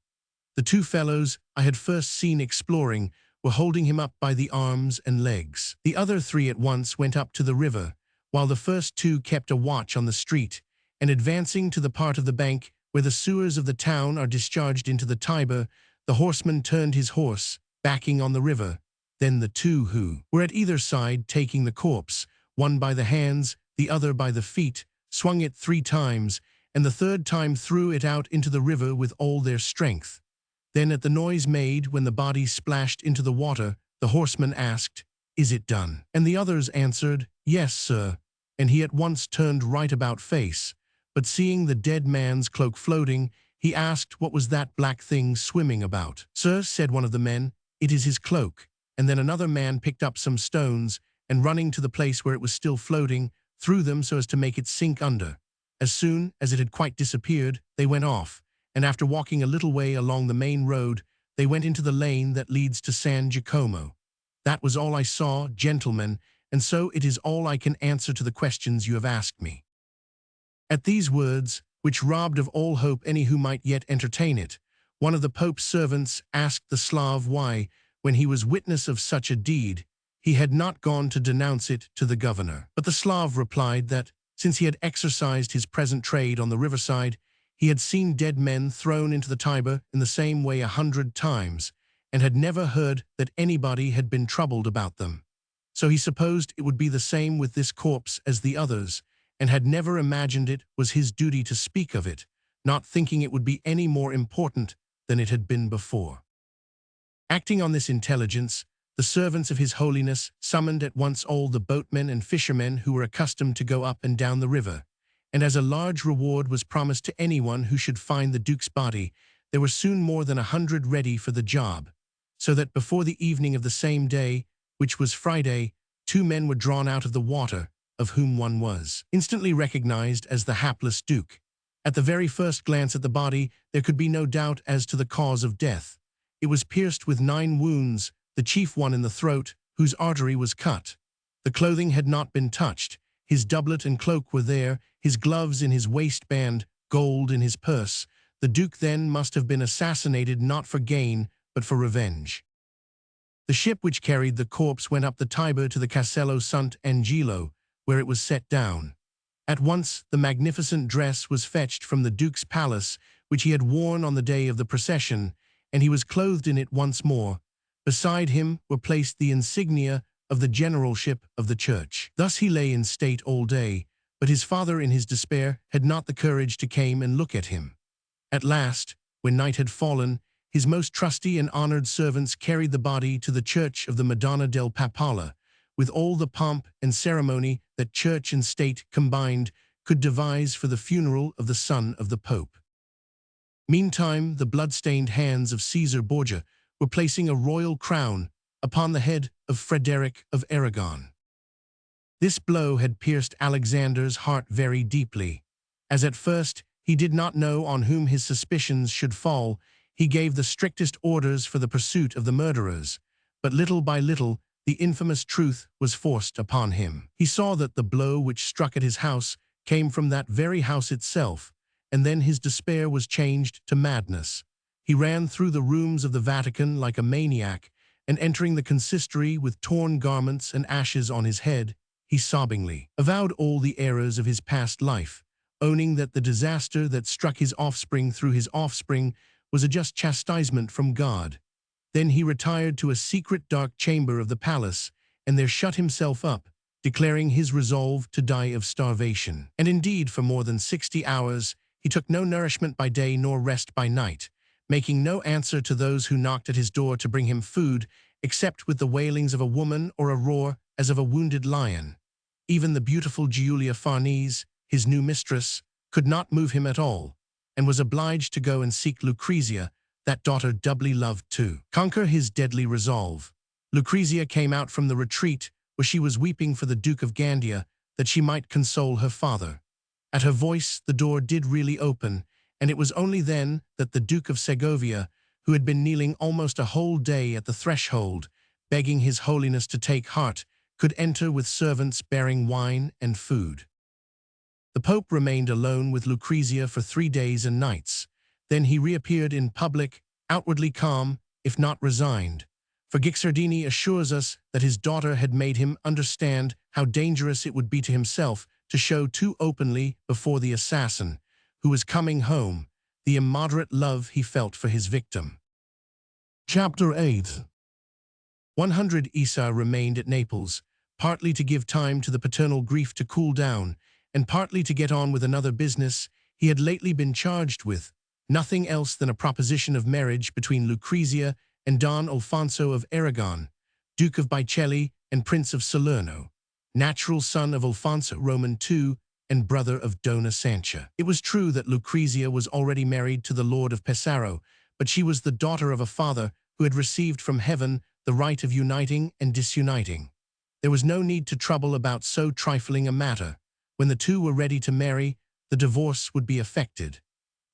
The two fellows I had first seen exploring were holding him up by the arms and legs. The other three at once went up to the river, while the first two kept a watch on the street, and advancing to the part of the bank where the sewers of the town are discharged into the Tiber, the horseman turned his horse, backing on the river. Then the two who were at either side taking the corpse, one by the hands, the other by the feet, swung it 3 times, and the third time threw it out into the river with all their strength. Then at the noise made when the body splashed into the water, the horseman asked, "Is it done?" And the others answered, "Yes, sir." And he at once turned right about face, but seeing the dead man's cloak floating, he asked what was that black thing swimming about. "Sir," said one of the men, "it is his cloak." And then another man picked up some stones, and running to the place where it was still floating, threw them so as to make it sink under. As soon as it had quite disappeared, they went off, and after walking a little way along the main road, they went into the lane that leads to San Giacomo. That was all I saw, gentlemen, and so it is all I can answer to the questions you have asked me." At these words, which robbed of all hope any who might yet entertain it, one of the Pope's servants asked the Slav why, when he was witness of such a deed, he had not gone to denounce it to the governor. But the Slav replied that, since he had exercised his present trade on the riverside, he had seen dead men thrown into the Tiber in the same way 100 times, and had never heard that anybody had been troubled about them. So he supposed it would be the same with this corpse as the others, and had never imagined it was his duty to speak of it, not thinking it would be any more important than it had been before. Acting on this intelligence, the servants of His Holiness summoned at once all the boatmen and fishermen who were accustomed to go up and down the river, and as a large reward was promised to anyone who should find the Duke's body, there were soon more than 100 ready for the job, so that before the evening of the same day, which was Friday, 2 men were drawn out of the water, of whom one was instantly recognized as the hapless Duke. At the very first glance at the body, there could be no doubt as to the cause of death. It was pierced with 9 wounds, the chief one in the throat, whose artery was cut. The clothing had not been touched. His doublet and cloak were there, his gloves in his waistband, gold in his purse. The Duke then must have been assassinated not for gain, but for revenge. The ship which carried the corpse went up the Tiber to the Castello Sant'Angelo, where it was set down. At once the magnificent dress was fetched from the Duke's palace, which he had worn on the day of the procession, and he was clothed in it once more. Beside him were placed the insignia of the generalship of the church. Thus he lay in state all day, but his father in his despair had not the courage to came and look at him. At last, when night had fallen, his most trusty and honored servants carried the body to the church of the Madonna del Papala, with all the pomp and ceremony that church and state combined could devise for the funeral of the son of the Pope. Meantime, the blood-stained hands of Caesar Borgia were placing a royal crown upon the head of Frederick of Aragon. This blow had pierced Alexander's heart very deeply. As at first he did not know on whom his suspicions should fall, he gave the strictest orders for the pursuit of the murderers, but little by little the infamous truth was forced upon him. He saw that the blow which struck at his house came from that very house itself, and then his despair was changed to madness. He ran through the rooms of the Vatican like a maniac, and entering the consistory with torn garments and ashes on his head, he sobbingly avowed all the errors of his past life, owning that the disaster that struck his offspring through his offspring was a just chastisement from God. Then he retired to a secret dark chamber of the palace, and there shut himself up, declaring his resolve to die of starvation. And indeed, for more than 60 hours, he took no nourishment by day nor rest by night, making no answer to those who knocked at his door to bring him food, except with the wailings of a woman or a roar as of a wounded lion. Even the beautiful Giulia Farnese, his new mistress, could not move him at all, and was obliged to go and seek Lucrezia, that daughter doubly loved to conquer his deadly resolve. Lucrezia came out from the retreat where she was weeping for the Duke of Gandia, that she might console her father. At her voice the door did really open, and it was only then that the Duke of Segovia, who had been kneeling almost a whole day at the threshold, begging His Holiness to take heart, could enter with servants bearing wine and food. The Pope remained alone with Lucrezia for 3 days and nights. Then he reappeared in public, outwardly calm, if not resigned. For Guicciardini assures us that his daughter had made him understand how dangerous it would be to himself to show too openly before the assassin, who was coming home, the immoderate love he felt for his victim. Chapter 8. 100 Issa remained at Naples, partly to give time to the paternal grief to cool down, and partly to get on with another business he had lately been charged with, nothing else than a proposition of marriage between Lucrezia and Don Alfonso of Aragon, Duke of Bicelli and Prince of Salerno, natural son of Alfonso Roman II and brother of Dona Sancha. It was true that Lucrezia was already married to the Lord of Pesaro, but she was the daughter of a father who had received from heaven the right of uniting and disuniting. There was no need to trouble about so trifling a matter. When the two were ready to marry, the divorce would be effected.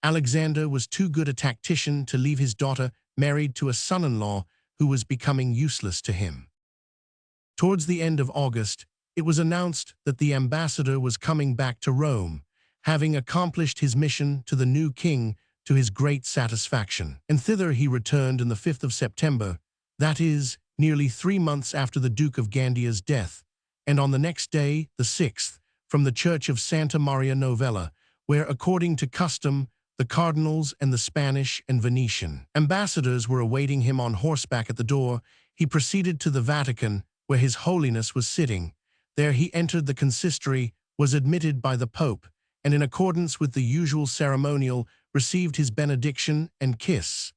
Alexander was too good a tactician to leave his daughter married to a son-in-law who was becoming useless to him. Towards the end of August, it was announced that the ambassador was coming back to Rome, having accomplished his mission to the new king to his great satisfaction. And thither he returned on the 5th of September, that is, nearly 3 months after the Duke of Gandia's death, and on the next day, the 6th, from the church of Santa Maria Novella, where, according to custom, the cardinals and the Spanish and Venetian ambassadors were awaiting him on horseback at the door, he proceeded to the Vatican, where His Holiness was sitting. There he entered the consistory, was admitted by the Pope, and in accordance with the usual ceremonial, received his benediction and kiss.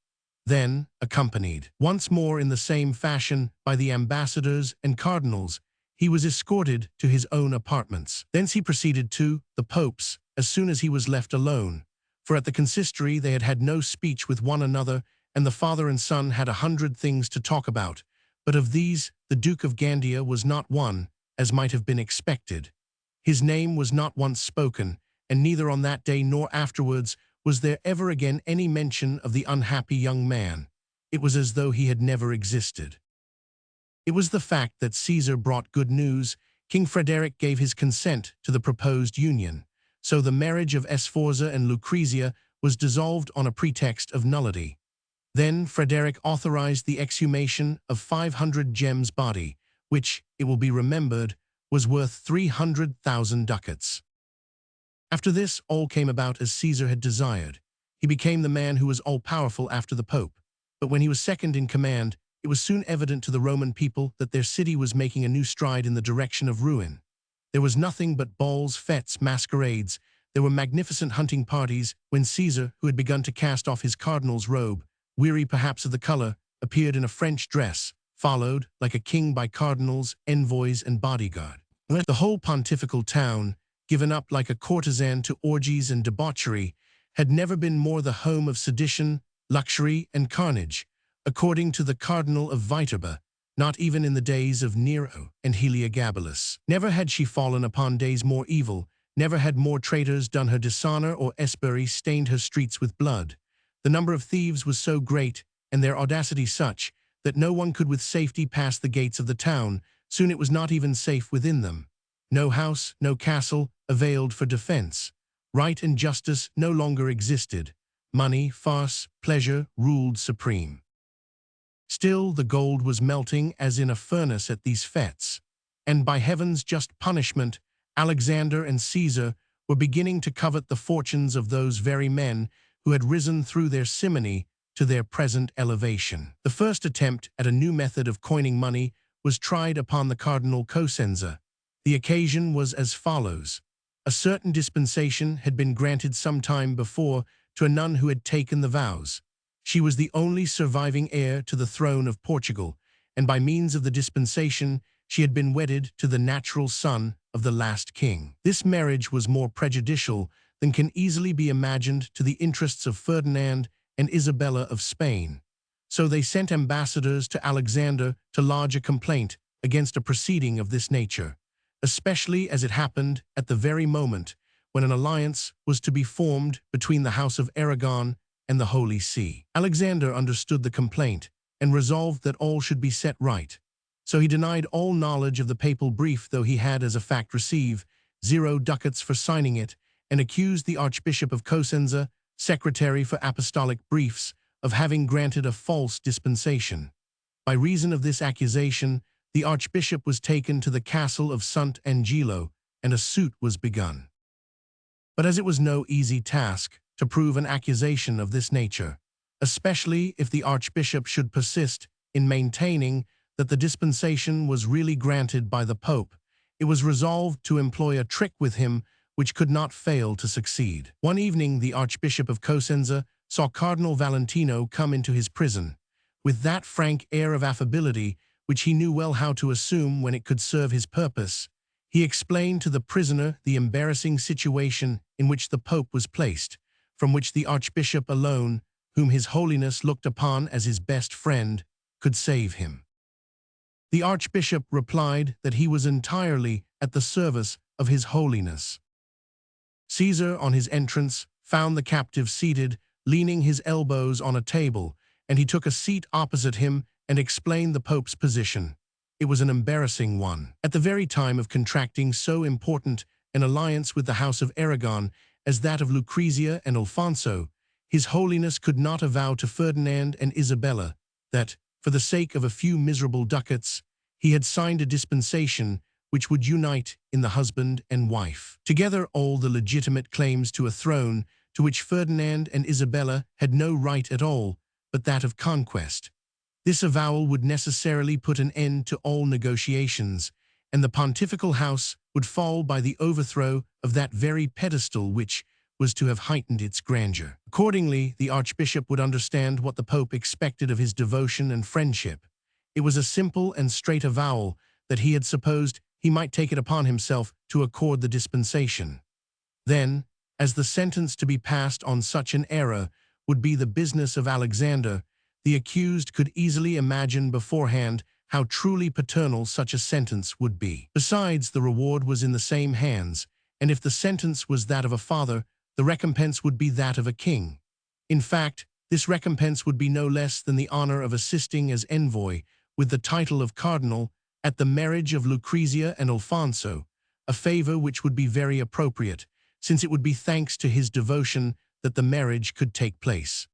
Then, accompanied once more in the same fashion by the ambassadors and cardinals, he was escorted to his own apartments. Thence he proceeded to the Pope's as soon as he was left alone, for at the consistory they had had no speech with one another, and the father and son had 100 things to talk about, but of these the Duke of Gandia was not one, as might have been expected. His name was not once spoken, and neither on that day nor afterwards was there ever again any mention of the unhappy young man. It was as though he had never existed. It was the fact that Caesar brought good news. King Frederick gave his consent to the proposed union, so the marriage of Sforza and Lucrezia was dissolved on a pretext of nullity. Then Frederick authorized the exhumation of 500 gems body, which, it will be remembered, was worth 300,000 ducats. After this, all came about as Caesar had desired. He became the man who was all-powerful after the Pope. But when he was second in command, it was soon evident to the Roman people that their city was making a new stride in the direction of ruin. There was nothing but balls, fêtes, masquerades. There were magnificent hunting parties when Caesar, who had begun to cast off his cardinal's robe, weary perhaps of the color, appeared in a French dress, followed, like a king, by cardinals, envoys, and bodyguard. The whole pontifical town, given up like a courtesan to orgies and debauchery, had never been more the home of sedition, luxury, and carnage, according to the Cardinal of Viterbo, not even in the days of Nero and Heliogabalus. Never had she fallen upon days more evil, never had more traitors done her dishonor or Esbury stained her streets with blood. The number of thieves was so great, and their audacity such, that no one could with safety pass the gates of the town. Soon it was not even safe within them. No house, no castle, availed for defense. Right and justice no longer existed. Money, farce, pleasure ruled supreme. Still the gold was melting as in a furnace at these fetes, and by heaven's just punishment, Alexander and Caesar were beginning to covet the fortunes of those very men who had risen through their simony to their present elevation. The first attempt at a new method of coining money was tried upon the Cardinal Cosenza. The occasion was as follows. A certain dispensation had been granted some time before to a nun who had taken the vows. She was the only surviving heir to the throne of Portugal, and by means of the dispensation she had been wedded to the natural son of the last king. This marriage was more prejudicial than can easily be imagined to the interests of Ferdinand and Isabella of Spain. So they sent ambassadors to Alexander to lodge a complaint against a proceeding of this nature, especially as it happened at the very moment when an alliance was to be formed between the House of Aragon and the Holy See. Alexander understood the complaint and resolved that all should be set right. So he denied all knowledge of the papal brief, though he had as a fact received 0 ducats for signing it, and accused the Archbishop of Cosenza, secretary for apostolic briefs, of having granted a false dispensation. By reason of this accusation, the archbishop was taken to the castle of Sant Angelo, and a suit was begun. But as it was no easy task to prove an accusation of this nature, especially if the archbishop should persist in maintaining that the dispensation was really granted by the Pope, it was resolved to employ a trick with him which could not fail to succeed. One evening the Archbishop of Cosenza saw Cardinal Valentino come into his prison, with that frank air of affability which he knew well how to assume when it could serve his purpose. He explained to the prisoner the embarrassing situation in which the Pope was placed, from which the Archbishop alone, whom His Holiness looked upon as his best friend, could save him. The Archbishop replied that he was entirely at the service of His Holiness. Caesar, on his entrance, found the captive seated, leaning his elbows on a table, and he took a seat opposite him and explained the Pope's position. It was an embarrassing one. At the very time of contracting so important an alliance with the House of Aragon as that of Lucrezia and Alfonso, His Holiness could not avow to Ferdinand and Isabella that, for the sake of a few miserable ducats, he had signed a dispensation which would unite in the husband and wife together all the legitimate claims to a throne to which Ferdinand and Isabella had no right at all but that of conquest. This avowal would necessarily put an end to all negotiations, and the pontifical house would fall by the overthrow of that very pedestal which was to have heightened its grandeur. Accordingly, the Archbishop would understand what the Pope expected of his devotion and friendship. It was a simple and straight avowal that he had supposed he might take it upon himself to accord the dispensation. Then, as the sentence to be passed on such an error would be the business of Alexander, the accused could easily imagine beforehand how truly paternal such a sentence would be. Besides, the reward was in the same hands, and if the sentence was that of a father, the recompense would be that of a king. In fact, this recompense would be no less than the honor of assisting as envoy, with the title of cardinal, at the marriage of Lucrezia and Alfonso, a favor which would be very appropriate, since it would be thanks to his devotion that the marriage could take place.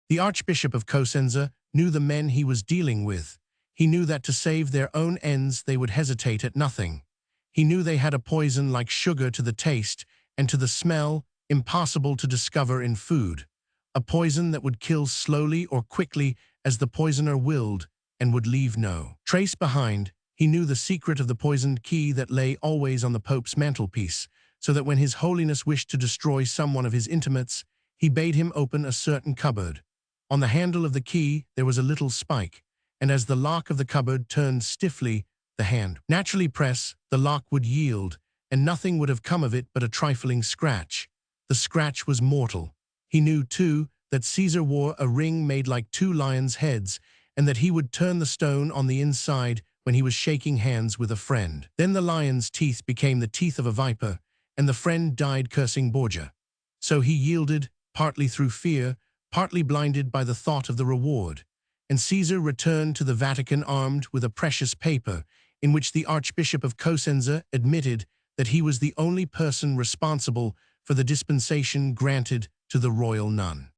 The Archbishop of Cosenza knew the men he was dealing with. He knew that to save their own ends they would hesitate at nothing. He knew they had a poison like sugar to the taste and to the smell, impossible to discover in food, a poison that would kill slowly or quickly as the poisoner willed and would leave no trace behind. He knew the secret of the poisoned key that lay always on the Pope's mantelpiece, so that when His Holiness wished to destroy someone of his intimates, he bade him open a certain cupboard. On the handle of the key there was a little spike, and as the lock of the cupboard turned stiffly, the hand naturally pressed, the lock would yield, and nothing would have come of it but a trifling scratch. The scratch was mortal. He knew, too, that Caesar wore a ring made like 2 lions' heads, and that he would turn the stone on the inside when he was shaking hands with a friend. Then the lion's teeth became the teeth of a viper, and the friend died cursing Borgia. So he yielded, partly through fear, partly blinded by the thought of the reward, and Caesar returned to the Vatican armed with a precious paper in which the Archbishop of Cosenza admitted that he was the only person responsible for the dispensation granted to the royal nun.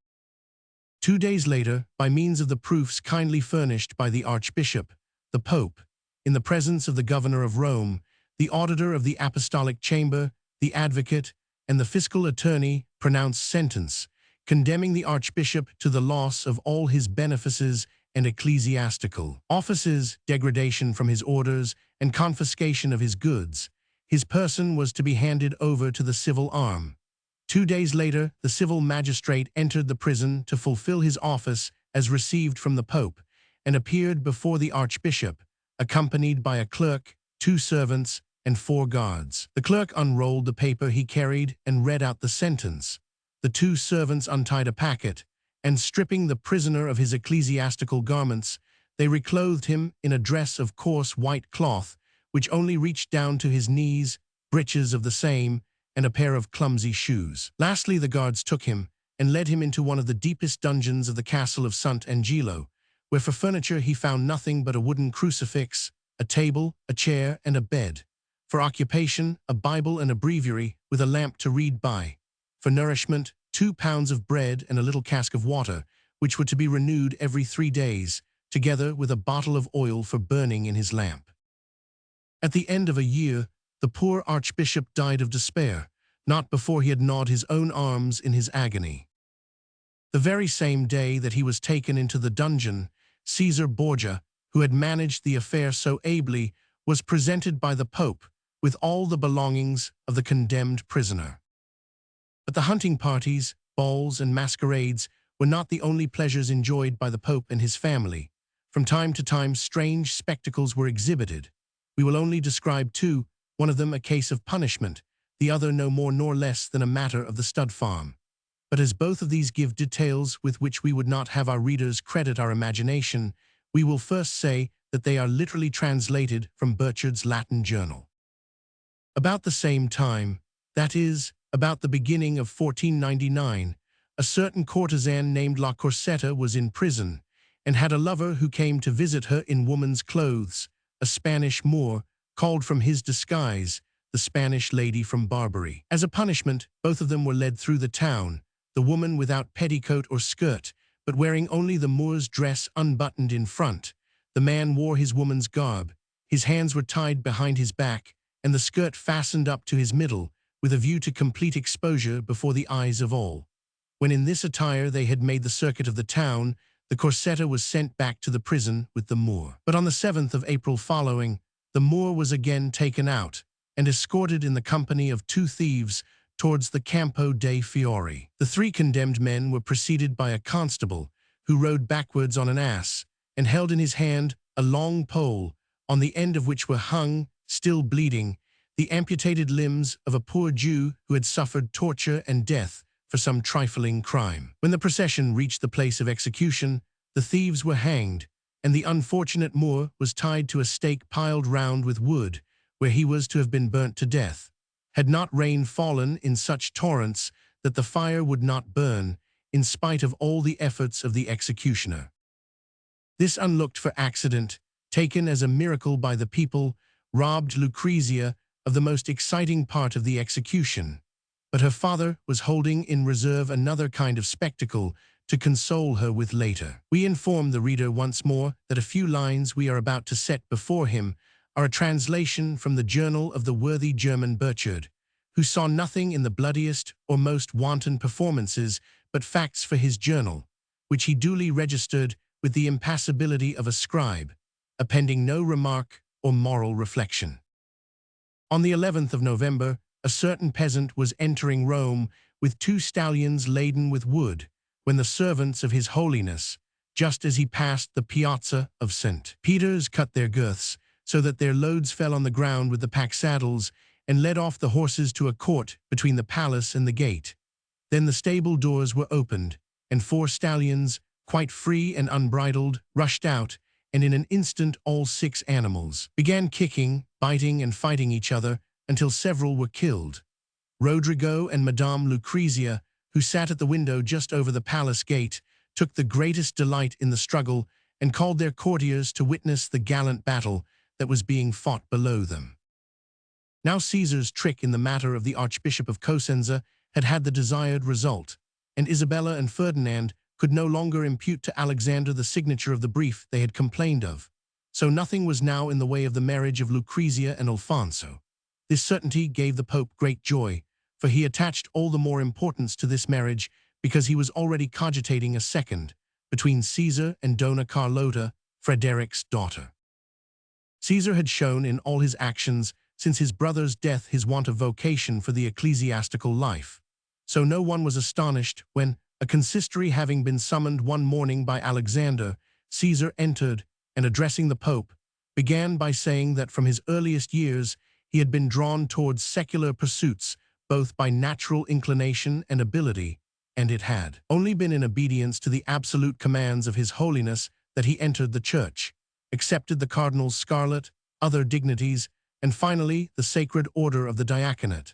2 days later, by means of the proofs kindly furnished by the Archbishop, the Pope, in the presence of the governor of Rome, the auditor of the apostolic chamber, the advocate, and the fiscal attorney, pronounced sentence, condemning the Archbishop to the loss of all his benefices and ecclesiastical offices, degradation from his orders, and confiscation of his goods. His person was to be handed over to the civil arm. 2 days later, the civil magistrate entered the prison to fulfill his office as received from the Pope, and appeared before the Archbishop, accompanied by a clerk, 2 servants, and 4 guards. The clerk unrolled the paper he carried and read out the sentence. The 2 servants untied a packet, and stripping the prisoner of his ecclesiastical garments, they reclothed him in a dress of coarse white cloth, which only reached down to his knees, breeches of the same, and a pair of clumsy shoes. Lastly, the guards took him and led him into one of the deepest dungeons of the castle of Sant Angelo, where for furniture he found nothing but a wooden crucifix, a table, a chair, and a bed. For occupation, a Bible and a breviary with a lamp to read by. For nourishment, 2 pounds of bread and a little cask of water, which were to be renewed every 3 days, together with a bottle of oil for burning in his lamp. At the end of a year, the poor archbishop died of despair, not before he had gnawed his own arms in his agony. The very same day that he was taken into the dungeon, Caesar Borgia, who had managed the affair so ably, was presented by the Pope with all the belongings of the condemned prisoner. But the hunting parties, balls, and masquerades were not the only pleasures enjoyed by the Pope and his family. From time to time, strange spectacles were exhibited. We will only describe two, one of them a case of punishment, the other no more nor less than a matter of the stud farm. But as both of these give details with which we would not have our readers credit our imagination, we will first say that they are literally translated from Burchard's Latin journal. About the same time, that is, about the beginning of 1499, a certain courtesan named La Corsetta was in prison, and had a lover who came to visit her in woman's clothes, a Spanish Moor, called from his disguise, the Spanish lady from Barbary. As a punishment, both of them were led through the town, the woman without petticoat or skirt, but wearing only the Moor's dress unbuttoned in front. The man wore his woman's garb, his hands were tied behind his back, and the skirt fastened up to his middle, with a view to complete exposure before the eyes of all. When in this attire they had made the circuit of the town, the Corsetta was sent back to the prison with the Moor. But on the 7th of April following, the Moor was again taken out, and escorted in the company of 2 thieves towards the Campo dei Fiori. The 3 condemned men were preceded by a constable, who rode backwards on an ass, and held in his hand a long pole, on the end of which were hung, still bleeding, the amputated limbs of a poor Jew who had suffered torture and death for some trifling crime. When the procession reached the place of execution, the thieves were hanged, and the unfortunate Moor was tied to a stake piled round with wood, where he was to have been burnt to death, had not rain fallen in such torrents that the fire would not burn, in spite of all the efforts of the executioner. This unlooked-for accident, taken as a miracle by the people, robbed Lucrezia of the most exciting part of the execution. But her father was holding in reserve another kind of spectacle to console her with later. We inform the reader once more that a few lines we are about to set before him are a translation from the journal of the worthy German Burchard, who saw nothing in the bloodiest or most wanton performances but facts for his journal, which he duly registered with the impassibility of a scribe, appending no remark or moral reflection. On the 11th of November, a certain peasant was entering Rome with 2 stallions laden with wood, when the servants of His Holiness, just as he passed the piazza of St. Peter's, cut their girths, so that their loads fell on the ground with the pack saddles, and led off the horses to a court between the palace and the gate. Then the stable doors were opened, and 4 stallions, quite free and unbridled, rushed out, and in an instant all 6 animals began kicking, biting, and fighting each other until several were killed. Rodrigo and Madame Lucrezia, who sat at the window just over the palace gate, took the greatest delight in the struggle and called their courtiers to witness the gallant battle that was being fought below them. Now Caesar's trick in the matter of the Archbishop of Cosenza had had the desired result, and Isabella and Ferdinand could no longer impute to Alexander the signature of the brief they had complained of. So nothing was now in the way of the marriage of Lucrezia and Alfonso. This certainty gave the Pope great joy, for he attached all the more importance to this marriage because he was already cogitating a second, between Caesar and Dona Carlota, Frederic's daughter. Caesar had shown in all his actions since his brother's death his want of vocation for the ecclesiastical life. So no one was astonished when, a consistory having been summoned one morning by Alexander, Caesar entered, and addressing the Pope, began by saying that from his earliest years he had been drawn towards secular pursuits, both by natural inclination and ability, and it had only been in obedience to the absolute commands of His Holiness that he entered the church, accepted the cardinal's scarlet, other dignities, and finally the sacred order of the diaconate.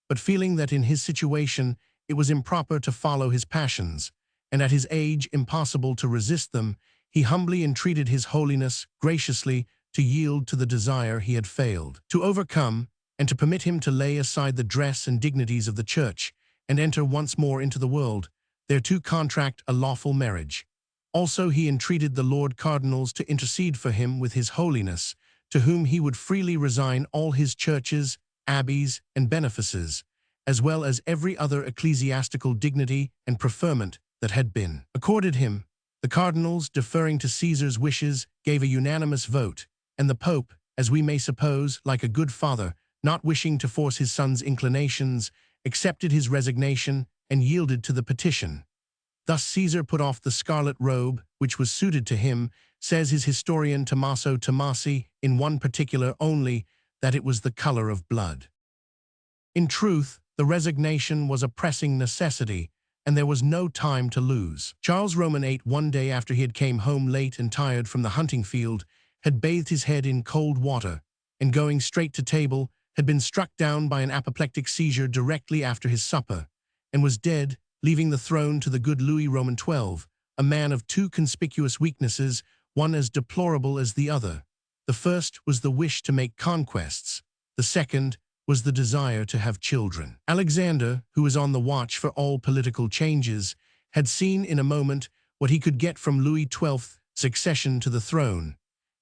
But feeling that in his situation it was improper to follow his passions, and at his age impossible to resist them, he humbly entreated His Holiness graciously to yield to the desire he had failed to overcome, and to permit him to lay aside the dress and dignities of the church, and enter once more into the world, there to contract a lawful marriage. Also he entreated the Lord Cardinals to intercede for him with His Holiness, to whom he would freely resign all his churches, abbeys, and benefices, as well as every other ecclesiastical dignity and preferment that had been accorded him. The cardinals, deferring to Caesar's wishes, gave a unanimous vote, and the Pope, as we may suppose, like a good father, not wishing to force his son's inclinations, accepted his resignation and yielded to the petition. Thus Caesar put off the scarlet robe, which was suited to him, says his historian Tommaso Tommasi, in one particular only, that it was the color of blood. In truth, the resignation was a pressing necessity, and there was no time to lose. Charles Roman VIII, one day after he had came home late and tired from the hunting field, had bathed his head in cold water, and going straight to table, had been struck down by an apoplectic seizure directly after his supper, and was dead, leaving the throne to the good Louis Roman XII, a man of two conspicuous weaknesses, one as deplorable as the other. The first was the wish to make conquests, the second was the desire to have children. Alexander, who was on the watch for all political changes, had seen in a moment what he could get from Louis XII's succession to the throne,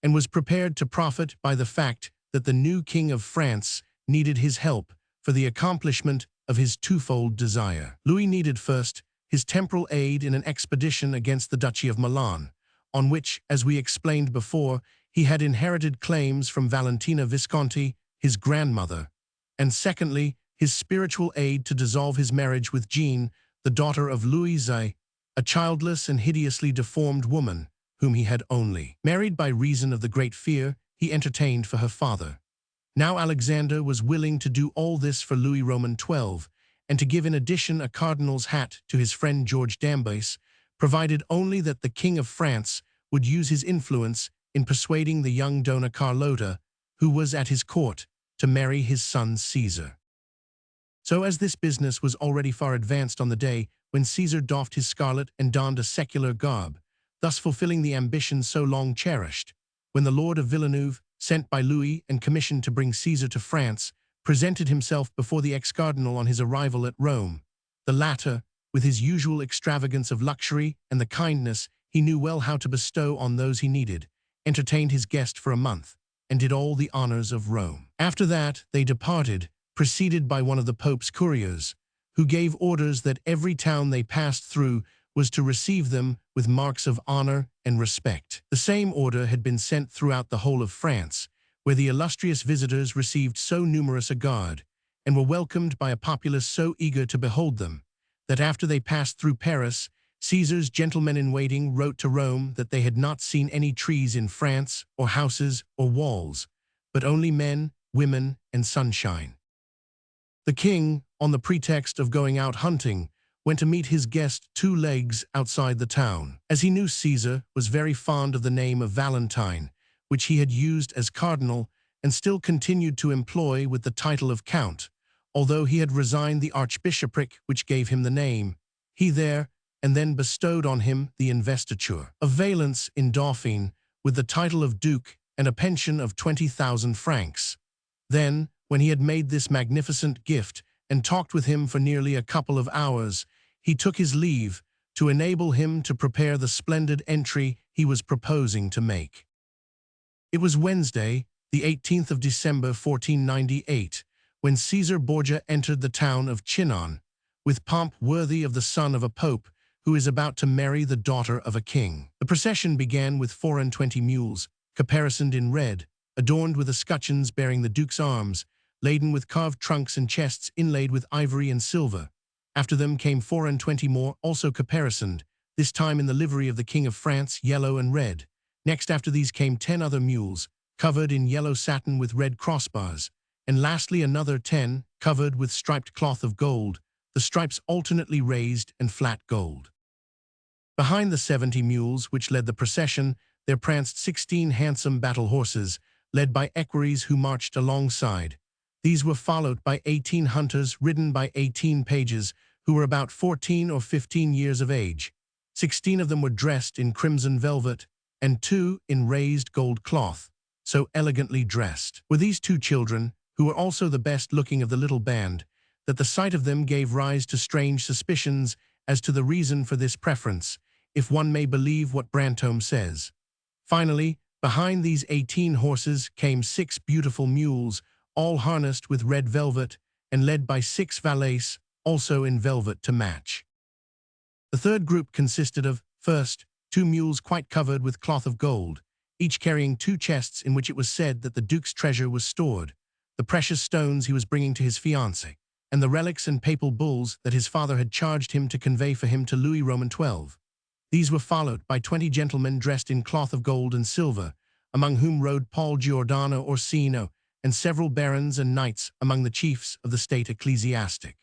and was prepared to profit by the fact that the new King of France needed his help for the accomplishment of his twofold desire. Louis needed first his temporal aid in an expedition against the Duchy of Milan, on which, as we explained before, he had inherited claims from Valentina Visconti, his grandmother, and secondly, his spiritual aid to dissolve his marriage with Jean, the daughter of Louis a childless and hideously deformed woman, whom he had only married by reason of the great fear he entertained for her father. Now Alexander was willing to do all this for Louis Roman XII, and to give in addition a cardinal's hat to his friend George d'Ambas, provided only that the King of France would use his influence in persuading the young Donna Carlota, who was at his court, to marry his son Caesar. So as this business was already far advanced on the day when Caesar doffed his scarlet and donned a secular garb, thus fulfilling the ambition so long cherished, when the Lord of Villeneuve, sent by Louis and commissioned to bring Caesar to France, presented himself before the ex-cardinal on his arrival at Rome, the latter, with his usual extravagance of luxury and the kindness he knew well how to bestow on those he needed, entertained his guest for a month, and did all the honors of Rome. After that, they departed, preceded by one of the Pope's couriers, who gave orders that every town they passed through was to receive them with marks of honor and respect. The same order had been sent throughout the whole of France, where the illustrious visitors received so numerous a guard, and were welcomed by a populace so eager to behold them, that after they passed through Paris, Caesar's gentlemen-in-waiting wrote to Rome that they had not seen any trees in France, or houses, or walls, but only men, women, and sunshine. The king, on the pretext of going out hunting, went to meet his guest 2 leagues outside the town. As he knew Caesar was very fond of the name of Valentine, which he had used as cardinal and still continued to employ with the title of count, although he had resigned the archbishopric which gave him the name, he there and then bestowed on him the investiture of Valence in Dauphine with the title of duke and a pension of 20,000 francs. Then, when he had made this magnificent gift and talked with him for nearly a couple of hours, he took his leave to enable him to prepare the splendid entry he was proposing to make. It was Wednesday, the 18th of December 1498, when Caesar Borgia entered the town of Chinon, with pomp worthy of the son of a pope who is about to marry the daughter of a king. The procession began with 24 mules, caparisoned in red, adorned with escutcheons bearing the duke's arms, laden with carved trunks and chests inlaid with ivory and silver. After them came 24 more, also caparisoned, this time in the livery of the King of France, yellow and red. Next after these came 10 other mules, covered in yellow satin with red crossbars, and lastly another 10, covered with striped cloth of gold, the stripes alternately raised and flat gold. Behind the 70 mules which led the procession, there pranced 16 handsome battle horses, led by equerries who marched alongside. These were followed by 18 hunters ridden by 18 pages, who were about 14 or 15 years of age. 16 of them were dressed in crimson velvet, and 2 in raised gold cloth, so elegantly dressed were these 2 children, who were also the best-looking of the little band, that the sight of them gave rise to strange suspicions as to the reason for this preference, if one may believe what Brantome says. Finally, behind these 18 horses came 6 beautiful mules, all harnessed with red velvet, and led by 6 valets, also in velvet to match. The third group consisted of, first, 2 mules quite covered with cloth of gold, each carrying 2 chests in which it was said that the Duke's treasure was stored, the precious stones he was bringing to his fiancée, and the relics and papal bulls that his father had charged him to convey for him to Louis Roman XII. These were followed by 20 gentlemen dressed in cloth of gold and silver, among whom rode Paul Giordano Orsino, and several barons and knights among the chiefs of the state ecclesiastic.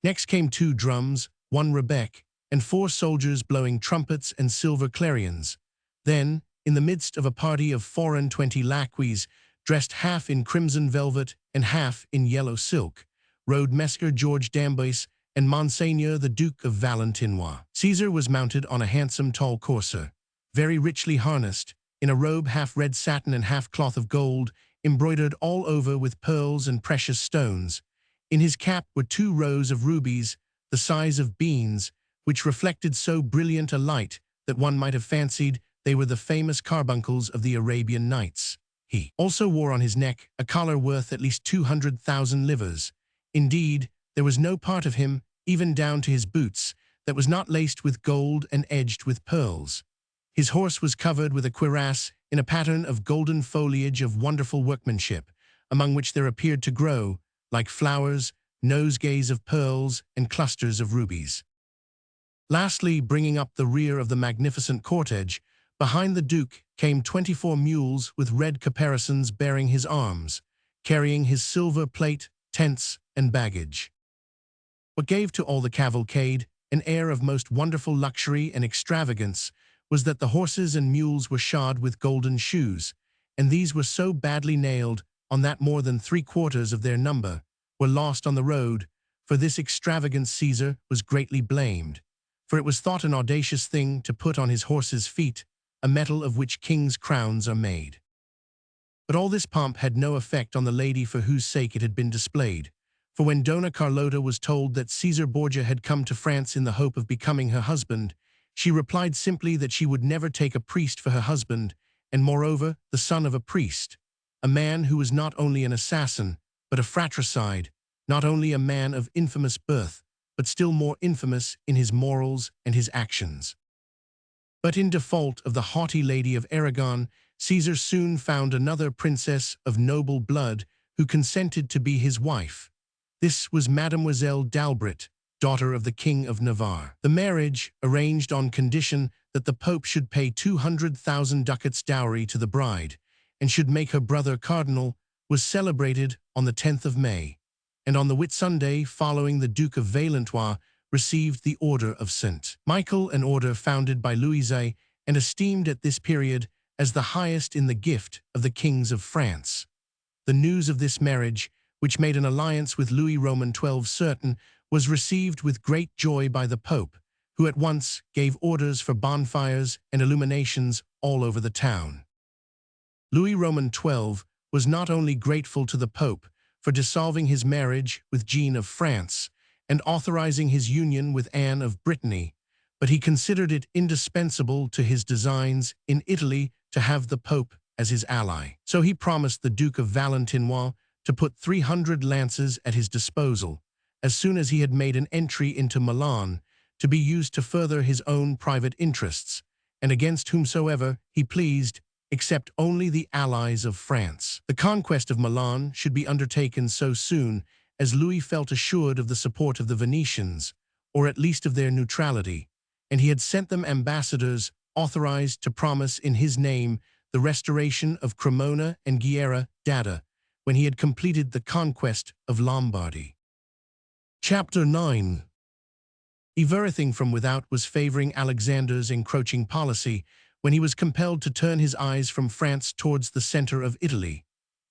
Next came 2 drums, 1 rebec, and 4 soldiers blowing trumpets and silver clarions. Then, in the midst of a party of 24 lacqueys, dressed half in crimson velvet and half in yellow silk, rode Messer George d'Amboise and Monseigneur the Duke of Valentinois. Caesar was mounted on a handsome tall courser, very richly harnessed, in a robe half red satin and half cloth of gold, embroidered all over with pearls and precious stones. In his cap were 2 rows of rubies, the size of beans, which reflected so brilliant a light that one might have fancied they were the famous carbuncles of the Arabian Nights. He also wore on his neck a collar worth at least 200,000 livres. Indeed, there was no part of him, even down to his boots, that was not laced with gold and edged with pearls. His horse was covered with a cuirass in a pattern of golden foliage of wonderful workmanship, among which there appeared to grow, like flowers, nosegays of pearls and clusters of rubies. Lastly, bringing up the rear of the magnificent cortege, behind the Duke came 24 mules with red caparisons bearing his arms, carrying his silver plate, tents, and baggage. What gave to all the cavalcade an air of most wonderful luxury and extravagance was that the horses and mules were shod with golden shoes, and these were so badly nailed on that more than 3/4 of their number were lost on the road. For this extravagance Caesar was greatly blamed, for it was thought an audacious thing to put on his horse's feet a metal of which kings' crowns are made. But all this pomp had no effect on the lady for whose sake it had been displayed, for when Dona Carlota was told that Caesar Borgia had come to France in the hope of becoming her husband, she replied simply that she would never take a priest for her husband, and moreover the son of a priest, a man who was not only an assassin, but a fratricide, not only a man of infamous birth, but still more infamous in his morals and his actions. But in default of the haughty lady of Aragon, Caesar soon found another princess of noble blood who consented to be his wife. This was Mademoiselle d'Albret, daughter of the King of Navarre. The marriage, arranged on condition that the Pope should pay 200,000 ducats dowry to the bride, and should make her brother cardinal, was celebrated on the 10th of May, and on the Whitsunday following the Duke of Valentinois received the Order of St. Michael, an order founded by Louis and esteemed at this period as the highest in the gift of the kings of France. The news of this marriage, which made an alliance with Louis Roman XII certain, was received with great joy by the Pope, who at once gave orders for bonfires and illuminations all over the town. Louis Roman XII was not only grateful to the Pope for dissolving his marriage with Jean of France and authorizing his union with Anne of Brittany, but he considered it indispensable to his designs in Italy to have the Pope as his ally. So he promised the Duke of Valentinois to put 300 lances at his disposal, as soon as he had made an entry into Milan, to be used to further his own private interests, and against whomsoever he pleased, except only the allies of France. The conquest of Milan should be undertaken so soon as Louis felt assured of the support of the Venetians, or at least of their neutrality, and he had sent them ambassadors authorized to promise in his name the restoration of Cremona and Ghiera d'Adda when he had completed the conquest of Lombardy. Chapter 9. Everything from without was favoring Alexander's encroaching policy when he was compelled to turn his eyes from France towards the center of Italy.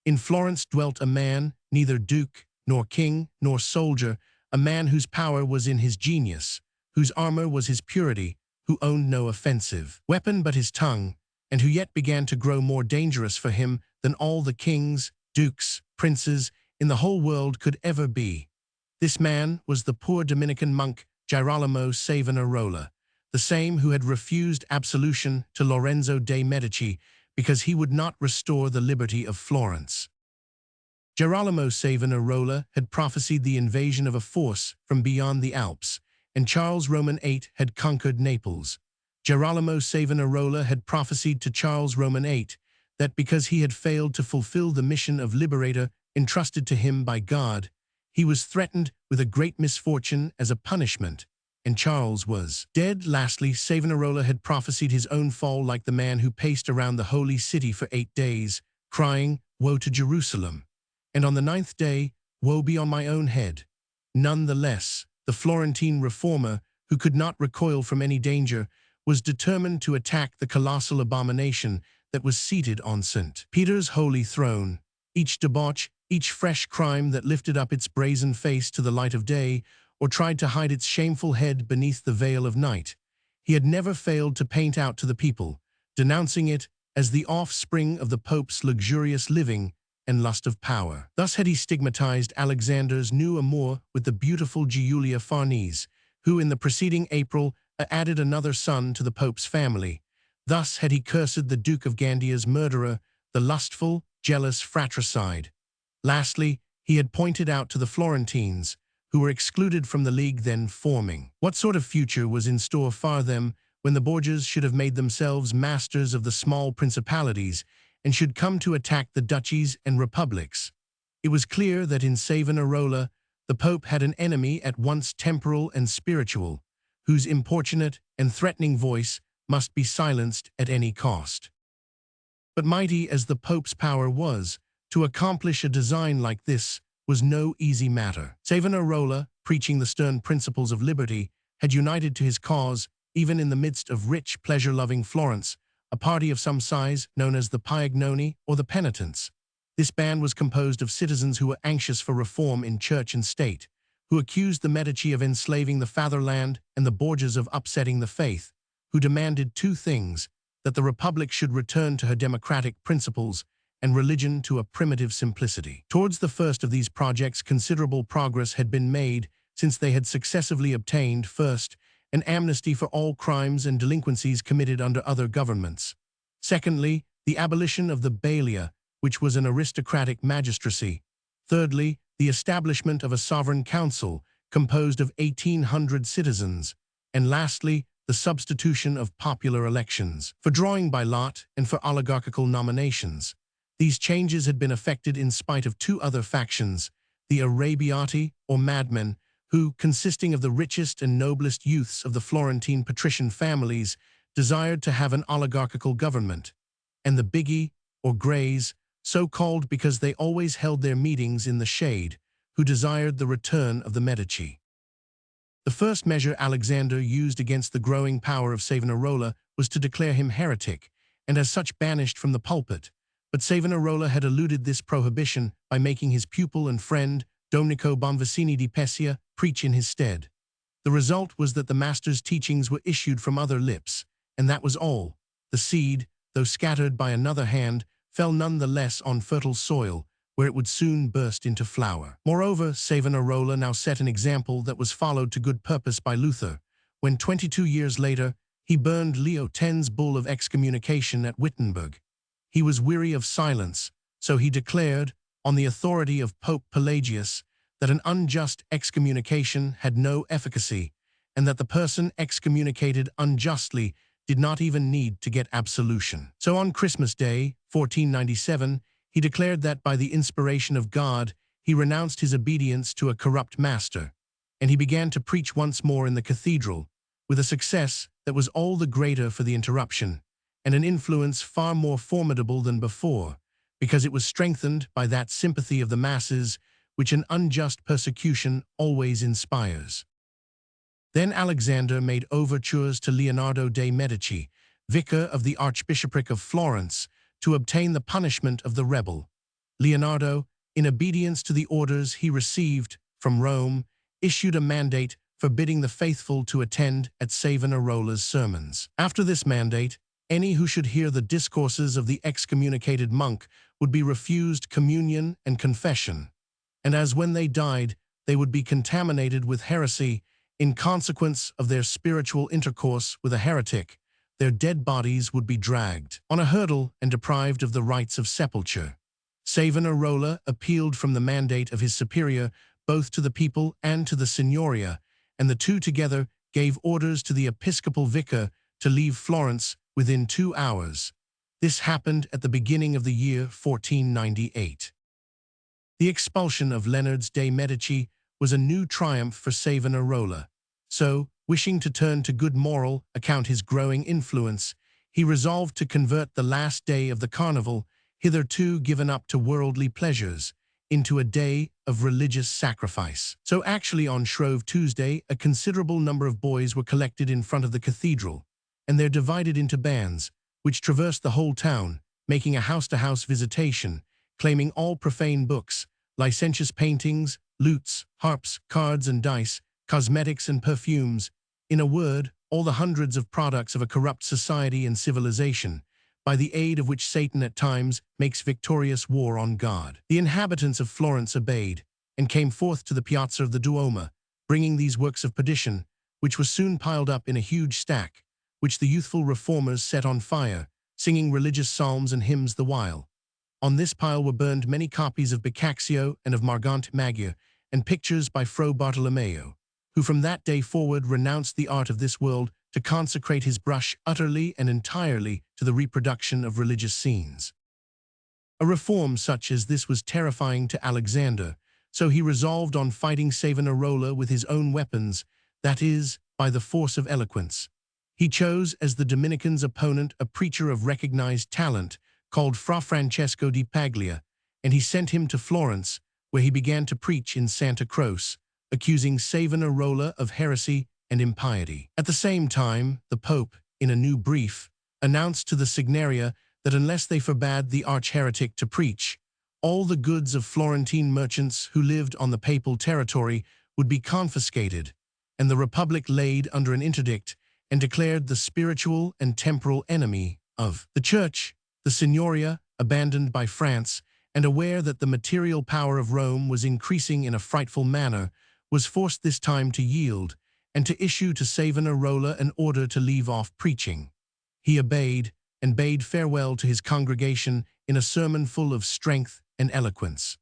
In Florence dwelt a man, neither duke, nor king, nor soldier, a man whose power was in his genius, whose armor was his purity, who owned no offensive weapon but his tongue, and who yet began to grow more dangerous for him than all the kings, dukes, princes in the whole world could ever be. This man was the poor Dominican monk Girolamo Savonarola, the same who had refused absolution to Lorenzo de' Medici because he would not restore the liberty of Florence. Girolamo Savonarola had prophesied the invasion of a force from beyond the Alps, and Charles Roman VIII had conquered Naples. Girolamo Savonarola had prophesied to Charles Roman VIII that because he had failed to fulfill the mission of liberator entrusted to him by God, he was threatened with a great misfortune as a punishment, and Charles was dead. Lastly, Savonarola had prophesied his own fall like the man who paced around the holy city for 8 days, crying, "Woe to Jerusalem!" And on the 9th day, "Woe be on my own head." None the less, the Florentine reformer, who could not recoil from any danger, was determined to attack the colossal abomination that was seated on St. Peter's holy throne. Each debauch, each fresh crime that lifted up its brazen face to the light of day, or tried to hide its shameful head beneath the veil of night, he had never failed to paint out to the people, denouncing it as the offspring of the Pope's luxurious living and lust of power. Thus had he stigmatized Alexander's new amour with the beautiful Giulia Farnese, who in the preceding April added another son to the Pope's family. Thus had he cursed the Duke of Gandia's murderer, the lustful, jealous fratricide. Lastly, he had pointed out to the Florentines, who were excluded from the league then forming, what sort of future was in store for them when the Borgias should have made themselves masters of the small principalities and should come to attack the duchies and republics. It was clear that in Savonarola the Pope had an enemy at once temporal and spiritual, whose importunate and threatening voice must be silenced at any cost. But mighty as the Pope's power was, to accomplish a design like this was no easy matter. Savonarola, preaching the stern principles of liberty, had united to his cause, even in the midst of rich, pleasure-loving Florence, a party of some size known as the Piagnoni or the Penitents. This band was composed of citizens who were anxious for reform in church and state, who accused the Medici of enslaving the fatherland and the Borgias of upsetting the faith, who demanded two things: that the Republic should return to her democratic principles and religion to a primitive simplicity. Towards the first of these projects, considerable progress had been made since they had successively obtained, first, an amnesty for all crimes and delinquencies committed under other governments. Secondly, the abolition of the Balia, which was an aristocratic magistracy. Thirdly, the establishment of a sovereign council composed of 1,800 citizens. And lastly, the substitution of popular elections for drawing by lot and for oligarchical nominations. These changes had been effected in spite of two other factions, the Arabiati, or madmen, who, consisting of the richest and noblest youths of the Florentine patrician families, desired to have an oligarchical government, and the Biggi, or Greys, so called because they always held their meetings in the shade, who desired the return of the Medici. The first measure Alexander used against the growing power of Savonarola was to declare him heretic, and as such banished from the pulpit. But Savonarola had eluded this prohibition by making his pupil and friend, Domenico Bonvicini di Pescia, preach in his stead. The result was that the master's teachings were issued from other lips, and that was all. The seed, though scattered by another hand, fell none the less on fertile soil, where it would soon burst into flower. Moreover, Savonarola now set an example that was followed to good purpose by Luther, when 22 years later he burned Leo X's bull of excommunication at Wittenberg. He was weary of silence, so he declared, on the authority of Pope Pelagius, that an unjust excommunication had no efficacy, and that the person excommunicated unjustly did not even need to get absolution. So on Christmas Day, 1497, he declared that by the inspiration of God, he renounced his obedience to a corrupt master, and he began to preach once more in the cathedral, with a success that was all the greater for the interruption, and an influence far more formidable than before, because it was strengthened by that sympathy of the masses which an unjust persecution always inspires. Then Alexander made overtures to Leonardo de' Medici, vicar of the Archbishopric of Florence, to obtain the punishment of the rebel. Leonardo, in obedience to the orders he received from Rome, issued a mandate forbidding the faithful to attend at Savonarola's sermons. After this mandate, any who should hear the discourses of the excommunicated monk would be refused communion and confession, and as when they died, they would be contaminated with heresy in consequence of their spiritual intercourse with a heretic. Their dead bodies would be dragged on a hurdle and deprived of the rites of sepulture. Savonarola appealed from the mandate of his superior both to the people and to the Signoria, and the two together gave orders to the episcopal vicar to leave Florence within 2 hours. This happened at the beginning of the year 1498. The expulsion of Leonardo de' Medici was a new triumph for Savonarola. So, wishing to turn to good moral account his growing influence, he resolved to convert the last day of the carnival, hitherto given up to worldly pleasures, into a day of religious sacrifice. So actually on Shrove Tuesday, a considerable number of boys were collected in front of the cathedral, and they're divided into bands, which traversed the whole town, making a house-to-house visitation, claiming all profane books, licentious paintings, lutes, harps, cards and dice, cosmetics and perfumes, in a word, all the hundreds of products of a corrupt society and civilization, by the aid of which Satan at times makes victorious war on God. The inhabitants of Florence obeyed, and came forth to the piazza of the Duomo, bringing these works of perdition, which were soon piled up in a huge stack, which the youthful reformers set on fire, singing religious psalms and hymns the while. On this pile were burned many copies of Boccaccio and of Margante Magia, and pictures by Fra Bartolomeo, who from that day forward renounced the art of this world to consecrate his brush utterly and entirely to the reproduction of religious scenes. A reform such as this was terrifying to Alexander, so he resolved on fighting Savonarola with his own weapons, that is, by the force of eloquence. He chose as the Dominican's opponent a preacher of recognized talent called Fra Francesco di Paglia, and he sent him to Florence, where he began to preach in Santa Croce, accusing Savonarola of heresy and impiety. At the same time, the Pope, in a new brief, announced to the Signoria that unless they forbade the arch-heretic to preach, all the goods of Florentine merchants who lived on the papal territory would be confiscated, and the Republic laid under an interdict and declared the spiritual and temporal enemy of the Church. The Signoria, abandoned by France, and aware that the material power of Rome was increasing in a frightful manner, was forced this time to yield, and to issue to Savonarola an order to leave off preaching. He obeyed, and bade farewell to his congregation in a sermon full of strength and eloquence.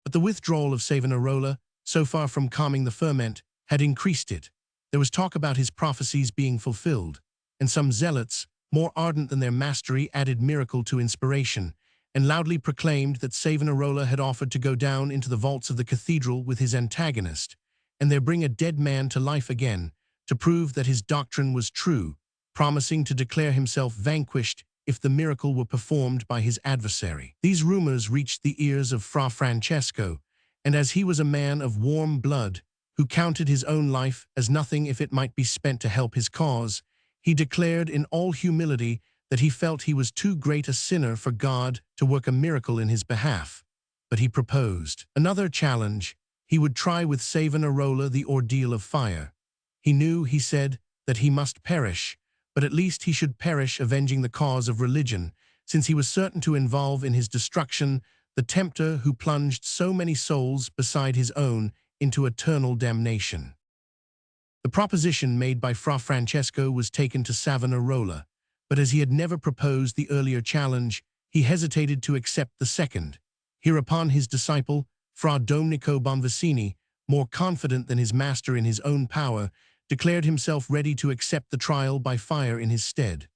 But the withdrawal of Savonarola, so far from calming the ferment, had increased it. There was talk about his prophecies being fulfilled, and some zealots, more ardent than their mastery, added miracle to inspiration, and loudly proclaimed that Savonarola had offered to go down into the vaults of the cathedral with his antagonist, and there bring a dead man to life again, to prove that his doctrine was true, promising to declare himself vanquished if the miracle were performed by his adversary. These rumors reached the ears of Fra Francesco, and as he was a man of warm blood, who counted his own life as nothing if it might be spent to help his cause, he declared in all humility that he felt he was too great a sinner for God to work a miracle in his behalf. But he proposed another challenge. He would try with Savonarola the ordeal of fire. He knew, he said, that he must perish, but at least he should perish avenging the cause of religion, since he was certain to involve in his destruction the tempter who plunged so many souls beside his own into eternal damnation. The proposition made by Fra Francesco was taken to Savonarola, but as he had never proposed the earlier challenge, he hesitated to accept the second. Hereupon his disciple, Fra Domenico Bonvicini, more confident than his master in his own power, declared himself ready to accept the trial by fire in his stead.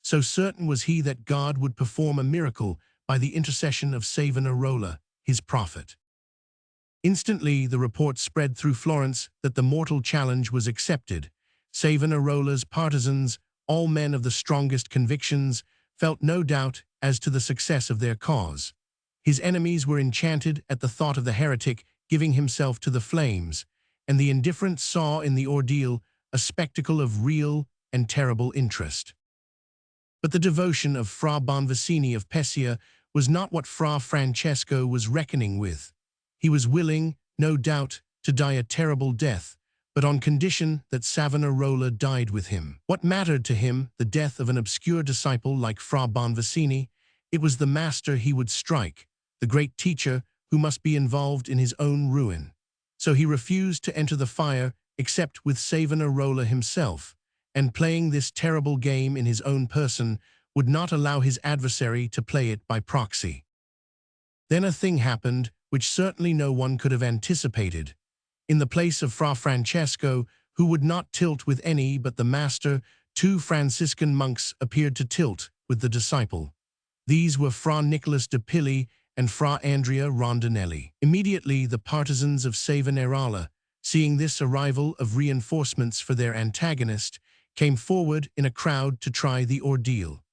So certain was he that God would perform a miracle by the intercession of Savonarola, his prophet. Instantly the report spread through Florence that the mortal challenge was accepted. Savonarola's partisans, all men of the strongest convictions, felt no doubt as to the success of their cause. His enemies were enchanted at the thought of the heretic giving himself to the flames, and the indifferent saw in the ordeal a spectacle of real and terrible interest. But the devotion of Fra Bonvicini of Pescia was not what Fra Francesco was reckoning with. He was willing, no doubt, to die a terrible death, but on condition that Savonarola died with him. What mattered to him the death of an obscure disciple like Fra Bonvicini? It was the master he would strike, the great teacher who must be involved in his own ruin. So he refused to enter the fire except with Savonarola himself, and playing this terrible game in his own person would not allow his adversary to play it by proxy. Then a thing happened which certainly no one could have anticipated. In the place of Fra Francesco, who would not tilt with any but the master, two Franciscan monks appeared to tilt with the disciple. These were Fra Nicholas de Pili and Fra Andrea Rondinelli. Immediately the partisans of Savonarola, seeing this arrival of reinforcements for their antagonist, came forward in a crowd to try the ordeal.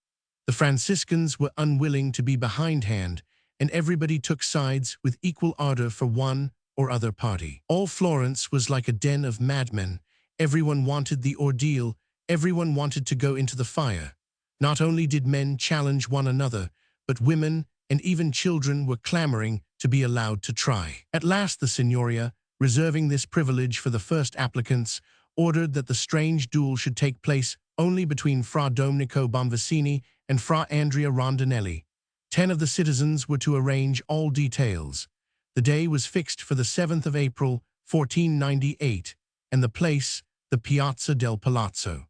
The Franciscans were unwilling to be behindhand, and everybody took sides with equal ardor for one or other party. All Florence was like a den of madmen. Everyone wanted the ordeal, everyone wanted to go into the fire. Not only did men challenge one another, but women and even children were clamoring to be allowed to try. At last the Signoria, reserving this privilege for the first applicants, ordered that the strange duel should take place only between Fra Domenico Bonvicini and Fra Andrea Rondinelli. 10 of the citizens were to arrange all details. The day was fixed for the 7th of April, 1498, and the place, the Piazza del Palazzo.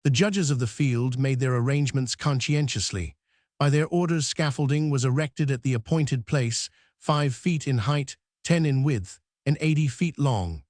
The judges of the field made their arrangements conscientiously. By their orders, scaffolding was erected at the appointed place, 5 feet in height, 10 in width, and 80 feet long.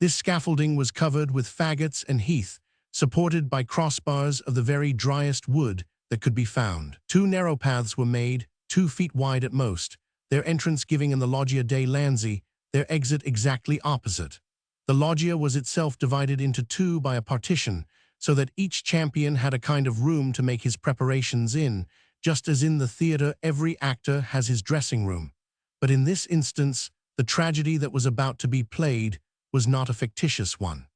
This scaffolding was covered with faggots and heath, supported by crossbars of the very driest wood that could be found. 2 narrow paths were made, 2 feet wide at most, their entrance giving in the Loggia dei Lanzi, their exit exactly opposite. The loggia was itself divided into 2 by a partition, so that each champion had a kind of room to make his preparations in, just as in the theater every actor has his dressing room. But in this instance, the tragedy that was about to be played was not a fictitious one.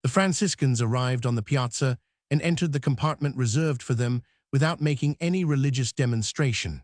The Franciscans arrived on the piazza and entered the compartment reserved for them without making any religious demonstration,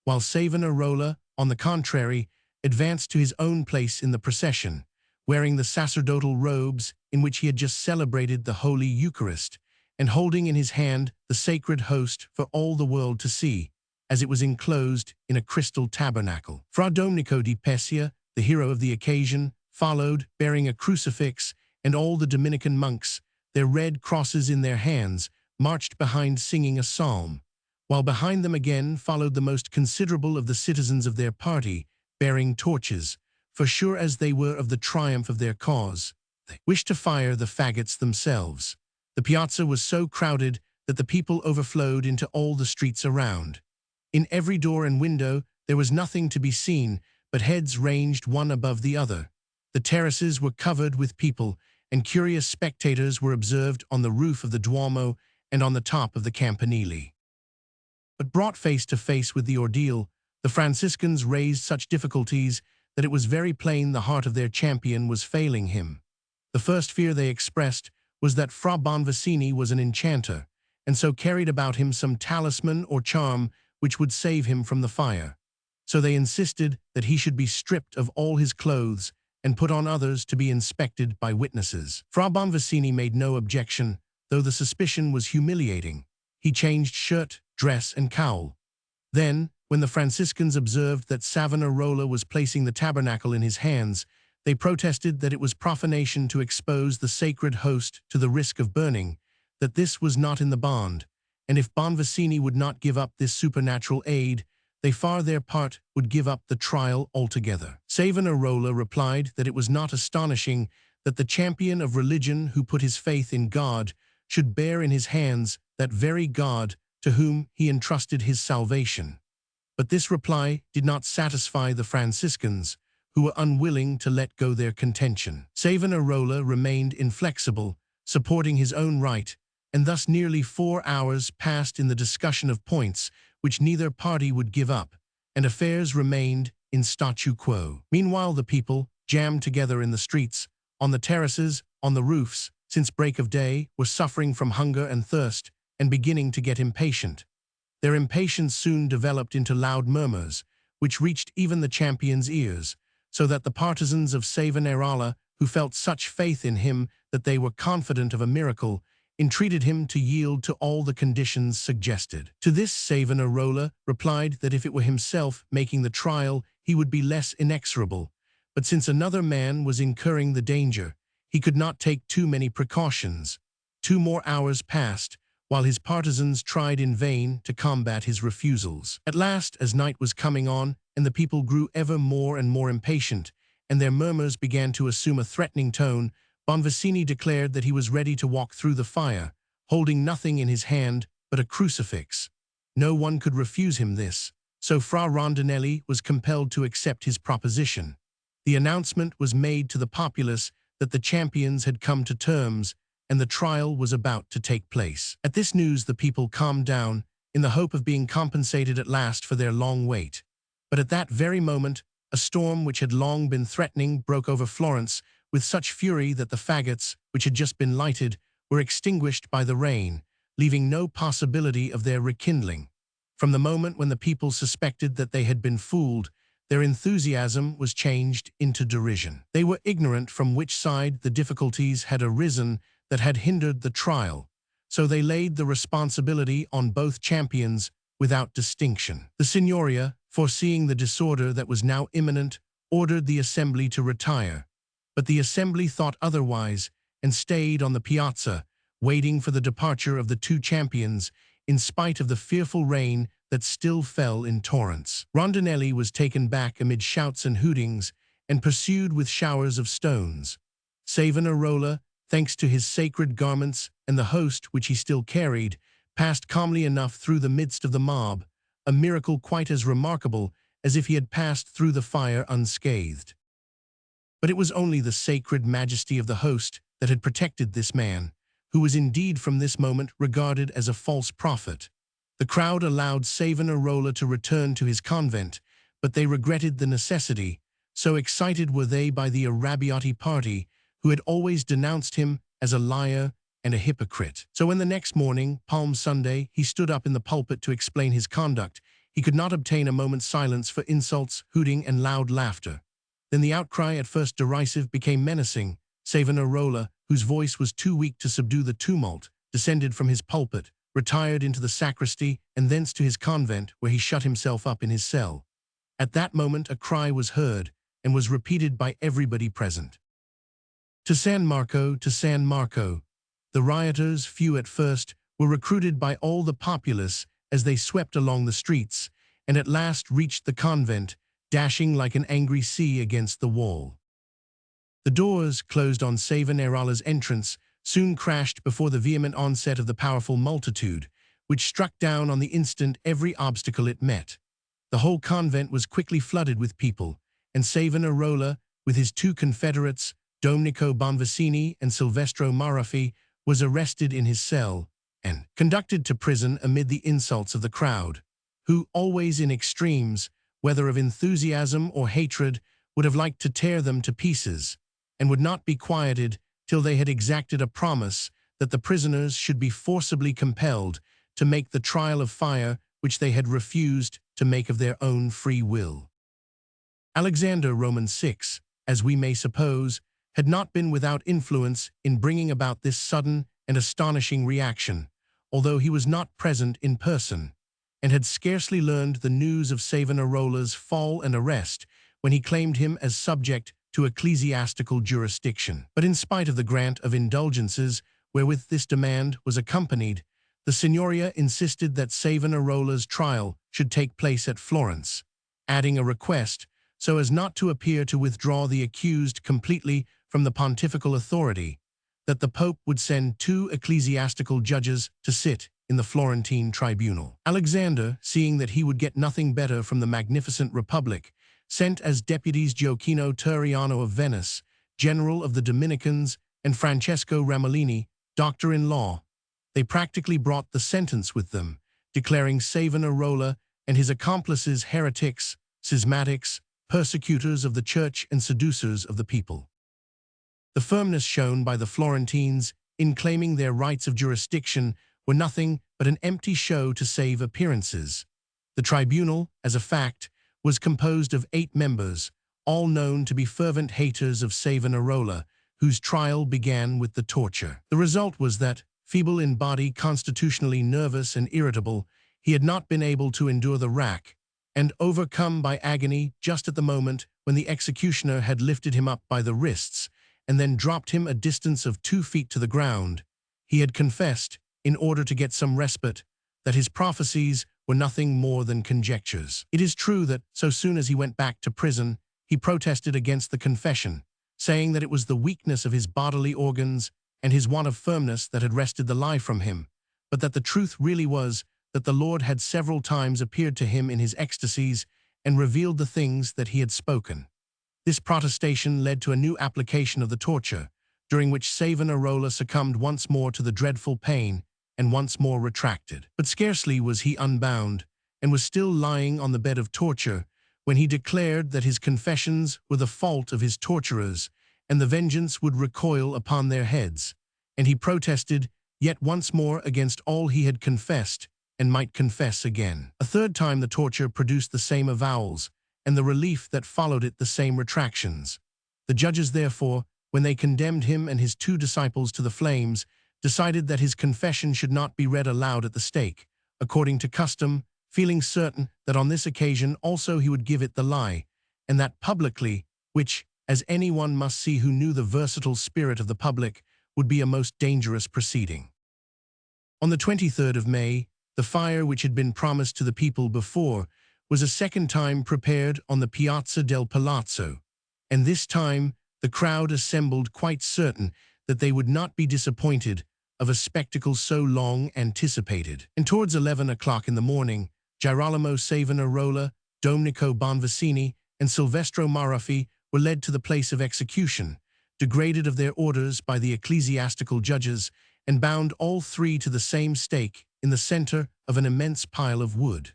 while Savonarola, on the contrary, advanced to his own place in the procession, wearing the sacerdotal robes in which he had just celebrated the Holy Eucharist, and holding in his hand the sacred host for all the world to see, as it was enclosed in a crystal tabernacle. Fra Domenico di Pescia, the hero of the occasion, followed, bearing a crucifix, and all the Dominican monks, their red crosses in their hands, marched behind singing a psalm, while behind them again followed the most considerable of the citizens of their party, bearing torches, for sure as they were of the triumph of their cause, they wished to fire the faggots themselves. The piazza was so crowded that the people overflowed into all the streets around. In every door and window there was nothing to be seen but heads ranged one above the other. The terraces were covered with people, and curious spectators were observed on the roof of the Duomo and on the top of the Campanile. But brought face to face with the ordeal, the Franciscans raised such difficulties that it was very plain the heart of their champion was failing him. The first fear they expressed was that Fra Bonvicini was an enchanter, and so carried about him some talisman or charm which would save him from the fire. So they insisted that he should be stripped of all his clothes and put on others to be inspected by witnesses. Fra Bonvicini made no objection, though the suspicion was humiliating. He changed shirt, dress, and cowl. Then, when the Franciscans observed that Savonarola was placing the tabernacle in his hands, they protested that it was profanation to expose the sacred host to the risk of burning, that this was not in the bond, and if Bonvicini would not give up this supernatural aid, they for their part would give up the trial altogether. Savonarola replied that it was not astonishing that the champion of religion who put his faith in God should bear in his hands that very God to whom he entrusted his salvation. But this reply did not satisfy the Franciscans, who were unwilling to let go their contention. Savonarola remained inflexible, supporting his own right, and thus nearly 4 hours passed in the discussion of points which neither party would give up, and affairs remained in statu quo. Meanwhile, the people, jammed together in the streets, on the terraces, on the roofs, since break of day, were suffering from hunger and thirst, and beginning to get impatient. Their impatience soon developed into loud murmurs, which reached even the champion's ears, so that the partisans of Savonarola, who felt such faith in him that they were confident of a miracle, entreated him to yield to all the conditions suggested. To this Savonarola replied that if it were himself making the trial, he would be less inexorable, but since another man was incurring the danger, he could not take too many precautions. 2 more hours passed, while his partisans tried in vain to combat his refusals. At last, as night was coming on, and the people grew ever more and more impatient, and their murmurs began to assume a threatening tone, Bonvicini declared that he was ready to walk through the fire, holding nothing in his hand but a crucifix. No one could refuse him this, so Fra Rondinelli was compelled to accept his proposition. The announcement was made to the populace that the champions had come to terms, and the trial was about to take place. At this news the people calmed down, in the hope of being compensated at last for their long wait. But at that very moment, a storm which had long been threatening broke over Florence with such fury that the faggots, which had just been lighted, were extinguished by the rain, leaving no possibility of their rekindling. From the moment when the people suspected that they had been fooled, their enthusiasm was changed into derision. They were ignorant from which side the difficulties had arisen that had hindered the trial, so they laid the responsibility on both champions without distinction. The Signoria, foreseeing the disorder that was now imminent, ordered the assembly to retire, but the assembly thought otherwise and stayed on the piazza, waiting for the departure of the 2 champions, in spite of the fearful rain that still fell in torrents. Rondinelli was taken back amid shouts and hootings, and pursued with showers of stones. Savonarola, thanks to his sacred garments and the host which he still carried, passed calmly enough through the midst of the mob, a miracle quite as remarkable as if he had passed through the fire unscathed. But it was only the sacred majesty of the host that had protected this man, who was indeed from this moment regarded as a false prophet. The crowd allowed Savonarola to return to his convent, but they regretted the necessity, so excited were they by the Arrabbiati party, who had always denounced him as a liar and a hypocrite. So when the next morning, Palm Sunday, he stood up in the pulpit to explain his conduct, he could not obtain a moment's silence for insults, hooting, and loud laughter. Then the outcry, at first derisive, became menacing. Savonarola, whose voice was too weak to subdue the tumult, descended from his pulpit, retired into the sacristy, and thence to his convent, where he shut himself up in his cell. At that moment a cry was heard, and was repeated by everybody present. To San Marco, to San Marco. The rioters, few at first, were recruited by all the populace as they swept along the streets, and at last reached the convent, dashing like an angry sea against the wall. The doors, closed on Savonarola's entrance, soon crashed before the vehement onset of the powerful multitude, which struck down on the instant every obstacle it met. The whole convent was quickly flooded with people, and Savonarola, with his 2 confederates, Domenico Bonvicini and Silvestro Maraffi, was arrested in his cell, and conducted to prison amid the insults of the crowd, who, always in extremes, whether of enthusiasm or hatred, would have liked to tear them to pieces, and would not be quieted till they had exacted a promise that the prisoners should be forcibly compelled to make the trial of fire which they had refused to make of their own free will. Alexander Roman VI, as we may suppose, had not been without influence in bringing about this sudden and astonishing reaction, although he was not present in person, and had scarcely learned the news of Savonarola's fall and arrest when he claimed him as subject to ecclesiastical jurisdiction. But in spite of the grant of indulgences wherewith this demand was accompanied, the Signoria insisted that Savonarola's trial should take place at Florence, adding a request, so as not to appear to withdraw the accused completely from the pontifical authority, that the Pope would send 2 ecclesiastical judges to sit in the Florentine tribunal. Alexander, seeing that he would get nothing better from the magnificent Republic, sent as deputies Gioacchino Turiano of Venice, general of the Dominicans, and Francesco Ramolini, doctor-in-law. They practically brought the sentence with them, declaring Savonarola and his accomplices heretics, schismatics, persecutors of the church and seducers of the people. The firmness shown by the Florentines in claiming their rights of jurisdiction were nothing but an empty show to save appearances. The tribunal, as a fact, was composed of 8 members, all known to be fervent haters of Savonarola, whose trial began with the torture. The result was that, feeble in body, constitutionally nervous and irritable, he had not been able to endure the rack, and overcome by agony just at the moment when the executioner had lifted him up by the wrists and then dropped him a distance of 2 feet to the ground, he had confessed, in order to get some respite, that his prophecies were nothing more than conjectures. It is true that, so soon as he went back to prison, he protested against the confession, saying that it was the weakness of his bodily organs and his want of firmness that had wrested the lie from him, but that the truth really was that the Lord had several times appeared to him in his ecstasies and revealed the things that he had spoken. This protestation led to a new application of the torture, during which Savonarola succumbed once more to the dreadful pain and once more retracted. But scarcely was he unbound, and was still lying on the bed of torture, when he declared that his confessions were the fault of his torturers, and the vengeance would recoil upon their heads, and he protested yet once more against all he had confessed, and might confess again. A third time the torture produced the same avowals, and the relief that followed it the same retractions. The judges, therefore, when they condemned him and his 2 disciples to the flames, decided that his confession should not be read aloud at the stake, according to custom, feeling certain that on this occasion also he would give it the lie, and that publicly, which, as anyone must see who knew the versatile spirit of the public, would be a most dangerous proceeding. On the 23rd of May, the fire which had been promised to the people before was a second time prepared on the Piazza del Palazzo, and this time the crowd assembled quite certain that they would not be disappointed of a spectacle so long anticipated. And towards 11 o'clock in the morning, Girolamo Savonarola, Domenico Bonvicini, and Silvestro Maraffi were led to the place of execution, degraded of their orders by the ecclesiastical judges, and bound all 3 to the same stake in the center of an immense pile of wood.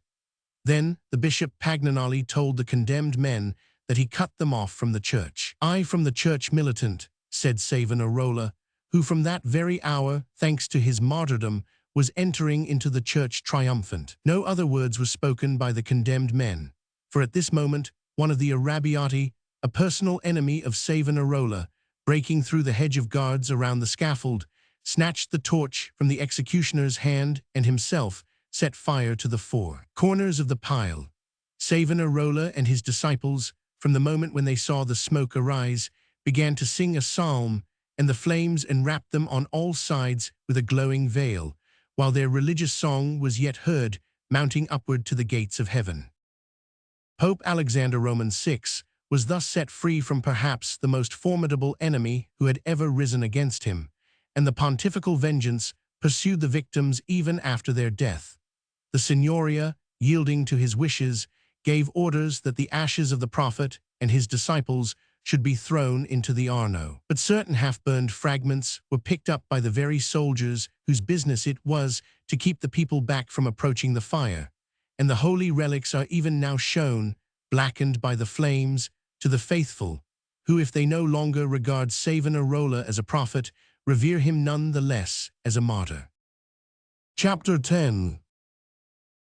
Then the Bishop Pagnanelli told the condemned men that he cut them off from the church. "I from the church militant," said Savonarola, who from that very hour, thanks to his martyrdom, was entering into the church triumphant. No other words were spoken by the condemned men, for at this moment one of the Arrabbiati, a personal enemy of Savonarola, breaking through the hedge of guards around the scaffold, snatched the torch from the executioner's hand and himself set fire to the 4 corners of the pile. Savonarola and his disciples, from the moment when they saw the smoke arise, began to sing a psalm, and the flames enwrapped them on all sides with a glowing veil, while their religious song was yet heard, mounting upward to the gates of heaven. Pope Alexander Roman VI was thus set free from perhaps the most formidable enemy who had ever risen against him, and the pontifical vengeance pursued the victims even after their death. The Signoria, yielding to his wishes, gave orders that the ashes of the prophet and his disciples should be thrown into the Arno. But certain half-burned fragments were picked up by the very soldiers whose business it was to keep the people back from approaching the fire, and the holy relics are even now shown, blackened by the flames, to the faithful, who, if they no longer regard Savonarola as a prophet, revere him none the less as a martyr. Chapter 10.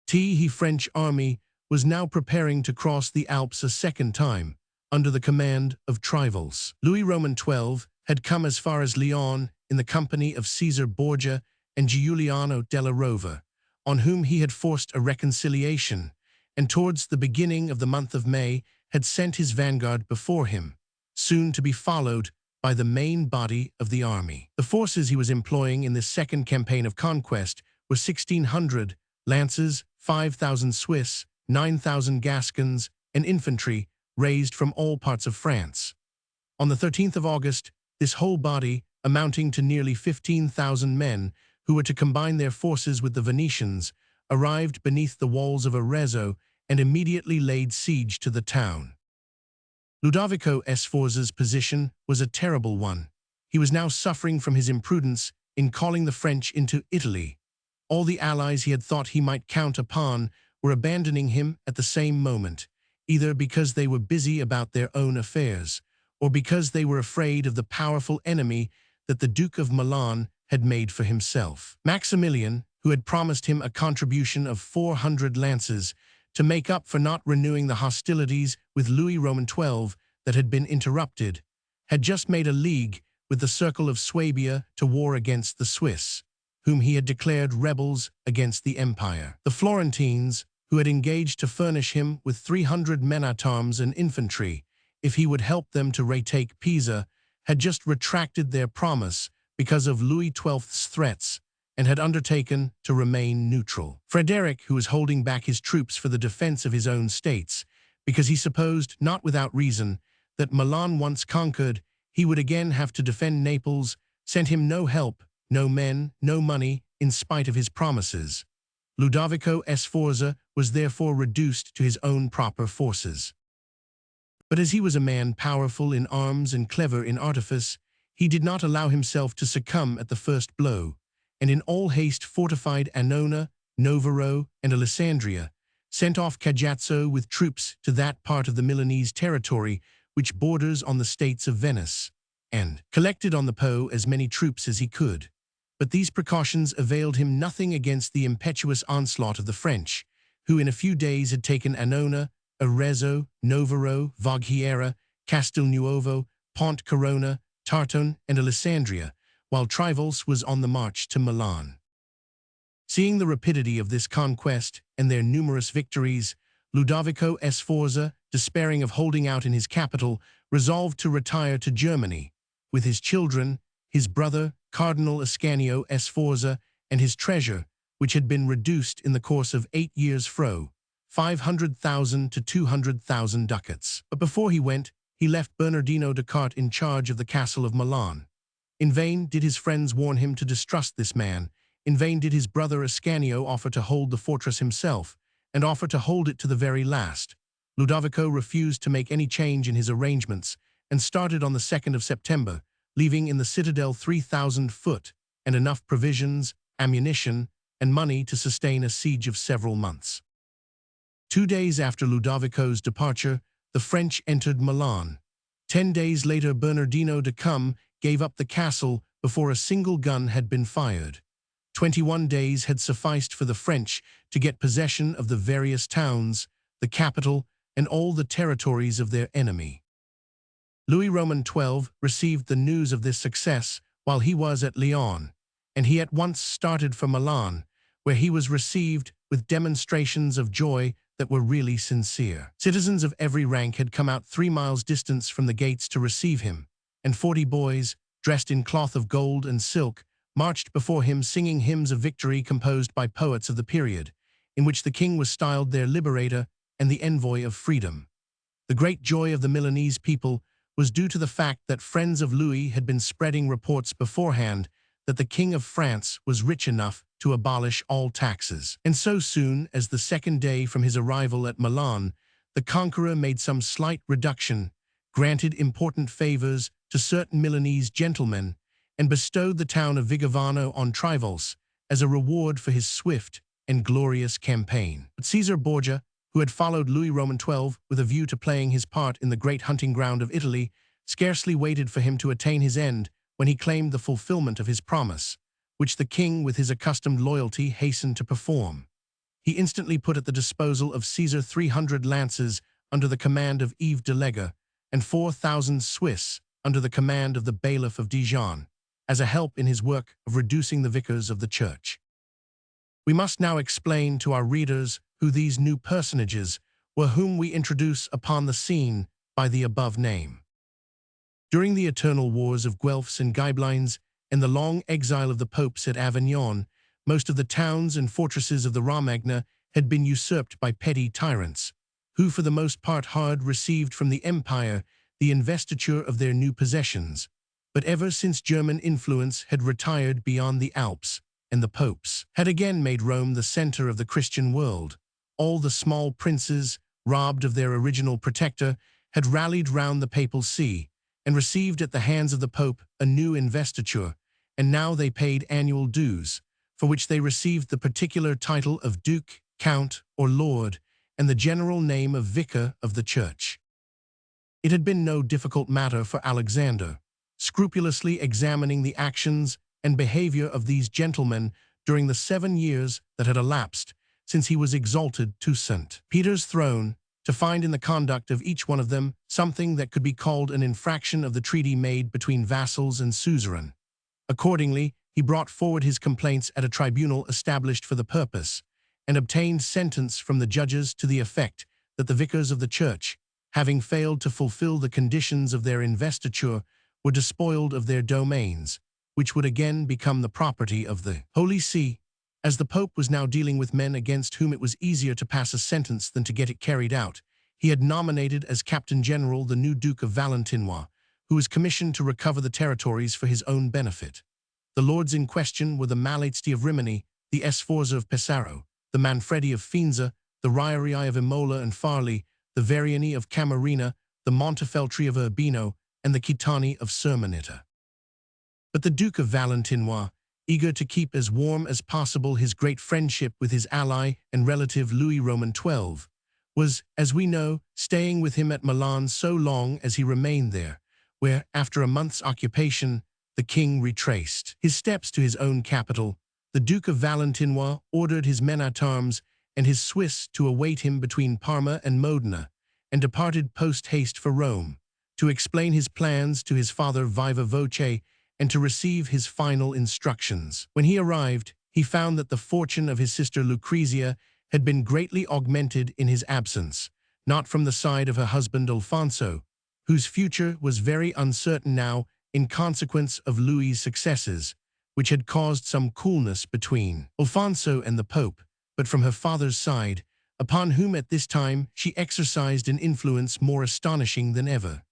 The French army was now preparing to cross the Alps a second time, under the command of Trivalus. Louis Roman XII had come as far as Lyon in the company of Caesar Borgia and Giuliano della Rovere, on whom he had forced a reconciliation, and towards the beginning of the month of May had sent his vanguard before him, soon to be followed by the main body of the army. The forces he was employing in this second campaign of conquest were 1,600 lances, 5,000 Swiss, 9,000 Gascons, and infantry raised from all parts of France. On the 13th of August, this whole body, amounting to nearly 15,000 men, who were to combine their forces with the Venetians, arrived beneath the walls of Arezzo and immediately laid siege to the town. Ludovico Sforza's position was a terrible one. He was now suffering from his imprudence in calling the French into Italy. All the allies he had thought he might count upon were abandoning him at the same moment, either because they were busy about their own affairs, or because they were afraid of the powerful enemy that the Duke of Milan had made for himself. Maximilian, who had promised him a contribution of 400 lances to make up for not renewing the hostilities with Louis Roman XII that had been interrupted, had just made a league with the Circle of Swabia to war against the Swiss, whom he had declared rebels against the empire. The Florentines, who had engaged to furnish him with 300 men-at-arms and infantry if he would help them to retake Pisa, had just retracted their promise because of Louis XII's threats and had undertaken to remain neutral. Frederick, who was holding back his troops for the defense of his own states, because he supposed, not without reason, that Milan once conquered, he would again have to defend Naples, sent him no help, no men, no money, in spite of his promises. Ludovico Sforza was therefore reduced to his own proper forces. But as he was a man powerful in arms and clever in artifice, he did not allow himself to succumb at the first blow, and in all haste fortified Annona, Novaro, and Alessandria, sent off Cajazzo with troops to that part of the Milanese territory which borders on the states of Venice, and collected on the Po as many troops as he could. But these precautions availed him nothing against the impetuous onslaught of the French, who in a few days had taken Annona, Arezzo, Novaro, Voghera, Castelnuovo, Pont Corona, Tartone, and Alessandria, while Trivulus was on the march to Milan. Seeing the rapidity of this conquest and their numerous victories, Ludovico Sforza, despairing of holding out in his capital, resolved to retire to Germany, with his children, his brother, Cardinal Ascanio Sforza, and his treasure, which had been reduced in the course of 8 years' 500,000 to 200,000 ducats. But before he went, he left Bernardino de Carte in charge of the castle of Milan. In vain did his friends warn him to distrust this man. In vain did his brother Ascanio offer to hold the fortress himself, and offer to hold it to the very last. Ludovico refused to make any change in his arrangements, and started on the 2nd of September, leaving in the citadel 3,000 foot, and enough provisions, ammunition, and money to sustain a siege of several months. 2 days after Ludovico's departure, the French entered Milan. 10 days later, Bernardino de Cum gave up the castle before a single gun had been fired. 21 days had sufficed for the French to get possession of the various towns, the capital, and all the territories of their enemy. Louis Roman XII received the news of this success while he was at Lyon, and he at once started for Milan, where he was received with demonstrations of joy that were really sincere. Citizens of every rank had come out 3 miles distance from the gates to receive him, and 40 boys, dressed in cloth of gold and silk, marched before him singing hymns of victory composed by poets of the period, in which the king was styled their liberator and the envoy of freedom. The great joy of the Milanese people was due to the fact that friends of Louis had been spreading reports beforehand that the King of France was rich enough to abolish all taxes. And so soon as the 2nd day from his arrival at Milan, the conqueror made some slight reduction, granted important favors to certain Milanese gentlemen, and bestowed the town of Vigevano on Trivulus as a reward for his swift and glorious campaign. But Caesar Borgia, who had followed Louis Roman XII with a view to playing his part in the great hunting ground of Italy, scarcely waited for him to attain his end when he claimed the fulfillment of his promise, which the king with his accustomed loyalty hastened to perform. He instantly put at the disposal of Caesar 300 lances under the command of Yves de Lega and 4,000 Swiss under the command of the bailiff of Dijon, as a help in his work of reducing the vicars of the church. We must now explain to our readers who these new personages were whom we introduce upon the scene by the above name. During the eternal wars of Guelphs and Ghibelines and the long exile of the popes at Avignon, most of the towns and fortresses of the Romagna had been usurped by petty tyrants, who for the most part had received from the empire the investiture of their new possessions. But ever since German influence had retired beyond the Alps, and the popes had again made Rome the center of the Christian world, all the small princes, robbed of their original protector, had rallied round the papal see, and received at the hands of the Pope a new investiture, and now they paid annual dues, for which they received the particular title of Duke count, or lord, and the general name of vicar of the church. It had been no difficult matter for Alexander, scrupulously examining the actions and behavior of these gentlemen during the 7 years that had elapsed since he was exalted to St. Peter's throne, to find in the conduct of each one of them something that could be called an infraction of the treaty made between vassals and suzerain. Accordingly, he brought forward his complaints at a tribunal established for the purpose, and obtained sentence from the judges to the effect that the vicars of the church, having failed to fulfill the conditions of their investiture, were despoiled of their domains, which would again become the property of the Holy See. As the Pope was now dealing with men against whom it was easier to pass a sentence than to get it carried out, he had nominated as Captain General the new Duke of Valentinois, who was commissioned to recover the territories for his own benefit. The lords in question were the Malazzi of Rimini, the Sforza of Pesaro, the Manfredi of Faenza, the Rierii of Imola and Farli, the Variani of Camarina, the Montefeltri of Urbino, and the Kitani of Sermonetta. But the Duke of Valentinois, eager to keep as warm as possible his great friendship with his ally and relative Louis Roman XII, was, as we know, staying with him at Milan so long as he remained there, where, after a month's occupation, the king retraced his steps to his own capital. The Duke of Valentinois ordered his men-at-arms and his Swiss to await him between Parma and Modena, and departed post-haste for Rome, to explain his plans to his father viva voce and to receive his final instructions. When he arrived, he found that the fortune of his sister Lucrezia had been greatly augmented in his absence, not from the side of her husband Alfonso, whose future was very uncertain now in consequence of Louis's successes, which had caused some coolness between Alfonso and the Pope, but from her father's side, upon whom at this time she exercised an influence more astonishing than ever.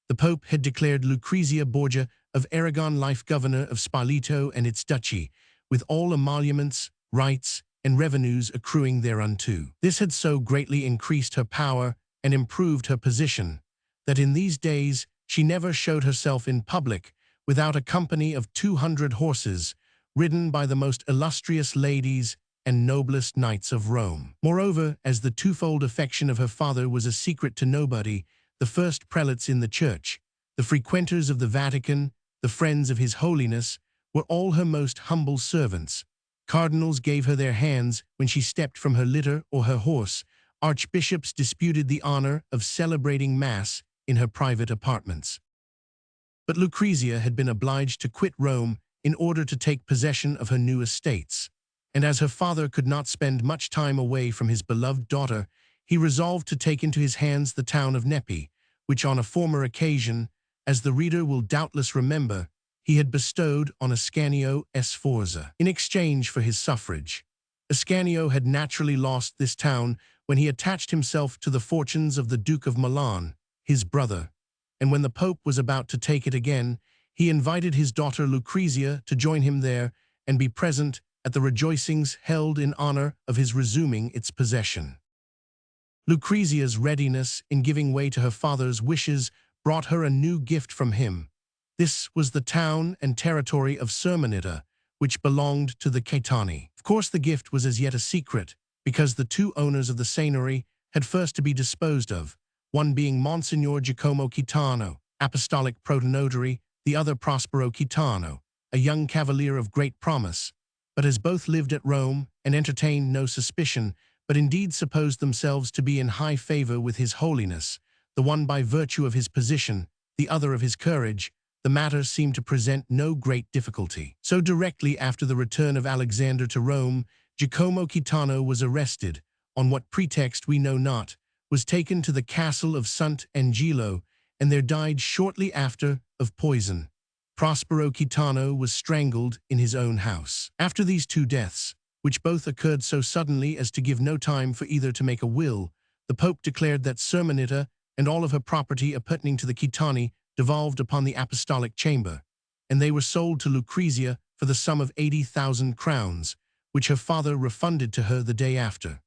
The Pope had declared Lucrezia Borgia of Aragon life governor of Spoleto and its duchy, with all emoluments, rights, and revenues accruing thereunto. This had so greatly increased her power and improved her position, that in these days she never showed herself in public without a company of 200 horses, ridden by the most illustrious ladies and noblest knights of Rome. Moreover, as the twofold affection of her father was a secret to nobody, the first prelates in the church, the frequenters of the Vatican, the friends of His Holiness, were all her most humble servants. Cardinals gave her their hands when she stepped from her litter or her horse. Archbishops disputed the honor of celebrating Mass in her private apartments. But Lucrezia had been obliged to quit Rome in order to take possession of her new estates, and as her father could not spend much time away from his beloved daughter, he resolved to take into his hands the town of Nepi, which on a former occasion, as the reader will doubtless remember, he had bestowed on Ascanio Sforza in exchange for his suffrage. Ascanio had naturally lost this town when he attached himself to the fortunes of the Duke of Milan, his brother, and when the Pope was about to take it again, he invited his daughter Lucrezia to join him there and be present at the rejoicings held in honor of his resuming its possession. Lucrezia's readiness in giving way to her father's wishes brought her a new gift from him. This was the town and territory of Sermonetta, which belonged to the Caetani. Of course, the gift was as yet a secret, because the two owners of the seigneury had first to be disposed of, one being Monsignor Giacomo Caetano, apostolic protonotary, the other Prospero Caetano, a young cavalier of great promise. But as both lived at Rome and entertained no suspicion, but indeed supposed themselves to be in high favor with His Holiness, the one by virtue of his position, the other of his courage, the matter seemed to present no great difficulty. So directly after the return of Alexander to Rome, Giacomo Caetano was arrested, on what pretext we know not, was taken to the castle of Sant'Angelo, and there died shortly after of poison. Prospero Caetano was strangled in his own house. After these two deaths, which both occurred so suddenly as to give no time for either to make a will, the Pope declared that Sermonetta and all of her property appertaining to the Caetani devolved upon the apostolic chamber, and they were sold to Lucrezia for the sum of 80,000 crowns, which her father refunded to her the day after.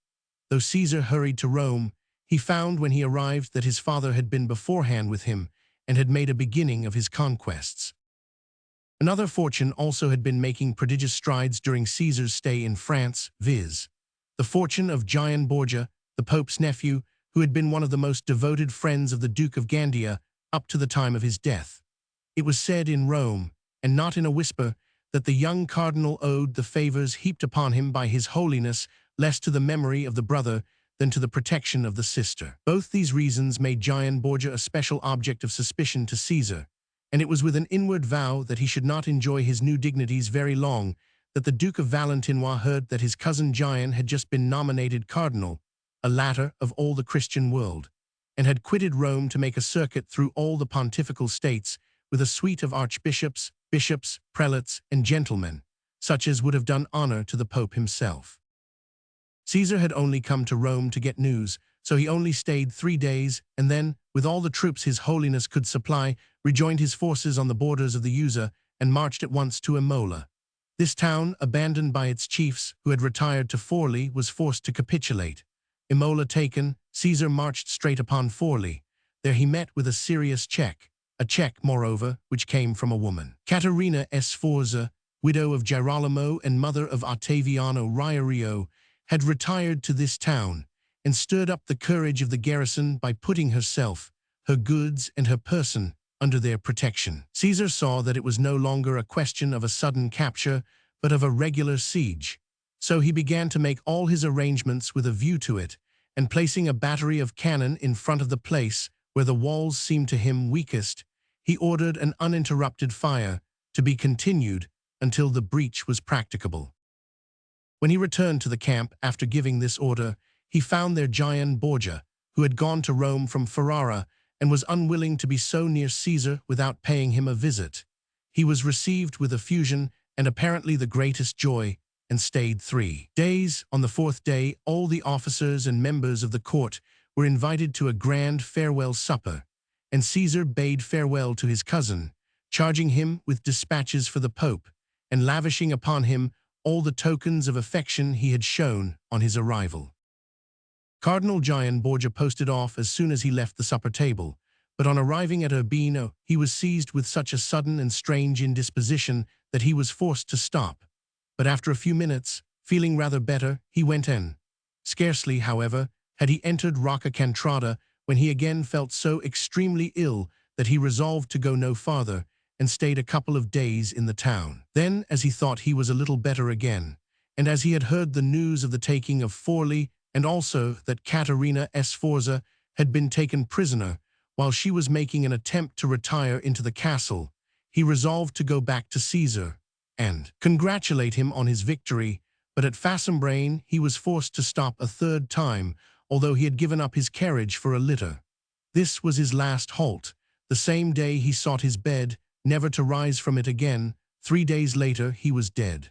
Though Caesar hurried to Rome, he found when he arrived that his father had been beforehand with him and had made a beginning of his conquests. Another fortune also had been making prodigious strides during Caesar's stay in France, viz., The fortune of Gian Borgia, the Pope's nephew, who had been one of the most devoted friends of the Duke of Gandia up to the time of his death. It was said in Rome, and not in a whisper, that the young cardinal owed the favors heaped upon him by His Holiness less to the memory of the brother than to the protection of the sister. Both these reasons made Gian Borgia a special object of suspicion to Caesar, and it was with an inward vow that he should not enjoy his new dignities very long that the Duke of Valentinois heard that his cousin Gian had just been nominated cardinal, a latter of all the Christian world, and had quitted Rome to make a circuit through all the pontifical states with a suite of archbishops, bishops, prelates, and gentlemen, such as would have done honor to the Pope himself. Caesar had only come to Rome to get news, so he only stayed 3 days, and then, with all the troops His Holiness could supply, rejoined his forces on the borders of the Usa and marched at once to Imola. This town, abandoned by its chiefs, who had retired to Forli, was forced to capitulate. Imola taken, Caesar marched straight upon Forli. There he met with a serious check, a check, moreover, which came from a woman. Caterina Sforza, widow of Girolamo and mother of Ottaviano Riario, had retired to this town, and stirred up the courage of the garrison by putting herself, her goods, and her person under their protection. Caesar saw that it was no longer a question of a sudden capture, but of a regular siege. So he began to make all his arrangements with a view to it, and placing a battery of cannon in front of the place where the walls seemed to him weakest, he ordered an uninterrupted fire to be continued until the breach was practicable. When he returned to the camp after giving this order, he found there Gian Borgia, who had gone to Rome from Ferrara and was unwilling to be so near Caesar without paying him a visit. He was received with effusion and apparently the greatest joy, and stayed 3 days. On the 4th day, all the officers and members of the court were invited to a grand farewell supper, and Caesar bade farewell to his cousin, charging him with dispatches for the Pope, and lavishing upon him all the tokens of affection he had shown on his arrival. Cardinal Gian Borgia posted off as soon as he left the supper table, but on arriving at Urbino, he was seized with such a sudden and strange indisposition that he was forced to stop. But after a few minutes, feeling rather better, he went in. Scarcely, however, had he entered Rocca Contrada when he again felt so extremely ill that he resolved to go no farther, and stayed a couple of days in the town. Then, as he thought he was a little better again, and as he had heard the news of the taking of Forli, and also that Caterina Sforza had been taken prisoner while she was making an attempt to retire into the castle, he resolved to go back to Caesar and congratulate him on his victory, but at Fasumbraine he was forced to stop a 3rd time, although he had given up his carriage for a litter. This was his last halt. The same day he sought his bed, never to rise from it again. 3 days later he was dead.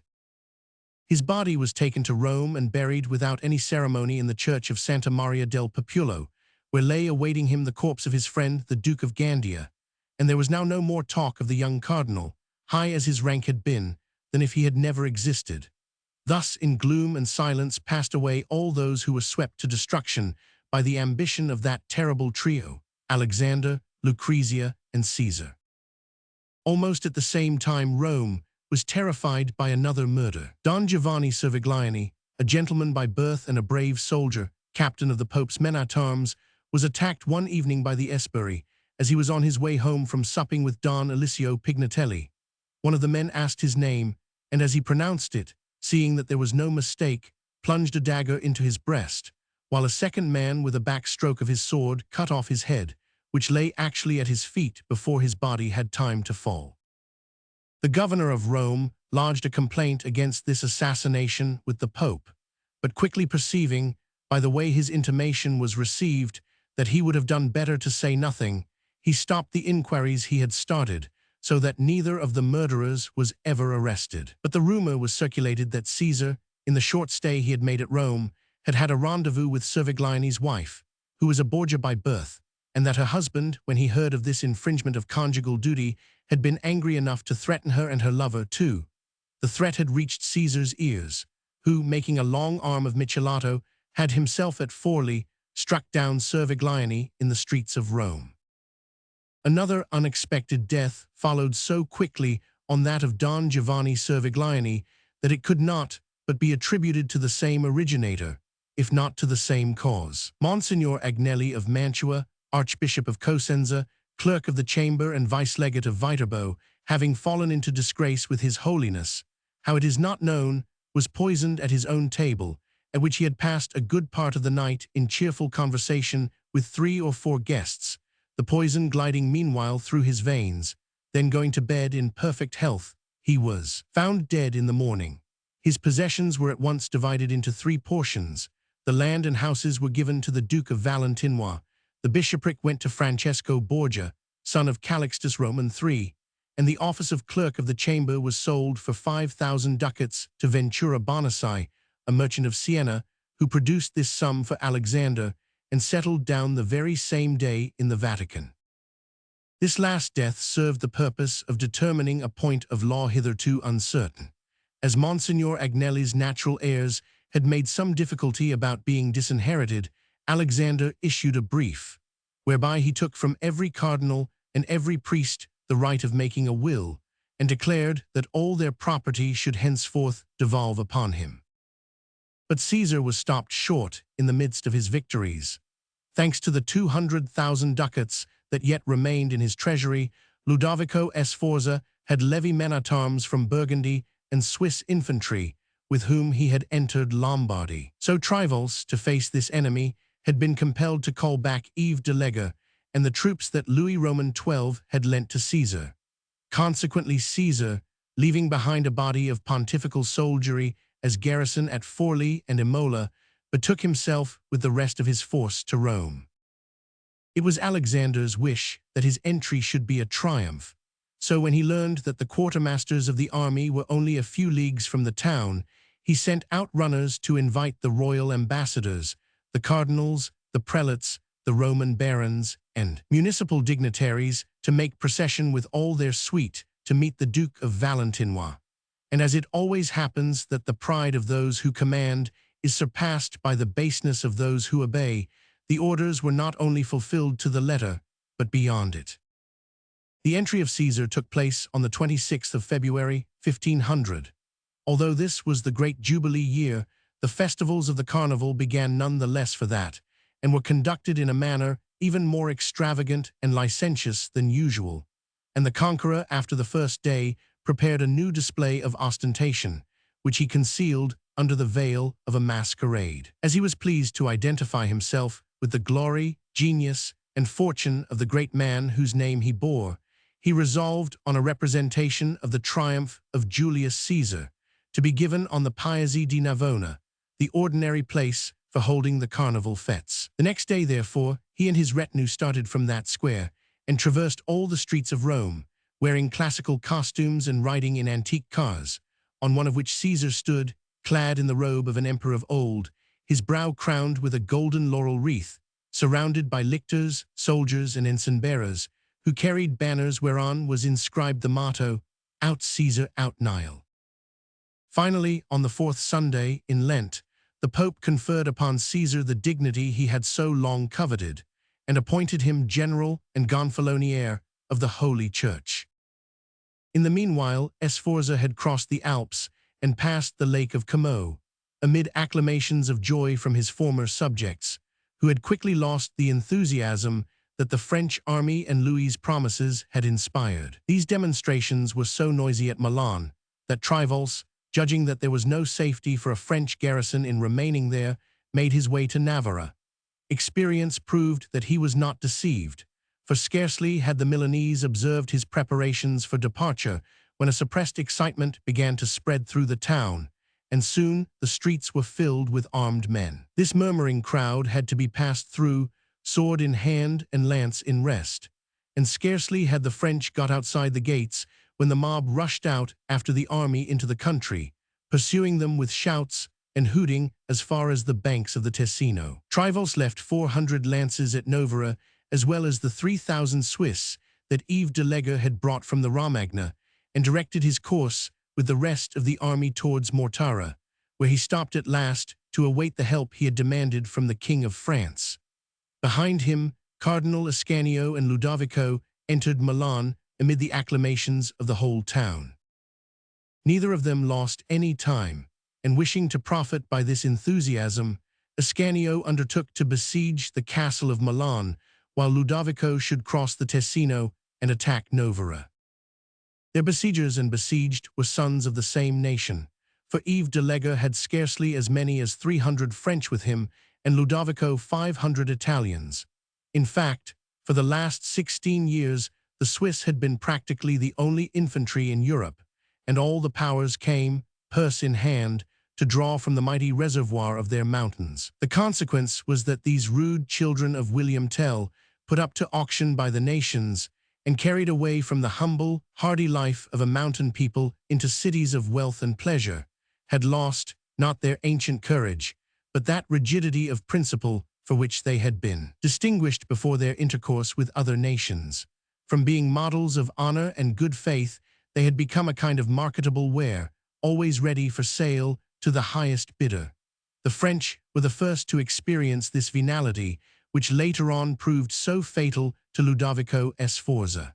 His body was taken to Rome and buried without any ceremony in the church of Santa Maria del Populo, where lay awaiting him the corpse of his friend, the Duke of Gandia, and there was now no more talk of the young cardinal, high as his rank had been, than if he had never existed. Thus, in gloom and silence passed away all those who were swept to destruction by the ambition of that terrible trio, Alexander, Lucrezia, and Caesar. Almost at the same time Rome was terrified by another murder. Don Giovanni Servigliani, a gentleman by birth and a brave soldier, captain of the Pope's men-at-arms, was attacked one evening by the Esburi as he was on his way home from supping with Don Eliseo Pignatelli. One of the men asked his name, and as he pronounced it, seeing that there was no mistake, plunged a dagger into his breast, while a second man with a back stroke of his sword cut off his head, which lay actually at his feet before his body had time to fall. The governor of Rome lodged a complaint against this assassination with the Pope, but quickly perceiving, by the way his intimation was received, that he would have done better to say nothing, he stopped the inquiries he had started, so that neither of the murderers was ever arrested. But the rumor was circulated that Caesar, in the short stay he had made at Rome, had had a rendezvous with Servigliani's wife, who was a Borgia by birth, and that her husband, when he heard of this infringement of conjugal duty, had been angry enough to threaten her and her lover too. The threat had reached Caesar's ears, who, making a long arm of Michelato, had himself at Forli struck down Servigliani in the streets of Rome. Another unexpected death followed so quickly on that of Don Giovanni Servigliani that it could not but be attributed to the same originator, if not to the same cause. Monsignor Agnelli of Mantua, Archbishop of Cosenza, clerk of the chamber and vice-legate of Viterbo, having fallen into disgrace with his holiness, how it is not known, was poisoned at his own table, at which he had passed a good part of the night in cheerful conversation with 3 or 4 guests, the poison gliding meanwhile through his veins. Then going to bed in perfect health, he was found dead in the morning. His possessions were at once divided into 3 portions. The land and houses were given to the Duke of Valentinois. The bishopric went to Francesco Borgia, son of Calixtus Roman III, and the office of clerk of the chamber was sold for 5,000 ducats to Ventura Bonassi, a merchant of Siena, who produced this sum for Alexander and settled down the very same day in the Vatican. This last death served the purpose of determining a point of law hitherto uncertain. As Monsignor Agnelli's natural heirs had made some difficulty about being disinherited, Alexander issued a brief, whereby he took from every cardinal and every priest the right of making a will, and declared that all their property should henceforth devolve upon him. But Caesar was stopped short in the midst of his victories. Thanks to the 200,000 ducats that yet remained in his treasury, Ludovico Sforza had levied men-at-arms from Burgundy and Swiss infantry, with whom he had entered Lombardy. So Trivols, to face this enemy, had been compelled to call back Yves de Leger and the troops that Louis Roman XII had lent to Caesar. Consequently, Caesar, leaving behind a body of pontifical soldiery as garrison at Forli and Imola, betook himself with the rest of his force to Rome. It was Alexander's wish that his entry should be a triumph, so when he learned that the quartermasters of the army were only a few leagues from the town, he sent out runners to invite the royal ambassadors, the cardinals, the prelates, the Roman barons, and municipal dignitaries to make procession with all their suite to meet the Duke of Valentinois. And as it always happens that the pride of those who command is surpassed by the baseness of those who obey, the orders were not only fulfilled to the letter, but beyond it. The entry of Caesar took place on the 26th of February, 1500. Although this was the great Jubilee year, the festivals of the Carnival began none the less for that, and were conducted in a manner even more extravagant and licentious than usual. And the conqueror, after the first day, prepared a new display of ostentation, which he concealed under the veil of a masquerade. As he was pleased to identify himself with the glory, genius, and fortune of the great man whose name he bore, he resolved on a representation of the triumph of Julius Caesar, to be given on the Piazza di Navona, the ordinary place for holding the carnival fetes. The next day, therefore, he and his retinue started from that square, and traversed all the streets of Rome, wearing classical costumes and riding in antique cars, on one of which Caesar stood, clad in the robe of an emperor of old, his brow crowned with a golden laurel wreath, surrounded by lictors, soldiers, and ensign-bearers, who carried banners whereon was inscribed the motto, "Out Caesar, out Nile." Finally, on the 4th Sunday in Lent, the Pope conferred upon Caesar the dignity he had so long coveted, and appointed him general and gonfalonier of the Holy Church. In the meanwhile, Sforza had crossed the Alps and passed the Lake of Como, amid acclamations of joy from his former subjects, who had quickly lost the enthusiasm that the French army and Louis's promises had inspired. These demonstrations were so noisy at Milan that Trivols, judging that there was no safety for a French garrison in remaining there, made his way to Navarre. Experience proved that he was not deceived, for scarcely had the Milanese observed his preparations for departure when a suppressed excitement began to spread through the town, and soon the streets were filled with armed men. This murmuring crowd had to be passed through, sword in hand and lance in rest, and scarcely had the French got outside the gates when the mob rushed out after the army into the country, pursuing them with shouts and hooting as far as the banks of the Tesino. Trivols left 400 lances at Novara, as well as the 3,000 Swiss that Yves de Leger had brought from the Romagna, and directed his course with the rest of the army towards Mortara, where he stopped at last to await the help he had demanded from the King of France. Behind him, Cardinal Ascanio and Ludovico entered Milan amid the acclamations of the whole town. Neither of them lost any time, and wishing to profit by this enthusiasm, Ascanio undertook to besiege the castle of Milan, while Ludovico should cross the Ticino and attack Novara. Their besiegers and besieged were sons of the same nation, for Yves de Lega had scarcely as many as 300 French with him, and Ludovico 500 Italians. In fact, for the last 16 years, the Swiss had been practically the only infantry in Europe, and all the powers came, purse in hand, to draw from the mighty reservoir of their mountains. The consequence was that these rude children of William Tell, put up to auction by the nations, and carried away from the humble, hardy life of a mountain people into cities of wealth and pleasure, had lost, not their ancient courage, but that rigidity of principle for which they had been distinguished before their intercourse with other nations. From being models of honor and good faith, they had become a kind of marketable ware, always ready for sale to the highest bidder. The French were the first to experience this venality, which later on proved so fatal to Ludovico Sforza.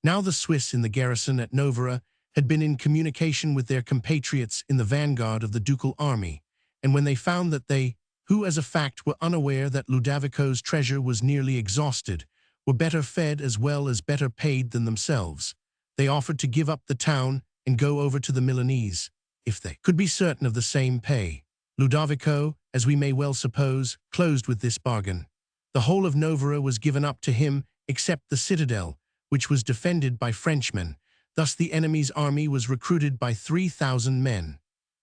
Now the Swiss in the garrison at Novara had been in communication with their compatriots in the vanguard of the ducal army, and when they found that they, who as a fact were unaware that Ludovico's treasure was nearly exhausted, were better fed as well as better paid than themselves, they offered to give up the town and go over to the Milanese, if they could be certain of the same pay. Ludovico, as we may well suppose, closed with this bargain. The whole of Novara was given up to him except the citadel, which was defended by Frenchmen. Thus the enemy's army was recruited by 3,000 men.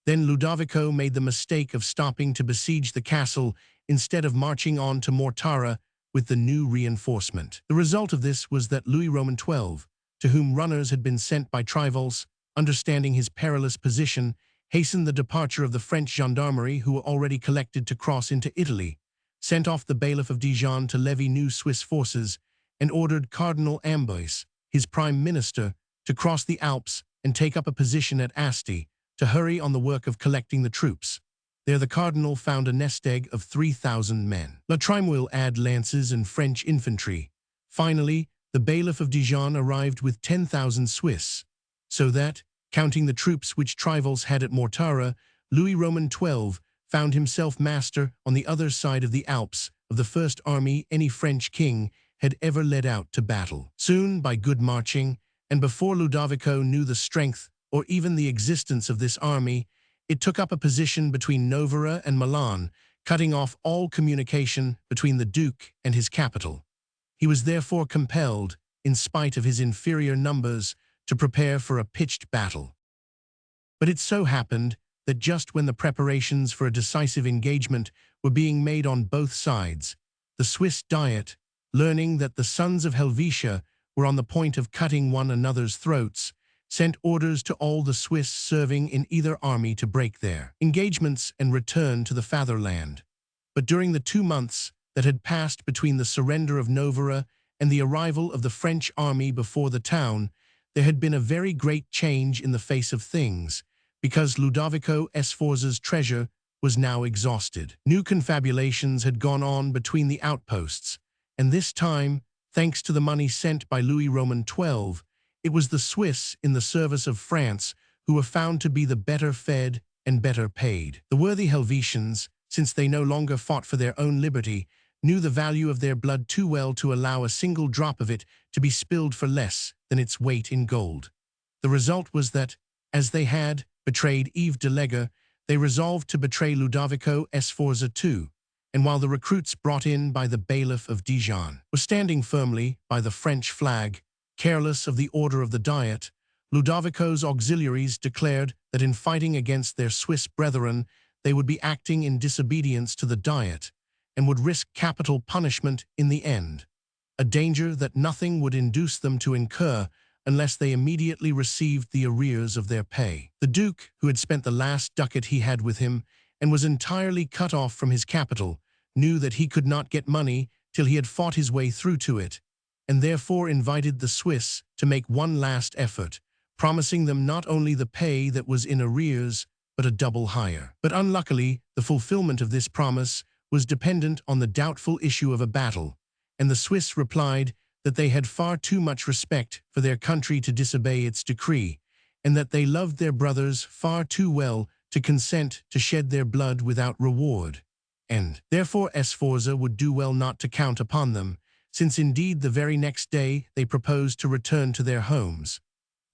Then Ludovico made the mistake of stopping to besiege the castle instead of marching on to Mortara with the new reinforcement. The result of this was that Louis Roman XII, to whom runners had been sent by Trivolz, understanding his perilous position, hastened the departure of the French gendarmerie who were already collected to cross into Italy, sent off the bailiff of Dijon to levy new Swiss forces, and ordered Cardinal Amboise, his prime minister, to cross the Alps and take up a position at Asti, to hurry on the work of collecting the troops. There the cardinal found a nest egg of 3,000 men. La Trémouille add lances and French infantry. Finally, the bailiff of Dijon arrived with 10,000 Swiss, so that, counting the troops which Trivolz had at Mortara, Louis Roman XII found himself master on the other side of the Alps of the first army any French king had ever led out to battle. Soon, by good marching, and before Ludovico knew the strength or even the existence of this army, it took up a position between Novara and Milan, cutting off all communication between the Duke and his capital. He was therefore compelled, in spite of his inferior numbers, to prepare for a pitched battle. But it so happened that just when the preparations for a decisive engagement were being made on both sides, the Swiss Diet, learning that the sons of Helvetia were on the point of cutting one another's throats, sent orders to all the Swiss serving in either army to break their engagements and return to the fatherland. But during the 2 months that had passed between the surrender of Novara and the arrival of the French army before the town, there had been a very great change in the face of things, because Ludovico Sforza's treasure was now exhausted. New confabulations had gone on between the outposts, and this time, thanks to the money sent by Louis Roman XII, it was the Swiss in the service of France who were found to be the better fed and better paid. The worthy Helvetians, since they no longer fought for their own liberty, knew the value of their blood too well to allow a single drop of it to be spilled for less than its weight in gold. The result was that, as they had betrayed Yves de Lega, they resolved to betray Ludovico Sforza too, and while the recruits brought in by the bailiff of Dijon were standing firmly by the French flag, careless of the order of the Diet, Ludovico's auxiliaries declared that in fighting against their Swiss brethren, they would be acting in disobedience to the Diet, and would risk capital punishment in the end, a danger that nothing would induce them to incur unless they immediately received the arrears of their pay. The Duke, who had spent the last ducat he had with him, and was entirely cut off from his capital, knew that he could not get money till he had fought his way through to it, and therefore invited the Swiss to make one last effort, promising them not only the pay that was in arrears, but a double hire. But unluckily, the fulfillment of this promise was dependent on the doubtful issue of a battle, and the Swiss replied that they had far too much respect for their country to disobey its decree, and that they loved their brothers far too well to consent to shed their blood without reward, and therefore Sforza would do well not to count upon them, since indeed the very next day they proposed to return to their homes.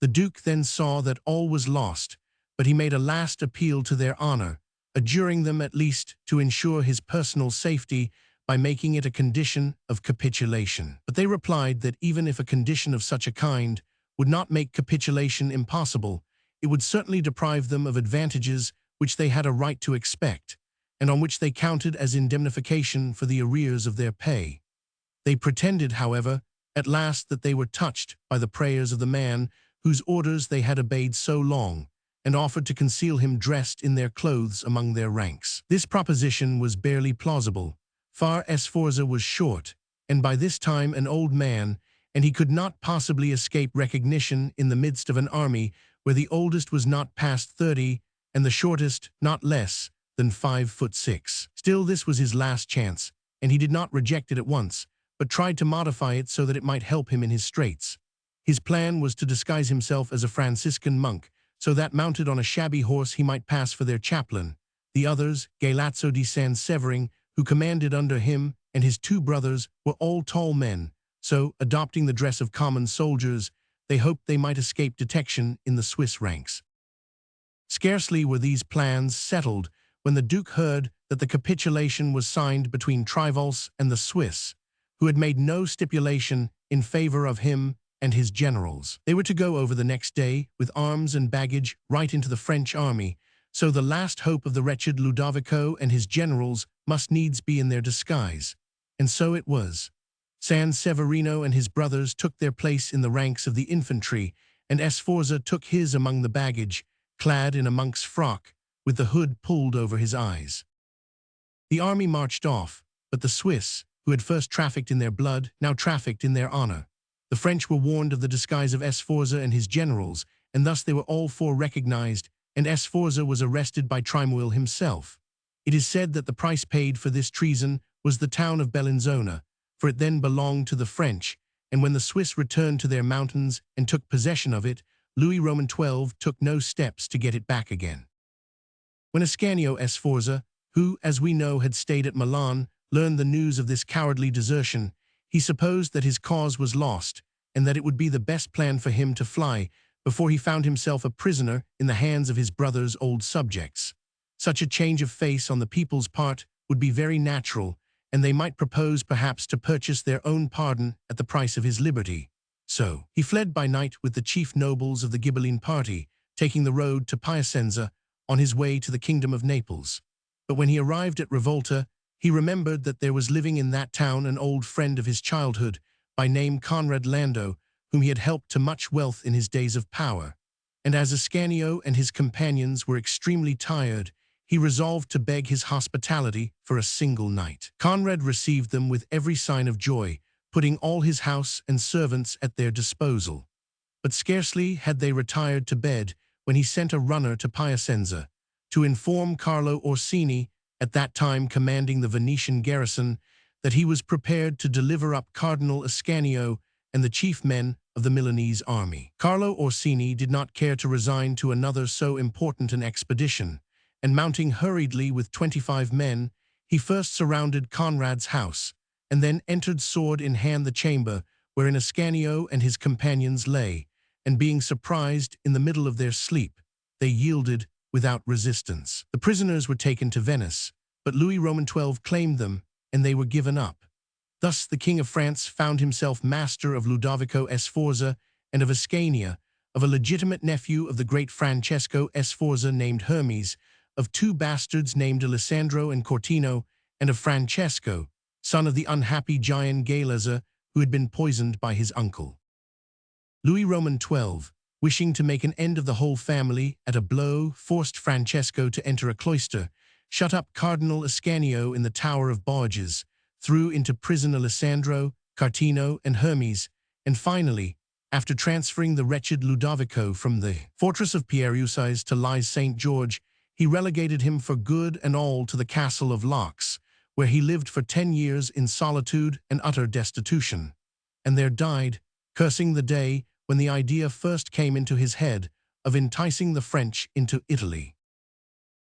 The Duke then saw that all was lost, but he made a last appeal to their honor, adjuring them at least to ensure his personal safety by making it a condition of capitulation. But they replied that even if a condition of such a kind would not make capitulation impossible, it would certainly deprive them of advantages which they had a right to expect, and on which they counted as indemnification for the arrears of their pay. They pretended, however, at last that they were touched by the prayers of the man whose orders they had obeyed so long, and offered to conceal him dressed in their clothes among their ranks. This proposition was barely plausible. Far Sforza was short, and by this time an old man, and he could not possibly escape recognition in the midst of an army where the oldest was not past 30 and the shortest not less than 5'6". Still, this was his last chance, and he did not reject it at once, but tried to modify it so that it might help him in his straits. His plan was to disguise himself as a Franciscan monk, so that mounted on a shabby horse he might pass for their chaplain. The others, Galazzo di San Severing, who commanded under him, and his two brothers, were all tall men, so, adopting the dress of common soldiers, they hoped they might escape detection in the Swiss ranks. Scarcely were these plans settled when the Duke heard that the capitulation was signed between Trivalce and the Swiss, who had made no stipulation in favor of him and his generals. They were to go over the next day, with arms and baggage, right into the French army, so the last hope of the wretched Ludovico and his generals must needs be in their disguise. And so it was. San Severino and his brothers took their place in the ranks of the infantry, and Sforza took his among the baggage, clad in a monk's frock, with the hood pulled over his eyes. The army marched off, but the Swiss, who had first trafficked in their blood, now trafficked in their honor. The French were warned of the disguise of Sforza and his generals, and thus they were all four recognized, and Sforza was arrested by Trimoil himself. It is said that the price paid for this treason was the town of Bellinzona, for it then belonged to the French, and when the Swiss returned to their mountains and took possession of it, Louis Roman XII took no steps to get it back again. When Ascanio Sforza, who, as we know, had stayed at Milan, learned the news of this cowardly desertion, he supposed that his cause was lost, and that it would be the best plan for him to fly before he found himself a prisoner in the hands of his brother's old subjects. Such a change of face on the people's part would be very natural, and they might propose perhaps to purchase their own pardon at the price of his liberty. So, he fled by night with the chief nobles of the Ghibelline party, taking the road to Piacenza on his way to the kingdom of Naples. But when he arrived at Rivolta, he remembered that there was living in that town an old friend of his childhood, by name Conrad Lando, whom he had helped to much wealth in his days of power. And as Ascanio and his companions were extremely tired, he resolved to beg his hospitality for a single night. Conrad received them with every sign of joy, putting all his house and servants at their disposal. But scarcely had they retired to bed when he sent a runner to Piacenza to inform Carlo Orsini, at that time commanding the Venetian garrison, that he was prepared to deliver up Cardinal Ascanio and the chief men of the Milanese army. Carlo Orsini did not care to resign to another so important an expedition, and mounting hurriedly with 25 men, he first surrounded Conrad's house, and then entered sword in hand the chamber wherein Ascanio and his companions lay, and being surprised in the middle of their sleep, they yielded without resistance. The prisoners were taken to Venice, but Louis Roman XII claimed them, and they were given up. Thus the King of France found himself master of Ludovico Sforza and of Ascania, of a legitimate nephew of the great Francesco Sforza named Hermes, of two bastards named Alessandro and Cortino, and of Francesco, son of the unhappy giant Galazza, who had been poisoned by his uncle. Louis Roman XII, wishing to make an end of the whole family at a blow, forced Francesco to enter a cloister, shut up Cardinal Ascanio in the Tower of Borges, threw into prison Alessandro, Cortino, and Hermes, and finally, after transferring the wretched Ludovico from the fortress of Pierusides to lies St. George, he relegated him for good and all to the castle of Laux, where he lived for 10 years in solitude and utter destitution, and there died, cursing the day when the idea first came into his head of enticing the French into Italy.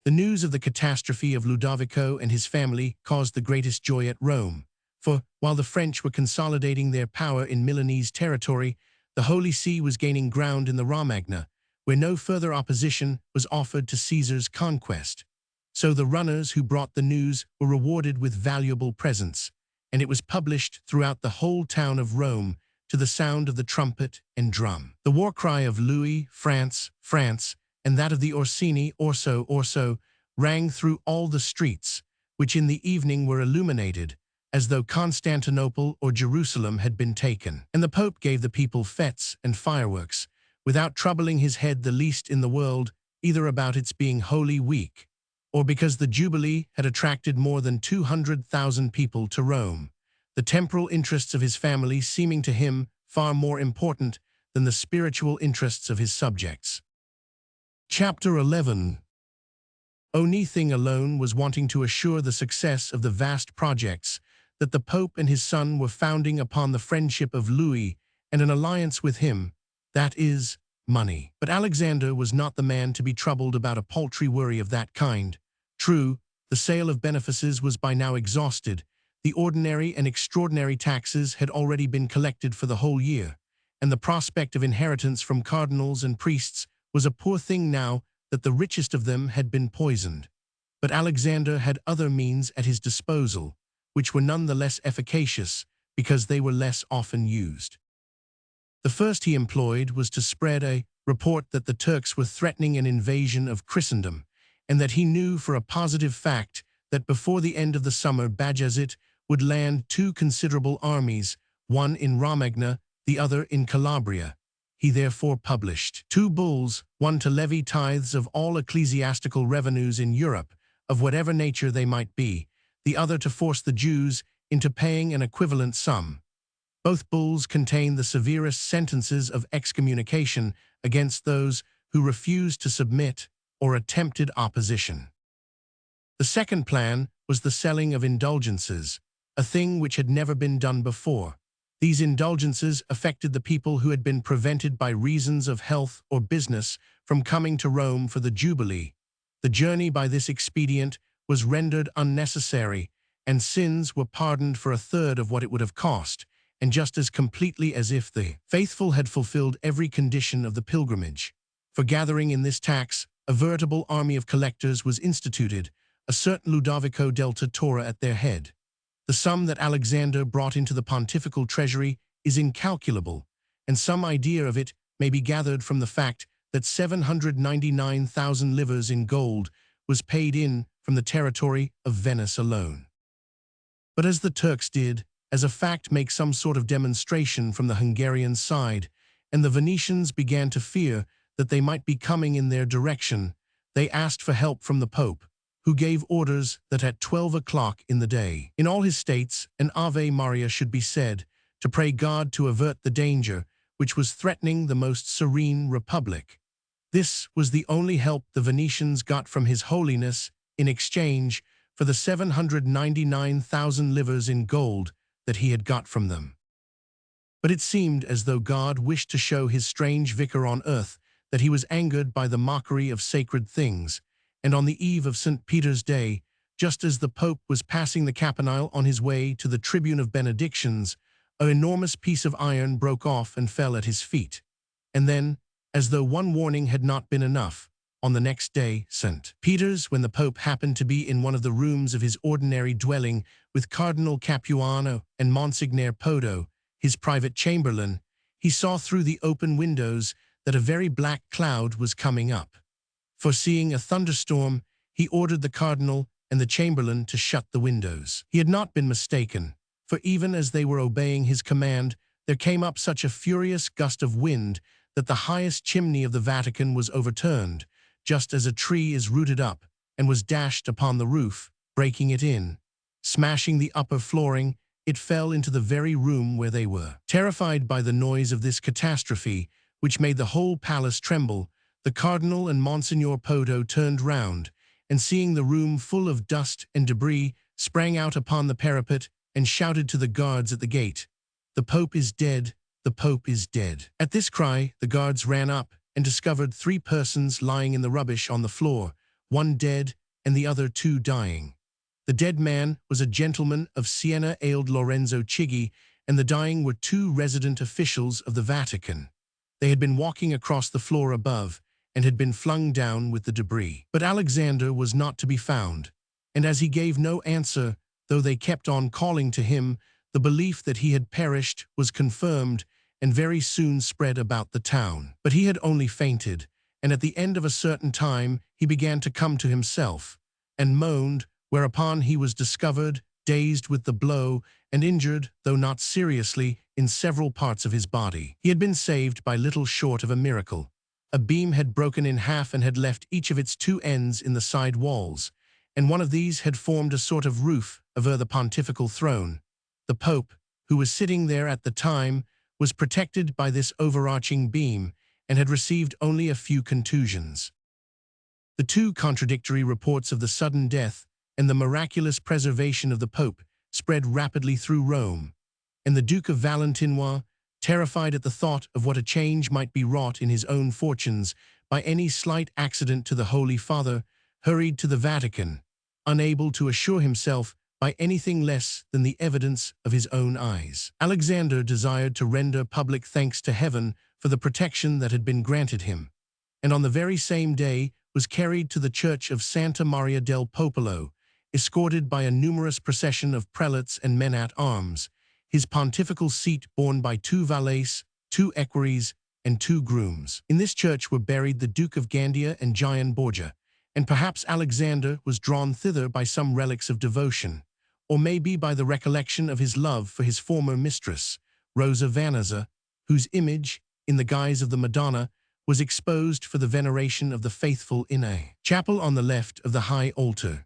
The news of the catastrophe of Ludovico and his family caused the greatest joy at Rome, for, while the French were consolidating their power in Milanese territory, the Holy See was gaining ground in the Romagna, where no further opposition was offered to Caesar's conquest. So the runners who brought the news were rewarded with valuable presents, and it was published throughout the whole town of Rome to the sound of the trumpet and drum. The war cry of Louis, France, France, and that of the Orsini, Orso, Orso, rang through all the streets, which in the evening were illuminated, as though Constantinople or Jerusalem had been taken. And the Pope gave the people fetes and fireworks, without troubling his head the least in the world, either about its being Holy Week, or because the Jubilee had attracted more than 200,000 people to Rome, the temporal interests of his family seeming to him far more important than the spiritual interests of his subjects. Chapter 11. Only thing alone was wanting to assure the success of the vast projects that the Pope and his son were founding upon the friendship of Louis and an alliance with him, that is, money. But Alexander was not the man to be troubled about a paltry worry of that kind. True, the sale of benefices was by now exhausted, the ordinary and extraordinary taxes had already been collected for the whole year, and the prospect of inheritance from cardinals and priests was a poor thing now that the richest of them had been poisoned. But Alexander had other means at his disposal, which were none the less efficacious because they were less often used. The first he employed was to spread a report that the Turks were threatening an invasion of Christendom, and that he knew for a positive fact that before the end of the summer Bajazet would land 2 considerable armies, one in Romagna, the other in Calabria. He therefore published 2 bulls, one to levy tithes of all ecclesiastical revenues in Europe, of whatever nature they might be, the other to force the Jews into paying an equivalent sum. Both bulls contain the severest sentences of excommunication against those who refused to submit or attempted opposition. The second plan was the selling of indulgences, a thing which had never been done before. These indulgences affected the people who had been prevented by reasons of health or business from coming to Rome for the Jubilee. The journey by this expedient was rendered unnecessary, and sins were pardoned for 1/3 of what it would have cost, and just as completely as if the faithful had fulfilled every condition of the pilgrimage. For gathering in this tax, a veritable army of collectors was instituted, a certain Ludovico del Torre at their head. The sum that Alexander brought into the pontifical treasury is incalculable, and some idea of it may be gathered from the fact that 799,000 livres in gold was paid in from the territory of Venice alone. But as the Turks did, as a fact, make some sort of demonstration from the Hungarian side, and the Venetians began to fear that they might be coming in their direction, they asked for help from the Pope, who gave orders that at 12 o'clock in the day, in all his states, an Ave Maria should be said, to pray God to avert the danger which was threatening the most serene republic. This was the only help the Venetians got from His Holiness in exchange for the 799,000 livres in gold that he had got from them. But it seemed as though God wished to show his strange vicar on earth that he was angered by the mockery of sacred things, and on the eve of St. Peter's Day, just as the Pope was passing the campanile on his way to the tribune of benedictions, an enormous piece of iron broke off and fell at his feet. And then, as though one warning had not been enough, on the next day, St. Peter's, when the Pope happened to be in one of the rooms of his ordinary dwelling with Cardinal Capuano and Monsignor Podo, his private chamberlain, he saw through the open windows that a very black cloud was coming up. Foreseeing a thunderstorm, he ordered the cardinal and the chamberlain to shut the windows. He had not been mistaken, for even as they were obeying his command, there came up such a furious gust of wind that the highest chimney of the Vatican was overturned, just as a tree is rooted up, and was dashed upon the roof, breaking it in. Smashing the upper flooring, it fell into the very room where they were. Terrified by the noise of this catastrophe, which made the whole palace tremble, the cardinal and Monsignor Podo turned round, and seeing the room full of dust and debris, sprang out upon the parapet and shouted to the guards at the gate, "The Pope is dead! The Pope is dead!" At this cry, the guards ran up and discovered 3 persons lying in the rubbish on the floor, one dead and the other two dying. The dead man was a gentleman of Siena ailed Lorenzo Chigi, and the dying were two resident officials of the Vatican. They had been walking across the floor above and had been flung down with the debris. But Alexander was not to be found, and as he gave no answer, though they kept on calling to him, the belief that he had perished was confirmed and very soon spread about the town. But he had only fainted, and at the end of a certain time he began to come to himself, and moaned, whereupon he was discovered, dazed with the blow, and injured, though not seriously, in several parts of his body. He had been saved by little short of a miracle. A beam had broken in half and had left each of its two ends in the side walls, and one of these had formed a sort of roof over the pontifical throne. The Pope, who was sitting there at the time, was protected by this overarching beam, and had received only a few contusions. The two contradictory reports of the sudden death and the miraculous preservation of the Pope spread rapidly through Rome, and the Duke of Valentinois, terrified at the thought of what a change might be wrought in his own fortunes by any slight accident to the Holy Father, hurried to the Vatican, unable to assure himself by anything less than the evidence of his own eyes. Alexander desired to render public thanks to heaven for the protection that had been granted him, and on the very same day was carried to the church of Santa Maria del Popolo, escorted by a numerous procession of prelates and men-at-arms, his pontifical seat borne by two valets, two equerries, and two grooms. In this church were buried the Duke of Gandia and Gian Borgia, and perhaps Alexander was drawn thither by some relics of devotion, or maybe by the recollection of his love for his former mistress, Rosa Vanazza, whose image, in the guise of the Madonna, was exposed for the veneration of the faithful in a chapel on the left of the high altar.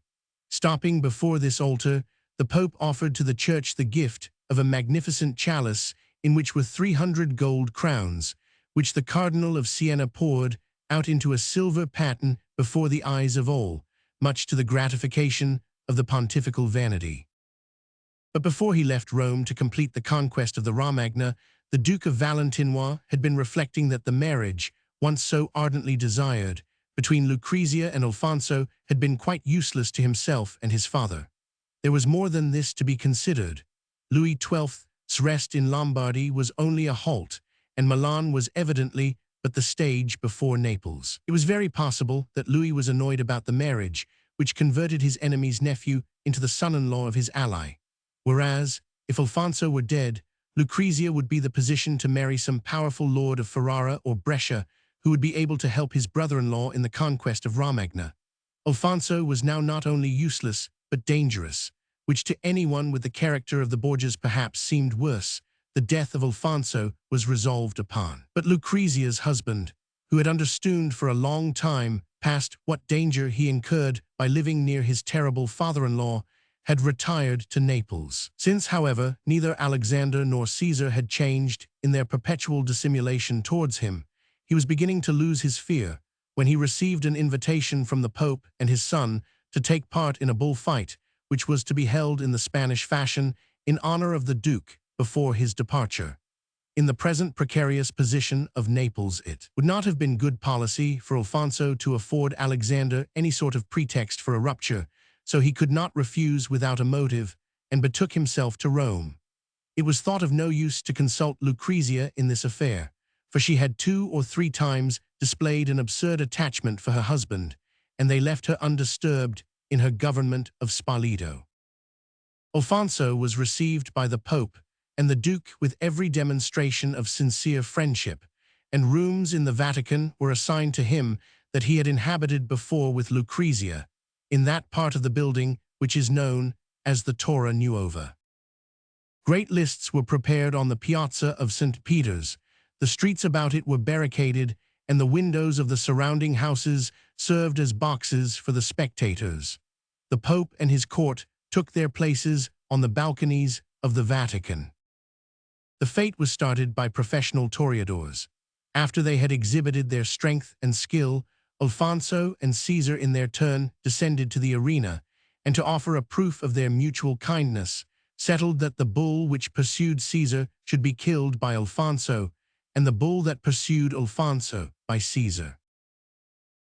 Stopping before this altar, the Pope offered to the church the gift of a magnificent chalice in which were 300 gold crowns, which the Cardinal of Siena poured out into a silver paten before the eyes of all, much to the gratification of the pontifical vanity. But before he left Rome to complete the conquest of the Romagna, the Duke of Valentinois had been reflecting that the marriage, once so ardently desired, between Lucrezia and Alfonso had been quite useless to himself and his father. There was more than this to be considered. Louis XII's rest in Lombardy was only a halt, and Milan was evidently but the stage before Naples. It was very possible that Louis was annoyed about the marriage, which converted his enemy's nephew into the son-in-law of his ally. Whereas, if Alfonso were dead, Lucrezia would be the position to marry some powerful lord of Ferrara or Brescia, who would be able to help his brother-in-law in the conquest of Romagna. Alfonso was now not only useless, but dangerous, which to anyone with the character of the Borgias perhaps seemed worse. The death of Alfonso was resolved upon. But Lucrezia's husband, who had understood for a long time past what danger he incurred by living near his terrible father-in-law, had retired to Naples. Since, however, neither Alexander nor Caesar had changed in their perpetual dissimulation towards him, he was beginning to lose his fear when he received an invitation from the Pope and his son to take part in a bullfight, which was to be held in the Spanish fashion in honor of the Duke before his departure. In the present precarious position of Naples, it would not have been good policy for Alfonso to afford Alexander any sort of pretext for a rupture, so he could not refuse without a motive, and betook himself to Rome. It was thought of no use to consult Lucrezia in this affair, for she had 2 or 3 times displayed an absurd attachment for her husband, and they left her undisturbed in her government of Spoleto. Alfonso was received by the Pope and the Duke with every demonstration of sincere friendship, and rooms in the Vatican were assigned to him that he had inhabited before with Lucrezia, in that part of the building which is known as the Torre Nuova. Great lists were prepared on the Piazza of St. Peter's. The streets about it were barricaded, and the windows of the surrounding houses served as boxes for the spectators. The Pope and his court took their places on the balconies of the Vatican. The fete was started by professional toreadors. After they had exhibited their strength and skill, Alfonso and Caesar in their turn descended to the arena, and to offer a proof of their mutual kindness, settled that the bull which pursued Caesar should be killed by Alfonso, and the bull that pursued Alfonso by Caesar.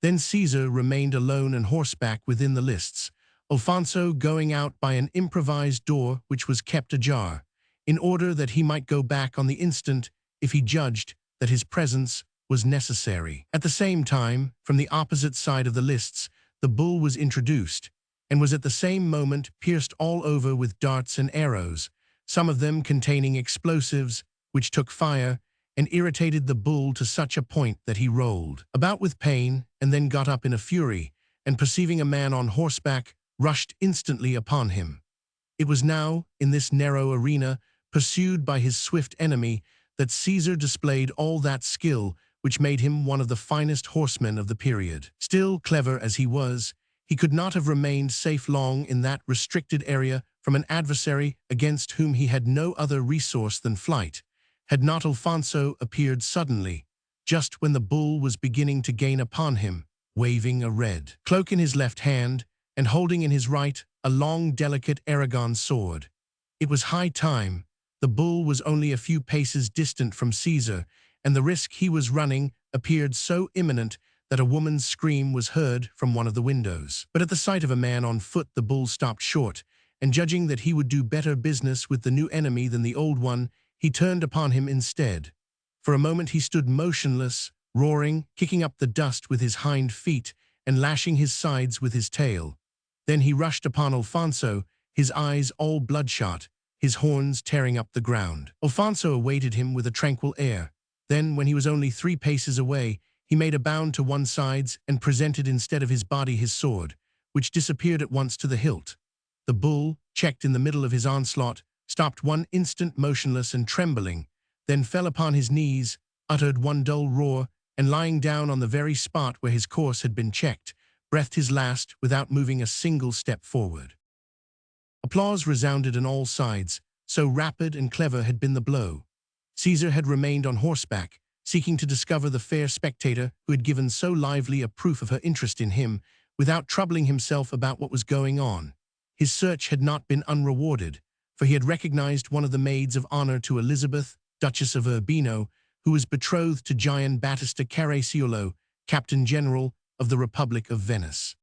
Then Caesar remained alone and horseback within the lists, Alfonso going out by an improvised door which was kept ajar, in order that he might go back on the instant if he judged that his presence was necessary. At the same time, from the opposite side of the lists, the bull was introduced, and was at the same moment pierced all over with darts and arrows, some of them containing explosives, which took fire, and irritated the bull to such a point that he rolled about with pain, and then got up in a fury, and perceiving a man on horseback, rushed instantly upon him. It was now, in this narrow arena, pursued by his swift enemy, that Caesar displayed all that skill which made him one of the finest horsemen of the period. Still, clever as he was, he could not have remained safe long in that restricted area from an adversary against whom he had no other resource than flight, had not Alfonso appeared suddenly, just when the bull was beginning to gain upon him, waving a red cloak in his left hand, and holding in his right a long, delicate Aragon sword. It was high time. The bull was only a few paces distant from Caesar, and the risk he was running appeared so imminent that a woman's scream was heard from one of the windows. But at the sight of a man on foot, the bull stopped short, and judging that he would do better business with the new enemy than the old one, he turned upon him instead. For a moment he stood motionless, roaring, kicking up the dust with his hind feet, and lashing his sides with his tail. Then he rushed upon Alfonso, his eyes all bloodshot, his horns tearing up the ground. Alfonso awaited him with a tranquil air. Then, when he was only 3 paces away, he made a bound to one side and presented instead of his body his sword, which disappeared at once to the hilt. The bull, checked in the middle of his onslaught, stopped one instant motionless and trembling, then fell upon his knees, uttered one dull roar, and lying down on the very spot where his course had been checked, breathed his last without moving a single step forward. Applause resounded on all sides, so rapid and clever had been the blow. Caesar had remained on horseback, seeking to discover the fair spectator who had given so lively a proof of her interest in him, without troubling himself about what was going on. His search had not been unrewarded, for he had recognized one of the maids of honor to Elizabeth, Duchess of Urbino, who was betrothed to Gian Battista Caracciolo, Captain General of the Republic of Venice.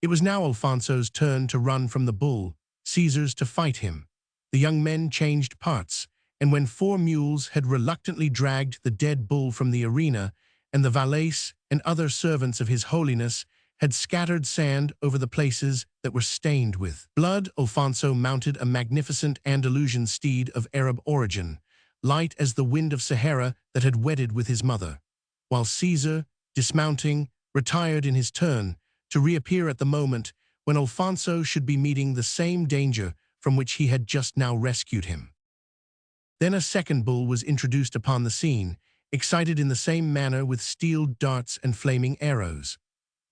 It was now Alfonso's turn to run from the bull, Caesar's to fight him. The young men changed parts, and when 4 mules had reluctantly dragged the dead bull from the arena, and the valets and other servants of His Holiness had scattered sand over the places that were stained with blood, Alfonso mounted a magnificent Andalusian steed of Arab origin, light as the wind of Sahara that had wedded with his mother, while Caesar, dismounting, retired in his turn, to reappear at the moment when Alfonso should be meeting the same danger from which he had just now rescued him. Then a second bull was introduced upon the scene, excited in the same manner with steel darts and flaming arrows.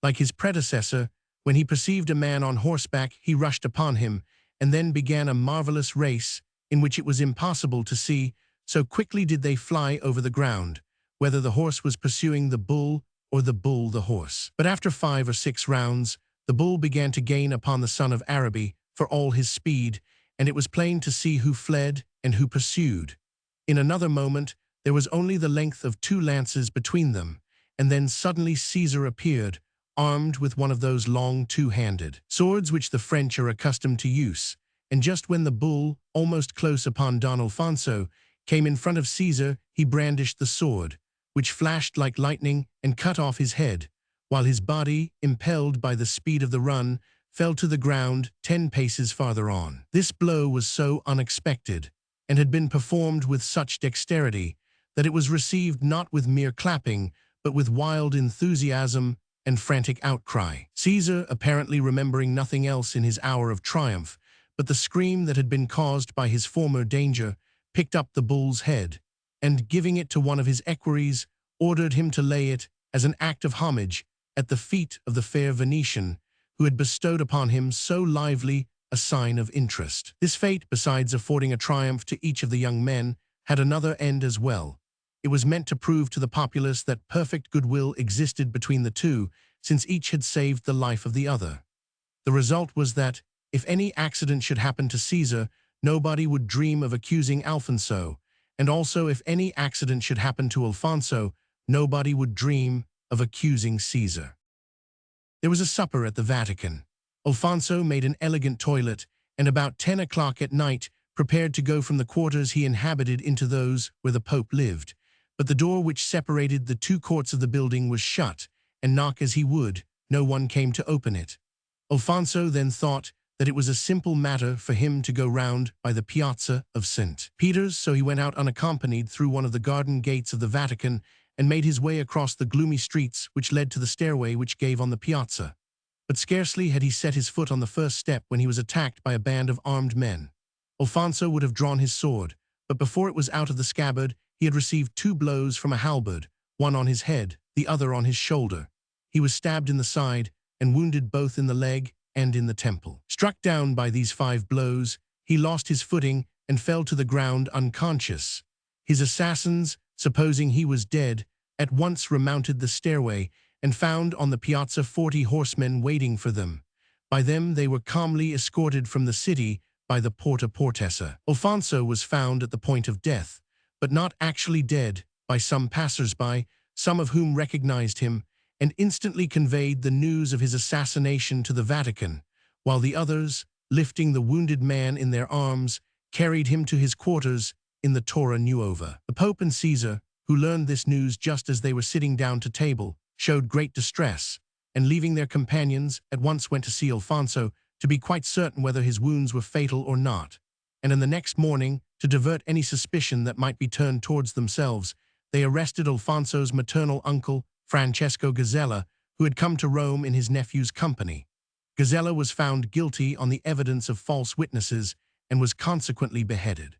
Like his predecessor, when he perceived a man on horseback, he rushed upon him, and then began a marvelous race in which it was impossible to see, so quickly did they fly over the ground, whether the horse was pursuing the bull or the bull the horse. But after 5 or 6 rounds, the bull began to gain upon the son of Araby for all his speed, and it was plain to see who fled and who pursued. In another moment, there was only the length of 2 lances between them, and then suddenly Caesar appeared, armed with one of those long 2-handed swords which the French are accustomed to use, and just when the bull, almost close upon Don Alfonso, came in front of Caesar, he brandished the sword, which flashed like lightning and cut off his head, while his body, impelled by the speed of the run, fell to the ground 10 paces farther on. This blow was so unexpected, and had been performed with such dexterity, that it was received not with mere clapping, but with wild enthusiasm and frantic outcry. Caesar, apparently remembering nothing else in his hour of triumph, but the scream that had been caused by his former danger, picked up the bull's head, and, giving it to one of his equerries, ordered him to lay it, as an act of homage, at the feet of the fair Venetian, who had bestowed upon him so lively a sign of interest. This fate, besides affording a triumph to each of the young men, had another end as well. It was meant to prove to the populace that perfect goodwill existed between the two, since each had saved the life of the other. The result was that, if any accident should happen to Caesar, nobody would dream of accusing Alfonso, and also if any accident should happen to Alfonso, nobody would dream of accusing Caesar. There was a supper at the Vatican. Alfonso made an elegant toilet, and about 10 o'clock at night prepared to go from the quarters he inhabited into those where the Pope lived. But the door which separated the two courts of the building was shut, and knock as he would, no one came to open it. Alfonso then thought that it was a simple matter for him to go round by the piazza of St. Peter's, so he went out unaccompanied through one of the garden gates of the Vatican and made his way across the gloomy streets which led to the stairway which gave on the piazza. But scarcely had he set his foot on the first step when he was attacked by a band of armed men. Alfonso would have drawn his sword, but before it was out of the scabbard, he had received 2 blows from a halberd, one on his head, the other on his shoulder. He was stabbed in the side and wounded both in the leg and in the temple. Struck down by these 5 blows, he lost his footing and fell to the ground unconscious. His assassins, supposing he was dead, at once remounted the stairway and found on the piazza 40 horsemen waiting for them. By them they were calmly escorted from the city by the Porta Portessa. Alfonso was found at the point of death, but not actually dead, by some passers-by, some of whom recognized him, and instantly conveyed the news of his assassination to the Vatican, while the others, lifting the wounded man in their arms, carried him to his quarters in the Torre Nuova. The Pope and Caesar, who learned this news just as they were sitting down to table, showed great distress, and leaving their companions, at once went to see Alfonso to be quite certain whether his wounds were fatal or not, and in the next morning, to divert any suspicion that might be turned towards themselves, they arrested Alfonso's maternal uncle, Francesco Gazella, who had come to Rome in his nephew's company. Gazella was found guilty on the evidence of false witnesses and was consequently beheaded.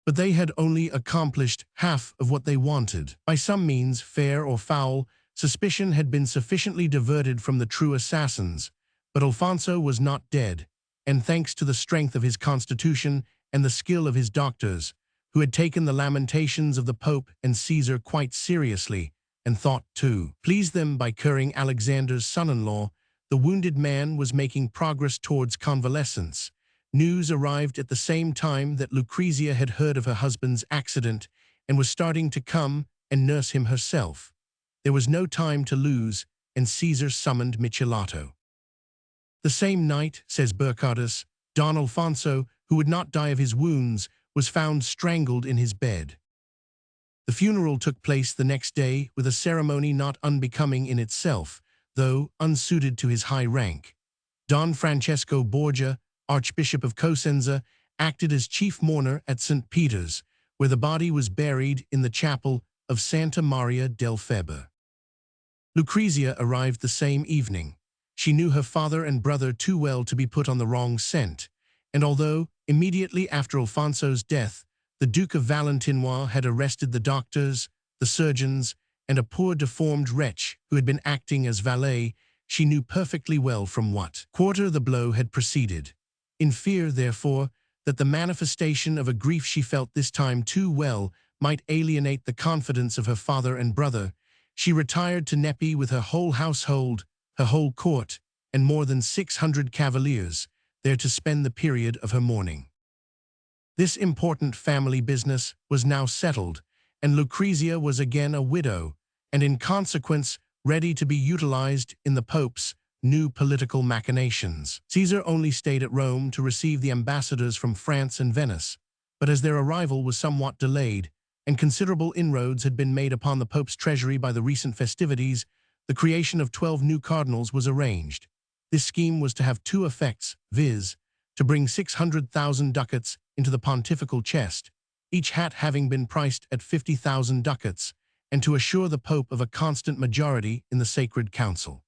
But they had only accomplished half of what they wanted. By some means, fair or foul, suspicion had been sufficiently diverted from the true assassins, but Alfonso was not dead, and thanks to the strength of his constitution and the skill of his doctors, who had taken the lamentations of the Pope and Caesar quite seriously, and thought to please them by curing Alexander's son-in-law, the wounded man was making progress towards convalescence. News arrived at the same time that Lucrezia had heard of her husband's accident and was starting to come and nurse him herself. There was no time to lose, and Caesar summoned Michelato. The same night, says Burchardus, Don Alfonso, who would not die of his wounds, was found strangled in his bed. The funeral took place the next day with a ceremony not unbecoming in itself, though unsuited to his high rank. Don Francesco Borgia, Archbishop of Cosenza, acted as chief mourner at St. Peter's, where the body was buried in the chapel of Santa Maria del Febbre. Lucrezia arrived the same evening. She knew her father and brother too well to be put on the wrong scent, and although, immediately after Alfonso's death, the Duke of Valentinois had arrested the doctors, the surgeons, and a poor deformed wretch who had been acting as valet, she knew perfectly well from what quarter the blow had proceeded. In fear, therefore, that the manifestation of a grief she felt this time too well might alienate the confidence of her father and brother, she retired to Nepi with her whole household, her whole court, and more than 600 cavaliers, there to spend the period of her mourning. This important family business was now settled, and Lucrezia was again a widow, and in consequence ready to be utilized in the Pope's new political machinations. Caesar only stayed at Rome to receive the ambassadors from France and Venice, but as their arrival was somewhat delayed, and considerable inroads had been made upon the Pope's treasury by the recent festivities, the creation of 12 new cardinals was arranged. This scheme was to have 2 effects, viz., to bring 600,000 ducats into the pontifical chest, each hat having been priced at 50,000 ducats, and to assure the Pope of a constant majority in the Sacred Council.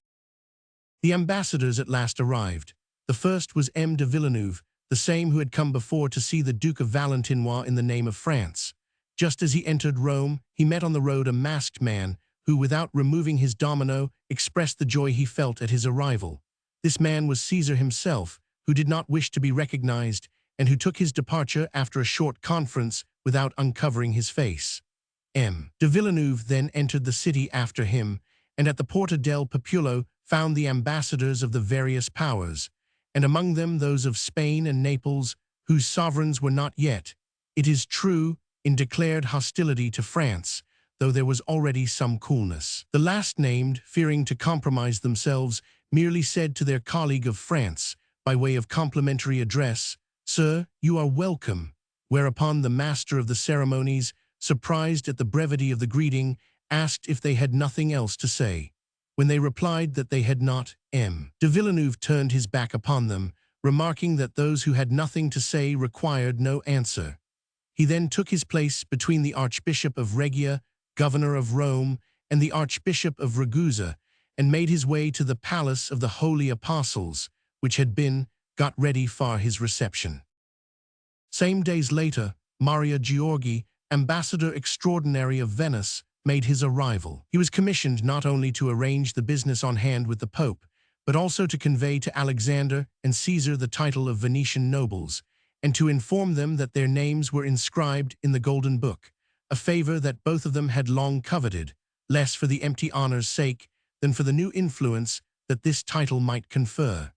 The ambassadors at last arrived. The first was M. de Villeneuve, the same who had come before to see the Duke of Valentinois in the name of France. Just as he entered Rome, he met on the road a masked man, who, without removing his domino, expressed the joy he felt at his arrival. This man was Caesar himself, who did not wish to be recognized, and who took his departure after a short conference without uncovering his face. M. de Villeneuve then entered the city after him, and at the Porta del Popolo found the ambassadors of the various powers, and among them those of Spain and Naples, whose sovereigns were not yet, it is true, in declared hostility to France, though there was already some coolness. The last named, fearing to compromise themselves, merely said to their colleague of France, by way of complimentary address, "Sir, you are welcome," whereupon the master of the ceremonies, surprised at the brevity of the greeting, asked if they had nothing else to say. When they replied that they had not, M. de Villeneuve turned his back upon them, remarking that those who had nothing to say required no answer. He then took his place between the Archbishop of Regia, governor of Rome, and the Archbishop of Ragusa, and made his way to the palace of the Holy Apostles, which had been got ready for his reception. Same days later, Maria Giorgi, ambassador extraordinary of Venice, made his arrival. He was commissioned not only to arrange the business on hand with the Pope, but also to convey to Alexander and Caesar the title of Venetian nobles, and to inform them that their names were inscribed in the Golden Book, a favor that both of them had long coveted, less for the empty honor's sake than for the new influence that this title might confer.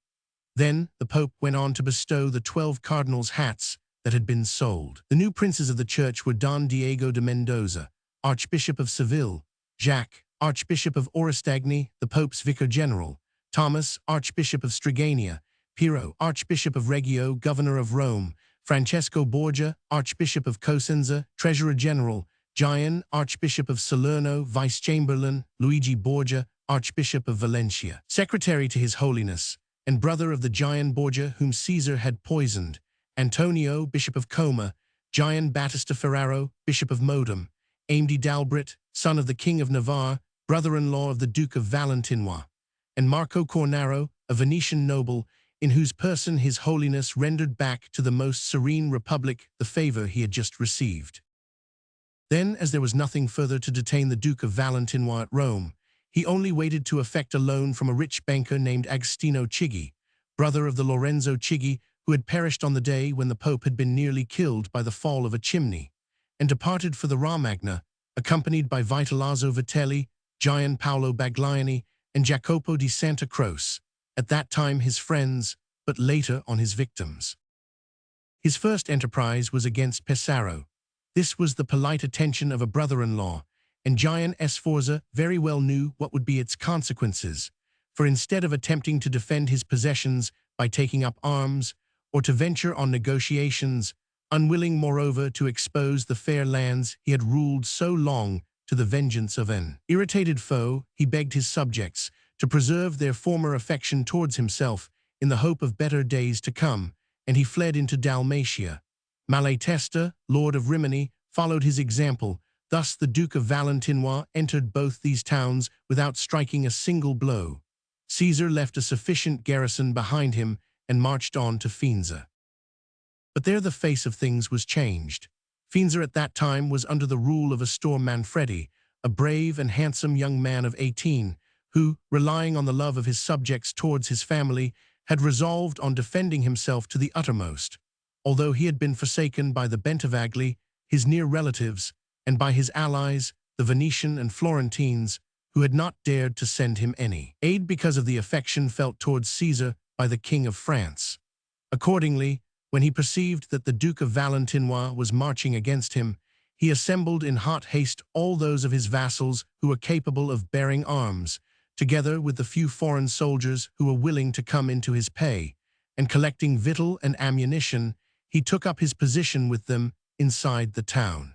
Then the Pope went on to bestow the 12 cardinals' hats that had been sold. The new princes of the church were Don Diego de Mendoza, Archbishop of Seville; Jacques, Archbishop of Oristagni, the Pope's Vicar General; Thomas, Archbishop of Strigania; Piero, Archbishop of Reggio, Governor of Rome; Francesco Borgia, Archbishop of Cosenza, Treasurer General; Gian, Archbishop of Salerno, Vice-Chamberlain; Luigi Borgia, Archbishop of Valencia, Secretary to His Holiness, and brother of the Gian Borgia whom Caesar had poisoned; Antonio, Bishop of Coma; Gian Battista Ferraro, Bishop of Modum; Amdi d'Albret, son of the King of Navarre, brother-in-law of the Duke of Valentinois; and Marco Cornaro, a Venetian noble, in whose person His Holiness rendered back to the most serene republic the favor he had just received. Then, as there was nothing further to detain the Duke of Valentinois at Rome, he only waited to effect a loan from a rich banker named Agostino Chigi, brother of the Lorenzo Chigi who had perished on the day when the Pope had been nearly killed by the fall of a chimney, and departed for the Romagna, accompanied by Vitellozzo Vitelli, Gian Paolo Bagliani, and Jacopo di Santa Croce, at that time his friends, but later on his victims. His first enterprise was against Pesaro. This was the polite attention of a brother-in-law, and Gian Sforza very well knew what would be its consequences, for instead of attempting to defend his possessions by taking up arms, or to venture on negotiations, unwilling moreover to expose the fair lands he had ruled so long to the vengeance of an irritated foe, he begged his subjects to preserve their former affection towards himself in the hope of better days to come, and he fled into Dalmatia. Malatesta, Lord of Rimini, followed his example. Thus the Duke of Valentinois entered both these towns without striking a single blow. Caesar left a sufficient garrison behind him and marched on to Faenza. But there the face of things was changed. Faenza at that time was under the rule of Astor Manfredi, a brave and handsome young man of 18, who, relying on the love of his subjects towards his family, had resolved on defending himself to the uttermost, although he had been forsaken by the Bentivagli, his near relatives, and by his allies, the Venetian and Florentines, who had not dared to send him any aid because of the affection felt towards Caesar by the King of France. Accordingly, when he perceived that the Duke of Valentinois was marching against him, he assembled in hot haste all those of his vassals who were capable of bearing arms, together with the few foreign soldiers who were willing to come into his pay, and collecting victual and ammunition, he took up his position with them inside the town.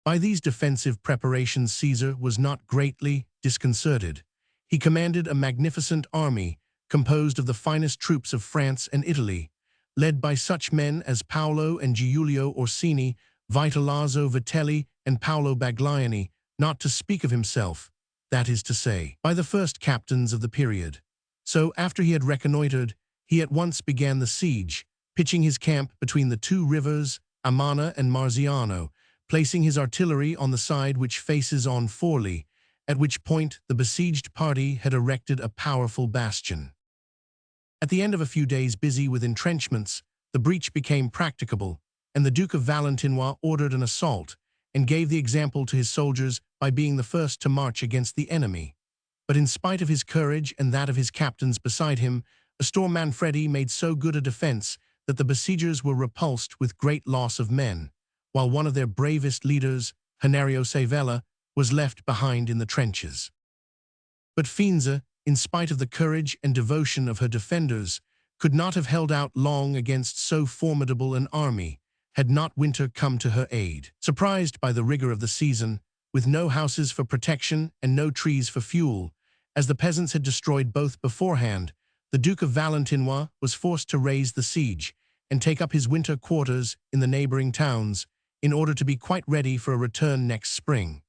By these defensive preparations Caesar was not greatly disconcerted. He commanded a magnificent army composed of the finest troops of France and Italy, led by such men as Paolo and Giulio Orsini, Vitellozzo Vitelli, and Paolo Bagliani, not to speak of himself, that is to say, by the first captains of the period. So, after he had reconnoitered, he at once began the siege, pitching his camp between the two rivers, Amana and Marziano, placing his artillery on the side which faces on Forli, at which point the besieged party had erected a powerful bastion. At the end of a few days busy with entrenchments, the breach became practicable, and the Duke of Valentinois ordered an assault, and gave the example to his soldiers by being the first to march against the enemy. But in spite of his courage and that of his captains beside him, Astor Manfredi made so good a defense that the besiegers were repulsed with great loss of men, while one of their bravest leaders, Henario Savella, was left behind in the trenches. But Finza, in spite of the courage and devotion of her defenders, could not have held out long against so formidable an army, had not winter come to her aid. Surprised by the rigor of the season, with no houses for protection and no trees for fuel, as the peasants had destroyed both beforehand, the Duke of Valentinois was forced to raise the siege and take up his winter quarters in the neighboring towns in order to be quite ready for a return next spring.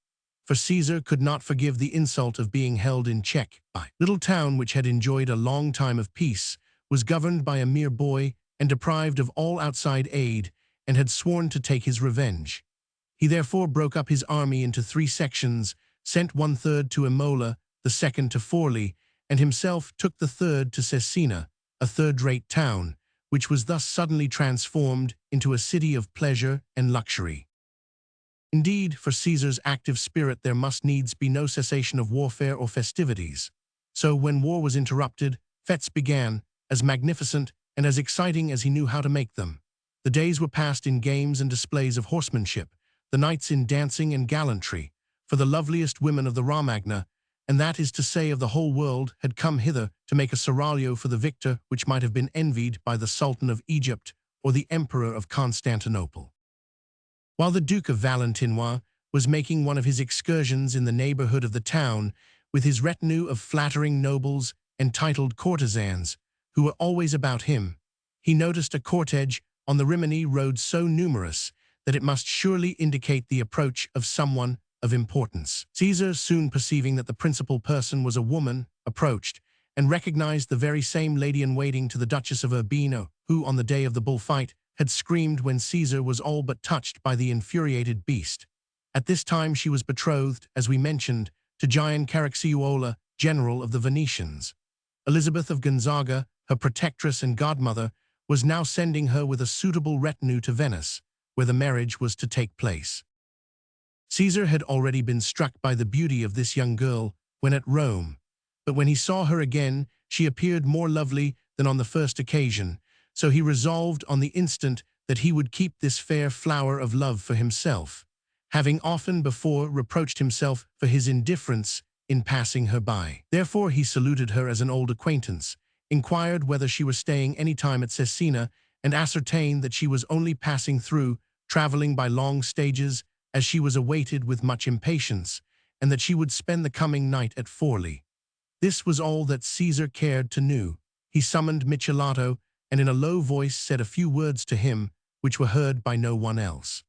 For Caesar could not forgive the insult of being held in check. A little town which had enjoyed a long time of peace was governed by a mere boy and deprived of all outside aid, and had sworn to take his revenge. He therefore broke up his army into 3 sections, sent 1/3 to Imola, the 2nd to Forli, and himself took the 3rd to Cesena, a third-rate town, which was thus suddenly transformed into a city of pleasure and luxury. Indeed, for Caesar's active spirit there must needs be no cessation of warfare or festivities. So when war was interrupted, fetes began, as magnificent and as exciting as he knew how to make them. The days were passed in games and displays of horsemanship, the nights in dancing and gallantry, for the loveliest women of the Romagna, and that is to say of the whole world, had come hither to make a seraglio for the victor which might have been envied by the Sultan of Egypt or the Emperor of Constantinople. While the Duke of Valentinois was making one of his excursions in the neighborhood of the town, with his retinue of flattering nobles and titled courtesans, who were always about him, he noticed a cortege on the Rimini road so numerous that it must surely indicate the approach of someone of importance. Caesar, soon perceiving that the principal person was a woman, approached, and recognized the very same lady-in-waiting to the Duchess of Urbino, who, on the day of the bullfight, had screamed when Caesar was all but touched by the infuriated beast. At this time she was betrothed, as we mentioned, to Gian Caracciuola, general of the Venetians. Elizabeth of Gonzaga, her protectress and godmother, was now sending her with a suitable retinue to Venice, where the marriage was to take place. Caesar had already been struck by the beauty of this young girl when at Rome, but when he saw her again, she appeared more lovely than on the first occasion, so he resolved on the instant that he would keep this fair flower of love for himself, having often before reproached himself for his indifference in passing her by. Therefore he saluted her as an old acquaintance, inquired whether she was staying any time at Cesena, and ascertained that she was only passing through, traveling by long stages, as she was awaited with much impatience, and that she would spend the coming night at Forli. This was all that Caesar cared to know. He summoned Michelato, and in a low voice said a few words to him, which were heard by no one else.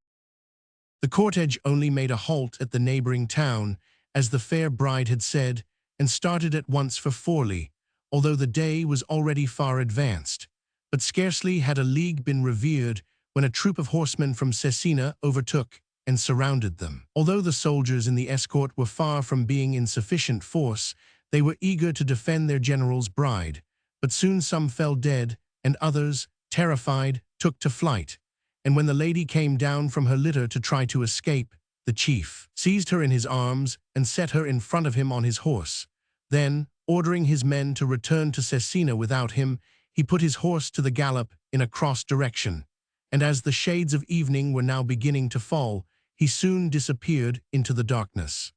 The cortege only made a halt at the neighboring town, as the fair bride had said, and started at once for Forli, although the day was already far advanced. But scarcely had a league been revered when a troop of horsemen from Cesena overtook and surrounded them. Although the soldiers in the escort were far from being in sufficient force, they were eager to defend their general's bride, but soon some fell dead, and others, terrified, took to flight, and when the lady came down from her litter to try to escape, the chief seized her in his arms and set her in front of him on his horse. Then, ordering his men to return to Cesena without him, he put his horse to the gallop in a cross direction, and as the shades of evening were now beginning to fall, he soon disappeared into the darkness.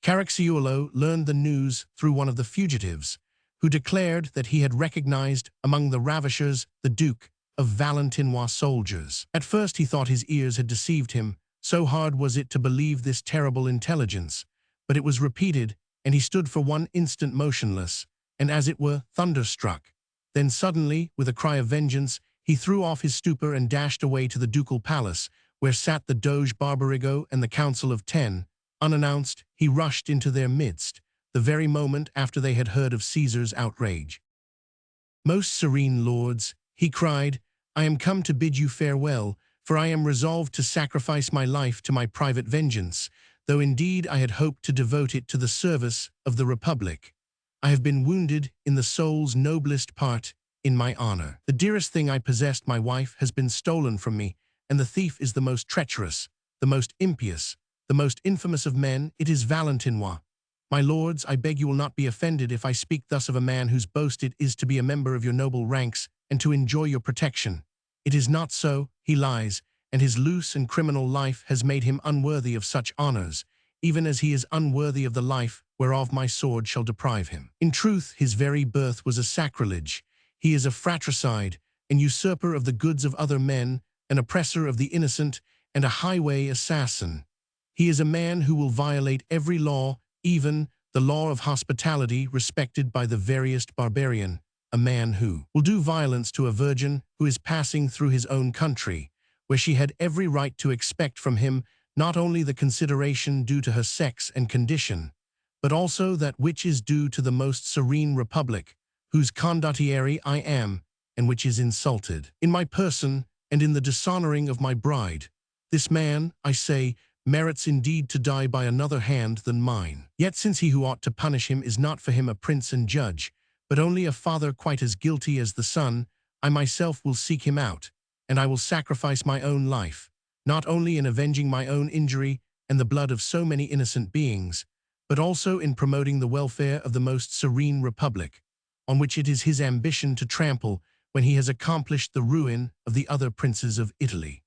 Caracciuolo learned the news through one of the fugitives, who declared that he had recognized among the ravishers the Duke of Valentinois soldiers. At first he thought his ears had deceived him, so hard was it to believe this terrible intelligence, but it was repeated, and he stood for one instant motionless, and as it were thunderstruck. Then suddenly, with a cry of vengeance, he threw off his stupor and dashed away to the ducal palace, where sat the Doge Barbarigo and the Council of Ten. Unannounced, he rushed into their midst, the very moment after they had heard of Caesar's outrage. "Most serene lords," he cried, "I am come to bid you farewell, for I am resolved to sacrifice my life to my private vengeance, though indeed I had hoped to devote it to the service of the Republic. I have been wounded in the soul's noblest part, in my honor. The dearest thing I possessed, my wife, has been stolen from me, and the thief is the most treacherous, the most impious, the most infamous of men. It is Valentinois. My lords, I beg you will not be offended if I speak thus of a man whose boast it is to be a member of your noble ranks and to enjoy your protection. It is not so, he lies, and his loose and criminal life has made him unworthy of such honors. even as he is unworthy of the life whereof my sword shall deprive him. In truth, his very birth was a sacrilege. He is a fratricide, an usurper of the goods of other men, an oppressor of the innocent, and a highway assassin. He is a man who will violate every law, even the law of hospitality respected by the veriest barbarian, a man who will do violence to a virgin who is passing through his own country, where she had every right to expect from him not only the consideration due to her sex and condition, but also that which is due to the most serene republic, whose condottieri I am, and which is insulted in my person and in the dishonoring of my bride. This man, I say, merits indeed to die by another hand than mine. Yet since he who ought to punish him is not for him a prince and judge, but only a father quite as guilty as the son, I myself will seek him out, and I will sacrifice my own life, not only in avenging my own injury and the blood of so many innocent beings, but also in promoting the welfare of the most serene republic, on which it is his ambition to trample when he has accomplished the ruin of the other princes of Italy.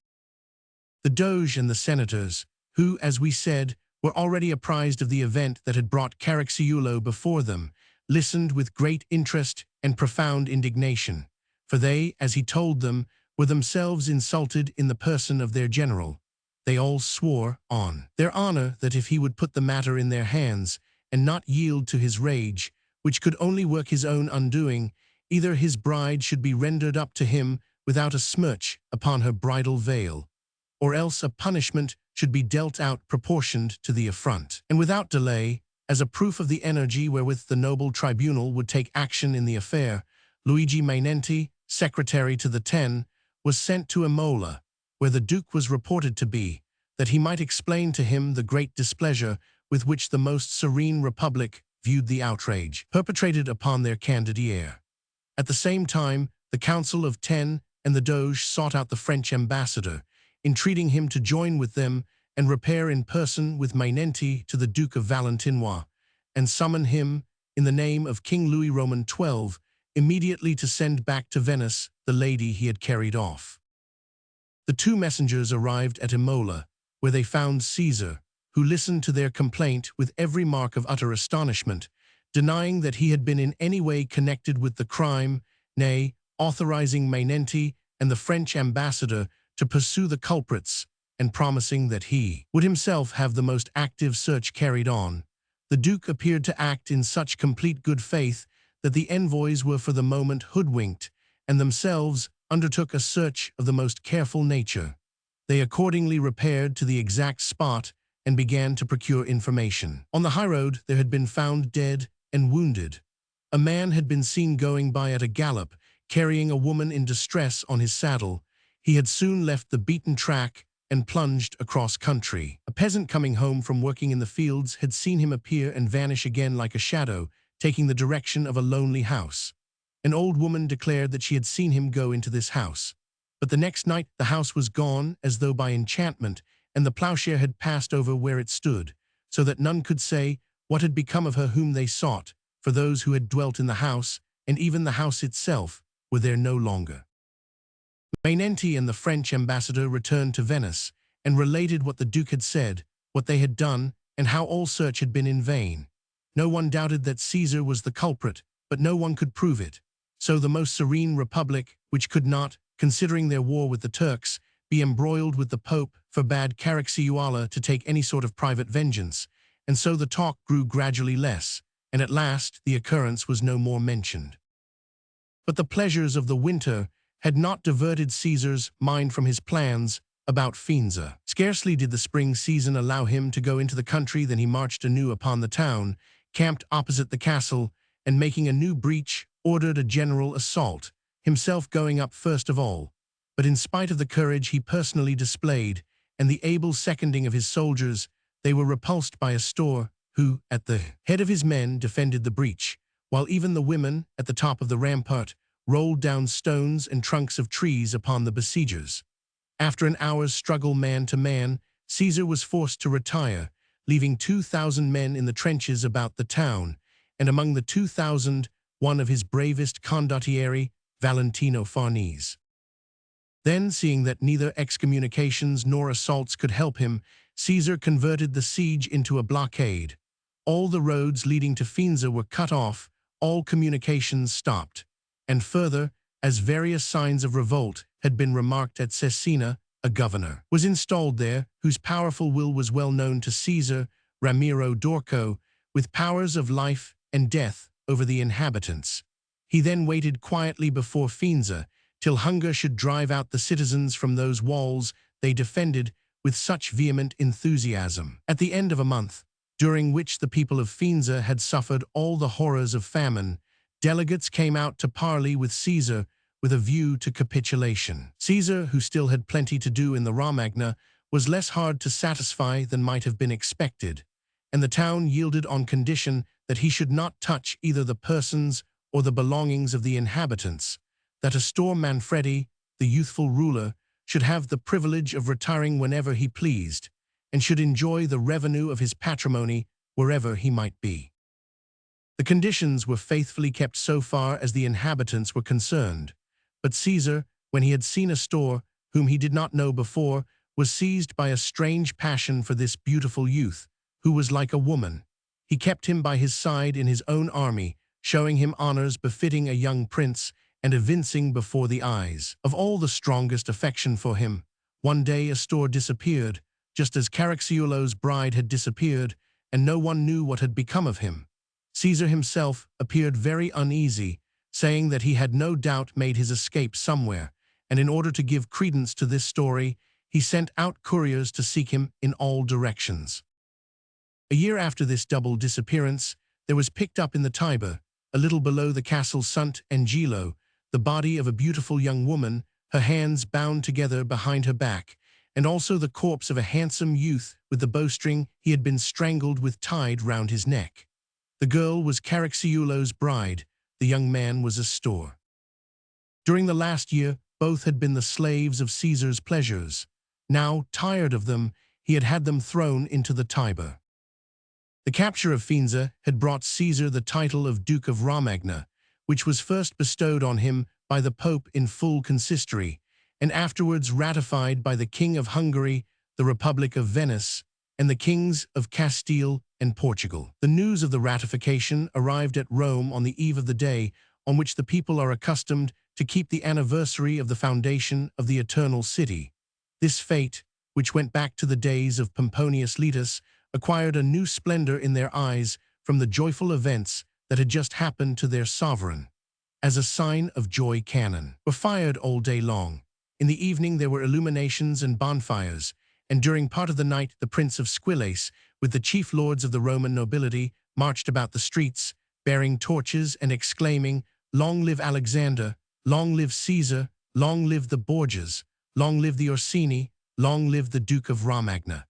The Doge and the senators, who, as we said, were already apprised of the event that had brought Caracciolo before them, listened with great interest and profound indignation, for they, as he told them, were themselves insulted in the person of their general. They all swore on their honor that if he would put the matter in their hands and not yield to his rage, which could only work his own undoing, either his bride should be rendered up to him without a smirch upon her bridal veil, or else a punishment should be dealt out proportioned to the affront. And without delay, as a proof of the energy wherewith the noble tribunal would take action in the affair, Luigi Mainenti, secretary to the Ten, was sent to Imola, where the Duke was reported to be, that he might explain to him the great displeasure with which the most serene republic viewed the outrage perpetrated upon their candidaire. At the same time, the Council of Ten and the Doge sought out the French ambassador, entreating him to join with them and repair in person with Mainenti to the Duke of Valentinois, and summon him, in the name of King Louis Roman XII, immediately to send back to Venice the lady he had carried off. The two messengers arrived at Imola, where they found Caesar, who listened to their complaint with every mark of utter astonishment, denying that he had been in any way connected with the crime, nay, authorizing Mainenti and the French ambassador to pursue the culprits, and promising that he would himself have the most active search carried on. The Duke appeared to act in such complete good faith that the envoys were for the moment hoodwinked, and themselves undertook a search of the most careful nature. They accordingly repaired to the exact spot and began to procure information. On the highroad there had been found dead and wounded. A man had been seen going by at a gallop, carrying a woman in distress on his saddle. He had soon left the beaten track and plunged across country. A peasant coming home from working in the fields had seen him appear and vanish again like a shadow, taking the direction of a lonely house. An old woman declared that she had seen him go into this house. But the next night the house was gone as though by enchantment, and the plowshare had passed over where it stood, so that none could say what had become of her whom they sought, for those who had dwelt in the house, and even the house itself, were there no longer. Mainenti and the French ambassador returned to Venice, and related what the Duke had said, what they had done, and how all search had been in vain. No one doubted that Caesar was the culprit, but no one could prove it. So the most serene republic, which could not, considering their war with the Turks, be embroiled with the Pope, forbade Caracciolo to take any sort of private vengeance, and so the talk grew gradually less, and at last the occurrence was no more mentioned. But the pleasures of the winter had not diverted Caesar's mind from his plans about Faenza. Scarcely did the spring season allow him to go into the country than he marched anew upon the town, camped opposite the castle, and making a new breach, ordered a general assault, himself going up first of all. But in spite of the courage he personally displayed, and the able seconding of his soldiers, they were repulsed by Astor, who, at the head of his men, defended the breach, while even the women, at the top of the rampart, rolled down stones and trunks of trees upon the besiegers. After an hour's struggle man to man, Caesar was forced to retire, leaving 2,000 men in the trenches about the town, and among the 2,000, one of his bravest condottieri, Valentino Farnese. Then, seeing that neither excommunications nor assaults could help him, Caesar converted the siege into a blockade. All the roads leading to Faenza were cut off, all communications stopped. And further, as various signs of revolt had been remarked at Cesena, a governor was installed there whose powerful will was well known to Caesar, Ramiro d'Orco, with powers of life and death over the inhabitants. He then waited quietly before Faenza, till hunger should drive out the citizens from those walls they defended with such vehement enthusiasm. At the end of a month, during which the people of Faenza had suffered all the horrors of famine, delegates came out to parley with Caesar with a view to capitulation. Caesar, who still had plenty to do in the Romagna, was less hard to satisfy than might have been expected, and the town yielded on condition that he should not touch either the persons or the belongings of the inhabitants, that Astor Manfredi, the youthful ruler, should have the privilege of retiring whenever he pleased, and should enjoy the revenue of his patrimony wherever he might be. The conditions were faithfully kept so far as the inhabitants were concerned, but Caesar, when he had seen Astor, whom he did not know before, was seized by a strange passion for this beautiful youth, who was like a woman. He kept him by his side in his own army, showing him honors befitting a young prince, and evincing before the eyes of all the strongest affection for him. One day Astor disappeared, just as Caracciolo's bride had disappeared, and no one knew what had become of him. Caesar himself appeared very uneasy, saying that he had no doubt made his escape somewhere, and in order to give credence to this story, he sent out couriers to seek him in all directions. A year after this double disappearance, there was picked up in the Tiber, a little below the castle Sant Angelo, the body of a beautiful young woman, her hands bound together behind her back, and also the corpse of a handsome youth with the bowstring he had been strangled with tied round his neck. The girl was Caracciolo's bride, the young man was Astor. During the last year, both had been the slaves of Caesar's pleasures. Now, tired of them, he had them thrown into the Tiber. The capture of Faenza had brought Caesar the title of Duke of Romagna, which was first bestowed on him by the Pope in full consistory, and afterwards ratified by the King of Hungary, the Republic of Venice, and the kings of Castile and Portugal. The news of the ratification arrived at Rome on the eve of the day on which the people are accustomed to keep the anniversary of the foundation of the Eternal City. This fete, which went back to the days of Pomponius Letus, acquired a new splendor in their eyes from the joyful events that had just happened to their sovereign. As a sign of joy, cannon were fired all day long. In the evening there were illuminations and bonfires, and during part of the night the Prince of Squillace, with the chief lords of the Roman nobility, marched about the streets, bearing torches and exclaiming, "Long live Alexander! Long live Caesar! Long live the Borgias! Long live the Orsini! Long live the Duke of Romagna!"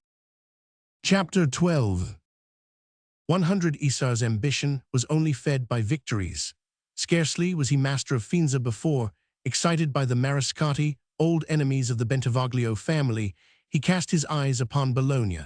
Chapter 12. 100 Isar's ambition was only fed by victories. Scarcely was he master of Faenza before, excited by the Mariscotti, old enemies of the Bentivoglio family, he cast his eyes upon Bologna.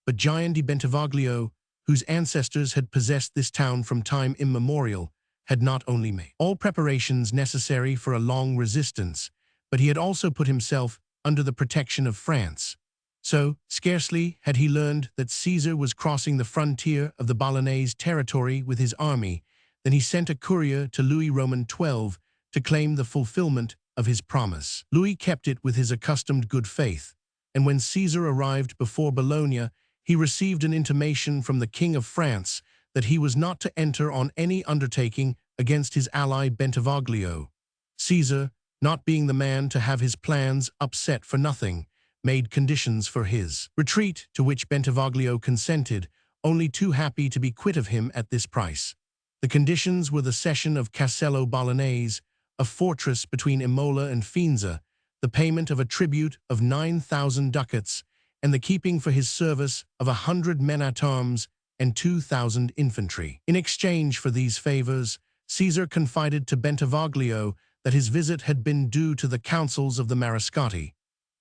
But Gian di Bentivoglio, whose ancestors had possessed this town from time immemorial, had not only made all preparations necessary for a long resistance, but he had also put himself under the protection of France. So, scarcely had he learned that Caesar was crossing the frontier of the Bolognese territory with his army, than he sent a courier to Louis Roman XII to claim the fulfillment of his promise. Louis kept it with his accustomed good faith, and when Caesar arrived before Bologna, he received an intimation from the King of France that he was not to enter on any undertaking against his ally Bentivoglio. Caesar, not being the man to have his plans upset for nothing, made conditions for his retreat, to which Bentivoglio consented, only too happy to be quit of him at this price. The conditions were the cession of Castello Bolognese, a fortress between Imola and Faenza, the payment of a tribute of 9,000 ducats, and the keeping for his service of 100 men-at-arms and 2,000 infantry. In exchange for these favors, Caesar confided to Bentivoglio that his visit had been due to the counsels of the Mariscotti.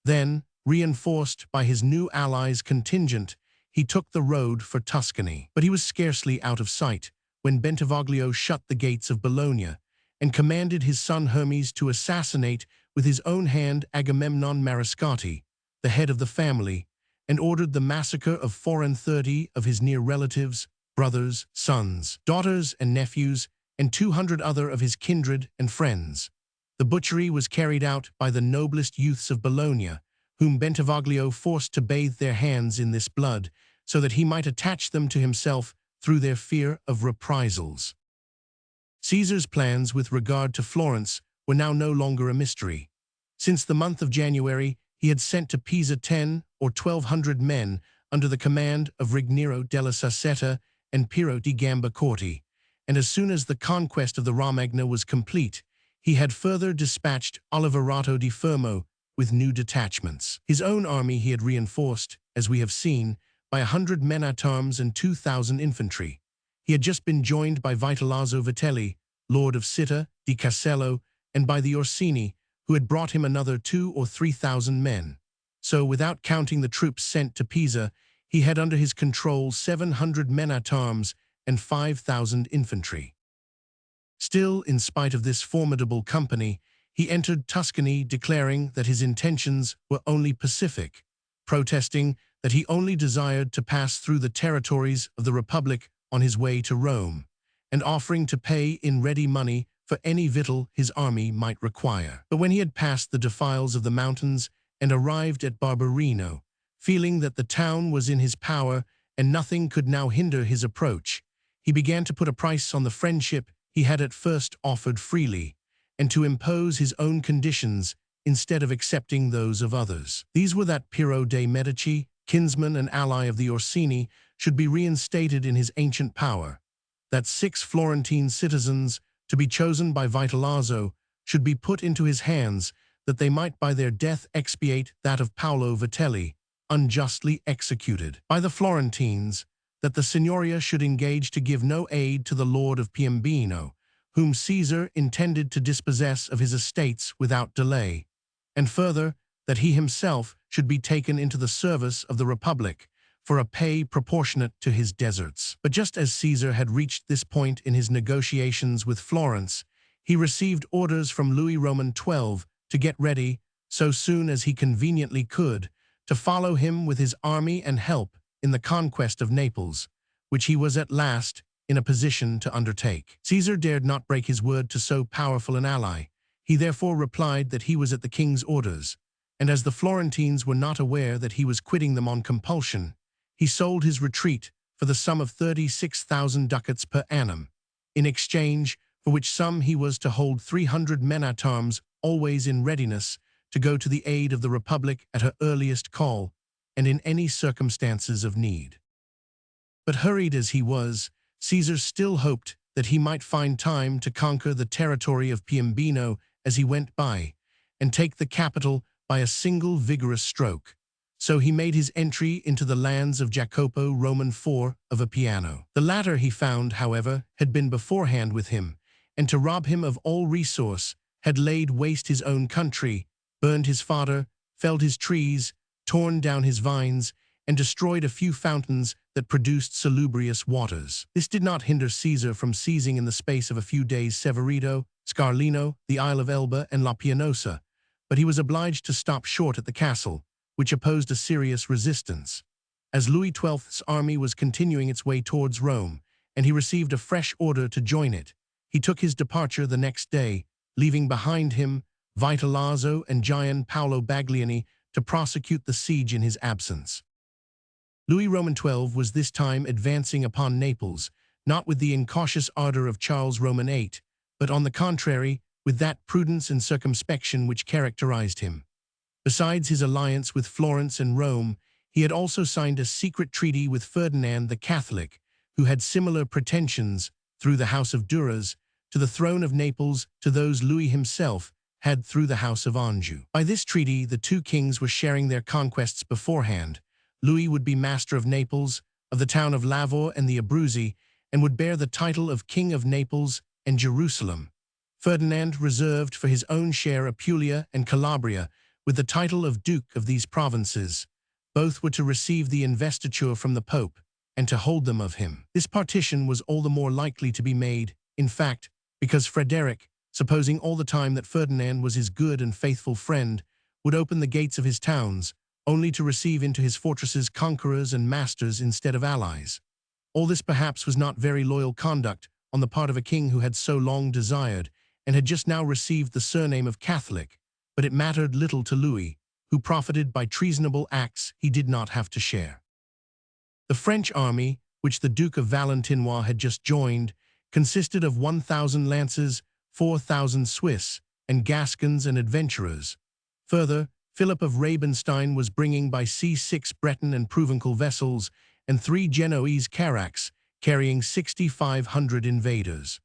Then, reinforced by his new allies' contingent, he took the road for Tuscany. But he was scarcely out of sight when Bentivoglio shut the gates of Bologna and commanded his son Hermes to assassinate with his own hand Agamemnon Mariscotti, the head of the family, and ordered the massacre of 430 of his near relatives, brothers, sons, daughters, and nephews, and 200 other of his kindred and friends. The butchery was carried out by the noblest youths of Bologna, whom Bentivoglio forced to bathe their hands in this blood, so that he might attach them to himself through their fear of reprisals. Caesar's plans with regard to Florence were now no longer a mystery. Since the month of January, he had sent to Pisa 10 or 1,200 men under the command of Ruggiero della Sassetta and Piero di Gambacorti, and as soon as the conquest of the Romagna was complete, he had further dispatched Oliverato di Fermo with new detachments. His own army he had reinforced, as we have seen, by 100 men-at-arms and 2,000 infantry. He had just been joined by Vitellozzo Vitelli, lord of Citta di Castello, and by the Orsini, who had brought him another 2,000 or 3,000 men. So, without counting the troops sent to Pisa, he had under his control 700 men-at-arms and 5,000 infantry. Still, in spite of this formidable company, he entered Tuscany declaring that his intentions were only pacific, protesting that he only desired to pass through the territories of the Republic on his way to Rome, and offering to pay in ready money for any victual his army might require. But when he had passed the defiles of the mountains and arrived at Barberino, feeling that the town was in his power and nothing could now hinder his approach, he began to put a price on the friendship he had at first offered freely, and to impose his own conditions instead of accepting those of others. These were that Piero de' Medici, kinsman and ally of the Orsini, should be reinstated in his ancient power, that 6 Florentine citizens, to be chosen by Vitellozzo, should be put into his hands, that they might by their death expiate that of Paolo Vitelli, unjustly executed by the Florentines, that the Signoria should engage to give no aid to the Lord of Piombino, whom Caesar intended to dispossess of his estates without delay, and further, that he himself should be taken into the service of the Republic for a pay proportionate to his deserts. But just as Caesar had reached this point in his negotiations with Florence, he received orders from Louis Roman XII to get ready, so soon as he conveniently could, to follow him with his army and help in the conquest of Naples, which he was at last in a position to undertake. Caesar dared not break his word to so powerful an ally. He therefore replied that he was at the king's orders, and as the Florentines were not aware that he was quitting them on compulsion, he sold his retreat for the sum of 36,000 ducats per annum, in exchange for which sum he was to hold 300 men-at-arms always in readiness to go to the aid of the Republic at her earliest call and in any circumstances of need. But hurried as he was, Caesar still hoped that he might find time to conquer the territory of Piombino as he went by, and take the capital by a single vigorous stroke. So he made his entry into the lands of Jacopo Roman IV of Appiano. The latter, he found, however, had been beforehand with him, and to rob him of all resource, had laid waste his own country, burned his fodder, felled his trees, torn down his vines, and destroyed a few fountains that produced salubrious waters. This did not hinder Caesar from seizing in the space of a few days Severito, Scarlino, the Isle of Elba, and La Pianosa, but he was obliged to stop short at the castle, which opposed a serious resistance. As Louis XII's army was continuing its way towards Rome, and he received a fresh order to join it, he took his departure the next day, leaving behind him Vitellozzo and Gian Paolo Bagliani to prosecute the siege in his absence. Louis Roman XII was this time advancing upon Naples, not with the incautious ardor of Charles Roman VIII, but on the contrary, with that prudence and circumspection which characterized him. Besides his alliance with Florence and Rome, he had also signed a secret treaty with Ferdinand the Catholic, who had similar pretensions, through the House of Duras, to the throne of Naples to those Louis himself had through the House of Anjou. By this treaty, the two kings were sharing their conquests beforehand. Louis would be master of Naples, of the town of Lavore and the Abruzzi, and would bear the title of King of Naples and Jerusalem. Ferdinand reserved for his own share Apulia and Calabria, with the title of Duke of these provinces. Both were to receive the investiture from the Pope, and to hold them of him. This partition was all the more likely to be made, in fact, because Frederick, supposing all the time that Ferdinand was his good and faithful friend, would open the gates of his towns, only to receive into his fortresses conquerors and masters instead of allies. All this perhaps was not very loyal conduct on the part of a king who had so long desired and had just now received the surname of Catholic, but it mattered little to Louis, who profited by treasonable acts he did not have to share. The French army, which the Duke of Valentinois had just joined, consisted of 1,000 lances, 4,000 Swiss, and Gascons and adventurers. Further, Philip of Rabenstein was bringing by sea 6 Breton and Provençal vessels and 3 Genoese carracks, carrying 6,500 invaders.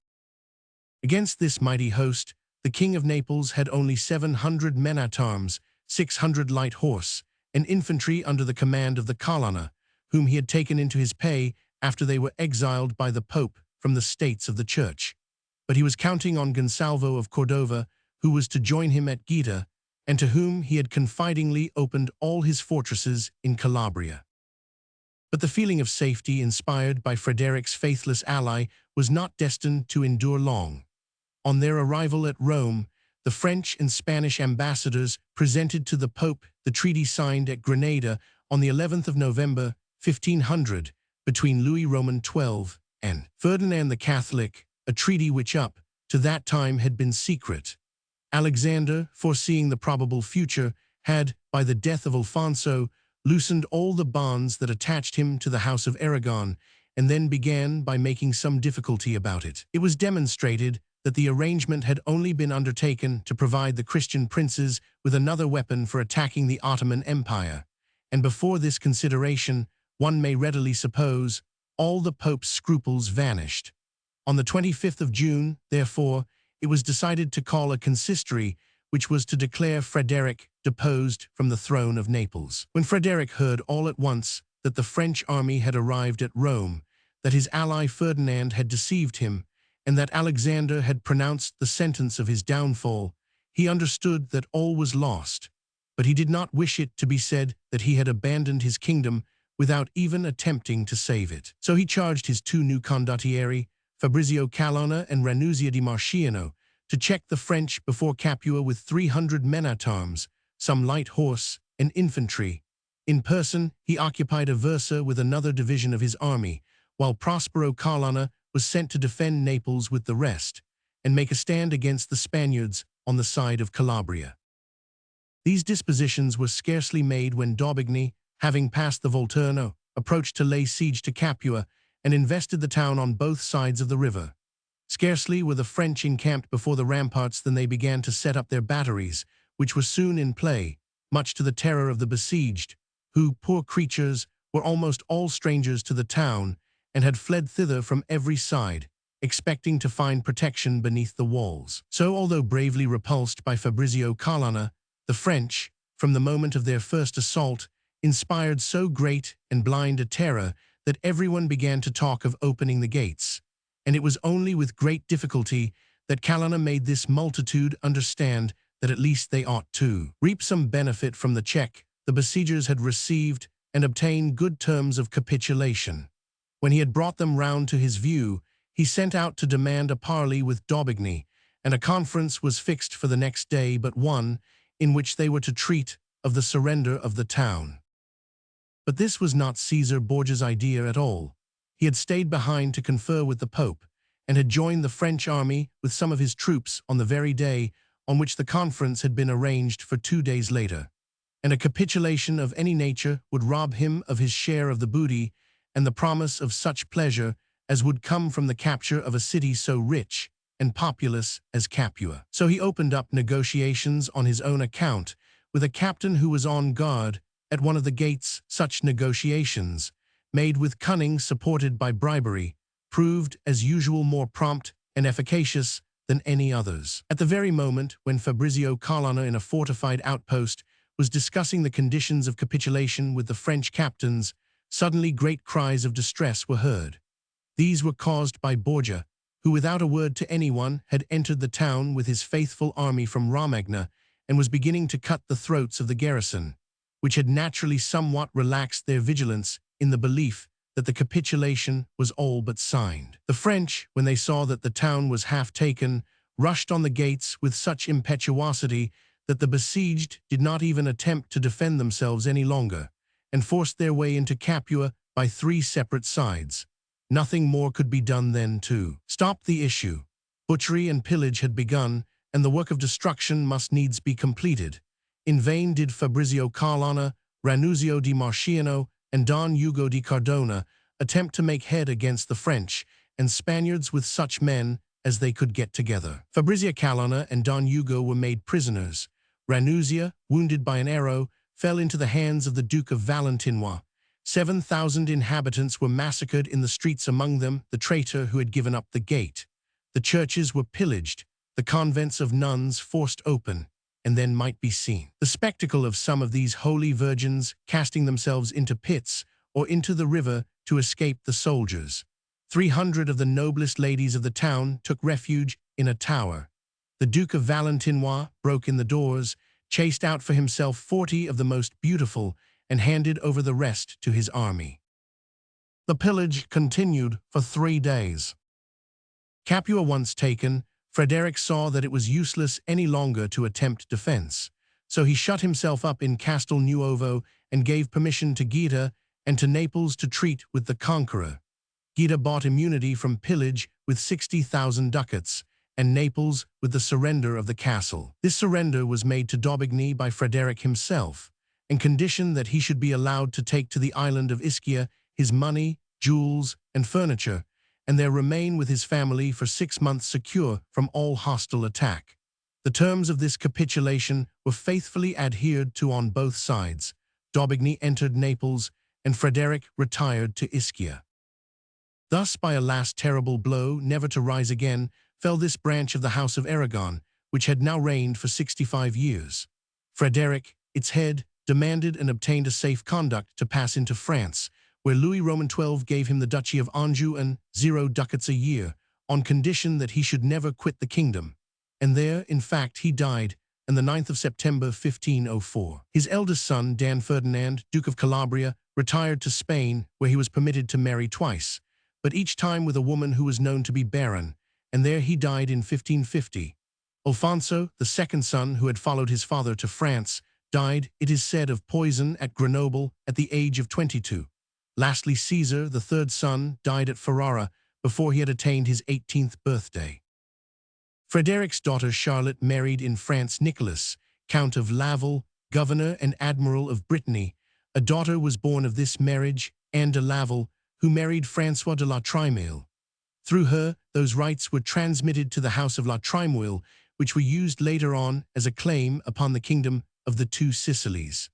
Against this mighty host, the King of Naples had only 700 men-at-arms, 600 light horse, and infantry under the command of the Colonna, whom he had taken into his pay after they were exiled by the Pope from the States of the Church. But he was counting on Gonsalvo of Cordova, who was to join him at Gaeta, and to whom he had confidingly opened all his fortresses in Calabria. But the feeling of safety inspired by Frederick's faithless ally was not destined to endure long. On their arrival at Rome, the French and Spanish ambassadors presented to the Pope the treaty signed at Granada on the 11th of November, 1500, between Louis Roman XII and Ferdinand the Catholic, a treaty which up to that time had been secret. Alexander, foreseeing the probable future, had, by the death of Alfonso, loosened all the bonds that attached him to the House of Aragon, and then began by making some difficulty about it. It was demonstrated that the arrangement had only been undertaken to provide the Christian princes with another weapon for attacking the Ottoman Empire, and before this consideration, one may readily suppose, all the Pope's scruples vanished. On the 25th of June, therefore, it was decided to call a consistory which was to declare Frederick deposed from the throne of Naples. When Frederick heard all at once that the French army had arrived at Rome, that his ally Ferdinand had deceived him, and that Alexander had pronounced the sentence of his downfall, he understood that all was lost, but he did not wish it to be said that he had abandoned his kingdom without even attempting to save it. So he charged his 2 new condottieri, Fabrizio Colonna and Ranuzia di Marciano, to check the French before Capua with 300 men-at-arms, some light horse, and infantry. In person, he occupied Aversa with another division of his army, while Prospero Colonna was sent to defend Naples with the rest, and make a stand against the Spaniards on the side of Calabria. These dispositions were scarcely made when D'Aubigny, having passed the Volturno, approached to lay siege to Capua and invested the town on both sides of the river. Scarcely were the French encamped before the ramparts than they began to set up their batteries, which were soon in play, much to the terror of the besieged, who, poor creatures, were almost all strangers to the town and had fled thither from every side, expecting to find protection beneath the walls. So, although bravely repulsed by Fabrizio Colonna, the French, from the moment of their first assault, inspired so great and blind a terror that everyone began to talk of opening the gates, and it was only with great difficulty that Colonna made this multitude understand that at least they ought to reap some benefit from the check the besiegers had received and obtain good terms of capitulation. When he had brought them round to his view, he sent out to demand a parley with D'Aubigny, and a conference was fixed for the next day but one, in which they were to treat of the surrender of the town. But this was not Caesar Borgia's idea at all. He had stayed behind to confer with the Pope, and had joined the French army with some of his troops on the very day on which the conference had been arranged for 2 days later. And a capitulation of any nature would rob him of his share of the booty and the promise of such pleasure as would come from the capture of a city so rich and populous as Capua. So he opened up negotiations on his own account with a captain who was on guard at one of the gates. Such negotiations, made with cunning supported by bribery, proved as usual more prompt and efficacious than any others. At the very moment when Fabrizio Colonna in a fortified outpost was discussing the conditions of capitulation with the French captains, suddenly great cries of distress were heard. These were caused by Borgia, who without a word to anyone had entered the town with his faithful army from Romagna and was beginning to cut the throats of the garrison, which had naturally somewhat relaxed their vigilance in the belief that the capitulation was all but signed. The French, when they saw that the town was half taken, rushed on the gates with such impetuosity that the besieged did not even attempt to defend themselves any longer, and forced their way into Capua by 3 separate sides. Nothing more could be done then to stop the issue. Butchery and pillage had begun, and the work of destruction must needs be completed. In vain did Fabrizio Carlana, Ranuzio di Marciano, and Don Hugo di Cardona attempt to make head against the French and Spaniards with such men as they could get together. Fabrizio Carlana and Don Hugo were made prisoners. Ranuzia, wounded by an arrow, fell into the hands of the Duke of Valentinois. 7,000 inhabitants were massacred in the streets, among them the traitor who had given up the gate. The churches were pillaged, the convents of nuns forced open, and then might be seen the spectacle of some of these holy virgins casting themselves into pits or into the river to escape the soldiers. 300 of the noblest ladies of the town took refuge in a tower. The Duke of Valentinois broke in the doors, chased out for himself 40 of the most beautiful, and handed over the rest to his army. The pillage continued for 3 days. Capua once taken, Frederick saw that it was useless any longer to attempt defense, so he shut himself up in Castel Nuovo and gave permission to Gaeta and to Naples to treat with the conqueror. Gaeta bought immunity from pillage with 60,000 ducats, and Naples with the surrender of the castle. This surrender was made to D'Aubigny by Frederick himself, and conditioned that he should be allowed to take to the island of Ischia his money, jewels, and furniture, and there remain with his family for 6 months secure from all hostile attack. The terms of this capitulation were faithfully adhered to on both sides. D'Aubigny entered Naples, and Frederick retired to Ischia. Thus, by a last terrible blow, never to rise again, fell this branch of the House of Aragon, which had now reigned for 65 years. Frederick, its head, demanded and obtained a safe conduct to pass into France, where Louis Roman XII gave him the Duchy of Anjou and 0 ducats a year, on condition that he should never quit the kingdom. And there, in fact, he died, on the 9th of September 1504. His eldest son, Dan Ferdinand, Duke of Calabria, retired to Spain, where he was permitted to marry twice, but each time with a woman who was known to be barren, and there he died in 1550. Alfonso, the second son who had followed his father to France, died, it is said, of poison at Grenoble at the age of 22. Lastly, Caesar, the third son, died at Ferrara before he had attained his 18th birthday. Frederick's daughter Charlotte married in France Nicholas, Count of Laval, governor and admiral of Brittany. A daughter was born of this marriage, Anne de Laval, who married François de la Trémouille. Through her, those rights were transmitted to the House of La Trémouille, which were used later on as a claim upon the kingdom of the Two Sicilies.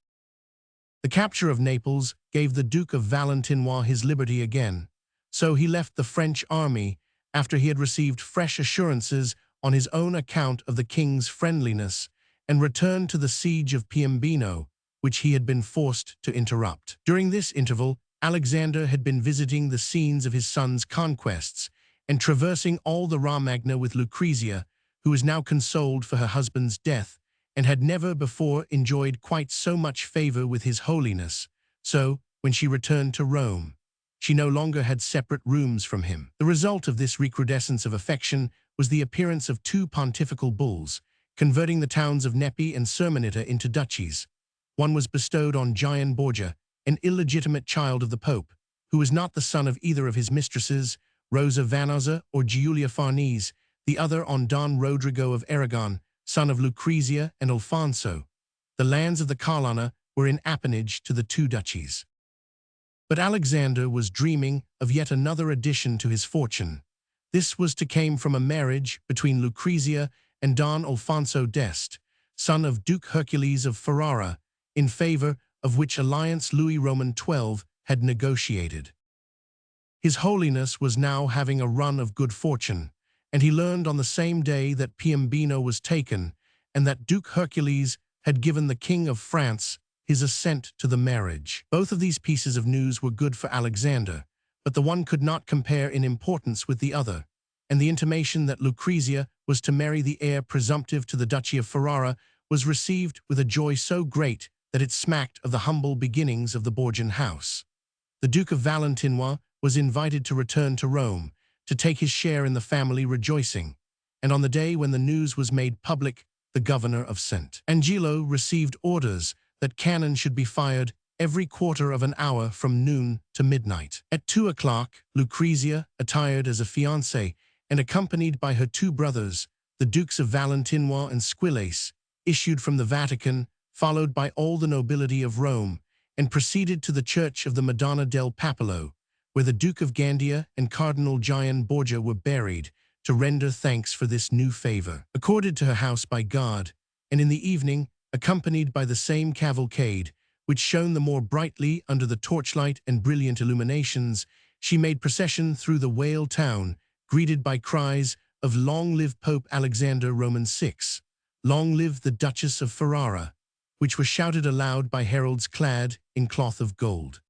The capture of Naples gave the Duke of Valentinois his liberty again, so he left the French army after he had received fresh assurances on his own account of the king's friendliness, and returned to the siege of Piombino, which he had been forced to interrupt. During this interval, Alexander had been visiting the scenes of his son's conquests and traversing all the Romagna with Lucrezia, who was now consoled for her husband's death and had never before enjoyed quite so much favor with his holiness. So, when she returned to Rome, she no longer had separate rooms from him. The result of this recrudescence of affection was the appearance of 2 pontifical bulls, converting the towns of Nepi and Sermonita into duchies. One was bestowed on Gian Borgia, an illegitimate child of the Pope, who was not the son of either of his mistresses, Rosa Vanosa or Giulia Farnese, the other on Don Rodrigo of Aragon, son of Lucrezia and Alfonso. The lands of the Carlana were in appanage to the 2 duchies. But Alexander was dreaming of yet another addition to his fortune. This was to come from a marriage between Lucrezia and Don Alfonso d'Este, son of Duke Hercules of Ferrara, in favor of which alliance Louis Roman XII had negotiated. His Holiness was now having a run of good fortune, and he learned on the same day that Piombino was taken, and that Duke Hercules had given the King of France his assent to the marriage. Both of these pieces of news were good for Alexander, but the one could not compare in importance with the other, and the intimation that Lucrezia was to marry the heir presumptive to the Duchy of Ferrara was received with a joy so great that it smacked of the humble beginnings of the Borgian house. The Duke of Valentinois was invited to return to Rome, to take his share in the family rejoicing, and on the day when the news was made public, the governor of St. Angelo, received orders that cannon should be fired every quarter of an hour from noon to midnight. At 2 o'clock, Lucrezia, attired as a fiancée and accompanied by her two brothers, the Dukes of Valentinois and Squillace, issued from the Vatican, followed by all the nobility of Rome, and proceeded to the Church of the Madonna del Popolo, where the Duke of Gandia and Cardinal Gian Borgia were buried, to render thanks for this new favor accorded to her house by God, and in the evening, accompanied by the same cavalcade, which shone the more brightly under the torchlight and brilliant illuminations, she made procession through the whale town, greeted by cries of "Long live Pope Alexander Roman VI! Long live the Duchess of Ferrara!" which were shouted aloud by heralds clad in cloth of gold.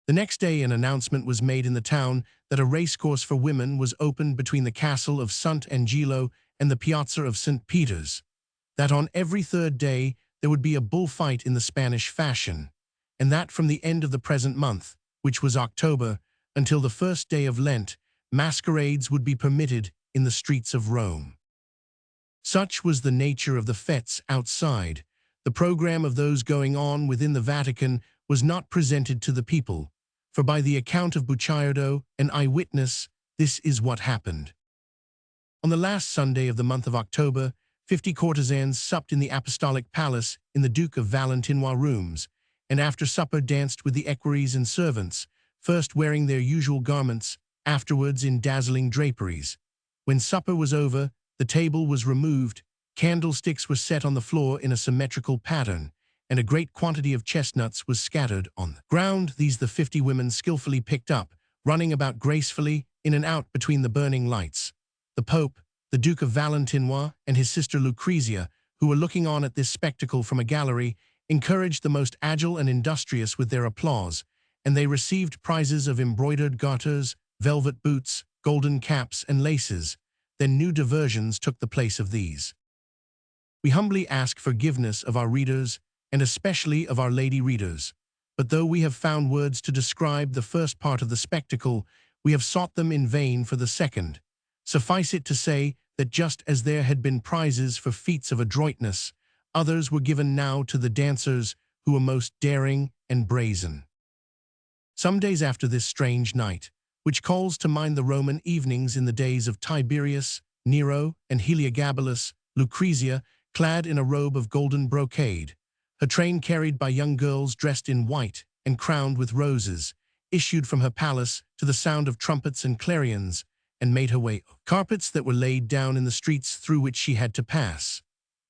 The next day an announcement was made in the town that a racecourse for women was opened between the castle of Sant Angelo and the piazza of St. Peter's, that on every third day there would be a bullfight in the Spanish fashion, and that from the end of the present month, which was October, until the first day of Lent, masquerades would be permitted in the streets of Rome. Such was the nature of the fêtes outside. The program of those going on within the Vatican was not presented to the people, for by the account of Bucciardo, an eyewitness, this is what happened. On the last Sunday of the month of October, 50 courtesans supped in the Apostolic Palace in the Duke of Valentinois' rooms, and after supper danced with the equerries and servants, first wearing their usual garments, afterwards in dazzling draperies. When supper was over, the table was removed, candlesticks were set on the floor in a symmetrical pattern, and a great quantity of chestnuts was scattered on the ground. These the 50 women skillfully picked up, running about gracefully in and out between the burning lights. The Pope, the Duke of Valentinois, and his sister Lucrezia, who were looking on at this spectacle from a gallery, encouraged the most agile and industrious with their applause, and they received prizes of embroidered garters, velvet boots, golden caps, and laces. Then new diversions took the place of these. We humbly ask forgiveness of our readers, and especially of our lady readers. But though we have found words to describe the first part of the spectacle, we have sought them in vain for the second. Suffice it to say that just as there had been prizes for feats of adroitness, others were given now to the dancers who were most daring and brazen. Some days after this strange night, which calls to mind the Roman evenings in the days of Tiberius, Nero, and Heliogabalus, Lucrezia, clad in a robe of golden brocade, her train carried by young girls dressed in white and crowned with roses, issued from her palace to the sound of trumpets and clarions, and made her way over carpets that were laid down in the streets through which she had to pass.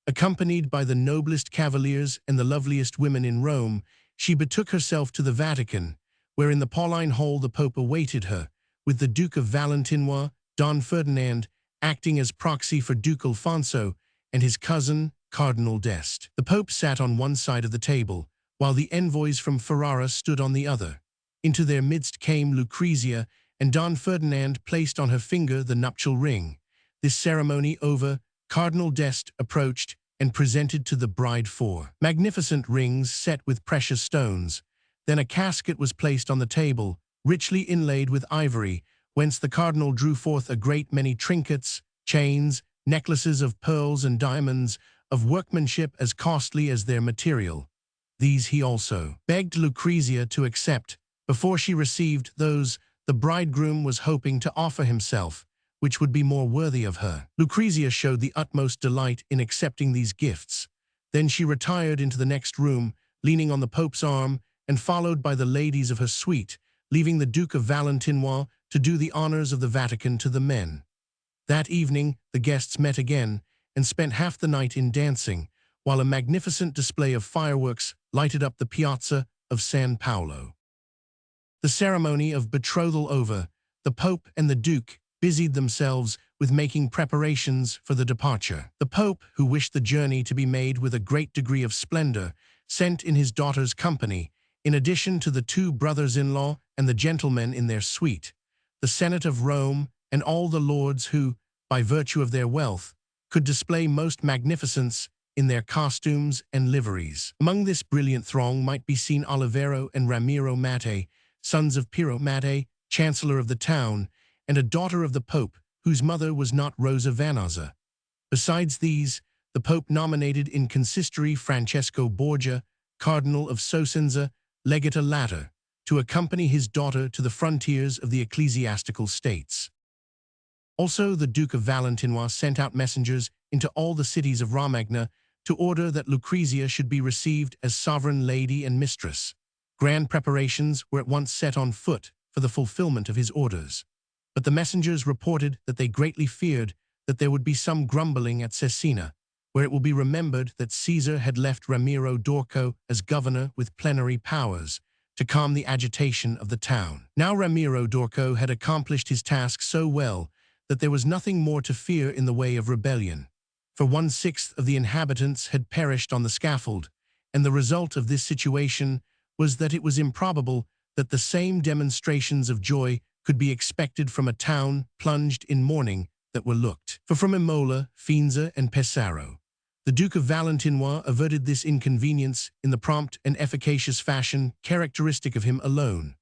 Accompanied by the noblest cavaliers and the loveliest women in Rome, she betook herself to the Vatican, where in the Pauline Hall the Pope awaited her, with the Duke of Valentinois, Don Ferdinand, acting as proxy for Duke Alfonso, and his cousin, Cardinal d'Este. The Pope sat on one side of the table, while the envoys from Ferrara stood on the other. Into their midst came Lucrezia, and Don Ferdinand placed on her finger the nuptial ring. This ceremony over, Cardinal d'Este approached and presented to the bride 4 magnificent rings set with precious stones. Then a casket was placed on the table, richly inlaid with ivory, whence the cardinal drew forth a great many trinkets, chains, necklaces of pearls and diamonds, of workmanship as costly as their material. These he also begged Lucrezia to accept. Before she received those, the bridegroom was hoping to offer himself, which would be more worthy of her. Lucrezia showed the utmost delight in accepting these gifts. Then she retired into the next room, leaning on the Pope's arm, and followed by the ladies of her suite, leaving the Duke of Valentinois to do the honors of the Vatican to the men. That evening, the guests met again, and spent half the night in dancing, while a magnificent display of fireworks lighted up the piazza of San Paolo. The ceremony of betrothal over, the Pope and the Duke busied themselves with making preparations for the departure. The Pope, who wished the journey to be made with a great degree of splendor, sent in his daughter's company, in addition to the 2 brothers-in-law and the gentlemen in their suite, the Senate of Rome, and all the lords who, by virtue of their wealth, could display most magnificence in their costumes and liveries. Among this brilliant throng might be seen Olivero and Ramiro Mattei, sons of Piero Mattei, chancellor of the town, and a daughter of the Pope, whose mother was not Rosa Vanosa. Besides these, the Pope nominated in consistory Francesco Borgia, Cardinal of Cosenza, Legate latter, to accompany his daughter to the frontiers of the ecclesiastical states. Also, the Duke of Valentinois sent out messengers into all the cities of Romagna to order that Lucrezia should be received as sovereign lady and mistress. Grand preparations were at once set on foot for the fulfillment of his orders. But the messengers reported that they greatly feared that there would be some grumbling at Cesena, where it will be remembered that Caesar had left Ramiro d'Orco as governor with plenary powers to calm the agitation of the town. Now Ramiro d'Orco had accomplished his task so well that there was nothing more to fear in the way of rebellion, for 1/6 of the inhabitants had perished on the scaffold, and the result of this situation was that it was improbable that the same demonstrations of joy could be expected from a town plunged in mourning that were looked for from Imola, Faenza, and Pesaro. The Duke of Valentinois averted this inconvenience in the prompt and efficacious fashion characteristic of him alone.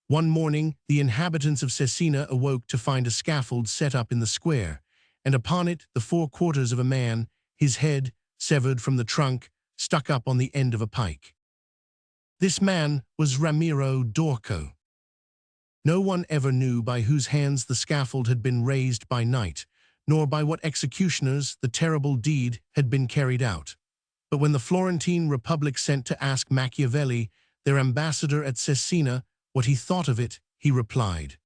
One morning, the inhabitants of Cesena awoke to find a scaffold set up in the square, and upon it the 4 quarters of a man, his head, severed from the trunk, stuck up on the end of a pike. This man was Ramiro d'Orco. No one ever knew by whose hands the scaffold had been raised by night, nor by what executioners the terrible deed had been carried out. But when the Florentine Republic sent to ask Machiavelli, their ambassador at Cesena, what he thought of it, he replied,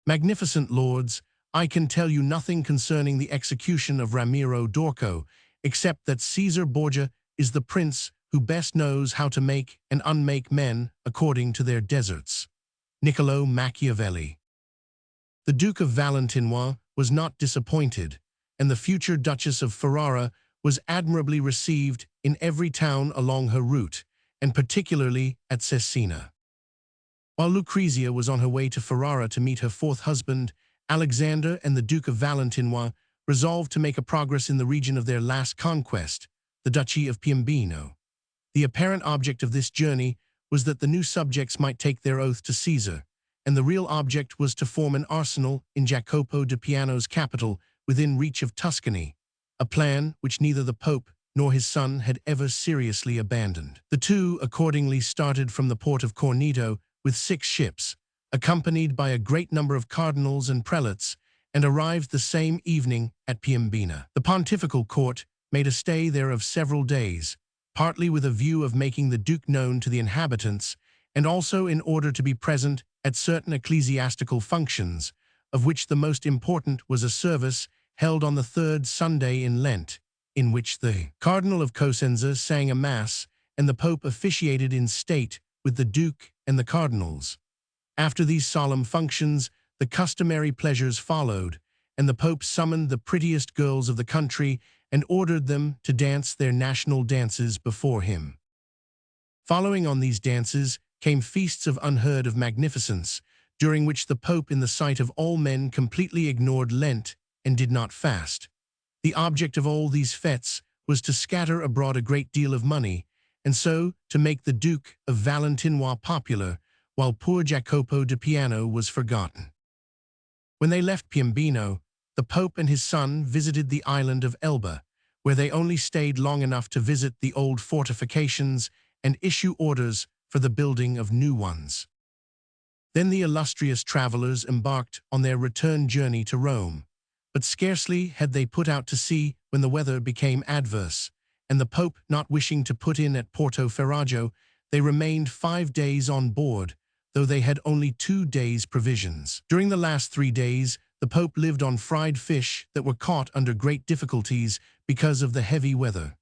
"Magnificent lords, I can tell you nothing concerning the execution of Ramiro d'Orco, except that Caesar Borgia is the prince who best knows how to make and unmake men according to their deserts." Niccolo Machiavelli. The Duke of Valentinois was not disappointed, and the future Duchess of Ferrara was admirably received in every town along her route, and particularly at Cesena. While Lucrezia was on her way to Ferrara to meet her 4th husband, Alexander and the Duke of Valentinois resolved to make a progress in the region of their last conquest, the Duchy of Piombino. The apparent object of this journey was that the new subjects might take their oath to Caesar, and the real object was to form an arsenal in Jacopo di Piano's capital within reach of Tuscany, a plan which neither the Pope nor his son had ever seriously abandoned. The two accordingly started from the port of Corneto with 6 ships, accompanied by a great number of cardinals and prelates, and arrived the same evening at Piombino. The pontifical court made a stay there of several days, partly with a view of making the Duke known to the inhabitants, and also in order to be present at certain ecclesiastical functions, of which the most important was a service held on the 3rd Sunday in Lent, in which the Cardinal of Cosenza sang a mass, and the Pope officiated in state with the Duke and the cardinals. After these solemn functions, the customary pleasures followed, and the Pope summoned the prettiest girls of the country and ordered them to dance their national dances before him. Following on these dances came feasts of unheard of magnificence, during which the Pope in the sight of all men completely ignored Lent and did not fast. The object of all these fetes was to scatter abroad a great deal of money, and so to make the Duke of Valentinois popular, while poor Jacopo di Piano was forgotten. When they left Piombino, the Pope and his son visited the island of Elba, where they only stayed long enough to visit the old fortifications and issue orders for the building of new ones. Then the illustrious travelers embarked on their return journey to Rome, but scarcely had they put out to sea when the weather became adverse, and the Pope not wishing to put in at Porto Ferrajo, they remained 5 days on board, though they had only 2 days' provisions. During the last 3 days, the Pope lived on fried fish that were caught under great difficulties because of the heavy weather.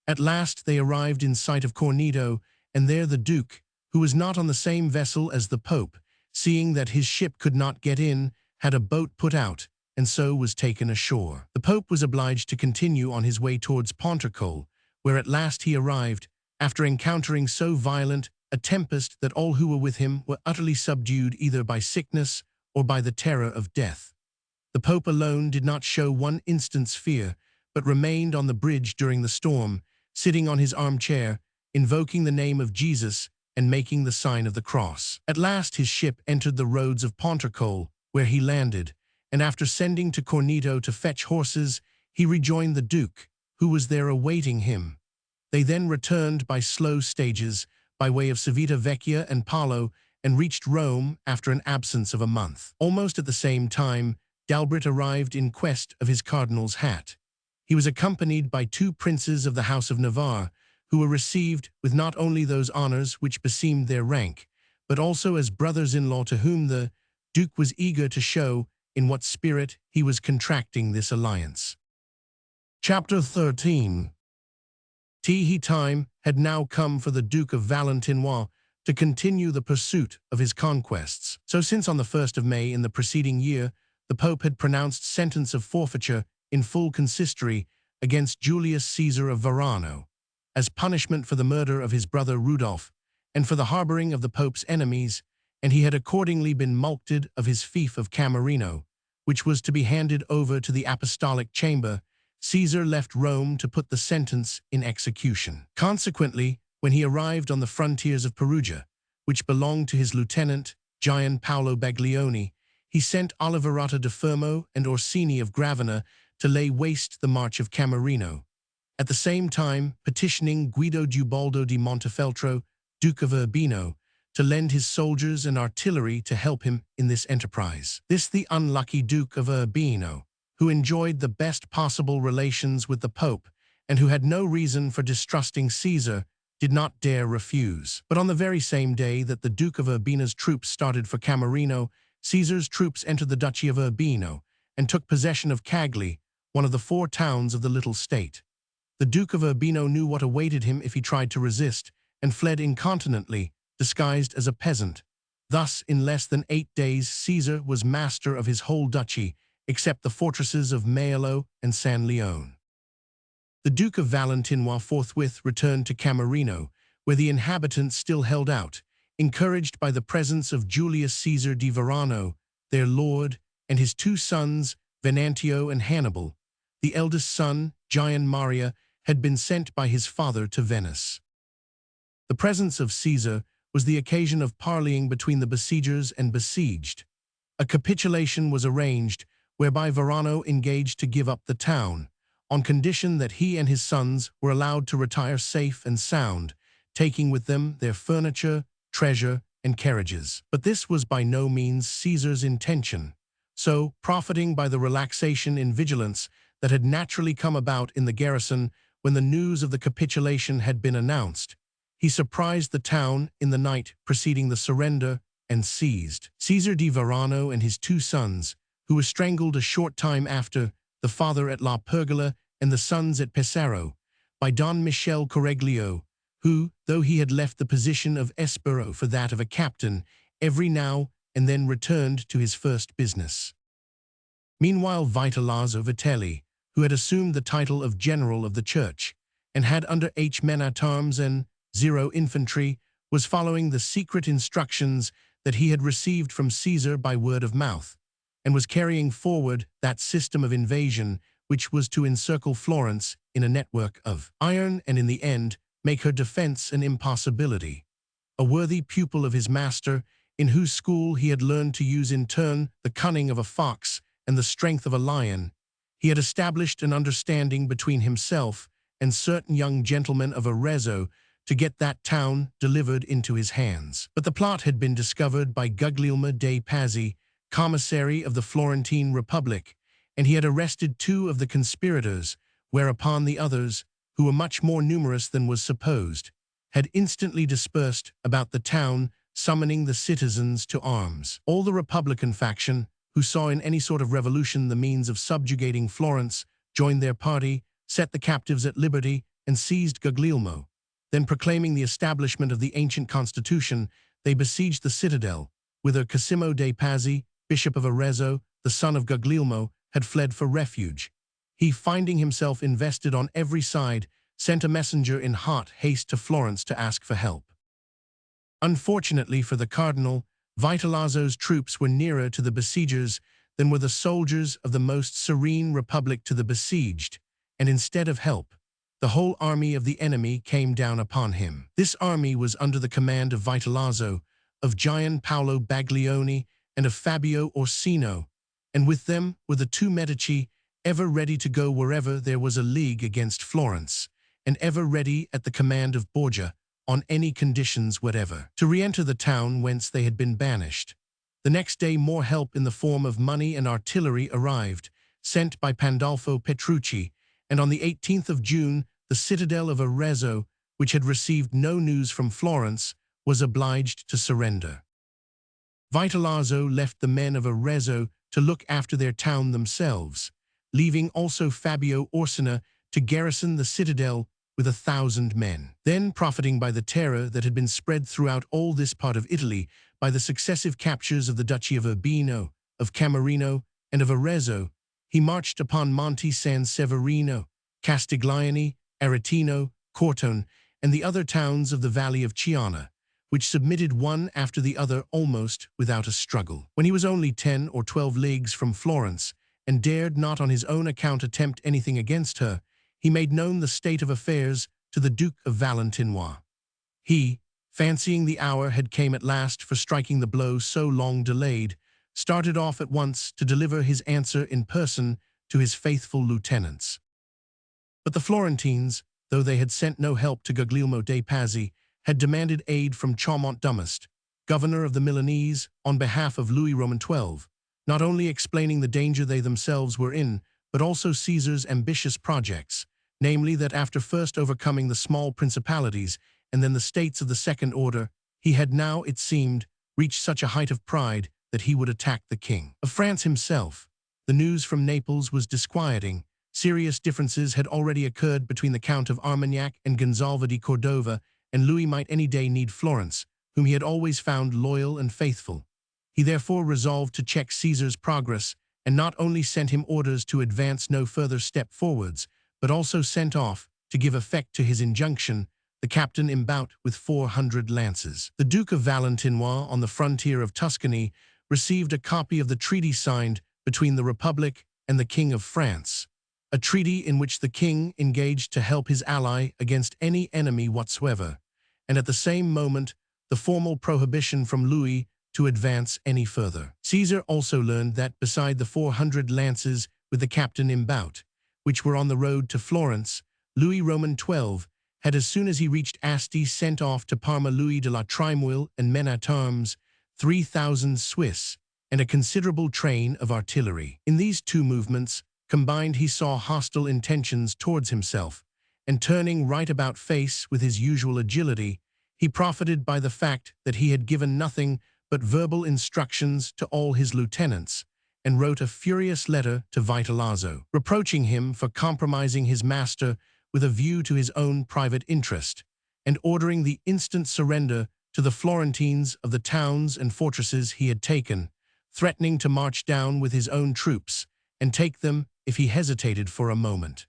At last they arrived in sight of Corneto, and there the Duke, who was not on the same vessel as the Pope, seeing that his ship could not get in, had a boat put out, and so was taken ashore. The Pope was obliged to continue on his way towards Pontarcol, where at last he arrived, after encountering so violent a tempest that all who were with him were utterly subdued either by sickness or by the terror of death. The Pope alone did not show one instant's fear, but remained on the bridge during the storm, sitting on his armchair, invoking the name of Jesus and making the sign of the cross. At last his ship entered the roads of Pontarcol, where he landed, and after sending to Corneto to fetch horses, he rejoined the Duke, who was there awaiting him. They then returned by slow stages, by way of Civita Vecchia and Paolo, and reached Rome after an absence of a month. Almost at the same time, Dalbret arrived in quest of his cardinal's hat. He was accompanied by 2 princes of the House of Navarre, who were received with not only those honors which beseemed their rank, but also as brothers-in-law to whom the Duke was eager to show in what spirit he was contracting this alliance. Chapter 13. Time had now come for the Duke of Valentinois to continue the pursuit of his conquests. So since on the 1st of May in the preceding year, the Pope had pronounced sentence of forfeiture in full consistory against Julius Caesar of Verano, as punishment for the murder of his brother Rudolph, and for the harboring of the Pope's enemies, and he had accordingly been mulcted of his fief of Camerino, which was to be handed over to the apostolic chamber. Caesar left Rome to put the sentence in execution. Consequently, when he arrived on the frontiers of Perugia, which belonged to his lieutenant, Gian Paolo Baglioni, he sent Oliverata de Fermo and Orsini of Gravina to lay waste the march of Camerino, at the same time petitioning Guido Gubaldo di Montefeltro, Duke of Urbino, to lend his soldiers and artillery to help him in this enterprise. This the unlucky Duke of Urbino, who enjoyed the best possible relations with the Pope and who had no reason for distrusting Caesar, did not dare refuse. But on the very same day that the Duke of Urbino's troops started for Camerino, Caesar's troops entered the Duchy of Urbino and took possession of Cagli, one of the 4 towns of the little state. The Duke of Urbino knew what awaited him if he tried to resist, and fled incontinently, disguised as a peasant. Thus, in less than 8 days, Caesar was master of his whole duchy, except the fortresses of Maiello and San Leone. The Duke of Valentinois forthwith returned to Camerino, where the inhabitants still held out, encouraged by the presence of Julius Caesar di Verano, their lord, and his 2 sons, Venantio and Hannibal. The eldest son, Gian Maria, had been sent by his father to Venice. The presence of Caesar was the occasion of parleying between the besiegers and besieged. A capitulation was arranged, whereby Verano engaged to give up the town, on condition that he and his sons were allowed to retire safe and sound, taking with them their furniture, treasure, and carriages. But this was by no means Caesar's intention. So, profiting by the relaxation in vigilance that had naturally come about in the garrison when the news of the capitulation had been announced, he surprised the town in the night preceding the surrender and seized Caesar di Verano and his 2 sons, who were strangled a short time after, the father at La Pergola and the sons at Pesaro, by Don Michel Correglio, who, though he had left the position of esbirro for that of a captain, every now and then returned to his first business. Meanwhile, Vitellazzo Vitelli, who had assumed the title of General of the Church, and had under H men at arms and 0 infantry, was following the secret instructions that he had received from Caesar by word of mouth, and was carrying forward that system of invasion which was to encircle Florence in a network of iron and in the end make her defense an impossibility. A worthy pupil of his master, in whose school he had learned to use in turn the cunning of a fox and the strength of a lion, he had established an understanding between himself and certain young gentlemen of Arezzo to get that town delivered into his hands. But the plot had been discovered by Guglielmo dei Pazzi, commissary of the Florentine Republic, and he had arrested 2 of the conspirators, whereupon the others, who were much more numerous than was supposed, had instantly dispersed about the town, summoning the citizens to arms. All the Republican faction, who saw in any sort of revolution the means of subjugating Florence, joined their party, set the captives at liberty, and seized Guglielmo. Then, proclaiming the establishment of the ancient constitution, they besieged the citadel, whither Cosimo dei Pazzi, Bishop of Arezzo, the son of Guglielmo, had fled for refuge. He, finding himself invested on every side, sent a messenger in hot haste to Florence to ask for help. Unfortunately for the cardinal, Vitellazzo's troops were nearer to the besiegers than were the soldiers of the most serene republic to the besieged, and instead of help, the whole army of the enemy came down upon him. This army was under the command of Vitellazzo, of Gian Paolo Baglioni, and of Fabio Orsino, and with them were the 2 Medici ever ready to go wherever there was a league against Florence, and ever ready at the command of Borgia on any conditions whatever, to re-enter the town whence they had been banished. The next day more help in the form of money and artillery arrived, sent by Pandolfo Petrucci, and on the 18th of June the citadel of Arezzo, which had received no news from Florence, was obliged to surrender. Vitellozzo left the men of Arezzo to look after their town themselves, leaving also Fabio Orsina to garrison the citadel with 1,000 men. Then, profiting by the terror that had been spread throughout all this part of Italy by the successive captures of the Duchy of Urbino, of Camerino, and of Arezzo, he marched upon Monte San Severino, Castiglione, Aretino, Cortone, and the other towns of the valley of Chiana, which submitted one after the other almost without a struggle. When he was only 10 or 12 leagues from Florence, and dared not on his own account attempt anything against her, he made known the state of affairs to the Duke of Valentinois. He, fancying the hour had come at last for striking the blow so long delayed, started off at once to deliver his answer in person to his faithful lieutenants. But the Florentines, though they had sent no help to Guglielmo dei Pazzi, had demanded aid from Chaumont Dumas, governor of the Milanese, on behalf of Louis Roman XII, not only explaining the danger they themselves were in, but also Caesar's ambitious projects, namely that after first overcoming the small principalities and then the states of the second order, he had now, it seemed, reached such a height of pride that he would attack the king of France himself. The news from Naples was disquieting. Serious differences had already occurred between the Count of Armagnac and Gonzalvo di Cordova, and Louis might any day need Florence, whom he had always found loyal and faithful. He therefore resolved to check Caesar's progress, and not only sent him orders to advance no further step forwards, but also sent off, to give effect to his injunction, the captain Imbout with 400 lances. The Duke of Valentinois, on the frontier of Tuscany, received a copy of the treaty signed between the Republic and the King of France, a treaty in which the king engaged to help his ally against any enemy whatsoever, and at the same moment the formal prohibition from Louis to advance any further. Caesar also learned that beside the 400 lances with the captain Imbout, which were on the road to Florence, Louis Roman XII had, as soon as he reached Asti, sent off to Parma Louis de la Trémouille and men-at-arms, 3,000 Swiss, and a considerable train of artillery. In these two movements combined he saw hostile intentions towards himself, and turning right about face with his usual agility, he profited by the fact that he had given nothing but verbal instructions to all his lieutenants, and wrote a furious letter to Vitellozzo, reproaching him for compromising his master with a view to his own private interest, and ordering the instant surrender to the Florentines of the towns and fortresses he had taken, threatening to march down with his own troops and take them if he hesitated for a moment.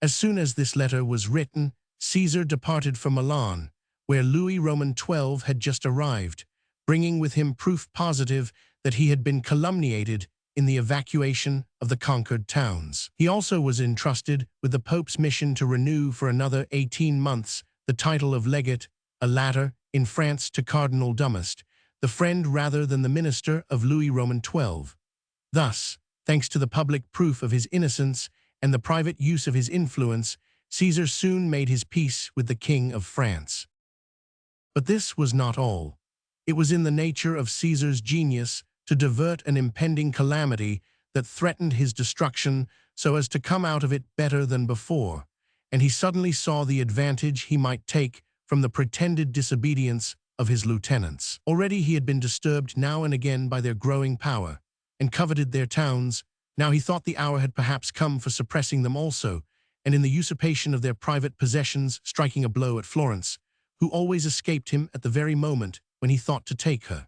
As soon as this letter was written, Caesar departed for Milan, where Louis Roman XII had just arrived, bringing with him proof positive that he had been calumniated in the evacuation of the conquered towns. He also was entrusted with the Pope's mission to renew for another 18 months the title of legate, a latter, in France to Cardinal Dumas, the friend rather than the minister of Louis Roman XII. Thus, thanks to the public proof of his innocence and the private use of his influence, Caesar soon made his peace with the King of France. But this was not all. It was in the nature of Caesar's genius to divert an impending calamity that threatened his destruction so as to come out of it better than before, and he suddenly saw the advantage he might take from the pretended disobedience of his lieutenants. Already he had been disturbed now and again by their growing power, and coveted their towns. Now he thought the hour had perhaps come for suppressing them also, and in the usurpation of their private possessions striking a blow at Florence, who always escaped him at the very moment when he thought to take her.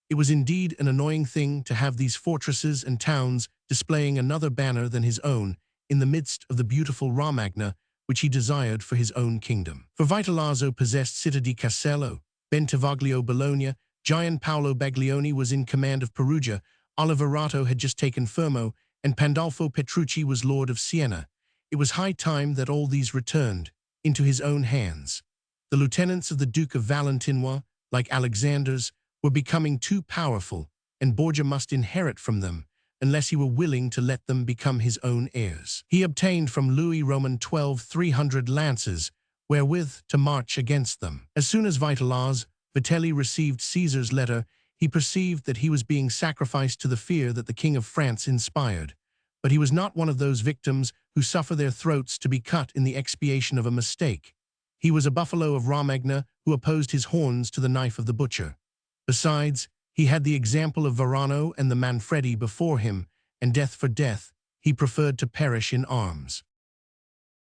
It was indeed an annoying thing to have these fortresses and towns displaying another banner than his own in the midst of the beautiful Romagna which he desired for his own kingdom. For Vitellozzo possessed Città di Castello, Bentivoglio Bologna, Gian Paolo Baglioni was in command of Perugia, Oliverato had just taken Fermo, and Pandolfo Petrucci was lord of Siena. It was high time that all these returned into his own hands. The lieutenants of the Duke of Valentinois, like Alexander's, were becoming too powerful, and Borgia must inherit from them, unless he were willing to let them become his own heirs. He obtained from Louis Roman XII 300 lances, wherewith to march against them. As soon as Vitelli received Caesar's letter, he perceived that he was being sacrificed to the fear that the King of France inspired. But he was not one of those victims who suffer their throats to be cut in the expiation of a mistake. He was a buffalo of Romagna who opposed his horns to the knife of the butcher. Besides, he had the example of Varano and the Manfredi before him, and death for death, he preferred to perish in arms.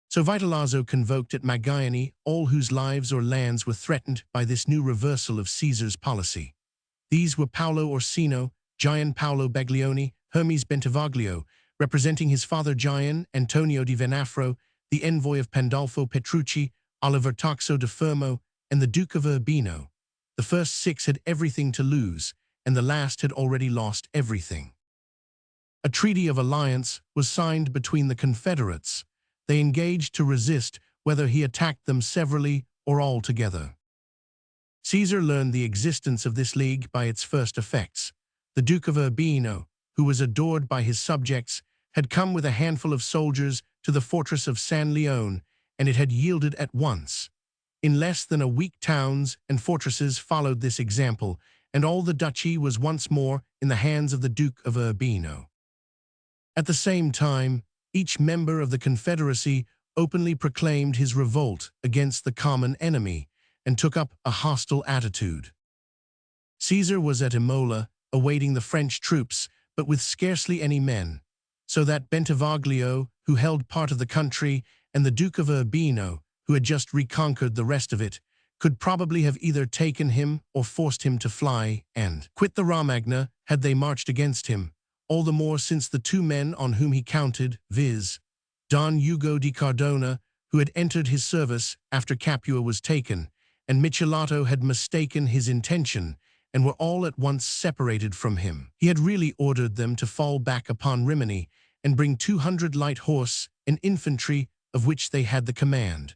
So Vitellozzo convoked at Magaini all whose lives or lands were threatened by this new reversal of Caesar's policy. These were Paolo Orsino, Gian Paolo Baglioni, Hermes Bentivoglio, representing his father Gian Antonio di Venafro, the envoy of Pandolfo Petrucci, Oliver Taxo de Fermo, and the Duke of Urbino. The first 6 had everything to lose, and the last had already lost everything. A treaty of alliance was signed between the confederates. They engaged to resist whether he attacked them severally or all together. Caesar learned the existence of this league by its first effects. The Duke of Urbino, who was adored by his subjects, had come with a handful of soldiers to the fortress of San Leone, and it had yielded at once. In less than a week towns and fortresses followed this example, and all the duchy was once more in the hands of the Duke of Urbino. At the same time, each member of the Confederacy openly proclaimed his revolt against the common enemy and took up a hostile attitude. Caesar was at Imola, awaiting the French troops, but with scarcely any men, so that Bentivoglio, who held part of the country, and the Duke of Urbino, who had just reconquered the rest of it, could probably have either taken him or forced him to fly and quit the Romagna had they marched against him, all the more since the 2 men on whom he counted, viz., Don Ugo di Cardona, who had entered his service after Capua was taken, and Michelato had mistaken his intention, and were all at once separated from him. He had really ordered them to fall back upon Rimini and bring 200 light horse and infantry, of which they had the command.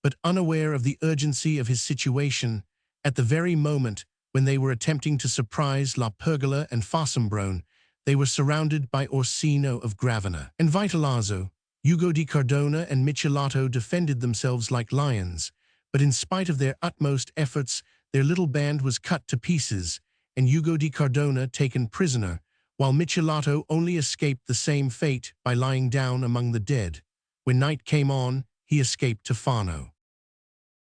But unaware of the urgency of his situation, at the very moment when they were attempting to surprise La Pergola and Fossombrone, they were surrounded by Orsino of Gravina and Vitellozzo. Ugo di Cardona and Michelato defended themselves like lions, but in spite of their utmost efforts, their little band was cut to pieces, and Ugo di Cardona taken prisoner, while Michelato only escaped the same fate by lying down among the dead. When night came on, he escaped to Fano.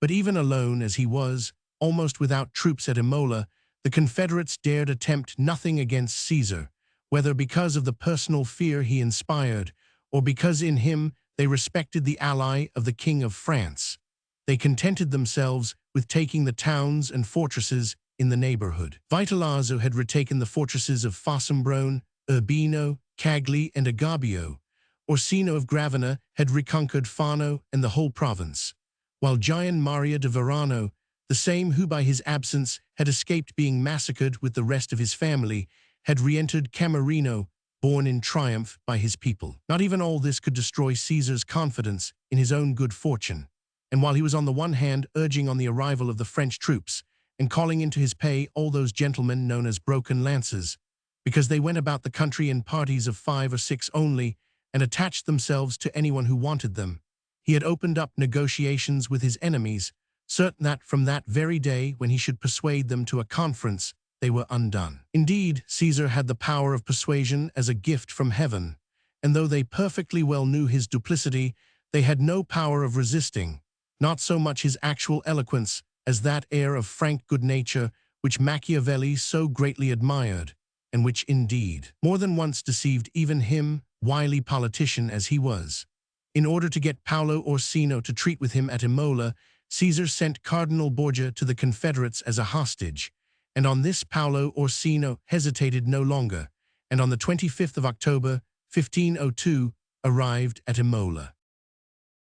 But even alone as he was, almost without troops at Imola, the Confederates dared attempt nothing against Caesar, whether because of the personal fear he inspired, or because in him they respected the ally of the King of France. They contented themselves with taking the towns and fortresses in the neighborhood. Vitellozzo had retaken the fortresses of Fossombrone, Urbino, Cagli, and Agabio. Orsino of Gravina had reconquered Fano and the whole province, while Gian Maria de Varano, the same who by his absence had escaped being massacred with the rest of his family, had re-entered Camerino, borne in triumph by his people. Not even all this could destroy Caesar's confidence in his own good fortune, and while he was on the one hand urging on the arrival of the French troops and calling into his pay all those gentlemen known as broken lances, because they went about the country in parties of 5 or 6 only and attached themselves to anyone who wanted them, he had opened up negotiations with his enemies, certain that from that very day when he should persuade them to a conference, they were undone. Indeed, Caesar had the power of persuasion as a gift from heaven, and though they perfectly well knew his duplicity, they had no power of resisting, not so much his actual eloquence as that air of frank good nature which Machiavelli so greatly admired, and which indeed more than once deceived even him, wily politician as he was. In order to get Paolo Orsino to treat with him at Imola, Caesar sent Cardinal Borgia to the Confederates as a hostage, and on this Paolo Orsino hesitated no longer, and on the 25th of October, 1502, arrived at Imola.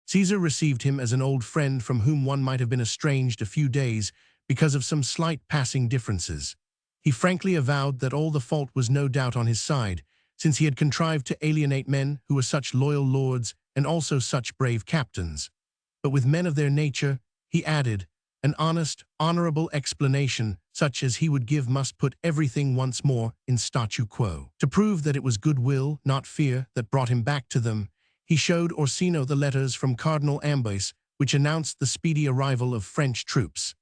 Caesar received him as an old friend from whom one might have been estranged a few days because of some slight passing differences. He frankly avowed that all the fault was no doubt on his side, since he had contrived to alienate men who were such loyal lords and also such brave captains. But with men of their nature, he added, An honest, honorable explanation, such as he would give, must put everything once more in statu quo. To prove that it was goodwill, not fear, that brought him back to them, he showed Orsino the letters from Cardinal Ambroise, which announced the speedy arrival of French troops.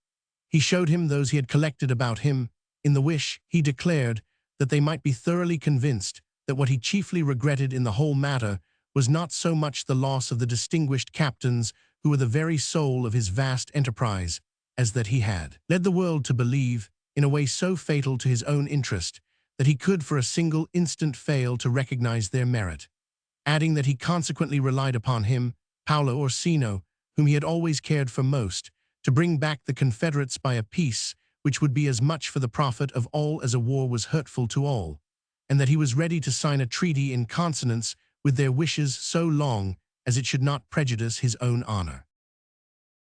He showed him those he had collected about him, in the wish, he declared, that they might be thoroughly convinced that what he chiefly regretted in the whole matter was not so much the loss of the distinguished captains who were the very soul of his vast enterprise, as that he had led the world to believe, in a way so fatal to his own interest, that he could for a single instant fail to recognize their merit, adding that he consequently relied upon him, Paolo Orsino, whom he had always cared for most, to bring back the Confederates by a peace which would be as much for the profit of all as a war was hurtful to all, and that he was ready to sign a treaty in consonance with their wishes so long as it should not prejudice his own honor.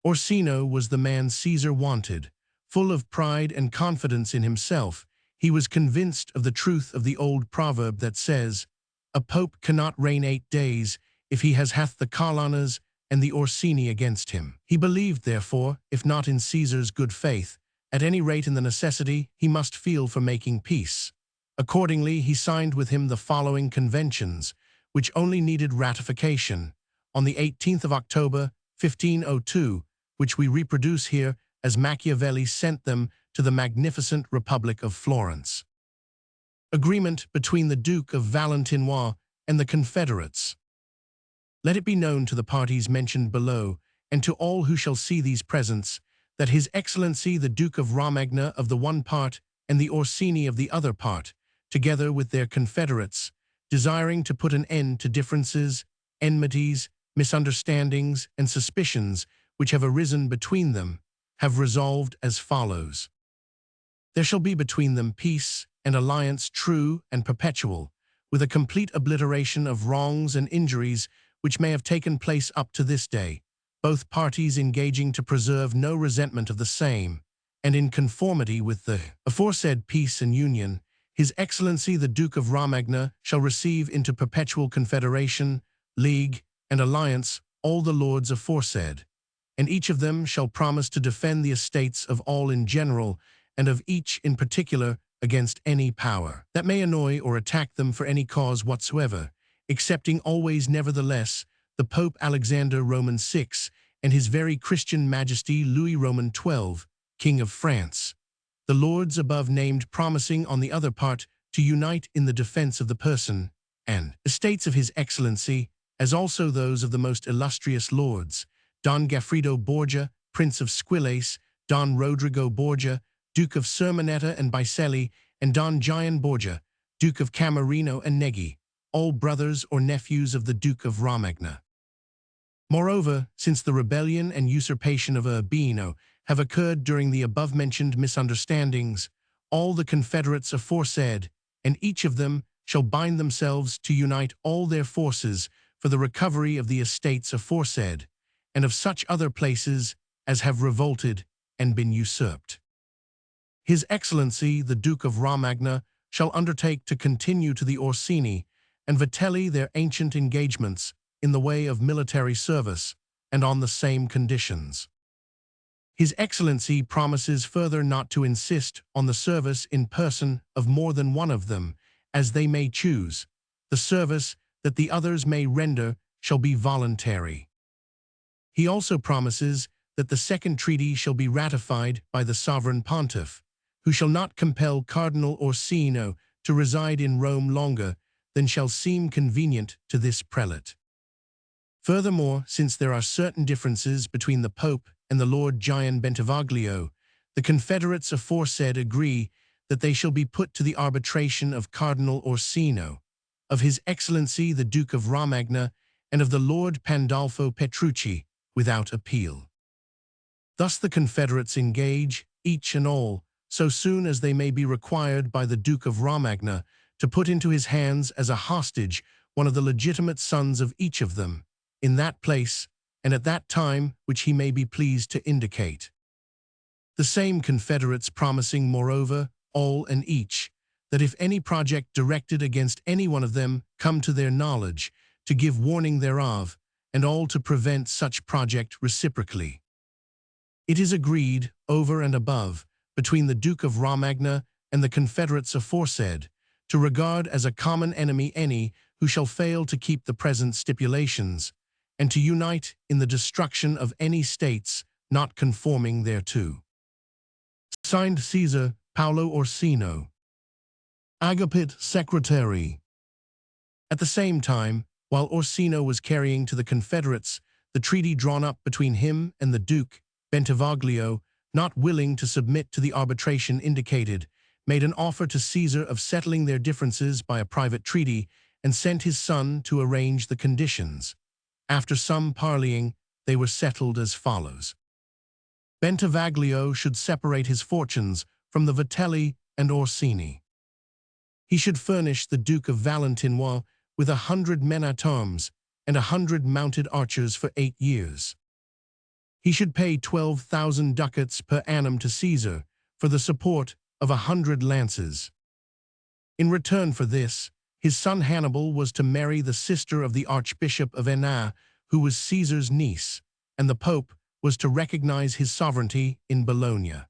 Orsino was the man Caesar wanted. Full of pride and confidence in himself, he was convinced of the truth of the old proverb that says, "A pope cannot reign 8 days if he hath the Colonnas and the Orsini against him." He believed, therefore, if not in Caesar's good faith, at any rate in the necessity he must feel for making peace. Accordingly, he signed with him the following conventions, which only needed ratification, on the 18th of October, 1502, which we reproduce here as Machiavelli sent them to the magnificent Republic of Florence. Agreement between the Duke of Valentinois and the Confederates. Let it be known to the parties mentioned below, and to all who shall see these presents, that His Excellency the Duke of Romagna of the one part and the Orsini of the other part, together with their confederates, desiring to put an end to differences, enmities, misunderstandings, and suspicions which have arisen between them, have resolved as follows. There shall be between them peace and alliance true and perpetual, with a complete obliteration of wrongs and injuries which may have taken place up to this day, both parties engaging to preserve no resentment of the same, and in conformity with the aforesaid peace and union, His Excellency the Duke of Romagna shall receive into perpetual confederation, league, and alliance all the lords aforesaid, and each of them shall promise to defend the estates of all in general, and of each in particular against any power that may annoy or attack them for any cause whatsoever, excepting always nevertheless the Pope Alexander Roman VI and His very Christian Majesty Louis Roman XII, King of France. The lords above named promising on the other part to unite in the defense of the person and estates of His Excellency, as also those of the most illustrious lords, Don Gaffredo Borgia, Prince of Squillace, Don Rodrigo Borgia, Duke of Sermonetta and Bicelli, and Don Gian Borgia, Duke of Camerino and Neghi, all brothers or nephews of the Duke of Romagna. Moreover, since the rebellion and usurpation of Urbino have occurred during the above-mentioned misunderstandings, all the confederates aforesaid, and each of them shall bind themselves to unite all their forces for the recovery of the estates aforesaid, and of such other places as have revolted and been usurped. His Excellency the Duke of Romagna shall undertake to continue to the Orsini and Vitelli their ancient engagements in the way of military service, and on the same conditions. His Excellency promises further not to insist on the service in person of more than one of them, as they may choose. The service that the others may render shall be voluntary. He also promises that the second treaty shall be ratified by the sovereign pontiff, who shall not compel Cardinal Orsino to reside in Rome longer than shall seem convenient to this prelate. Furthermore, since there are certain differences between the Pope and the Lord Gian Bentivoglio, the confederates aforesaid agree that they shall be put to the arbitration of Cardinal Orsino, of His Excellency the Duke of Romagna, and of the Lord Pandolfo Petrucci, without appeal. Thus the confederates engage, each and all, so soon as they may be required by the Duke of Romagna, to put into his hands as a hostage one of the legitimate sons of each of them, in that place, and at that time which he may be pleased to indicate. The same confederates promising, moreover, all and each, that if any project directed against any one of them come to their knowledge, to give warning thereof, and all to prevent such project reciprocally. It is agreed, over and above, between the Duke of Romagna and the confederates aforesaid, to regard as a common enemy any who shall fail to keep the present stipulations, and to unite in the destruction of any states not conforming thereto. Signed Caesar Paolo Orsino, Agapit Secretary. At the same time, while Orsino was carrying to the Confederates the treaty drawn up between him and the Duke, Bentivoglio, not willing to submit to the arbitration indicated, made an offer to Caesar of settling their differences by a private treaty and sent his son to arrange the conditions. After some parleying, they were settled as follows. Bentivoglio should separate his fortunes from the Vitelli and Orsini. He should furnish the Duke of Valentinois with 100 men-at-arms and 100 mounted archers for 8 years. He should pay 12,000 ducats per annum to Caesar for the support of 100 lances. In return for this, his son Hannibal was to marry the sister of the Archbishop of Enna, who was Caesar's niece, and the Pope was to recognize his sovereignty in Bologna.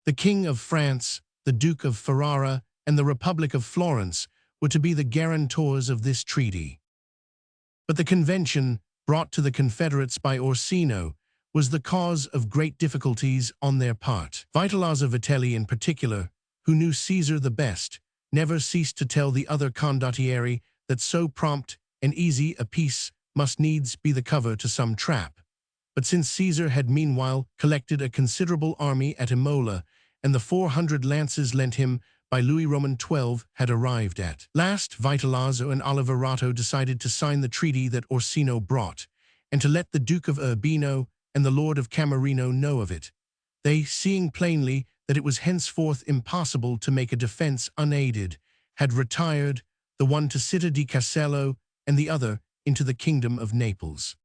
The King of France, the Duke of Ferrara, and the Republic of Florence were to be the guarantors of this treaty. But the convention, brought to the Confederates by Orsino, was the cause of great difficulties on their part. Vitellozzo Vitelli in particular, who knew Caesar the best, never ceased to tell the other condottieri that so prompt and easy a peace must needs be the cover to some trap. But since Caesar had meanwhile collected a considerable army at Imola, and the 400 lances lent him by Louis Roman XII had arrived at last, Vitellozzo and Oliverato decided to sign the treaty that Orsino brought, and to let the Duke of Urbino and the Lord of Camerino know of it. They, seeing plainly that it was henceforth impossible to make a defense unaided, had retired, the one to Città di Castello and the other into the kingdom of Naples.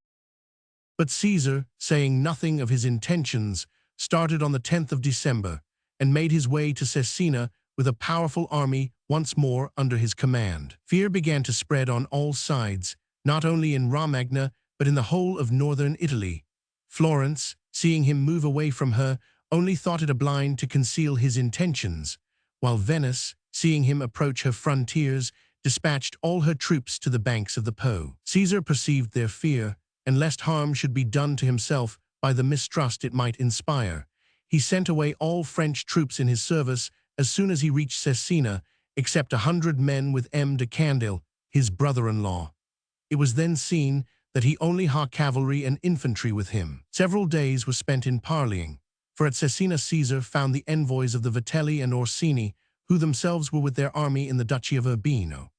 But Caesar, saying nothing of his intentions, started on the 10th of December and made his way to Cesena with a powerful army once more under his command. Fear began to spread on all sides, not only in Romagna, but in the whole of northern Italy. Florence, seeing him move away from her, only thought it a blind to conceal his intentions, while Venice, seeing him approach her frontiers, dispatched all her troops to the banks of the Po. Caesar perceived their fear, and lest harm should be done to himself by the mistrust it might inspire, he sent away all French troops in his service as soon as he reached Cesena, except 100 men with M. de Candil, his brother-in-law. It was then seen that he only had cavalry and infantry with him. Several days were spent in parleying, for at Cesena Caesar found the envoys of the Vitelli and Orsini, who themselves were with their army in the Duchy of Urbino.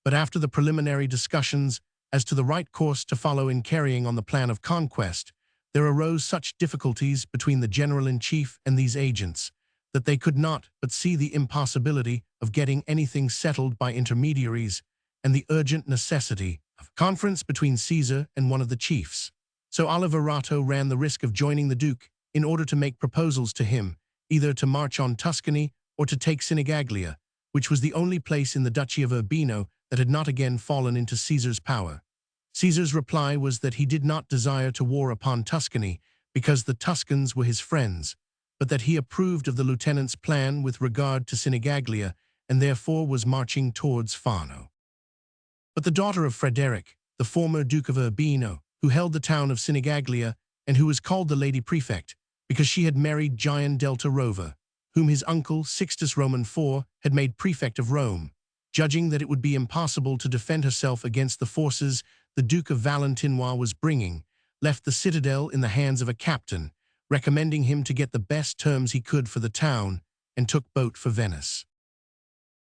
But after the preliminary discussions as to the right course to follow in carrying on the plan of conquest, there arose such difficulties between the general-in-chief and these agents, that they could not but see the impossibility of getting anything settled by intermediaries, and the urgent necessity of conference between Caesar and one of the chiefs. So Oliverato ran the risk of joining the Duke in order to make proposals to him, either to march on Tuscany or to take Sinigaglia, which was the only place in the Duchy of Urbino that had not again fallen into Caesar's power. Caesar's reply was that he did not desire to war upon Tuscany because the Tuscans were his friends, but that he approved of the lieutenant's plan with regard to Sinigaglia and therefore was marching towards Fano. But the daughter of Frederick, the former Duke of Urbino, who held the town of Sinigaglia and who was called the Lady Prefect because she had married Gian Delta Rova, whom his uncle Sixtus Roman IV had made prefect of Rome, judging that it would be impossible to defend herself against the forces the Duke of Valentinois was bringing, left the citadel in the hands of a captain, recommending him to get the best terms he could for the town, and took boat for Venice.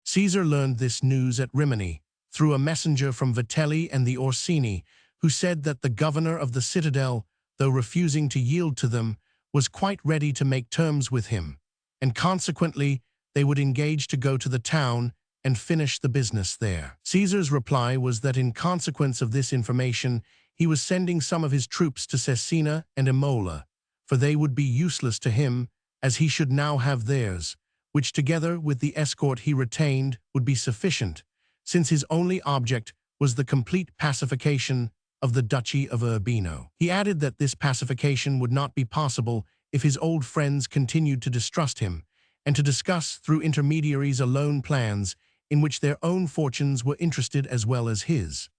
Caesar learned this news at Rimini, through a messenger from Vitelli and the Orsini, who said that the governor of the citadel, though refusing to yield to them, was quite ready to make terms with him, and consequently they would engage to go to the town and finish the business there. Caesar's reply was that in consequence of this information, he was sending some of his troops to Cesena and Imola, for they would be useless to him, as he should now have theirs, which together with the escort he retained would be sufficient, since his only object was the complete pacification of the Duchy of Urbino. He added that this pacification would not be possible if his old friends continued to distrust him, and to discuss through intermediaries alone plans in which their own fortunes were interested as well as his.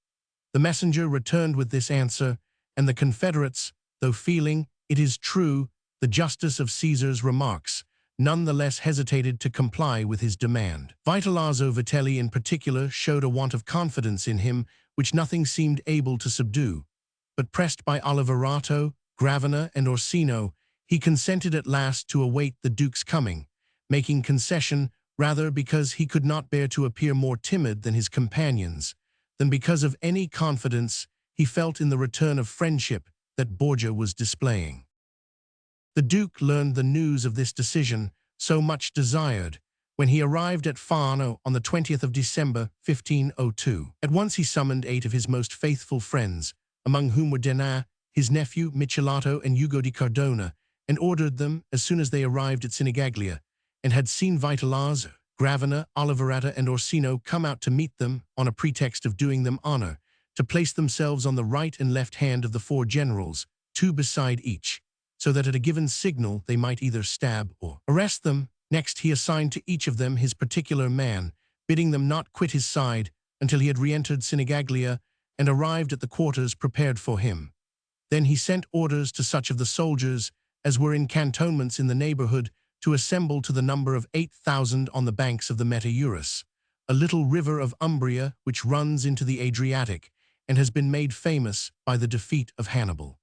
The messenger returned with this answer, and the Confederates, though feeling, it is true, the justice of Caesar's remarks, none the less hesitated to comply with his demand. Vitellozzo Vitelli in particular showed a want of confidence in him which nothing seemed able to subdue, but pressed by Oliverato, Gravina, and Orsino, he consented at last to await the Duke's coming, making concession rather because he could not bear to appear more timid than his companions, than because of any confidence he felt in the return of friendship that Borgia was displaying. The Duke learned the news of this decision, so much desired, when he arrived at Fano on the 20th of December, 1502. At once he summoned 8 of his most faithful friends, among whom were Denas, his nephew Michelato, and Ugo di Cardona, and ordered them, as soon as they arrived at Sinigaglia, and had seen Vitellozzo, Gravina, Oliverata, and Orsino come out to meet them on a pretext of doing them honor, to place themselves on the right and left hand of the 4 generals, 2 beside each, so that at a given signal they might either stab or arrest them. Next he assigned to each of them his particular man, bidding them not quit his side until he had re-entered Sinigaglia and arrived at the quarters prepared for him. Then he sent orders to such of the soldiers as were in cantonments in the neighborhood to assemble to the number of 8,000 on the banks of the Metaurus, a little river of Umbria which runs into the Adriatic and has been made famous by the defeat of Hannibal.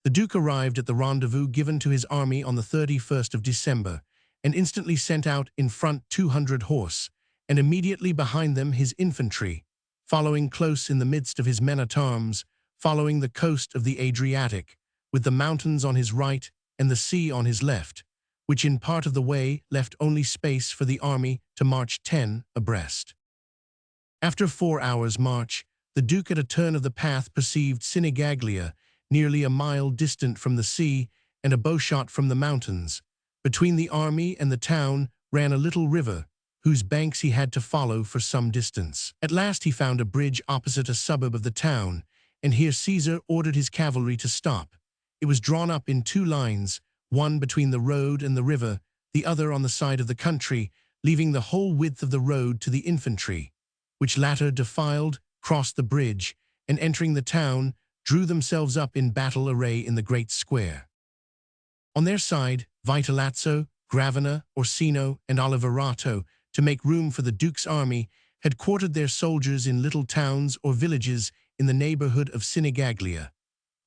The Duke arrived at the rendezvous given to his army on the 31st of December, and instantly sent out in front 200 horse, and immediately behind them his infantry, following close in the midst of his men-at-arms, following the coast of the Adriatic, with the mountains on his right and the sea on his left, which in part of the way left only space for the army to march 10 abreast. After 4 hours' march, the Duke at a turn of the path perceived Sinigaglia, nearly a mile distant from the sea and a bowshot from the mountains. Between the army and the town ran a little river, whose banks he had to follow for some distance. At last he found a bridge opposite a suburb of the town, and here Caesar ordered his cavalry to stop. It was drawn up in 2 lines, one between the road and the river, the other on the side of the country, leaving the whole width of the road to the infantry, which latter defiled, crossed the bridge, and entering the town, drew themselves up in battle array in the great square. On their side, Vitellozzo, Gravina, Orsino, and Oliverato, to make room for the Duke's army, had quartered their soldiers in little towns or villages in the neighborhood of Sinigaglia.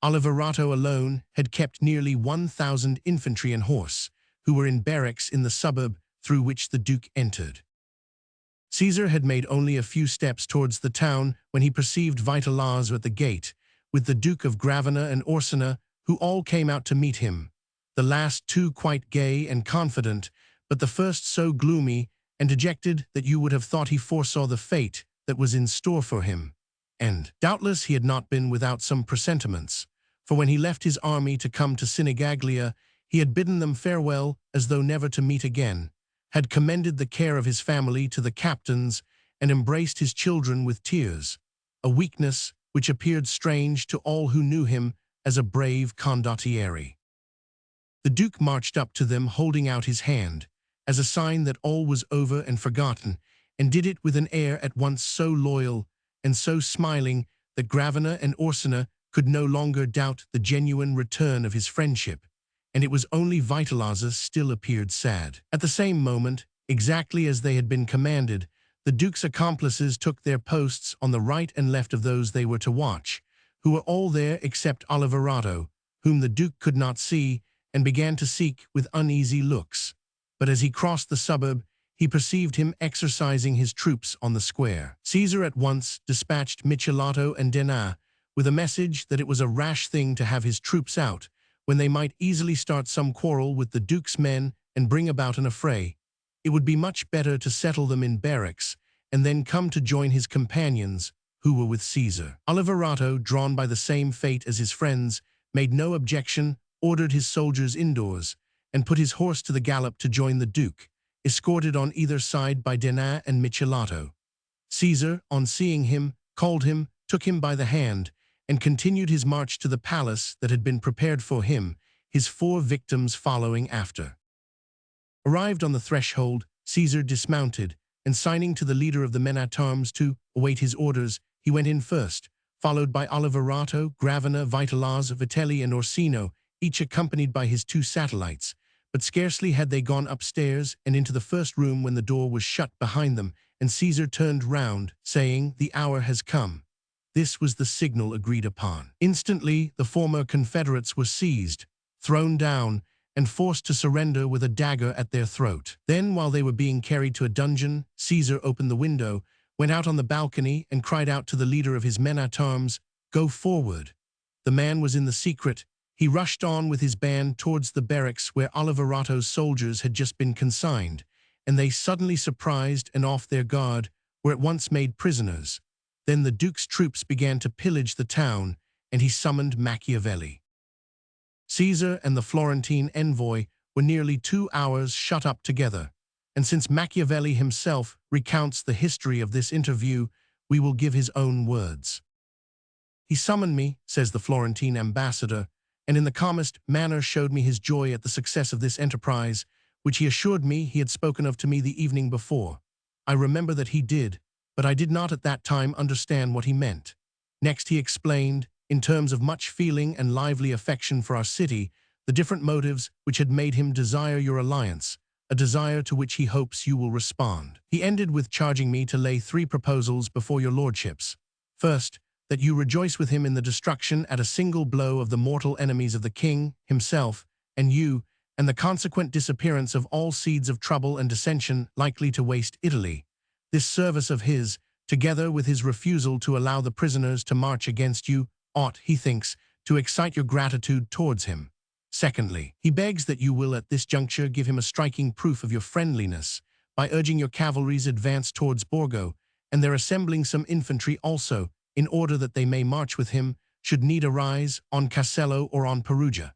Oliverato alone had kept nearly 1,000 infantry and horse, who were in barracks in the suburb through which the Duke entered. Caesar had made only a few steps towards the town when he perceived Vitellozzo at the gate, with the Duke of Gravina and Orsina, who all came out to meet him, the last 2 quite gay and confident, but the first so gloomy and dejected that you would have thought he foresaw the fate that was in store for him. And doubtless he had not been without some presentiments, for when he left his army to come to Sinigaglia, he had bidden them farewell as though never to meet again, had commended the care of his family to the captains, and embraced his children with tears, a weakness which appeared strange to all who knew him as a brave condottiere. The Duke marched up to them holding out his hand, as a sign that all was over and forgotten, and did it with an air at once so loyal and so smiling that Gravina and Orsina could no longer doubt the genuine return of his friendship, and it was only Vitellozzo still appeared sad. At the same moment, exactly as they had been commanded, the Duke's accomplices took their posts on the right and left of those they were to watch, who were all there except Oliverato, whom the Duke could not see, and began to seek with uneasy looks. But as he crossed the suburb, he perceived him exercising his troops on the square. Caesar at once dispatched Michelato and Denas with a message that it was a rash thing to have his troops out, when they might easily start some quarrel with the Duke's men and bring about an affray. It would be much better to settle them in barracks, and then come to join his companions, who were with Caesar. Oliverato, drawn by the same fate as his friends, made no objection, ordered his soldiers indoors, and put his horse to the gallop to join the Duke, escorted on either side by Denas and Michelato. Caesar, on seeing him, called him, took him by the hand, and continued his march to the palace that had been prepared for him, his 4 victims following after. Arrived on the threshold, Caesar dismounted, and signing to the leader of the men-at-arms to await his orders, he went in first, followed by Oliverato, Gravina, Vitelaz, Vitelli, and Orsino, each accompanied by his 2 satellites. But scarcely had they gone upstairs and into the first room when the door was shut behind them, and Caesar turned round, saying, "The hour has come." This was the signal agreed upon. Instantly, the former confederates were seized, thrown down, and forced to surrender with a dagger at their throat. Then, while they were being carried to a dungeon, Caesar opened the window, went out on the balcony, and cried out to the leader of his men-at-arms, "Go forward." The man was in the secret. He rushed on with his band towards the barracks where Oliverato's soldiers had just been consigned, and they, suddenly surprised and off their guard, were at once made prisoners. Then the Duke's troops began to pillage the town, and he summoned Machiavelli. Caesar and the Florentine envoy were nearly 2 hours shut up together, and since Machiavelli himself recounts the history of this interview, we will give his own words. "He summoned me," says the Florentine ambassador, "and in the calmest manner showed me his joy at the success of this enterprise, which he assured me he had spoken of to me the evening before. I remember that he did, but I did not at that time understand what he meant. Next he explained, in terms of much feeling and lively affection for our city, the different motives which had made him desire your alliance, a desire to which he hopes you will respond. He ended with charging me to lay 3 proposals before your lordships. First, that you rejoice with him in the destruction at a single blow of the mortal enemies of the king, himself, and you, and the consequent disappearance of all seeds of trouble and dissension likely to waste Italy. This service of his, together with his refusal to allow the prisoners to march against you, ought, he thinks, to excite your gratitude towards him. Secondly, he begs that you will at this juncture give him a striking proof of your friendliness by urging your cavalry's advance towards Borgo, and their assembling some infantry also, in order that they may march with him, should need arise, on Castello or on Perugia.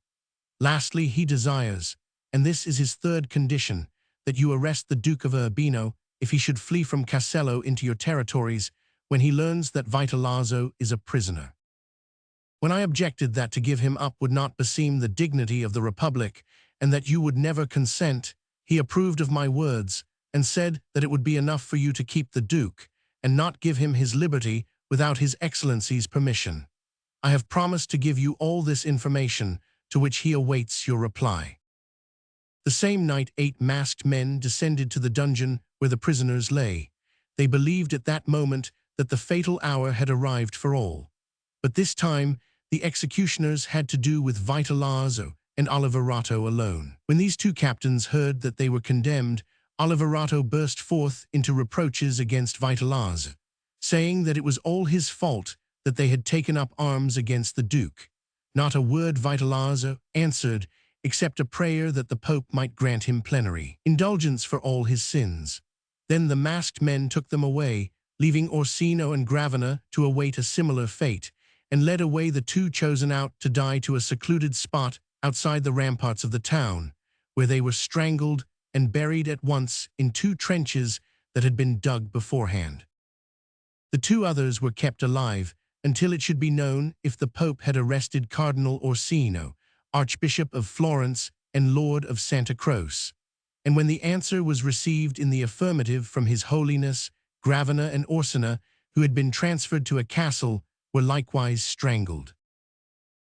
Lastly, he desires, and this is his 3rd condition, that you arrest the Duke of Urbino if he should flee from Castello into your territories when he learns that Vitellazzo is a prisoner. When I objected that to give him up would not beseem the dignity of the Republic, and that you would never consent, he approved of my words, and said that it would be enough for you to keep the Duke, and not give him his liberty without his Excellency's permission. I have promised to give you all this information, to which he awaits your reply." The same night 8 masked men descended to the dungeon where the prisoners lay. They believed at that moment that the fatal hour had arrived for all. But this time, the executioners had to do with Vitellazzo and Oliverato alone. When these 2 captains heard that they were condemned, Oliverato burst forth into reproaches against Vitellazzo, saying that it was all his fault that they had taken up arms against the Duke. Not a word Vitellazzo answered, except a prayer that the Pope might grant him plenary indulgence for all his sins. Then the masked men took them away, leaving Orsino and Gravina to await a similar fate, and led away the 2 chosen out to die to a secluded spot outside the ramparts of the town, where they were strangled and buried at once in 2 trenches that had been dug beforehand. The 2 others were kept alive until it should be known if the Pope had arrested Cardinal Orsino, Archbishop of Florence and Lord of Santa Croce. And when the answer was received in the affirmative from His Holiness, Gravina and Orsina, who had been transferred to a castle, were likewise strangled.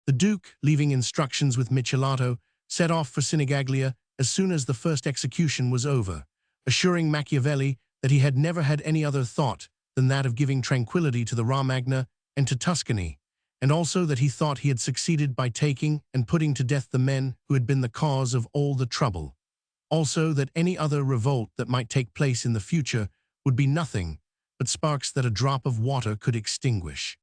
The Duke, leaving instructions with Michelato, set off for Sinigaglia as soon as the first execution was over, assuring Machiavelli that he had never had any other thought than that of giving tranquility to the Romagna and to Tuscany, and also that he thought he had succeeded by taking and putting to death the men who had been the cause of all the trouble. Also that any other revolt that might take place in the future would be nothing but sparks that a drop of water could extinguish.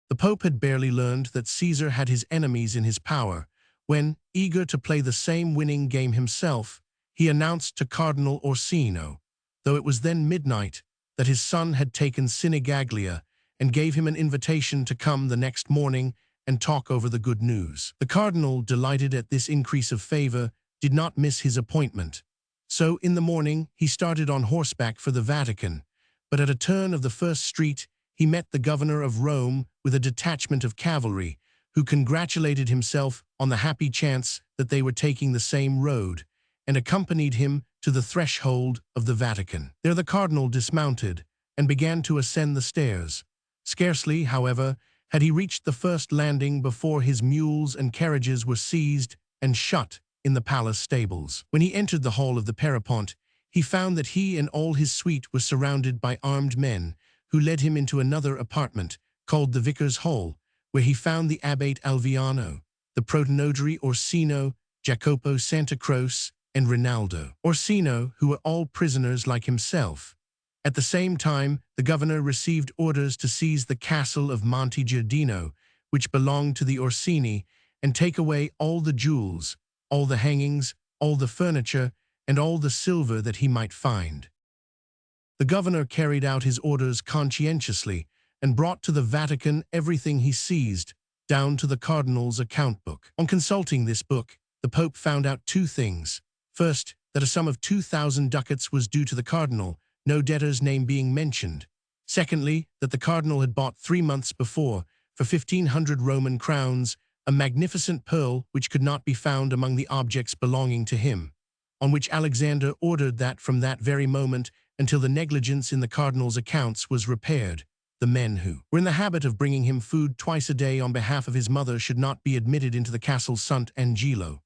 The Pope had barely learned that Caesar had his enemies in his power when, eager to play the same winning game himself, he announced to Cardinal Orsino, though it was then midnight, that his son had taken Sinigaglia, and gave him an invitation to come the next morning and talk over the good news. The cardinal, delighted at this increase of favor, did not miss his appointment. So in the morning he started on horseback for the Vatican, but at a turn of the first street he met the governor of Rome with a detachment of cavalry, who congratulated himself on the happy chance that they were taking the same road, and accompanied him to the threshold of the Vatican. There the cardinal dismounted and began to ascend the stairs. Scarcely, however, had he reached the first landing before his mules and carriages were seized and shut in the palace stables. When he entered the hall of the Perrepont, he found that he and all his suite were surrounded by armed men, who led him into another apartment, called the Vicar's Hall, where he found the Abbate Alviano, the protonotary Orsino, Jacopo Santa Croce, and Rinaldo Orsino, who were all prisoners like himself. At the same time, the governor received orders to seize the castle of Monte Giardino, which belonged to the Orsini, and take away all the jewels, all the hangings, all the furniture, and all the silver that he might find. The governor carried out his orders conscientiously and brought to the Vatican everything he seized, down to the cardinal's account book. On consulting this book, the Pope found out two things. First, that a sum of 2,000 ducats was due to the cardinal, no debtor's name being mentioned. Secondly, that the cardinal had bought 3 months before, for 1,500 Roman crowns, a magnificent pearl which could not be found among the objects belonging to him, on which Alexander ordered that from that very moment until the negligence in the cardinal's accounts was repaired, the men who were in the habit of bringing him food twice a day on behalf of his mother should not be admitted into the castle Sant Angelo.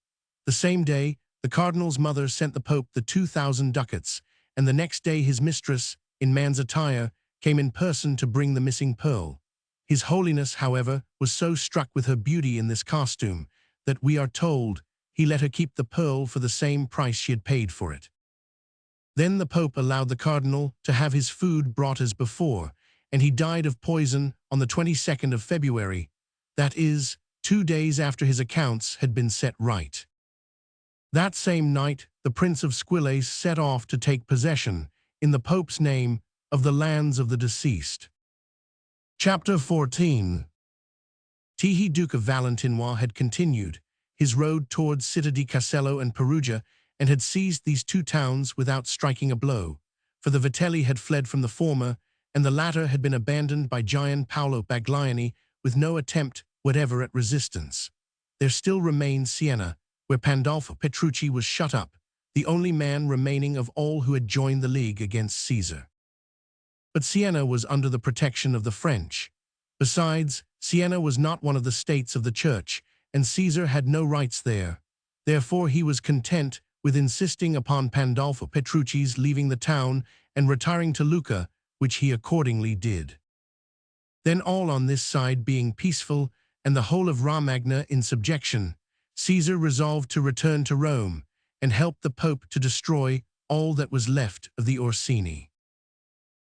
The same day, the cardinal's mother sent the Pope the 2,000 ducats, and the next day his mistress, in man's attire, came in person to bring the missing pearl. His Holiness, however, was so struck with her beauty in this costume that, we are told, he let her keep the pearl for the same price she had paid for it. Then the Pope allowed the cardinal to have his food brought as before, and he died of poison on the 22nd of February, that is, 2 days after his accounts had been set right. That same night, the Prince of Squillace set off to take possession, in the Pope's name, of the lands of the deceased. Chapter 14. Tihi, Duke of Valentinois, had continued his road towards Città di Castello and Perugia, and had seized these two towns without striking a blow, for the Vitelli had fled from the former, and the latter had been abandoned by Gian Paolo Bagliani with no attempt whatever at resistance. There still remained Siena, where Pandolfo Petrucci was shut up, the only man remaining of all who had joined the league against Caesar. But Siena was under the protection of the French. Besides, Siena was not one of the states of the Church, and Caesar had no rights there. Therefore he was content with insisting upon Pandolfo Petrucci's leaving the town and retiring to Lucca, which he accordingly did. Then, all on this side being peaceful, and the whole of Romagna in subjection, Caesar resolved to return to Rome, and help the Pope to destroy all that was left of the Orsini.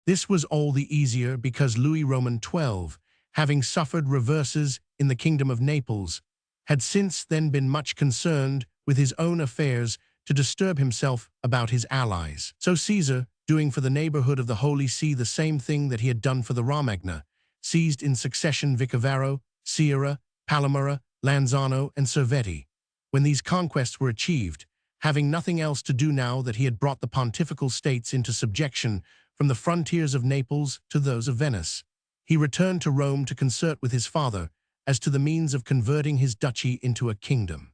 This was all the easier because Louis Roman XII, having suffered reverses in the kingdom of Naples, had since then been much concerned with his own affairs to disturb himself about his allies. So Caesar, doing for the neighborhood of the Holy See the same thing that he had done for the Romagna, seized in succession Vicovaro, Sierra, Palamura, Lanzano, and Cerveti. When these conquests were achieved, having nothing else to do now that he had brought the pontifical states into subjection from the frontiers of Naples to those of Venice, he returned to Rome to concert with his father as to the means of converting his duchy into a kingdom.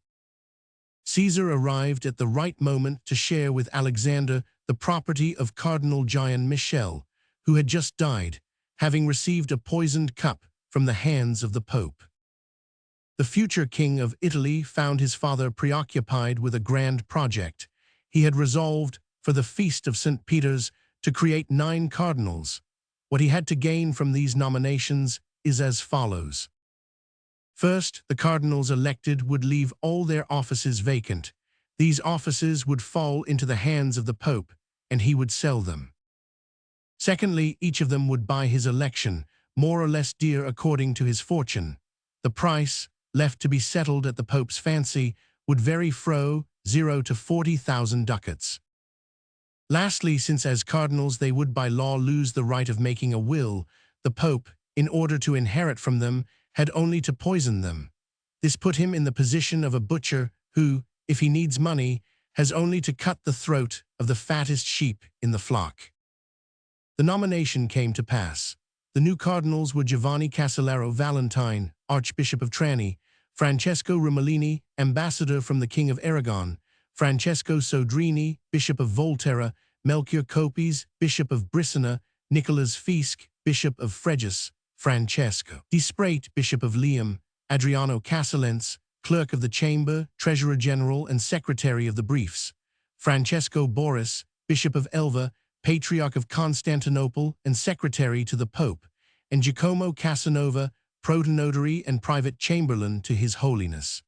Caesar arrived at the right moment to share with Alexander the property of Cardinal Gian Michel, who had just died, having received a poisoned cup from the hands of the Pope. The future king of Italy found his father preoccupied with a grand project. He had resolved, for the feast of St. Peter's, to create 9 cardinals. What he had to gain from these nominations is as follows. First, the cardinals elected would leave all their offices vacant. These offices would fall into the hands of the Pope, and he would sell them. Secondly, each of them would buy his election, more or less dear according to his fortune. The price, left to be settled at the Pope's fancy, would vary from 0 to 40,000 ducats. Lastly, since as cardinals they would by law lose the right of making a will, the Pope, in order to inherit from them, had only to poison them. This put him in the position of a butcher who, if he needs money, has only to cut the throat of the fattest sheep in the flock. The nomination came to pass. The new cardinals were Giovanni Casellaro Valentine, Archbishop of Trani, Francesco Romolini, ambassador from the King of Aragon, Francesco Sodrini, Bishop of Volterra, Melchior Copes, Bishop of Brisena, Nicolas Fisque, Bishop of Fregus, Francesco Desprate, Bishop of Liam, Adriano Casalens, Clerk of the Chamber, Treasurer General and Secretary of the Briefs, Francesco Boris, Bishop of Elva, Patriarch of Constantinople and Secretary to the Pope, and Giacomo Casanova, Protonotary and Private Chamberlain to His Holiness.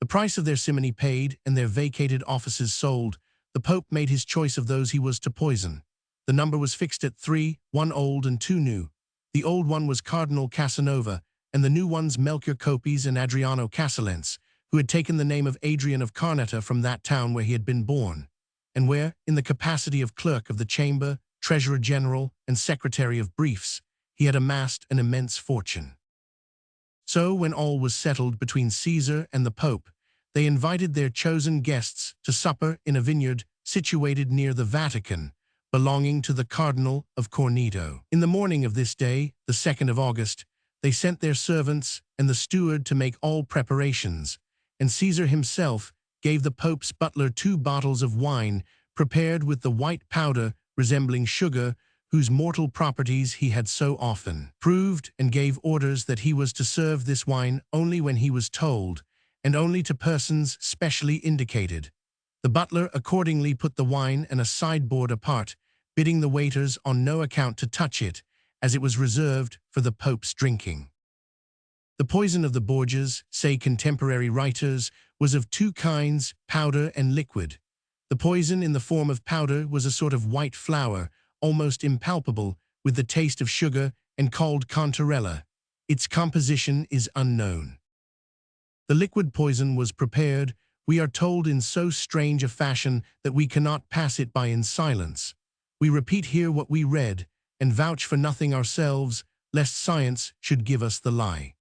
The price of their simony paid and their vacated offices sold, the Pope made his choice of those he was to poison. The number was fixed at 3, 1 old and 2 new. The old one was Cardinal Casanova, and the new ones Melchior Copes and Adriano Casalens, who had taken the name of Adrian of Carneta from that town where he had been born, and where, in the capacity of Clerk of the Chamber, Treasurer General, and Secretary of Briefs, he had amassed an immense fortune. So, when all was settled between Caesar and the Pope, they invited their chosen guests to supper in a vineyard situated near the Vatican, belonging to the Cardinal of Corneto. In the morning of this day, the 2nd of August, they sent their servants and the steward to make all preparations, and Caesar himself gave the Pope's butler 2 bottles of wine prepared with the white powder resembling sugar, whose mortal properties he had so often proved, and gave orders that he was to serve this wine only when he was told, and only to persons specially indicated. The butler accordingly put the wine in a sideboard apart, bidding the waiters on no account to touch it, as it was reserved for the Pope's drinking. The poison of the Borgias, say contemporary writers, was of 2 kinds, powder and liquid. The poison in the form of powder was a sort of white flour, almost impalpable, with the taste of sugar, and called cantarella. Its composition is unknown. The liquid poison was prepared, we are told, in so strange a fashion that we cannot pass it by in silence. We repeat here what we read, and vouch for nothing ourselves, lest science should give us the lie.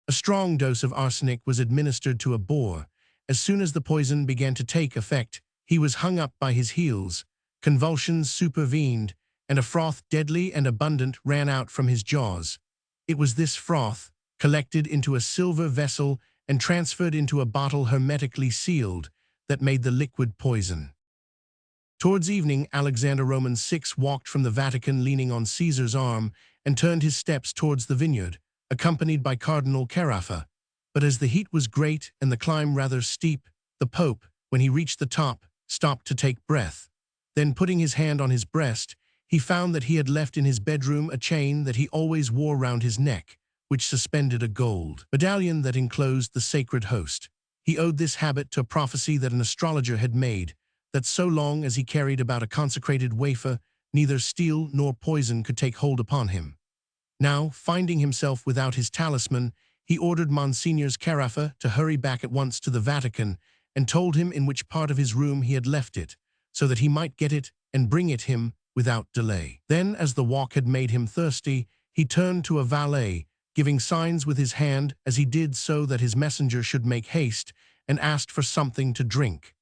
A strong dose of arsenic was administered to a boar. As soon as the poison began to take effect, he was hung up by his heels. Convulsions supervened, and a froth deadly and abundant ran out from his jaws. It was this froth, collected into a silver vessel and transferred into a bottle hermetically sealed, that made the liquid poison. Towards evening, Alexander Roman VI walked from the Vatican leaning on Caesar's arm and turned his steps towards the vineyard, accompanied by Cardinal Carafa. But as the heat was great and the climb rather steep, the Pope, when he reached the top, stopped to take breath. Then, putting his hand on his breast, he found that he had left in his bedroom a chain that he always wore round his neck, which suspended a gold medallion that enclosed the sacred host. He owed this habit to a prophecy that an astrologer had made, that so long as he carried about a consecrated wafer, neither steel nor poison could take hold upon him. Now, finding himself without his talisman, he ordered Monsignors Carafa to hurry back at once to the Vatican, and told him in which part of his room he had left it, so that he might get it and bring it him without delay. Then, as the walk had made him thirsty, he turned to a valet, giving signs with his hand as he did so that his messenger should make haste, and asked for something to drink.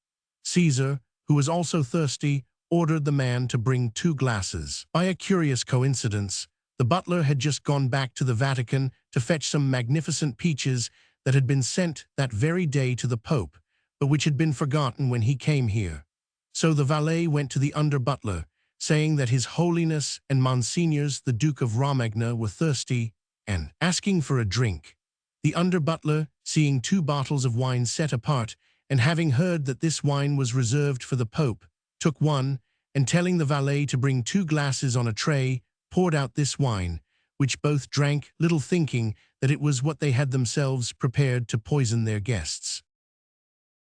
Caesar, who was also thirsty, ordered the man to bring 2 glasses. By a curious coincidence, the butler had just gone back to the Vatican to fetch some magnificent peaches that had been sent that very day to the Pope, but which had been forgotten when he came here. So the valet went to the under-butler, saying that His Holiness and Monsignors the Duke of Romagna were thirsty, and asking for a drink. The under-butler, seeing 2 bottles of wine set apart, and having heard that this wine was reserved for the Pope, took one, and telling the valet to bring 2 glasses on a tray, poured out this wine, which both drank, little thinking that it was what they had themselves prepared to poison their guests.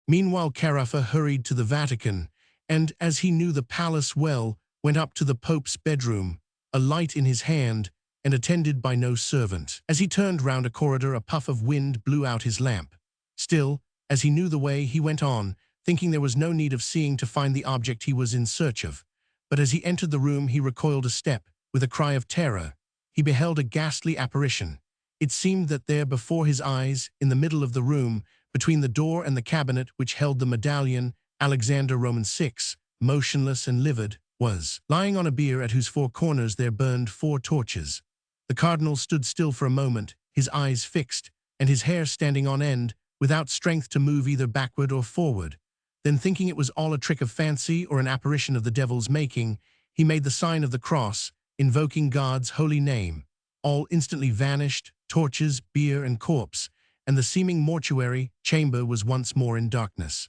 Meanwhile Carafa hurried to the Vatican, and, as he knew the palace well, went up to the Pope's bedroom, a light in his hand, and attended by no servant. As he turned round a corridor, a puff of wind blew out his lamp. Still, as he knew the way, he went on, thinking there was no need of seeing to find the object he was in search of. But as he entered the room, he recoiled a step, with a cry of terror. He beheld a ghastly apparition. It seemed that there before his eyes, in the middle of the room, between the door and the cabinet which held the medallion, Alexander Roman VI, motionless and livid, was lying on a bier at whose 4 corners there burned 4 torches. The cardinal stood still for a moment, his eyes fixed, and his hair standing on end, without strength to move either backward or forward. Then, thinking it was all a trick of fancy or an apparition of the devil's making, he made the sign of the cross, invoking God's holy name. All instantly vanished, torches, bier, and corpse, and the seeming mortuary chamber was once more in darkness.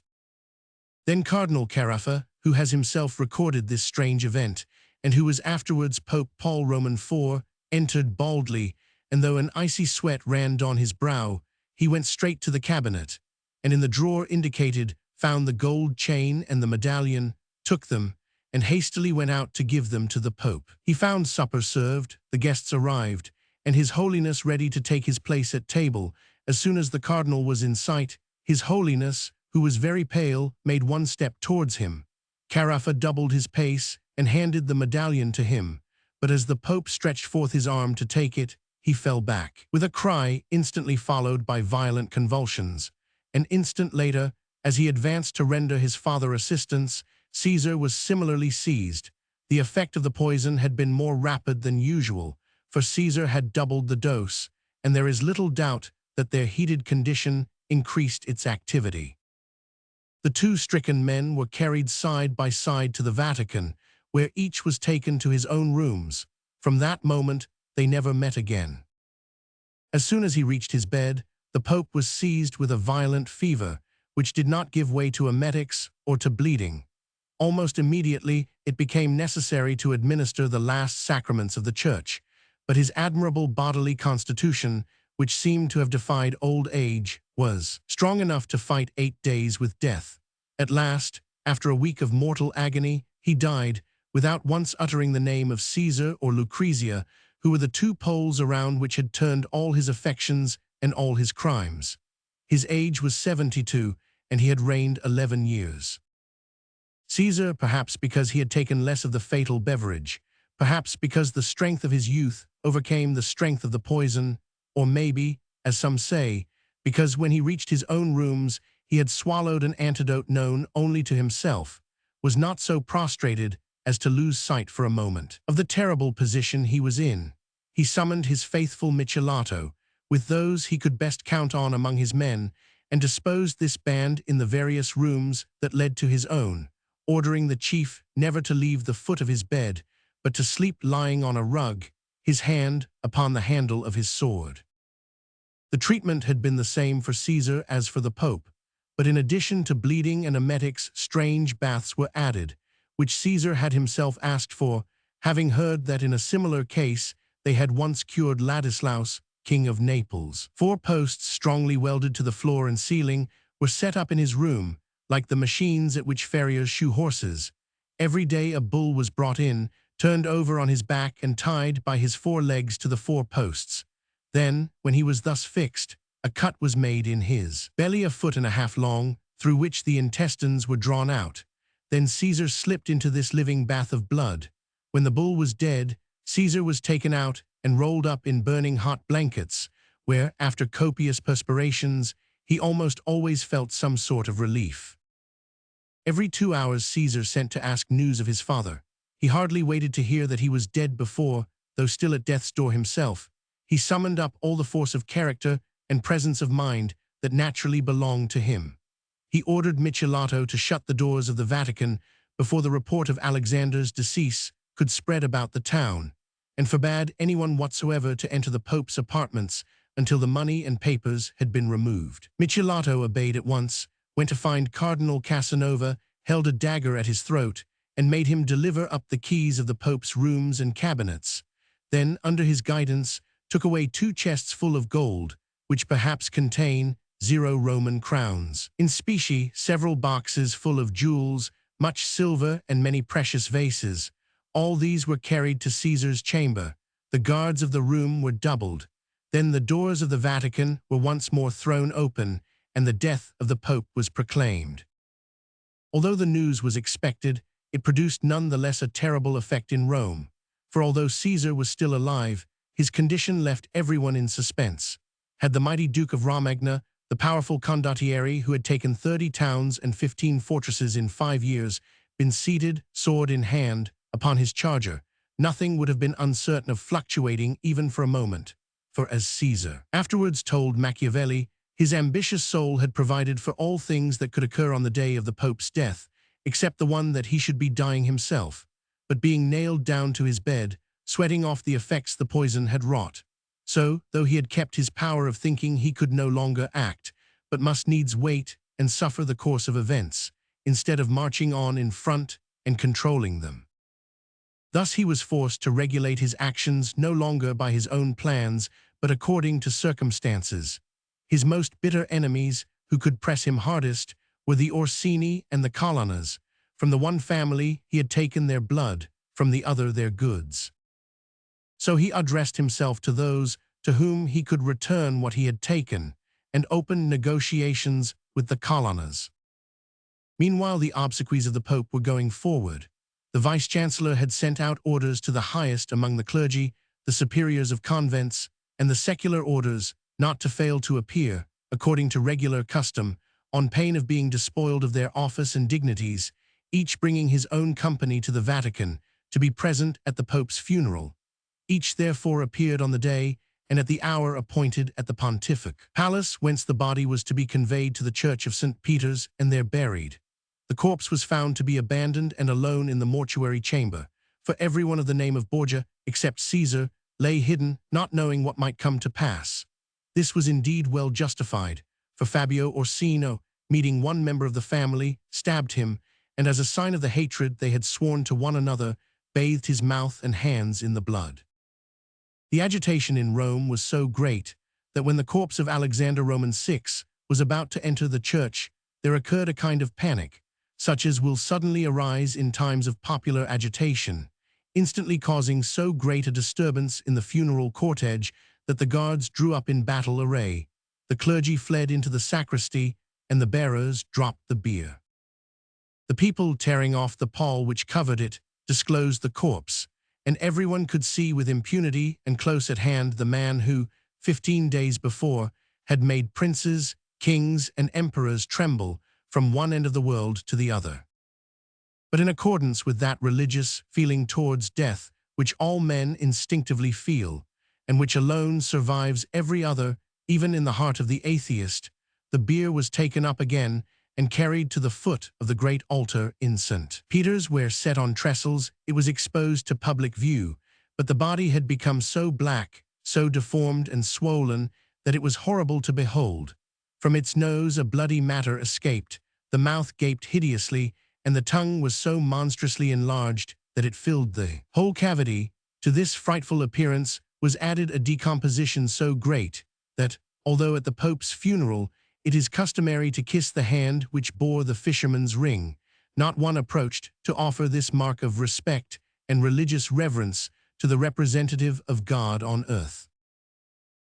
Then Cardinal Carafa, who has himself recorded this strange event, and who was afterwards Pope Paul Roman IV, entered baldly, and though an icy sweat ran down his brow, he went straight to the cabinet, and in the drawer indicated found the gold chain and the medallion, took them, and hastily went out to give them to the Pope. He found supper served, the guests arrived, and His Holiness ready to take his place at table. As soon as the Cardinal was in sight, His Holiness, who was very pale, made one step towards him. Carafa doubled his pace and handed the medallion to him, but as the Pope stretched forth his arm to take it, he fell back, with a cry instantly followed by violent convulsions. An instant later, as he advanced to render his father assistance, Caesar was similarly seized. The effect of the poison had been more rapid than usual, for Caesar had doubled the dose, and there is little doubt that their heated condition increased its activity. The two stricken men were carried side by side to the Vatican, where each was taken to his own rooms. From that moment, they never met again. As soon as he reached his bed, the Pope was seized with a violent fever, which did not give way to emetics or to bleeding. Almost immediately, it became necessary to administer the last sacraments of the Church, but his admirable bodily constitution, which seemed to have defied old age, was strong enough to fight 8 days with death. At last, after a week of mortal agony, he died, without once uttering the name of Caesar or Lucrezia, who were the two poles around which had turned all his affections and all his crimes. His age was 72, and he had reigned 11 years. Caesar, perhaps because he had taken less of the fatal beverage, perhaps because the strength of his youth overcame the strength of the poison, or maybe, as some say, because when he reached his own rooms he had swallowed an antidote known only to himself, was not so prostrated as to lose sight for a moment of the terrible position he was in. He summoned his faithful Micelato, with those he could best count on among his men, and disposed this band in the various rooms that led to his own, ordering the chief never to leave the foot of his bed, but to sleep lying on a rug, his hand upon the handle of his sword. The treatment had been the same for Caesar as for the Pope, but in addition to bleeding and emetics, strange baths were added, which Caesar had himself asked for, having heard that in a similar case they had once cured Ladislaus, King of Naples. 4 posts strongly welded to the floor and ceiling were set up in his room, like the machines at which farriers shoe horses. Every day a bull was brought in, turned over on his back and tied by his 4 legs to the 4 posts. Then, when he was thus fixed, a cut was made in his belly 1.5 feet long, through which the intestines were drawn out. Then Caesar slipped into this living bath of blood. When the bull was dead, Caesar was taken out and rolled up in burning hot blankets, where, after copious perspirations, he almost always felt some sort of relief. Every 2 hours Caesar sent to ask news of his father. He hardly waited to hear that he was dead before, though still at death's door himself, he summoned up all the force of character and presence of mind that naturally belonged to him. He ordered Micelato to shut the doors of the Vatican before the report of Alexander's decease could spread about the town, and forbade anyone whatsoever to enter the Pope's apartments until the money and papers had been removed. Micelato obeyed at once, went to find Cardinal Casanova, held a dagger at his throat, and made him deliver up the keys of the Pope's rooms and cabinets. Then, under his guidance, took away 2 chests full of gold, which perhaps contain 0 Roman crowns. In specie, several boxes full of jewels, much silver, and many precious vases. All these were carried to Caesar's chamber. The guards of the room were doubled. Then the doors of the Vatican were once more thrown open, and the death of the Pope was proclaimed. Although the news was expected, it produced none the less a terrible effect in Rome, for although Caesar was still alive, his condition left everyone in suspense. Had the mighty Duke of Romagna, the powerful condottiere who had taken 30 towns and 15 fortresses in 5 years, been seated, sword in hand, upon his charger, nothing would have been uncertain of fluctuating even for a moment. for as Caesar afterwards told Machiavelli, his ambitious soul had provided for all things that could occur on the day of the Pope's death, except the one that he should be dying himself, but being nailed down to his bed, sweating off the effects the poison had wrought. So, though he had kept his power of thinking, he could no longer act, but must needs wait and suffer the course of events, instead of marching on in front and controlling them. Thus he was forced to regulate his actions no longer by his own plans, but according to circumstances. His most bitter enemies, who could press him hardest, were the Orsini and the Colonnas. From the one family he had taken their blood, from the other their goods. So he addressed himself to those to whom he could return what he had taken, and opened negotiations with the Colonnas. Meanwhile the obsequies of the Pope were going forward. The Vice-Chancellor had sent out orders to the highest among the clergy, the superiors of convents, and the secular orders, not to fail to appear, according to regular custom, on pain of being despoiled of their office and dignities, each bringing his own company to the Vatican, to be present at the Pope's funeral. Each therefore appeared on the day and at the hour appointed at the Pontific Palace, whence the body was to be conveyed to the Church of St. Peter's and there buried. The corpse was found to be abandoned and alone in the mortuary chamber, for everyone of the name of Borgia, except Caesar, lay hidden, not knowing what might come to pass. This was indeed well justified, for Fabio Orsino, meeting one member of the family, stabbed him, and as a sign of the hatred they had sworn to one another, bathed his mouth and hands in the blood. The agitation in Rome was so great that when the corpse of Alexander Roman VI was about to enter the church, there occurred a kind of panic, such as will suddenly arise in times of popular agitation, instantly causing so great a disturbance in the funeral cortege that the guards drew up in battle array, the clergy fled into the sacristy, and the bearers dropped the bier. The people, tearing off the pall which covered it, disclosed the corpse, and everyone could see with impunity and close at hand the man who, 15 days before, had made princes, kings, and emperors tremble from one end of the world to the other. But in accordance with that religious feeling towards death which all men instinctively feel, and which alone survives every other, even in the heart of the atheist, the bier was taken up again and carried to the foot of the great altar in St. Peter's, where, set on trestles, it was exposed to public view, but the body had become so black, so deformed and swollen, that it was horrible to behold. From its nose a bloody matter escaped, the mouth gaped hideously, and the tongue was so monstrously enlarged that it filled the whole cavity. To this frightful appearance was added a decomposition so great that, although at the Pope's funeral it is customary to kiss the hand which bore the fisherman's ring, not one approached to offer this mark of respect and religious reverence to the representative of God on earth.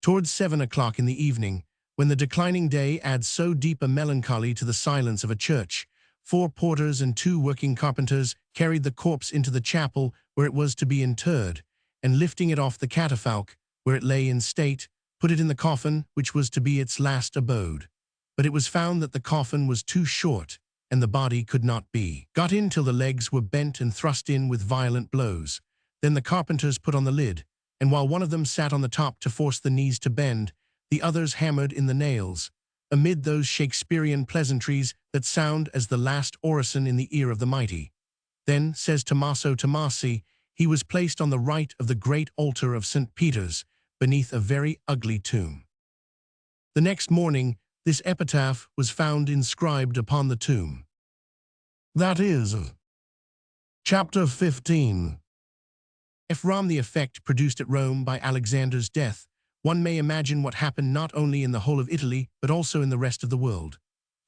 Towards 7 o'clock in the evening, when the declining day adds so deep a melancholy to the silence of a church, 4 porters and 2 working carpenters carried the corpse into the chapel where it was to be interred, and lifting it off the catafalque, where it lay in state, put it in the coffin which was to be its last abode. But it was found that the coffin was too short, and the body could not be got in till the legs were bent and thrust in with violent blows. Then the carpenters put on the lid, and while one of them sat on the top to force the knees to bend, the others hammered in the nails, amid those Shakespearean pleasantries that sound as the last orison in the ear of the mighty. Then, says Tommaso Tommasi, he was placed on the right of the great altar of St. Peter's, beneath a very ugly tomb. The next morning, this epitaph was found inscribed upon the tomb. That is, Chapter 15. From the effect produced at Rome by Alexander's death, one may imagine what happened not only in the whole of Italy, but also in the rest of the world.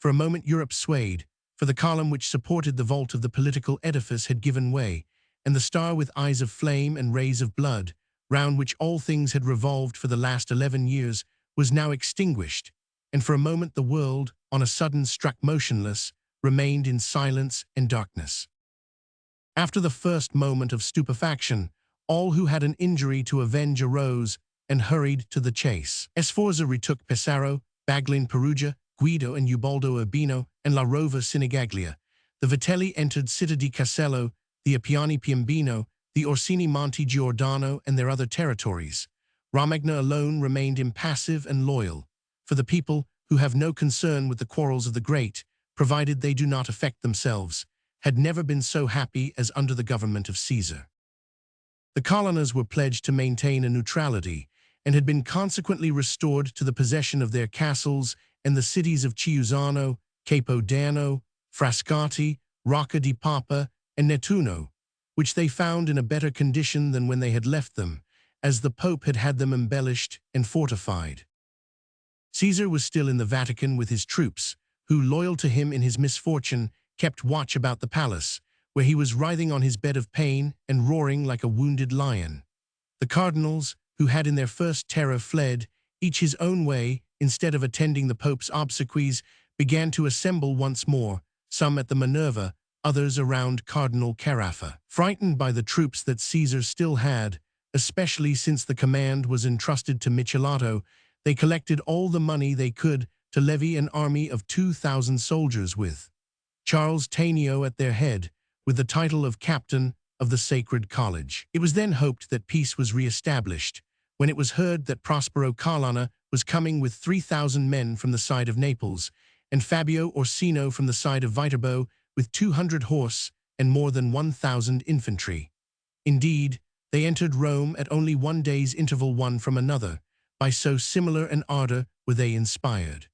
For a moment Europe swayed, for the column which supported the vault of the political edifice had given way, and the star with eyes of flame and rays of blood, round which all things had revolved for the last 11 years, was now extinguished, and for a moment the world, on a sudden struck motionless, remained in silence and darkness. After the first moment of stupefaction, all who had an injury to avenge arose and hurried to the chase. Sforza retook Pesaro, Baglin Perugia, Guido and Ubaldo Urbino, and La Rova Sinigaglia. The Vitelli entered Città di Castello, the Appiani Piombino, the Orsini Monte Giordano and their other territories, Romagna alone remained impassive and loyal, for the people, who have no concern with the quarrels of the great, provided they do not affect themselves, had never been so happy as under the government of Caesar. The colonies were pledged to maintain a neutrality and had been consequently restored to the possession of their castles and the cities of Chiusano, Capodano, Frascati, Rocca di Papa, and Nettuno, which they found in a better condition than when they had left them, as the Pope had had them embellished and fortified. Caesar was still in the Vatican with his troops, who, loyal to him in his misfortune, kept watch about the palace, where he was writhing on his bed of pain and roaring like a wounded lion. The cardinals, who had in their first terror fled, each his own way, instead of attending the Pope's obsequies, began to assemble once more, some at the Minerva, others around Cardinal Caraffa. Frightened by the troops that Caesar still had, especially since the command was entrusted to Michelato, they collected all the money they could to levy an army of 2,000 soldiers with Charles Tanio at their head, with the title of Captain of the Sacred College. It was then hoped that peace was re-established, when it was heard that Prospero Colonna was coming with 3,000 men from the side of Naples, and Fabio Orsino from the side of Viterbo with 200 horse and more than 1,000 infantry. Indeed, they entered Rome at only one day's interval one from another, by so similar an ardor were they inspired.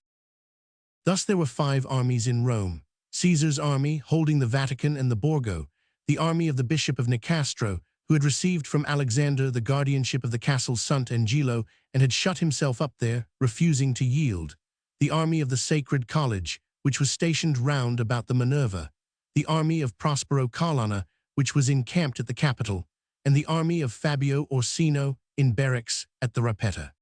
Thus there were 5 armies in Rome: Caesar's army holding the Vatican and the Borgo, the army of the Bishop of Nicastro, who had received from Alexander the guardianship of the castle Sant'Angelo and had shut himself up there, refusing to yield, the army of the Sacred College, which was stationed round about the Minerva, the army of Prospero Colonna, which was encamped at the Capitol, and the army of Fabio Orsino in barracks at the Ripetta.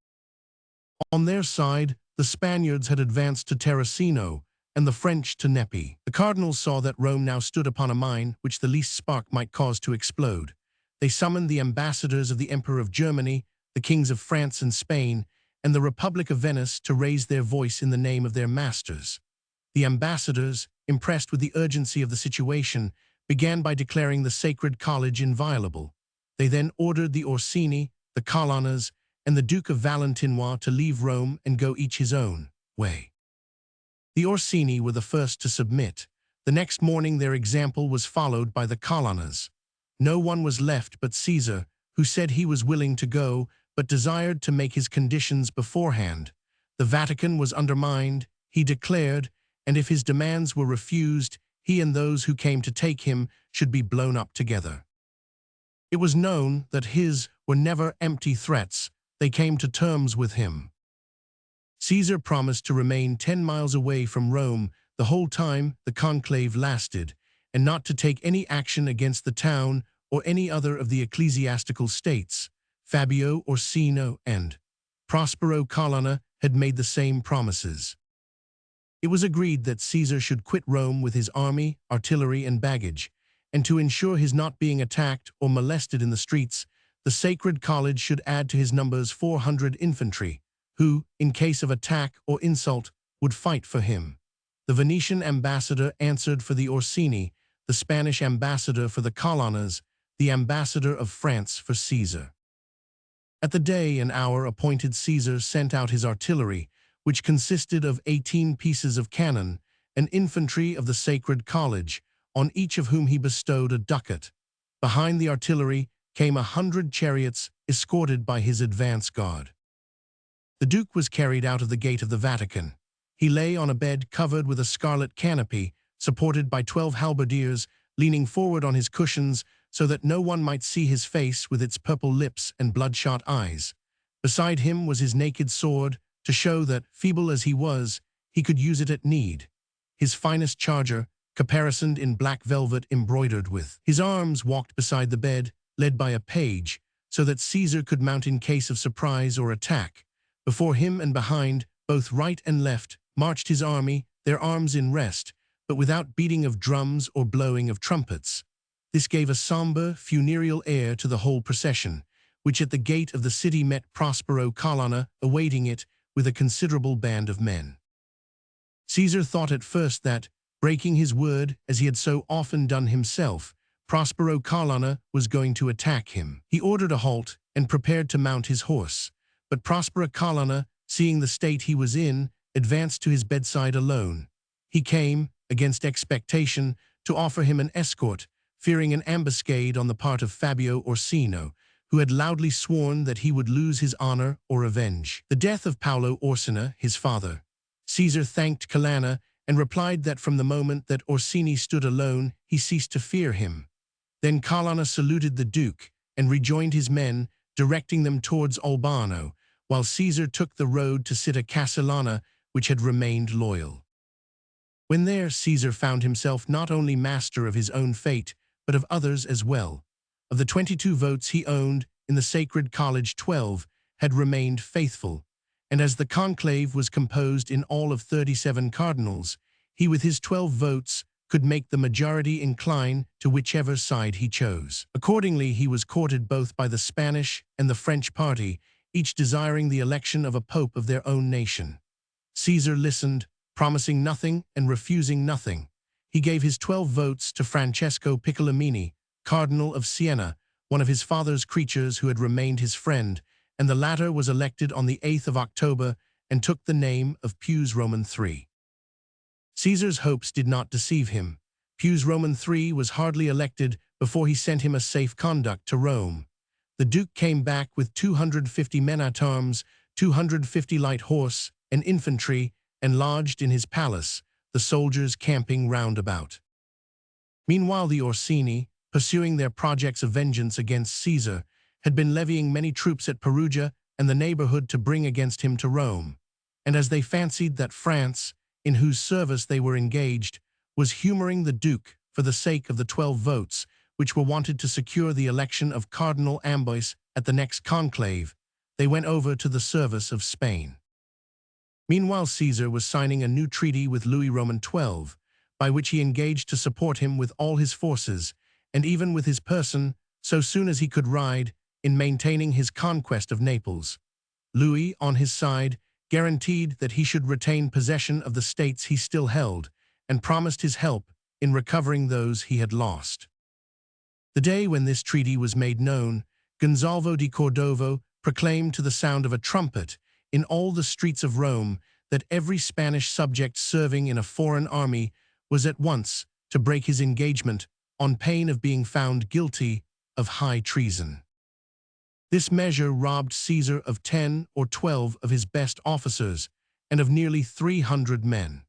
On their side, the Spaniards had advanced to Terracino, and the French to Nepi. The cardinals saw that Rome now stood upon a mine which the least spark might cause to explode. They summoned the ambassadors of the Emperor of Germany, the kings of France and Spain, and the Republic of Venice to raise their voice in the name of their masters. The ambassadors, impressed with the urgency of the situation, began by declaring the Sacred College inviolable. They then ordered the Orsini, the Colonnas, and the Duke of Valentinois to leave Rome and go each his own way. The Orsini were the first to submit. The next morning their example was followed by the Colonnas. No one was left but Caesar, who said he was willing to go, but desired to make his conditions beforehand. The Vatican was undermined, he declared, and if his demands were refused, he and those who came to take him should be blown up together. It was known that his were never empty threats. They came to terms with him. Caesar promised to remain 10 miles away from Rome the whole time the conclave lasted, and not to take any action against the town or any other of the ecclesiastical states. Fabio Orsino and Prospero Colonna had made the same promises. It was agreed that Caesar should quit Rome with his army, artillery, and baggage, and to ensure his not being attacked or molested in the streets, the Sacred College should add to his numbers 400 infantry, who, in case of attack or insult, would fight for him. The Venetian ambassador answered for the Orsini, the Spanish ambassador for the Colonnas, the ambassador of France for Caesar. At the day and hour appointed, Caesar sent out his artillery, which consisted of 18 pieces of cannon, and infantry of the Sacred College, on each of whom he bestowed a ducat. Behind the artillery came 100 chariots escorted by his advance guard. The Duke was carried out of the gate of the Vatican. He lay on a bed covered with a scarlet canopy, supported by 12 halberdiers, leaning forward on his cushions so that no one might see his face with its purple lips and bloodshot eyes. Beside him was his naked sword, to show that, feeble as he was, he could use it at need. His finest charger, caparisoned in black velvet embroidered with. His arms walked beside the bed, led by a page, so that Caesar could mount in case of surprise or attack. Before him and behind, both right and left, marched his army, their arms in rest, but without beating of drums or blowing of trumpets. This gave a somber, funereal air to the whole procession, which at the gate of the city met Prospero Colonna, awaiting it, with a considerable band of men. Caesar thought at first that, breaking his word as he had so often done himself, Prospero Colonna was going to attack him. He ordered a halt and prepared to mount his horse, But Prospera Colonna, seeing the state he was in, advanced to his bedside alone. He came, against expectation, to offer him an escort, fearing an ambuscade on the part of Fabio Orsino, who had loudly sworn that he would lose his honor or revenge the death of Paolo Orsina, his father. Caesar thanked Colonna and replied that from the moment that Orsini stood alone, he ceased to fear him. Then Colonna saluted the Duke and rejoined his men, directing them towards Albano, while Caesar took the road to Città Castellana, which had remained loyal. When there, Caesar found himself not only master of his own fate, but of others as well. Of the 22 votes he owned, in the Sacred College 12 had remained faithful, and as the conclave was composed in all of 37 cardinals, he with his 12 votes could make the majority incline to whichever side he chose. Accordingly, he was courted both by the Spanish and the French party, each desiring the election of a pope of their own nation. Caesar listened, promising nothing and refusing nothing. He gave his 12 votes to Francesco Piccolomini, Cardinal of Siena, one of his father's creatures who had remained his friend, and the latter was elected on the 8th of October and took the name of Pius Roman III. Caesar's hopes did not deceive him. Pius Roman III was hardly elected before he sent him a safe conduct to Rome. The Duke came back with 250 men-at-arms, 250 light horse and infantry, and lodged in his palace, the soldiers camping round about. Meanwhile the Orsini, pursuing their projects of vengeance against Caesar, had been levying many troops at Perugia and the neighborhood to bring against him to Rome, and as they fancied that France, in whose service they were engaged, was humoring the Duke for the sake of the 12 votes, which were wanted to secure the election of Cardinal Amboise at the next conclave, they went over to the service of Spain. Meanwhile Caesar was signing a new treaty with Louis Roman XII, by which he engaged to support him with all his forces, and even with his person, so soon as he could ride, in maintaining his conquest of Naples. Louis, on his side, guaranteed that he should retain possession of the states he still held, and promised his help in recovering those he had lost. The day when this treaty was made known, Gonzalvo di Cordova proclaimed to the sound of a trumpet in all the streets of Rome that every Spanish subject serving in a foreign army was at once to break his engagement on pain of being found guilty of high treason. This measure robbed Caesar of 10 or 12 of his best officers and of nearly 300 men.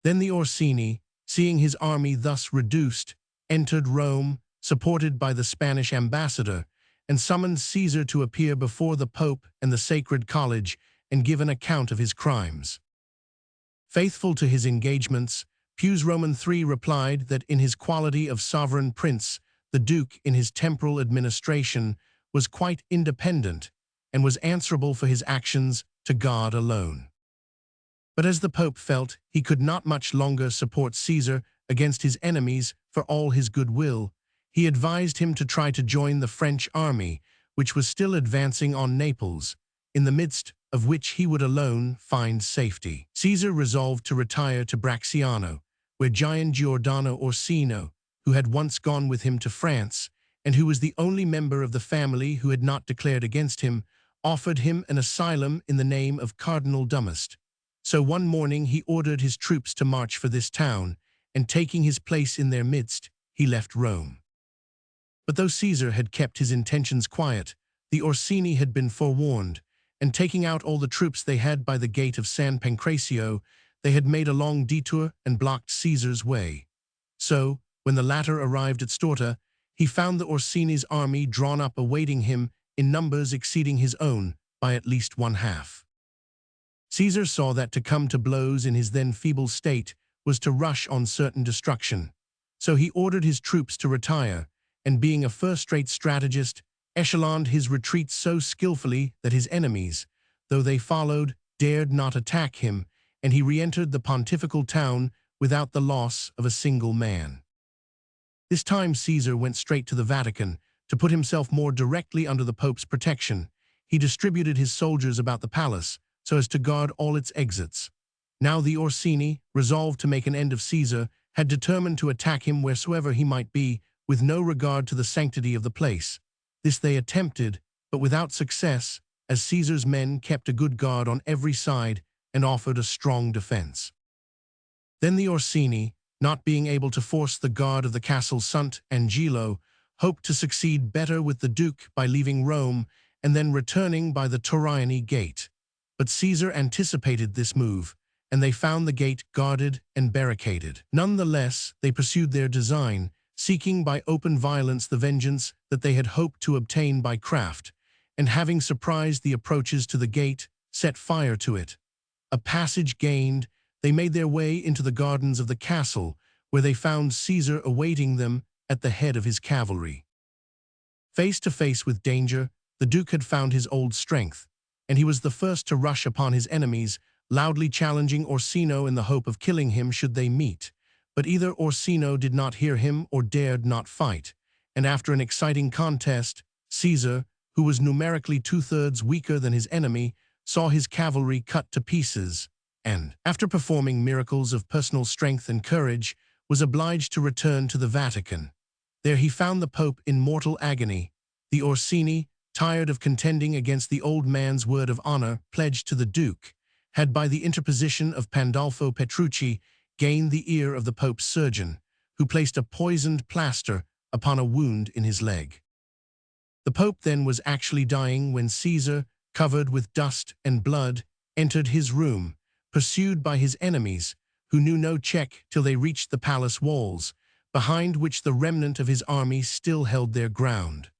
Then the Orsini, seeing his army thus reduced, entered Rome, supported by the Spanish ambassador, and summoned Caesar to appear before the Pope and the Sacred College and give an account of his crimes. Faithful to his engagements, Pius Roman III replied that in his quality of sovereign prince, the Duke in his temporal administration was quite independent and was answerable for his actions to God alone. But as the Pope felt he could not much longer support Caesar against his enemies for all his goodwill, he advised him to try to join the French army, which was still advancing on Naples, in the midst of which he would alone find safety. Caesar resolved to retire to Bracciano, where Gian Giordano Orsino, who had once gone with him to France, and who was the only member of the family who had not declared against him, offered him an asylum in the name of Cardinal Dumas. So one morning he ordered his troops to march for this town, and taking his place in their midst, he left Rome. But though Caesar had kept his intentions quiet, the Orsini had been forewarned, and taking out all the troops they had by the gate of San Pancrazio, they had made a long detour and blocked Caesar's way. So, when the latter arrived at Storta, he found the Orsini's army drawn up awaiting him in numbers exceeding his own by at least one half. Caesar saw that to come to blows in his then feeble state was to rush on certain destruction. So he ordered his troops to retire, and being a first-rate strategist, echeloned his retreat so skillfully that his enemies, though they followed, dared not attack him, and he re-entered the pontifical town without the loss of a single man. This time Caesar went straight to the Vatican to put himself more directly under the Pope's protection. He distributed his soldiers about the palace so as to guard all its exits. Now the Orsini, resolved to make an end of Caesar, had determined to attack him wheresoever he might be, with no regard to the sanctity of the place. This they attempted, but without success, as Caesar's men kept a good guard on every side and offered a strong defense. Then the Orsini, not being able to force the guard of the castle Sant Angelo, hoped to succeed better with the Duke by leaving Rome and then returning by the Toriani gate. But Caesar anticipated this move, and they found the gate guarded and barricaded. Nonetheless, they pursued their design, seeking by open violence the vengeance that they had hoped to obtain by craft, and having surprised the approaches to the gate, set fire to it. A passage gained, they made their way into the gardens of the castle, where they found Caesar awaiting them at the head of his cavalry. Face to face with danger, the Duke had found his old strength, and he was the first to rush upon his enemies, loudly challenging Orsino in the hope of killing him should they meet. But either Orsino did not hear him or dared not fight, and after an exciting contest, Caesar, who was numerically 2/3 weaker than his enemy, saw his cavalry cut to pieces, and, after performing miracles of personal strength and courage, was obliged to return to the Vatican. There he found the Pope in mortal agony. The Orsini, tired of contending against the old man's word of honor pledged to the Duke, had by the interposition of Pandolfo Petrucci gained the ear of the Pope's surgeon, who placed a poisoned plaster upon a wound in his leg. The Pope then was actually dying when Caesar, covered with dust and blood, entered his room, pursued by his enemies, who knew no check till they reached the palace walls, behind which the remnant of his army still held their ground.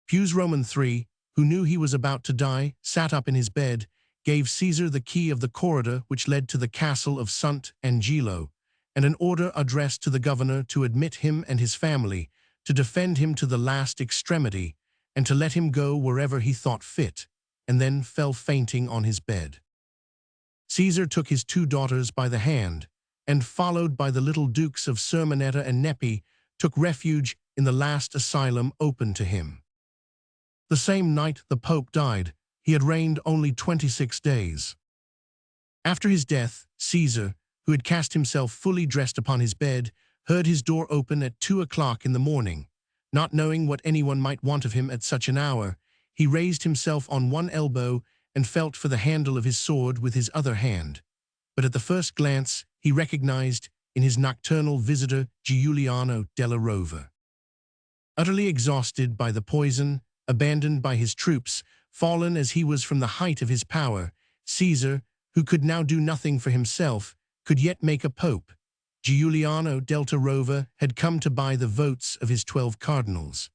Pius Roman III, who knew he was about to die, sat up in his bed, gave Caesar the key of the corridor which led to the castle of Sant Angelo, and an order addressed to the governor to admit him and his family, to defend him to the last extremity, and to let him go wherever he thought fit, and then fell fainting on his bed. Caesar took his 2 daughters by the hand, and, followed by the little dukes of Sermonetta and Nepi, took refuge in the last asylum open to him. The same night the Pope died. He had reigned only 26 days. After his death, Caesar, who had cast himself fully dressed upon his bed, heard his door open at 2 o'clock in the morning. Not knowing what anyone might want of him at such an hour, he raised himself on one elbow and felt for the handle of his sword with his other hand. But at the first glance, he recognized in his nocturnal visitor Giuliano della Rovere. Utterly exhausted by the poison, abandoned by his troops, fallen as he was from the height of his power, Caesar, who could now do nothing for himself, could yet make a pope. Giuliano della Rovere had come to buy the votes of his 12 cardinals.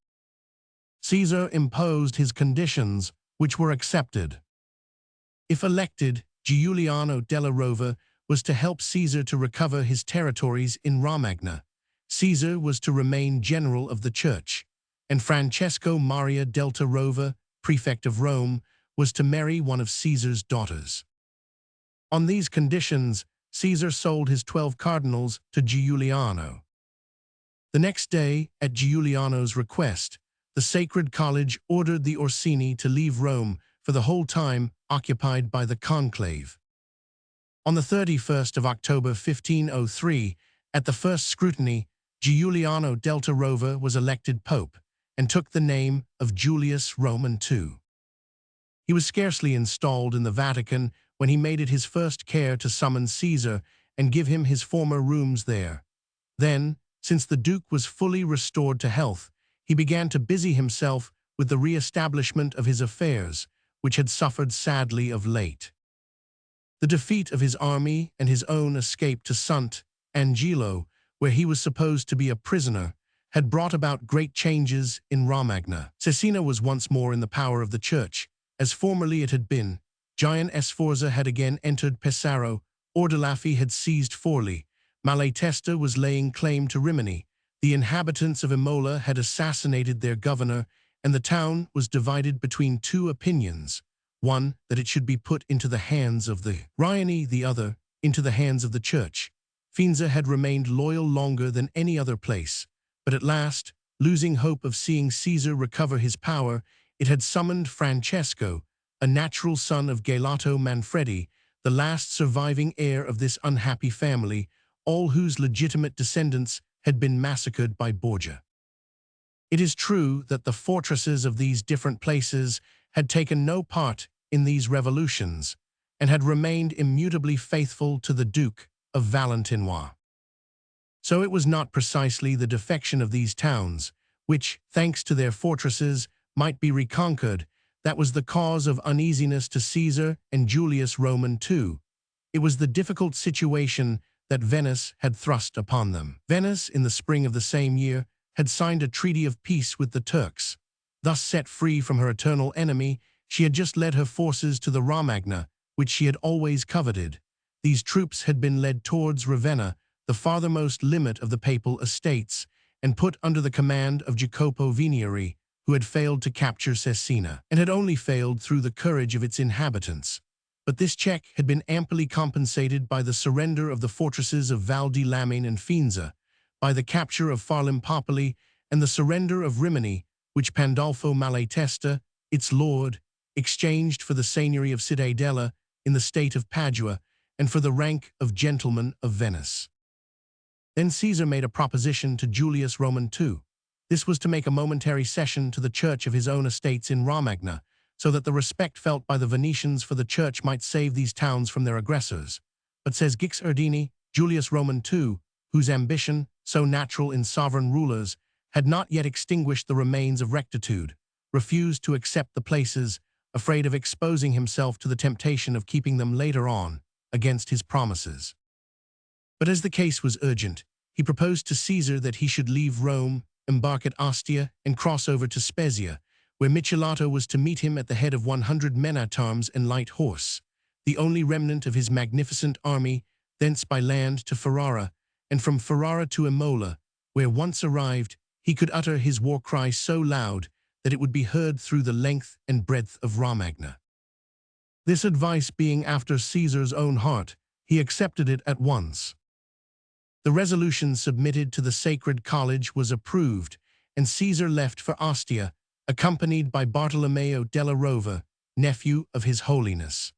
Caesar imposed his conditions, which were accepted. If elected, Giuliano della Rovere was to help Caesar to recover his territories in Romagna. Caesar was to remain general of the church, and Francesco Maria della Rovere, prefect of Rome, was to marry one of Caesar's daughters. On these conditions, Caesar sold his 12 cardinals to Giuliano. The next day, at Giuliano's request, the Sacred College ordered the Orsini to leave Rome for the whole time occupied by the conclave. On the 31st of October 1503, at the first scrutiny, Giuliano della Rovere was elected pope and took the name of Julius Roman II. He was scarcely installed in the Vatican when he made it his first care to summon Caesar and give him his former rooms there. Then, since the Duke was fully restored to health, he began to busy himself with the re-establishment of his affairs, which had suffered sadly of late. The defeat of his army and his own escape to Sant Angelo, where he was supposed to be a prisoner, had brought about great changes in Romagna. Cesena was once more in the power of the church, as formerly it had been. Gian Sforza had again entered Pesaro, Ordelaffi had seized Forli, Malatesta was laying claim to Rimini, the inhabitants of Imola had assassinated their governor, and the town was divided between 2 opinions, one that it should be put into the hands of the Riani, the other into the hands of the church. Faenza had remained loyal longer than any other place, but at last, losing hope of seeing Caesar recover his power, it had summoned Francesco, a natural son of Galato Manfredi, the last surviving heir of this unhappy family, all whose legitimate descendants had been massacred by Borgia. It is true that the fortresses of these different places had taken no part in these revolutions and had remained immutably faithful to the Duke of Valentinois. So it was not precisely the defection of these towns, which, thanks to their fortresses, might be reconquered, that was the cause of uneasiness to Caesar and Julius Roman too. It was the difficult situation that Venice had thrust upon them. Venice, in the spring of the same year, had signed a treaty of peace with the Turks. Thus set free from her eternal enemy, she had just led her forces to the Romagna, which she had always coveted. These troops had been led towards Ravenna, the farthermost limit of the papal estates, and put under the command of Jacopo Vigneri, who had failed to capture Cesena, and had only failed through the courage of its inhabitants. But this check had been amply compensated by the surrender of the fortresses of Val di Lamine and Finza, by the capture of Farlimpopoli, and the surrender of Rimini, which Pandolfo Malatesta, its lord, exchanged for the seigneury of Cittadella in the state of Padua, and for the rank of gentleman of Venice. Then Caesar made a proposition to Julius Roman II. This was to make a momentary cession to the church of his own estates in Romagna, so that the respect felt by the Venetians for the church might save these towns from their aggressors. But, says Guixardini, Julius Roman II, whose ambition, so natural in sovereign rulers, had not yet extinguished the remains of rectitude, refused to accept the places, afraid of exposing himself to the temptation of keeping them later on, against his promises. But as the case was urgent, he proposed to Caesar that he should leave Rome, embark at Ostia, and cross over to Spezia, where Michelotto was to meet him at the head of 100 men-at-arms and light horse, the only remnant of his magnificent army, thence by land to Ferrara, and from Ferrara to Imola, where once arrived, he could utter his war cry so loud that it would be heard through the length and breadth of Romagna. This advice being after Caesar's own heart, he accepted it at once. The resolution submitted to the Sacred College was approved, and Caesar left for Ostia, accompanied by Bartolomeo della Rova, nephew of His Holiness.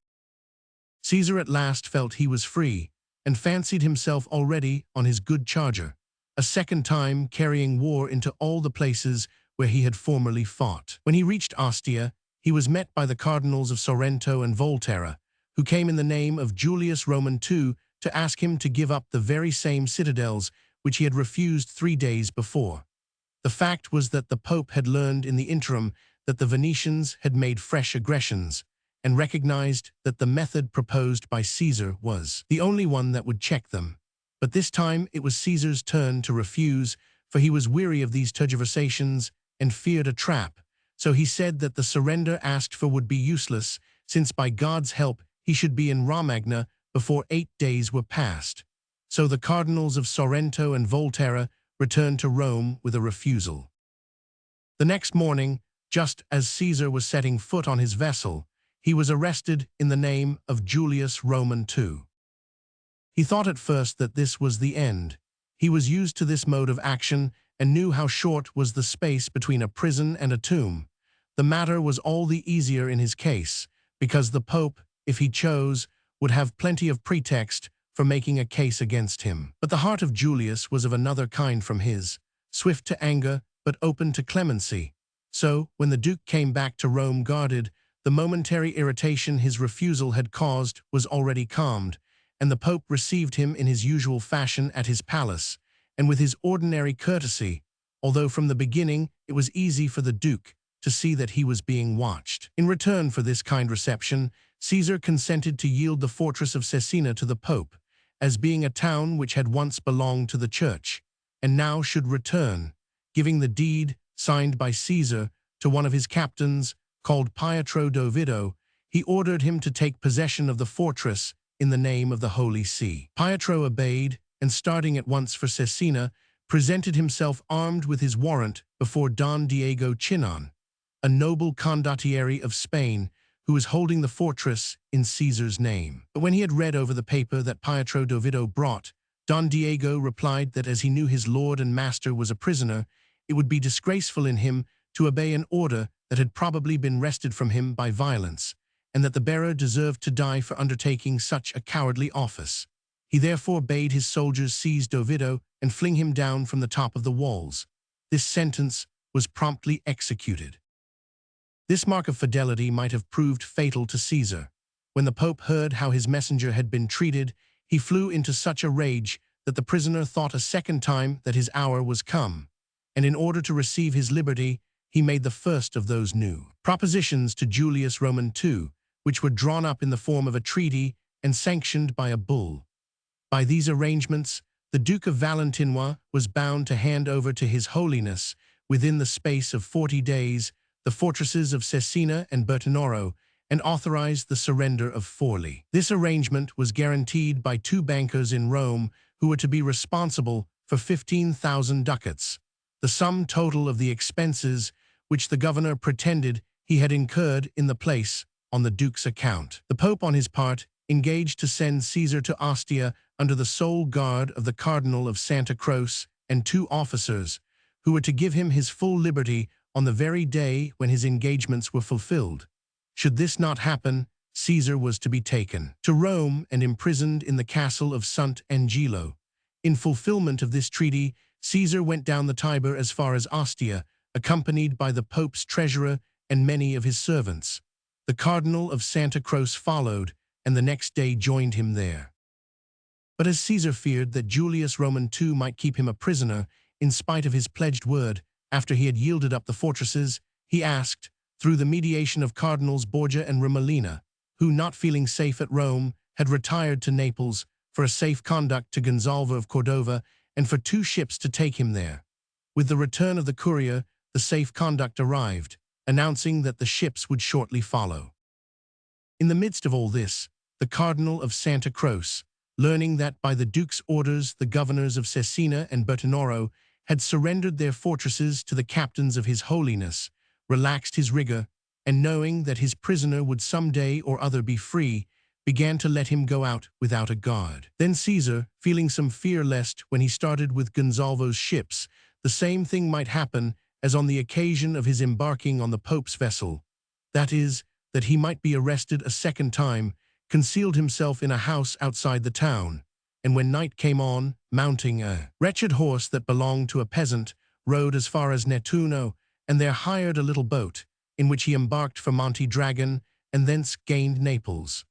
Caesar at last felt he was free, and fancied himself already on his good charger, a second time carrying war into all the places where he had formerly fought. When he reached Ostia, he was met by the cardinals of Sorrento and Volterra, who came in the name of Julius Roman II to ask him to give up the very same citadels which he had refused 3 days before. The fact was that the Pope had learned in the interim that the Venetians had made fresh aggressions, and recognized that the method proposed by Caesar was the only one that would check them. But this time it was Caesar's turn to refuse, for he was weary of these tergiversations and feared a trap. So he said that the surrender asked for would be useless, since by God's help he should be in Romagna before 8 days were past. So the cardinals of Sorrento and Volterra returned to Rome with a refusal. The next morning, just as Caesar was setting foot on his vessel, he was arrested in the name of Julius Roman II. He thought at first that this was the end. He was used to this mode of action and knew how short was the space between a prison and a tomb. The matter was all the easier in his case, because the Pope, if he chose, would have plenty of pretext for making a case against him. But the heart of Julius was of another kind from his, swift to anger but open to clemency. So, when the Duke came back to Rome guarded, the momentary irritation his refusal had caused was already calmed, and the Pope received him in his usual fashion at his palace, and with his ordinary courtesy, although from the beginning it was easy for the Duke to see that he was being watched. In return for this kind reception, Caesar consented to yield the fortress of Cesena to the Pope, as being a town which had once belonged to the Church, and now should return, giving the deed, signed by Caesar, to one of his captains, called Pietro d'Ovido. He ordered him to take possession of the fortress in the name of the Holy See. Pietro obeyed, and starting at once for Cesena, presented himself armed with his warrant before Don Diego Chinon, a noble condottieri of Spain, who was holding the fortress in Caesar's name. But when he had read over the paper that Pietro d'Ovido brought, Don Diego replied that as he knew his lord and master was a prisoner, it would be disgraceful in him to obey an order that had probably been wrested from him by violence, and that the bearer deserved to die for undertaking such a cowardly office. He therefore bade his soldiers seize d'Ovido and fling him down from the top of the walls. This sentence was promptly executed. This mark of fidelity might have proved fatal to Caesar. When the Pope heard how his messenger had been treated, he flew into such a rage that the prisoner thought a second time that his hour was come, and in order to receive his liberty, he made the first of those new propositions to Julius Roman II, which were drawn up in the form of a treaty and sanctioned by a bull. By these arrangements, the Duke of Valentinois was bound to hand over to His Holiness, within the space of 40 days, the fortresses of Cesena and Bertinoro, and authorized the surrender of Forli. This arrangement was guaranteed by two bankers in Rome who were to be responsible for 15,000 ducats, the sum total of the expenses which the governor pretended he had incurred in the place on the Duke's account. The Pope, on his part, engaged to send Caesar to Ostia under the sole guard of the Cardinal of Santa Croce and two officers, who were to give him his full liberty on the very day when his engagements were fulfilled. Should this not happen, Caesar was to be taken to Rome and imprisoned in the castle of Sant'Angelo. In fulfillment of this treaty, Caesar went down the Tiber as far as Ostia, accompanied by the Pope's treasurer and many of his servants. The Cardinal of Santa Croce followed, and the next day joined him there. But as Caesar feared that Julius Roman II might keep him a prisoner, in spite of his pledged word, after he had yielded up the fortresses, he asked, through the mediation of Cardinals Borgia and Rimolina, who, not feeling safe at Rome, had retired to Naples, for a safe conduct to Gonzalvo of Cordova and for 2 ships to take him there. With the return of the courier, the safe conduct arrived, announcing that the ships would shortly follow. In the midst of all this, the Cardinal of Santa Croce, learning that by the Duke's orders the governors of Cesena and Bertinoro had surrendered their fortresses to the captains of His Holiness, relaxed his rigor, and knowing that his prisoner would some day or other be free, began to let him go out without a guard. Then Caesar, feeling some fear lest, when he started with Gonzalvo's ships, the same thing might happen as on the occasion of his embarking on the Pope's vessel, that is, that he might be arrested a second time, concealed himself in a house outside the town, and when night came on, mounting a wretched horse that belonged to a peasant, rode as far as Nettuno, and there hired a little boat, in which he embarked for Monte Dragon, and thence gained Naples.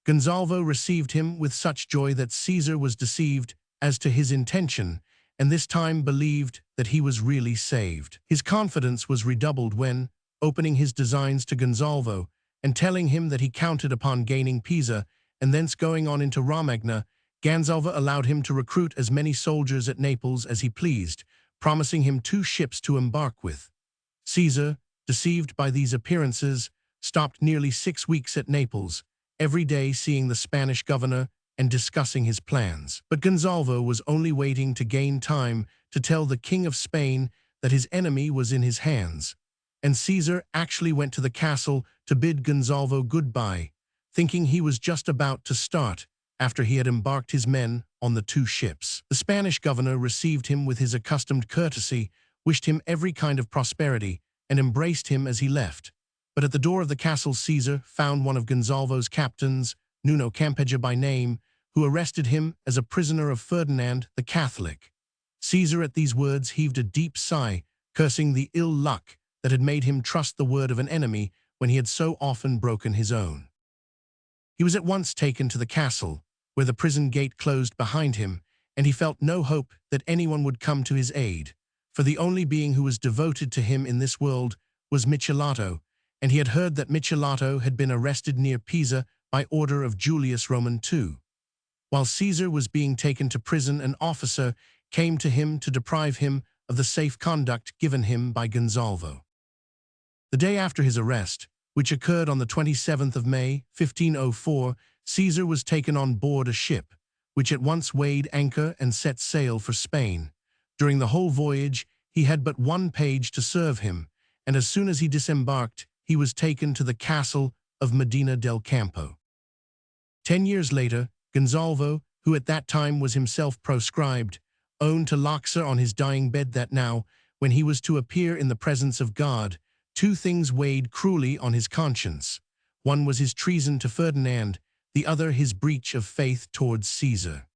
Gonzalvo received him with such joy that Caesar was deceived as to his intention, and this time believed that he was really saved. His confidence was redoubled when, opening his designs to Gonzalvo, and telling him that he counted upon gaining Pisa, and thence going on into Romagna, Gonzalvo allowed him to recruit as many soldiers at Naples as he pleased, promising him 2 ships to embark with. Caesar, deceived by these appearances, stopped nearly 6 weeks at Naples, every day seeing the Spanish governor and discussing his plans. But Gonzalvo was only waiting to gain time to tell the King of Spain that his enemy was in his hands, and Caesar actually went to the castle to bid Gonzalvo goodbye, thinking he was just about to start after he had embarked his men on the 2 ships. The Spanish governor received him with his accustomed courtesy, wished him every kind of prosperity, and embraced him as he left. But at the door of the castle Caesar found one of Gonzalvo's captains, Nuno Campeggio by name, who arrested him as a prisoner of Ferdinand the Catholic. Caesar at these words heaved a deep sigh, cursing the ill luck that had made him trust the word of an enemy when he had so often broken his own. He was at once taken to the castle, where the prison gate closed behind him, and he felt no hope that anyone would come to his aid, for the only being who was devoted to him in this world was Michelato, and he had heard that Michelato had been arrested near Pisa by order of Julius Roman II. While Caesar was being taken to prison, an officer came to him to deprive him of the safe conduct given him by Gonzalvo. The day after his arrest, which occurred on the 27th of May, 1504, Caesar was taken on board a ship, which at once weighed anchor and set sail for Spain. During the whole voyage, he had but 1 page to serve him, and as soon as he disembarked, he was taken to the castle of Medina del Campo. 10 years later, Gonzalvo, who at that time was himself proscribed, owned to Loxa on his dying bed that now, when he was to appear in the presence of God, 2 things weighed cruelly on his conscience. One was his treason to Ferdinand, the other his breach of faith towards Caesar.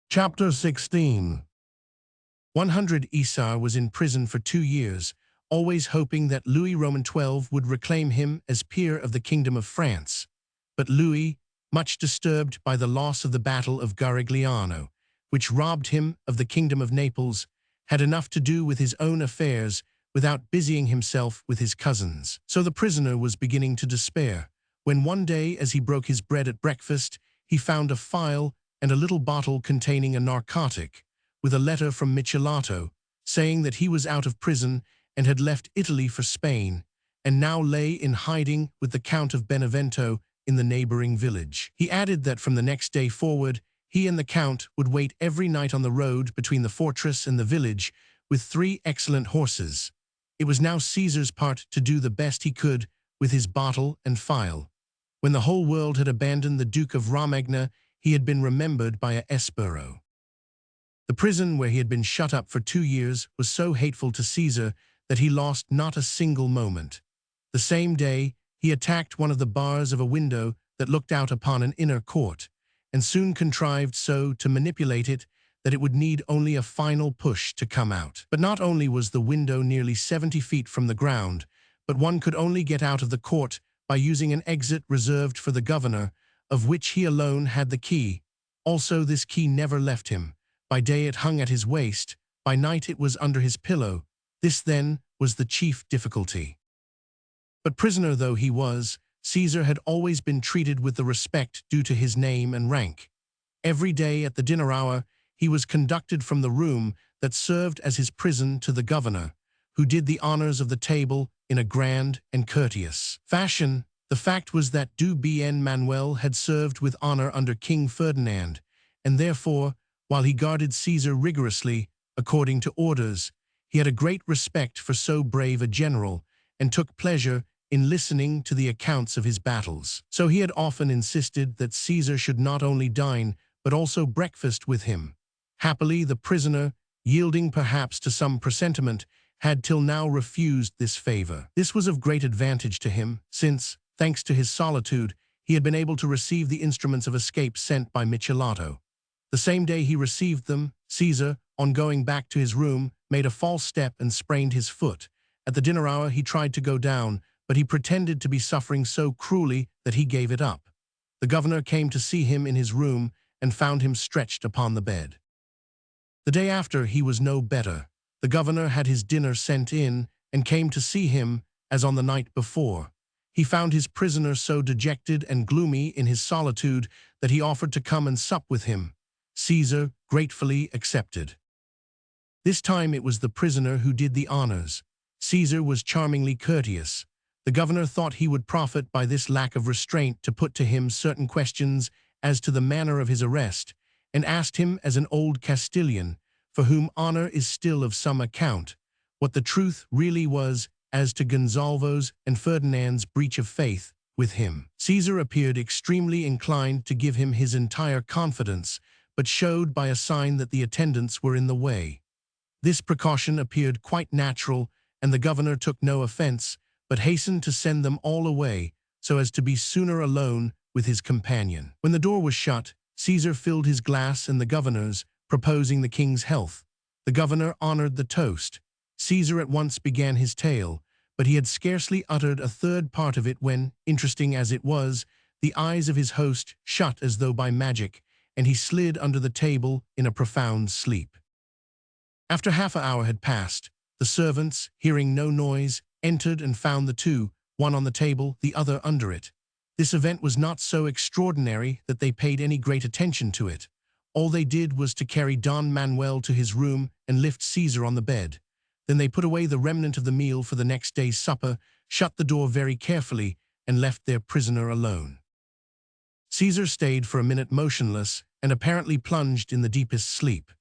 Chapter 16. 100 Isar was in prison for 2 years, always hoping that Louis Roman XII would reclaim him as peer of the Kingdom of France. But Louis, much disturbed by the loss of the Battle of Garigliano, which robbed him of the Kingdom of Naples, had enough to do with his own affairs without busying himself with his cousins. So the prisoner was beginning to despair, when one day as he broke his bread at breakfast, he found a phial and a little bottle containing a narcotic, with a letter from Michelato, saying that he was out of prison and had left Italy for Spain, and now lay in hiding with the Count of Benevento in the neighboring village. He added that from the next day forward, he and the Count would wait every night on the road between the fortress and the village with 3 excellent horses. It was now Caesar's part to do the best he could with his bottle and phial. When the whole world had abandoned the Duke of Romagna, he had been remembered by a Espero. The prison where he had been shut up for 2 years was so hateful to Caesar that he lost not a single moment. The same day, he attacked one of the bars of a window that looked out upon an inner court, and soon contrived so to manipulate it that it would need only a final push to come out. But not only was the window nearly 70 feet from the ground, but one could only get out of the court by using an exit reserved for the governor, of which he alone had the key. Also, this key never left him. By day it hung at his waist, by night it was under his pillow. This, then, was the chief difficulty. But prisoner though he was, Caesar had always been treated with the respect due to his name and rank. Every day at the dinner hour, he was conducted from the room that served as his prison to the governor, who did the honors of the table in a grand and courteous fashion. The fact was that Du Bien Manuel had served with honor under King Ferdinand, and therefore, while he guarded Caesar rigorously, according to orders, he had a great respect for so brave a general, and took pleasure in listening to the accounts of his battles. So he had often insisted that Caesar should not only dine, but also breakfast with him. Happily, the prisoner, yielding perhaps to some presentiment, had till now refused this favor. This was of great advantage to him, since, thanks to his solitude, he had been able to receive the instruments of escape sent by Michelato. The same day he received them, Caesar, on going back to his room, made a false step and sprained his foot. At the dinner hour he tried to go down, but he pretended to be suffering so cruelly that he gave it up. The governor came to see him in his room and found him stretched upon the bed. The day after he was no better. The governor had his dinner sent in and came to see him as on the night before. He found his prisoner so dejected and gloomy in his solitude that he offered to come and sup with him. Caesar gratefully accepted. This time it was the prisoner who did the honors. Caesar was charmingly courteous. The governor thought he would profit by this lack of restraint to put to him certain questions as to the manner of his arrest, and asked him as an old Castilian, for whom honor is still of some account, what the truth really was as to Gonzalvo's and Ferdinand's breach of faith with him. Caesar appeared extremely inclined to give him his entire confidence, but showed by a sign that the attendants were in the way. This precaution appeared quite natural, and the governor took no offense, but hastened to send them all away, so as to be sooner alone with his companion. When the door was shut, Caesar filled his glass and the governor's, proposing the king's health. The governor honored the toast. Caesar at once began his tale, but he had scarcely uttered a third part of it when, interesting as it was, the eyes of his host shut as though by magic, and he slid under the table in a profound sleep. After half an hour had passed, the servants, hearing no noise, entered and found the two, one on the table, the other under it. This event was not so extraordinary that they paid any great attention to it. All they did was to carry Don Manuel to his room and lift Caesar on the bed. Then they put away the remnant of the meal for the next day's supper, shut the door very carefully, and left their prisoner alone. Caesar stayed for a minute motionless and apparently plunged in the deepest sleep.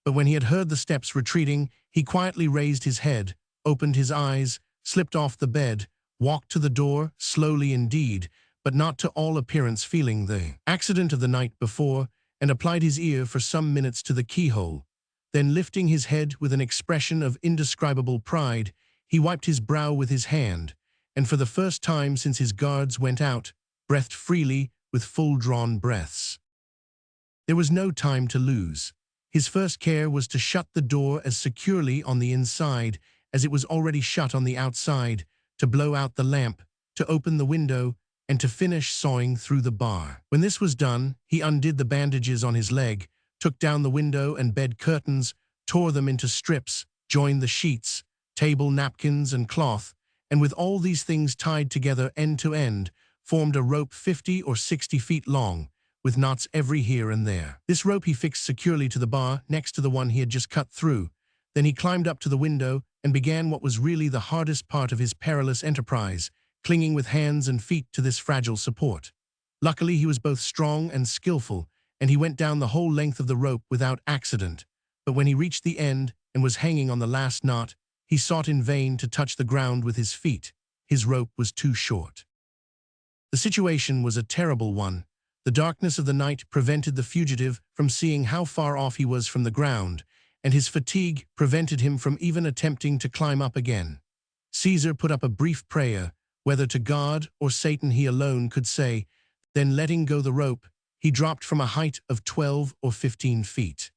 But when he had heard the steps retreating, he quietly raised his head, opened his eyes, slipped off the bed, walked to the door, slowly indeed, but not to all appearance feeling the accident of the night before, and applied his ear for some minutes to the keyhole. Then, lifting his head with an expression of indescribable pride, he wiped his brow with his hand, and for the first time since his guards went out, breathed freely with full-drawn breaths. There was no time to lose. His first care was to shut the door as securely on the inside as it was already shut on the outside, to blow out the lamp, to open the window, and to finish sawing through the bar. When this was done, he undid the bandages on his leg, took down the window and bed curtains, tore them into strips, joined the sheets, table napkins and cloth, and with all these things tied together end to end, formed a rope 50 or 60 feet long, with knots every here and there. This rope he fixed securely to the bar next to the one he had just cut through. Then he climbed up to the window and began what was really the hardest part of his perilous enterprise, clinging with hands and feet to this fragile support. Luckily, he was both strong and skillful, and he went down the whole length of the rope without accident. But when he reached the end and was hanging on the last knot, he sought in vain to touch the ground with his feet. His rope was too short. The situation was a terrible one. The darkness of the night prevented the fugitive from seeing how far off he was from the ground, and his fatigue prevented him from even attempting to climb up again. Caesar put up a brief prayer, whether to God or Satan he alone could say. Then, letting go the rope, he dropped from a height of 12 or 15 feet.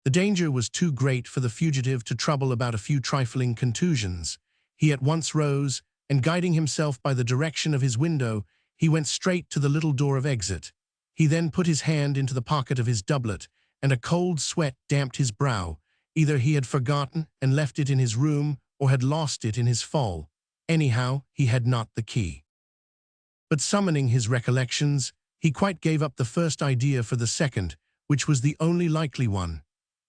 The danger was too great for the fugitive to trouble about a few trifling contusions. He at once rose, and guiding himself by the direction of his window, he went straight to the little door of exit. He then put his hand into the pocket of his doublet, and a cold sweat damped his brow. Either he had forgotten and left it in his room, or had lost it in his fall. Anyhow, he had not the key. But summoning his recollections, he quite gave up the first idea for the second, which was the only likely one.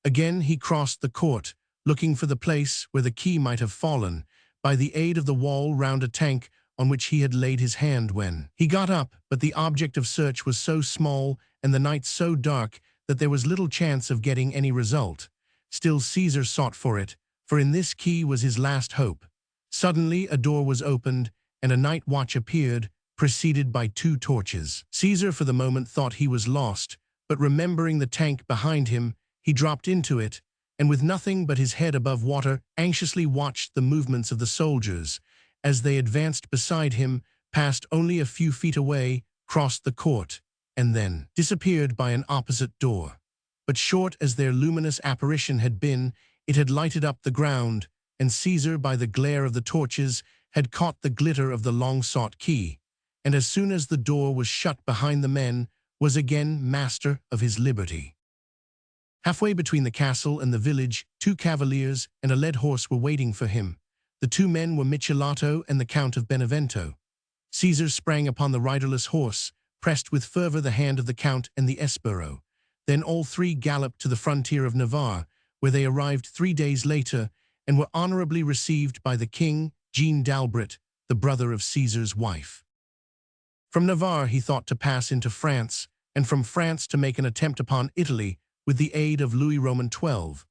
Again he crossed the court, looking for the place where the key might have fallen, by the aid of the wall round a tank on which he had laid his hand when he got up, but the object of search was so small and the night so dark that there was little chance of getting any result. Still Caesar sought for it, for in this key was his last hope. Suddenly a door was opened, and a night watch appeared, preceded by 2 torches. Caesar for the moment thought he was lost, but remembering the tank behind him, he dropped into it, and with nothing but his head above water, anxiously watched the movements of the soldiers. As they advanced beside him, passed only a few feet away, crossed the court, and then disappeared by an opposite door. But short as their luminous apparition had been, it had lighted up the ground, and Caesar, by the glare of the torches, had caught the glitter of the long-sought key, and as soon as the door was shut behind the men, was again master of his liberty. Halfway between the castle and the village, 2 cavaliers and a led horse were waiting for him. The 2 men were Michelato and the Count of Benevento. Caesar sprang upon the riderless horse, pressed with fervor the hand of the Count and the esbirro. Then all 3 galloped to the frontier of Navarre, where they arrived 3 days later, and were honorably received by the king, Jean d'Albret, the brother of Caesar's wife. From Navarre he thought to pass into France, and from France to make an attempt upon Italy with the aid of Louis Roman XII.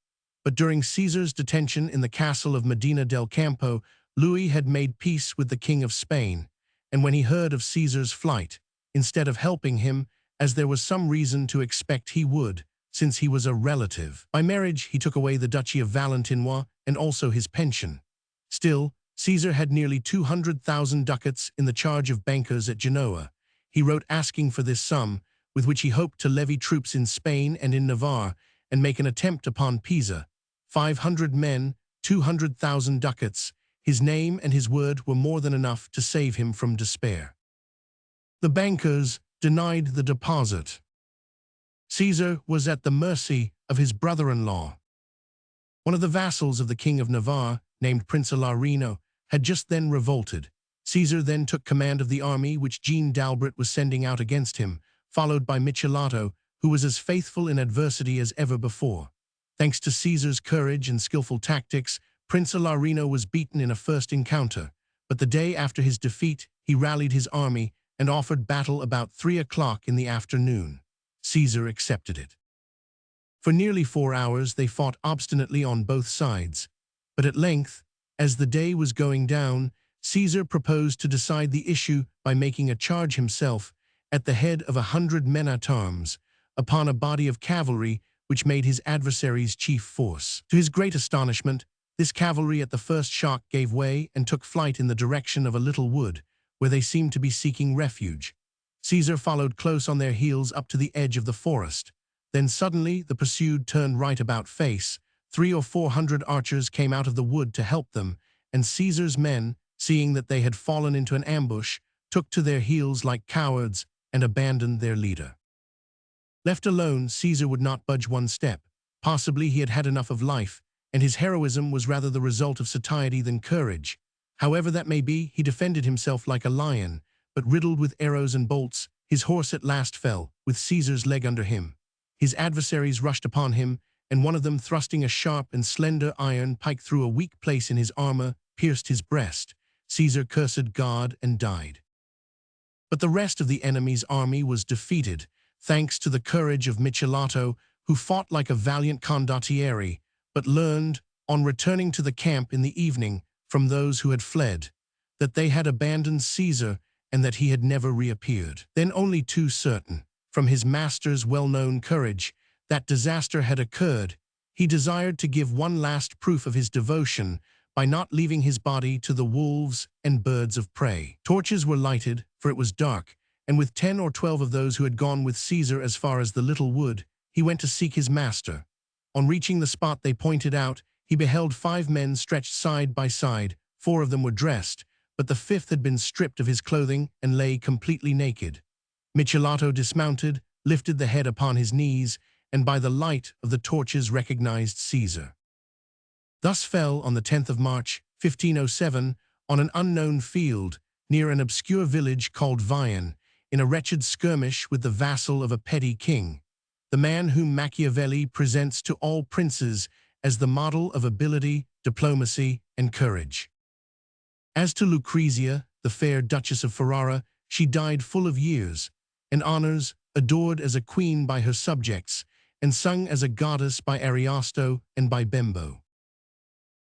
But during Caesar's detention in the castle of Medina del Campo, Louis had made peace with the King of Spain, and when he heard of Caesar's flight, instead of helping him, as there was some reason to expect he would, since he was a relative, by marriage he took away the Duchy of Valentinois and also his pension. Still, Caesar had nearly 200,000 ducats in the charge of bankers at Genoa. He wrote asking for this sum, with which he hoped to levy troops in Spain and in Navarre and make an attempt upon Pisa. 500 men, 200,000 ducats. His name and his word were more than enough to save him from despair. The bankers denied the deposit. Caesar was at the mercy of his brother-in-law. One of the vassals of the King of Navarre, named Prince Alarino, had just then revolted. Caesar then took command of the army which Jean d'Albret was sending out against him, followed by Michelato, who was as faithful in adversity as ever before. Thanks to Caesar's courage and skillful tactics, Prince Alarino was beaten in a first encounter, but the day after his defeat, he rallied his army and offered battle about 3 o'clock in the afternoon. Caesar accepted it. For nearly 4 hours they fought obstinately on both sides, but at length, as the day was going down, Caesar proposed to decide the issue by making a charge himself, at the head of 100 men-at-arms, upon a body of cavalry which made his adversary's chief force. To his great astonishment, this cavalry at the first shock gave way and took flight in the direction of a little wood, where they seemed to be seeking refuge. Caesar followed close on their heels up to the edge of the forest. Then suddenly the pursued turned right about face, 300 or 400 archers came out of the wood to help them, and Caesar's men, seeing that they had fallen into an ambush, took to their heels like cowards and abandoned their leader. Left alone, Caesar would not budge one step. Possibly he had had enough of life, and his heroism was rather the result of satiety than courage. However that may be, he defended himself like a lion, but riddled with arrows and bolts, his horse at last fell, with Caesar's leg under him. His adversaries rushed upon him, and one of them, thrusting a sharp and slender iron pike through a weak place in his armor, pierced his breast. Caesar cursed God and died. But the rest of the enemy's army was defeated, thanks to the courage of Michelotto, who fought like a valiant condottiere, but learned, on returning to the camp in the evening, from those who had fled, that they had abandoned Caesar and that he had never reappeared. Then only too certain, from his master's well-known courage, that disaster had occurred, he desired to give one last proof of his devotion by not leaving his body to the wolves and birds of prey. Torches were lighted, for it was dark, and with 10 or 12 of those who had gone with Caesar as far as the little wood, he went to seek his master. On reaching the spot they pointed out, he beheld 5 men stretched side by side. 4 of them were dressed, but the 5th had been stripped of his clothing and lay completely naked. Michelotto dismounted, lifted the head upon his knees, and by the light of the torches recognized Caesar. Thus fell, on the 10th of March, 1507, on an unknown field, near an obscure village called Vian, in a wretched skirmish with the vassal of a petty king, the man whom Machiavelli presents to all princes as the model of ability, diplomacy, and courage. As to Lucrezia, the fair Duchess of Ferrara, she died full of years and honors, adored as a queen by her subjects, and sung as a goddess by Ariosto and by Bembo.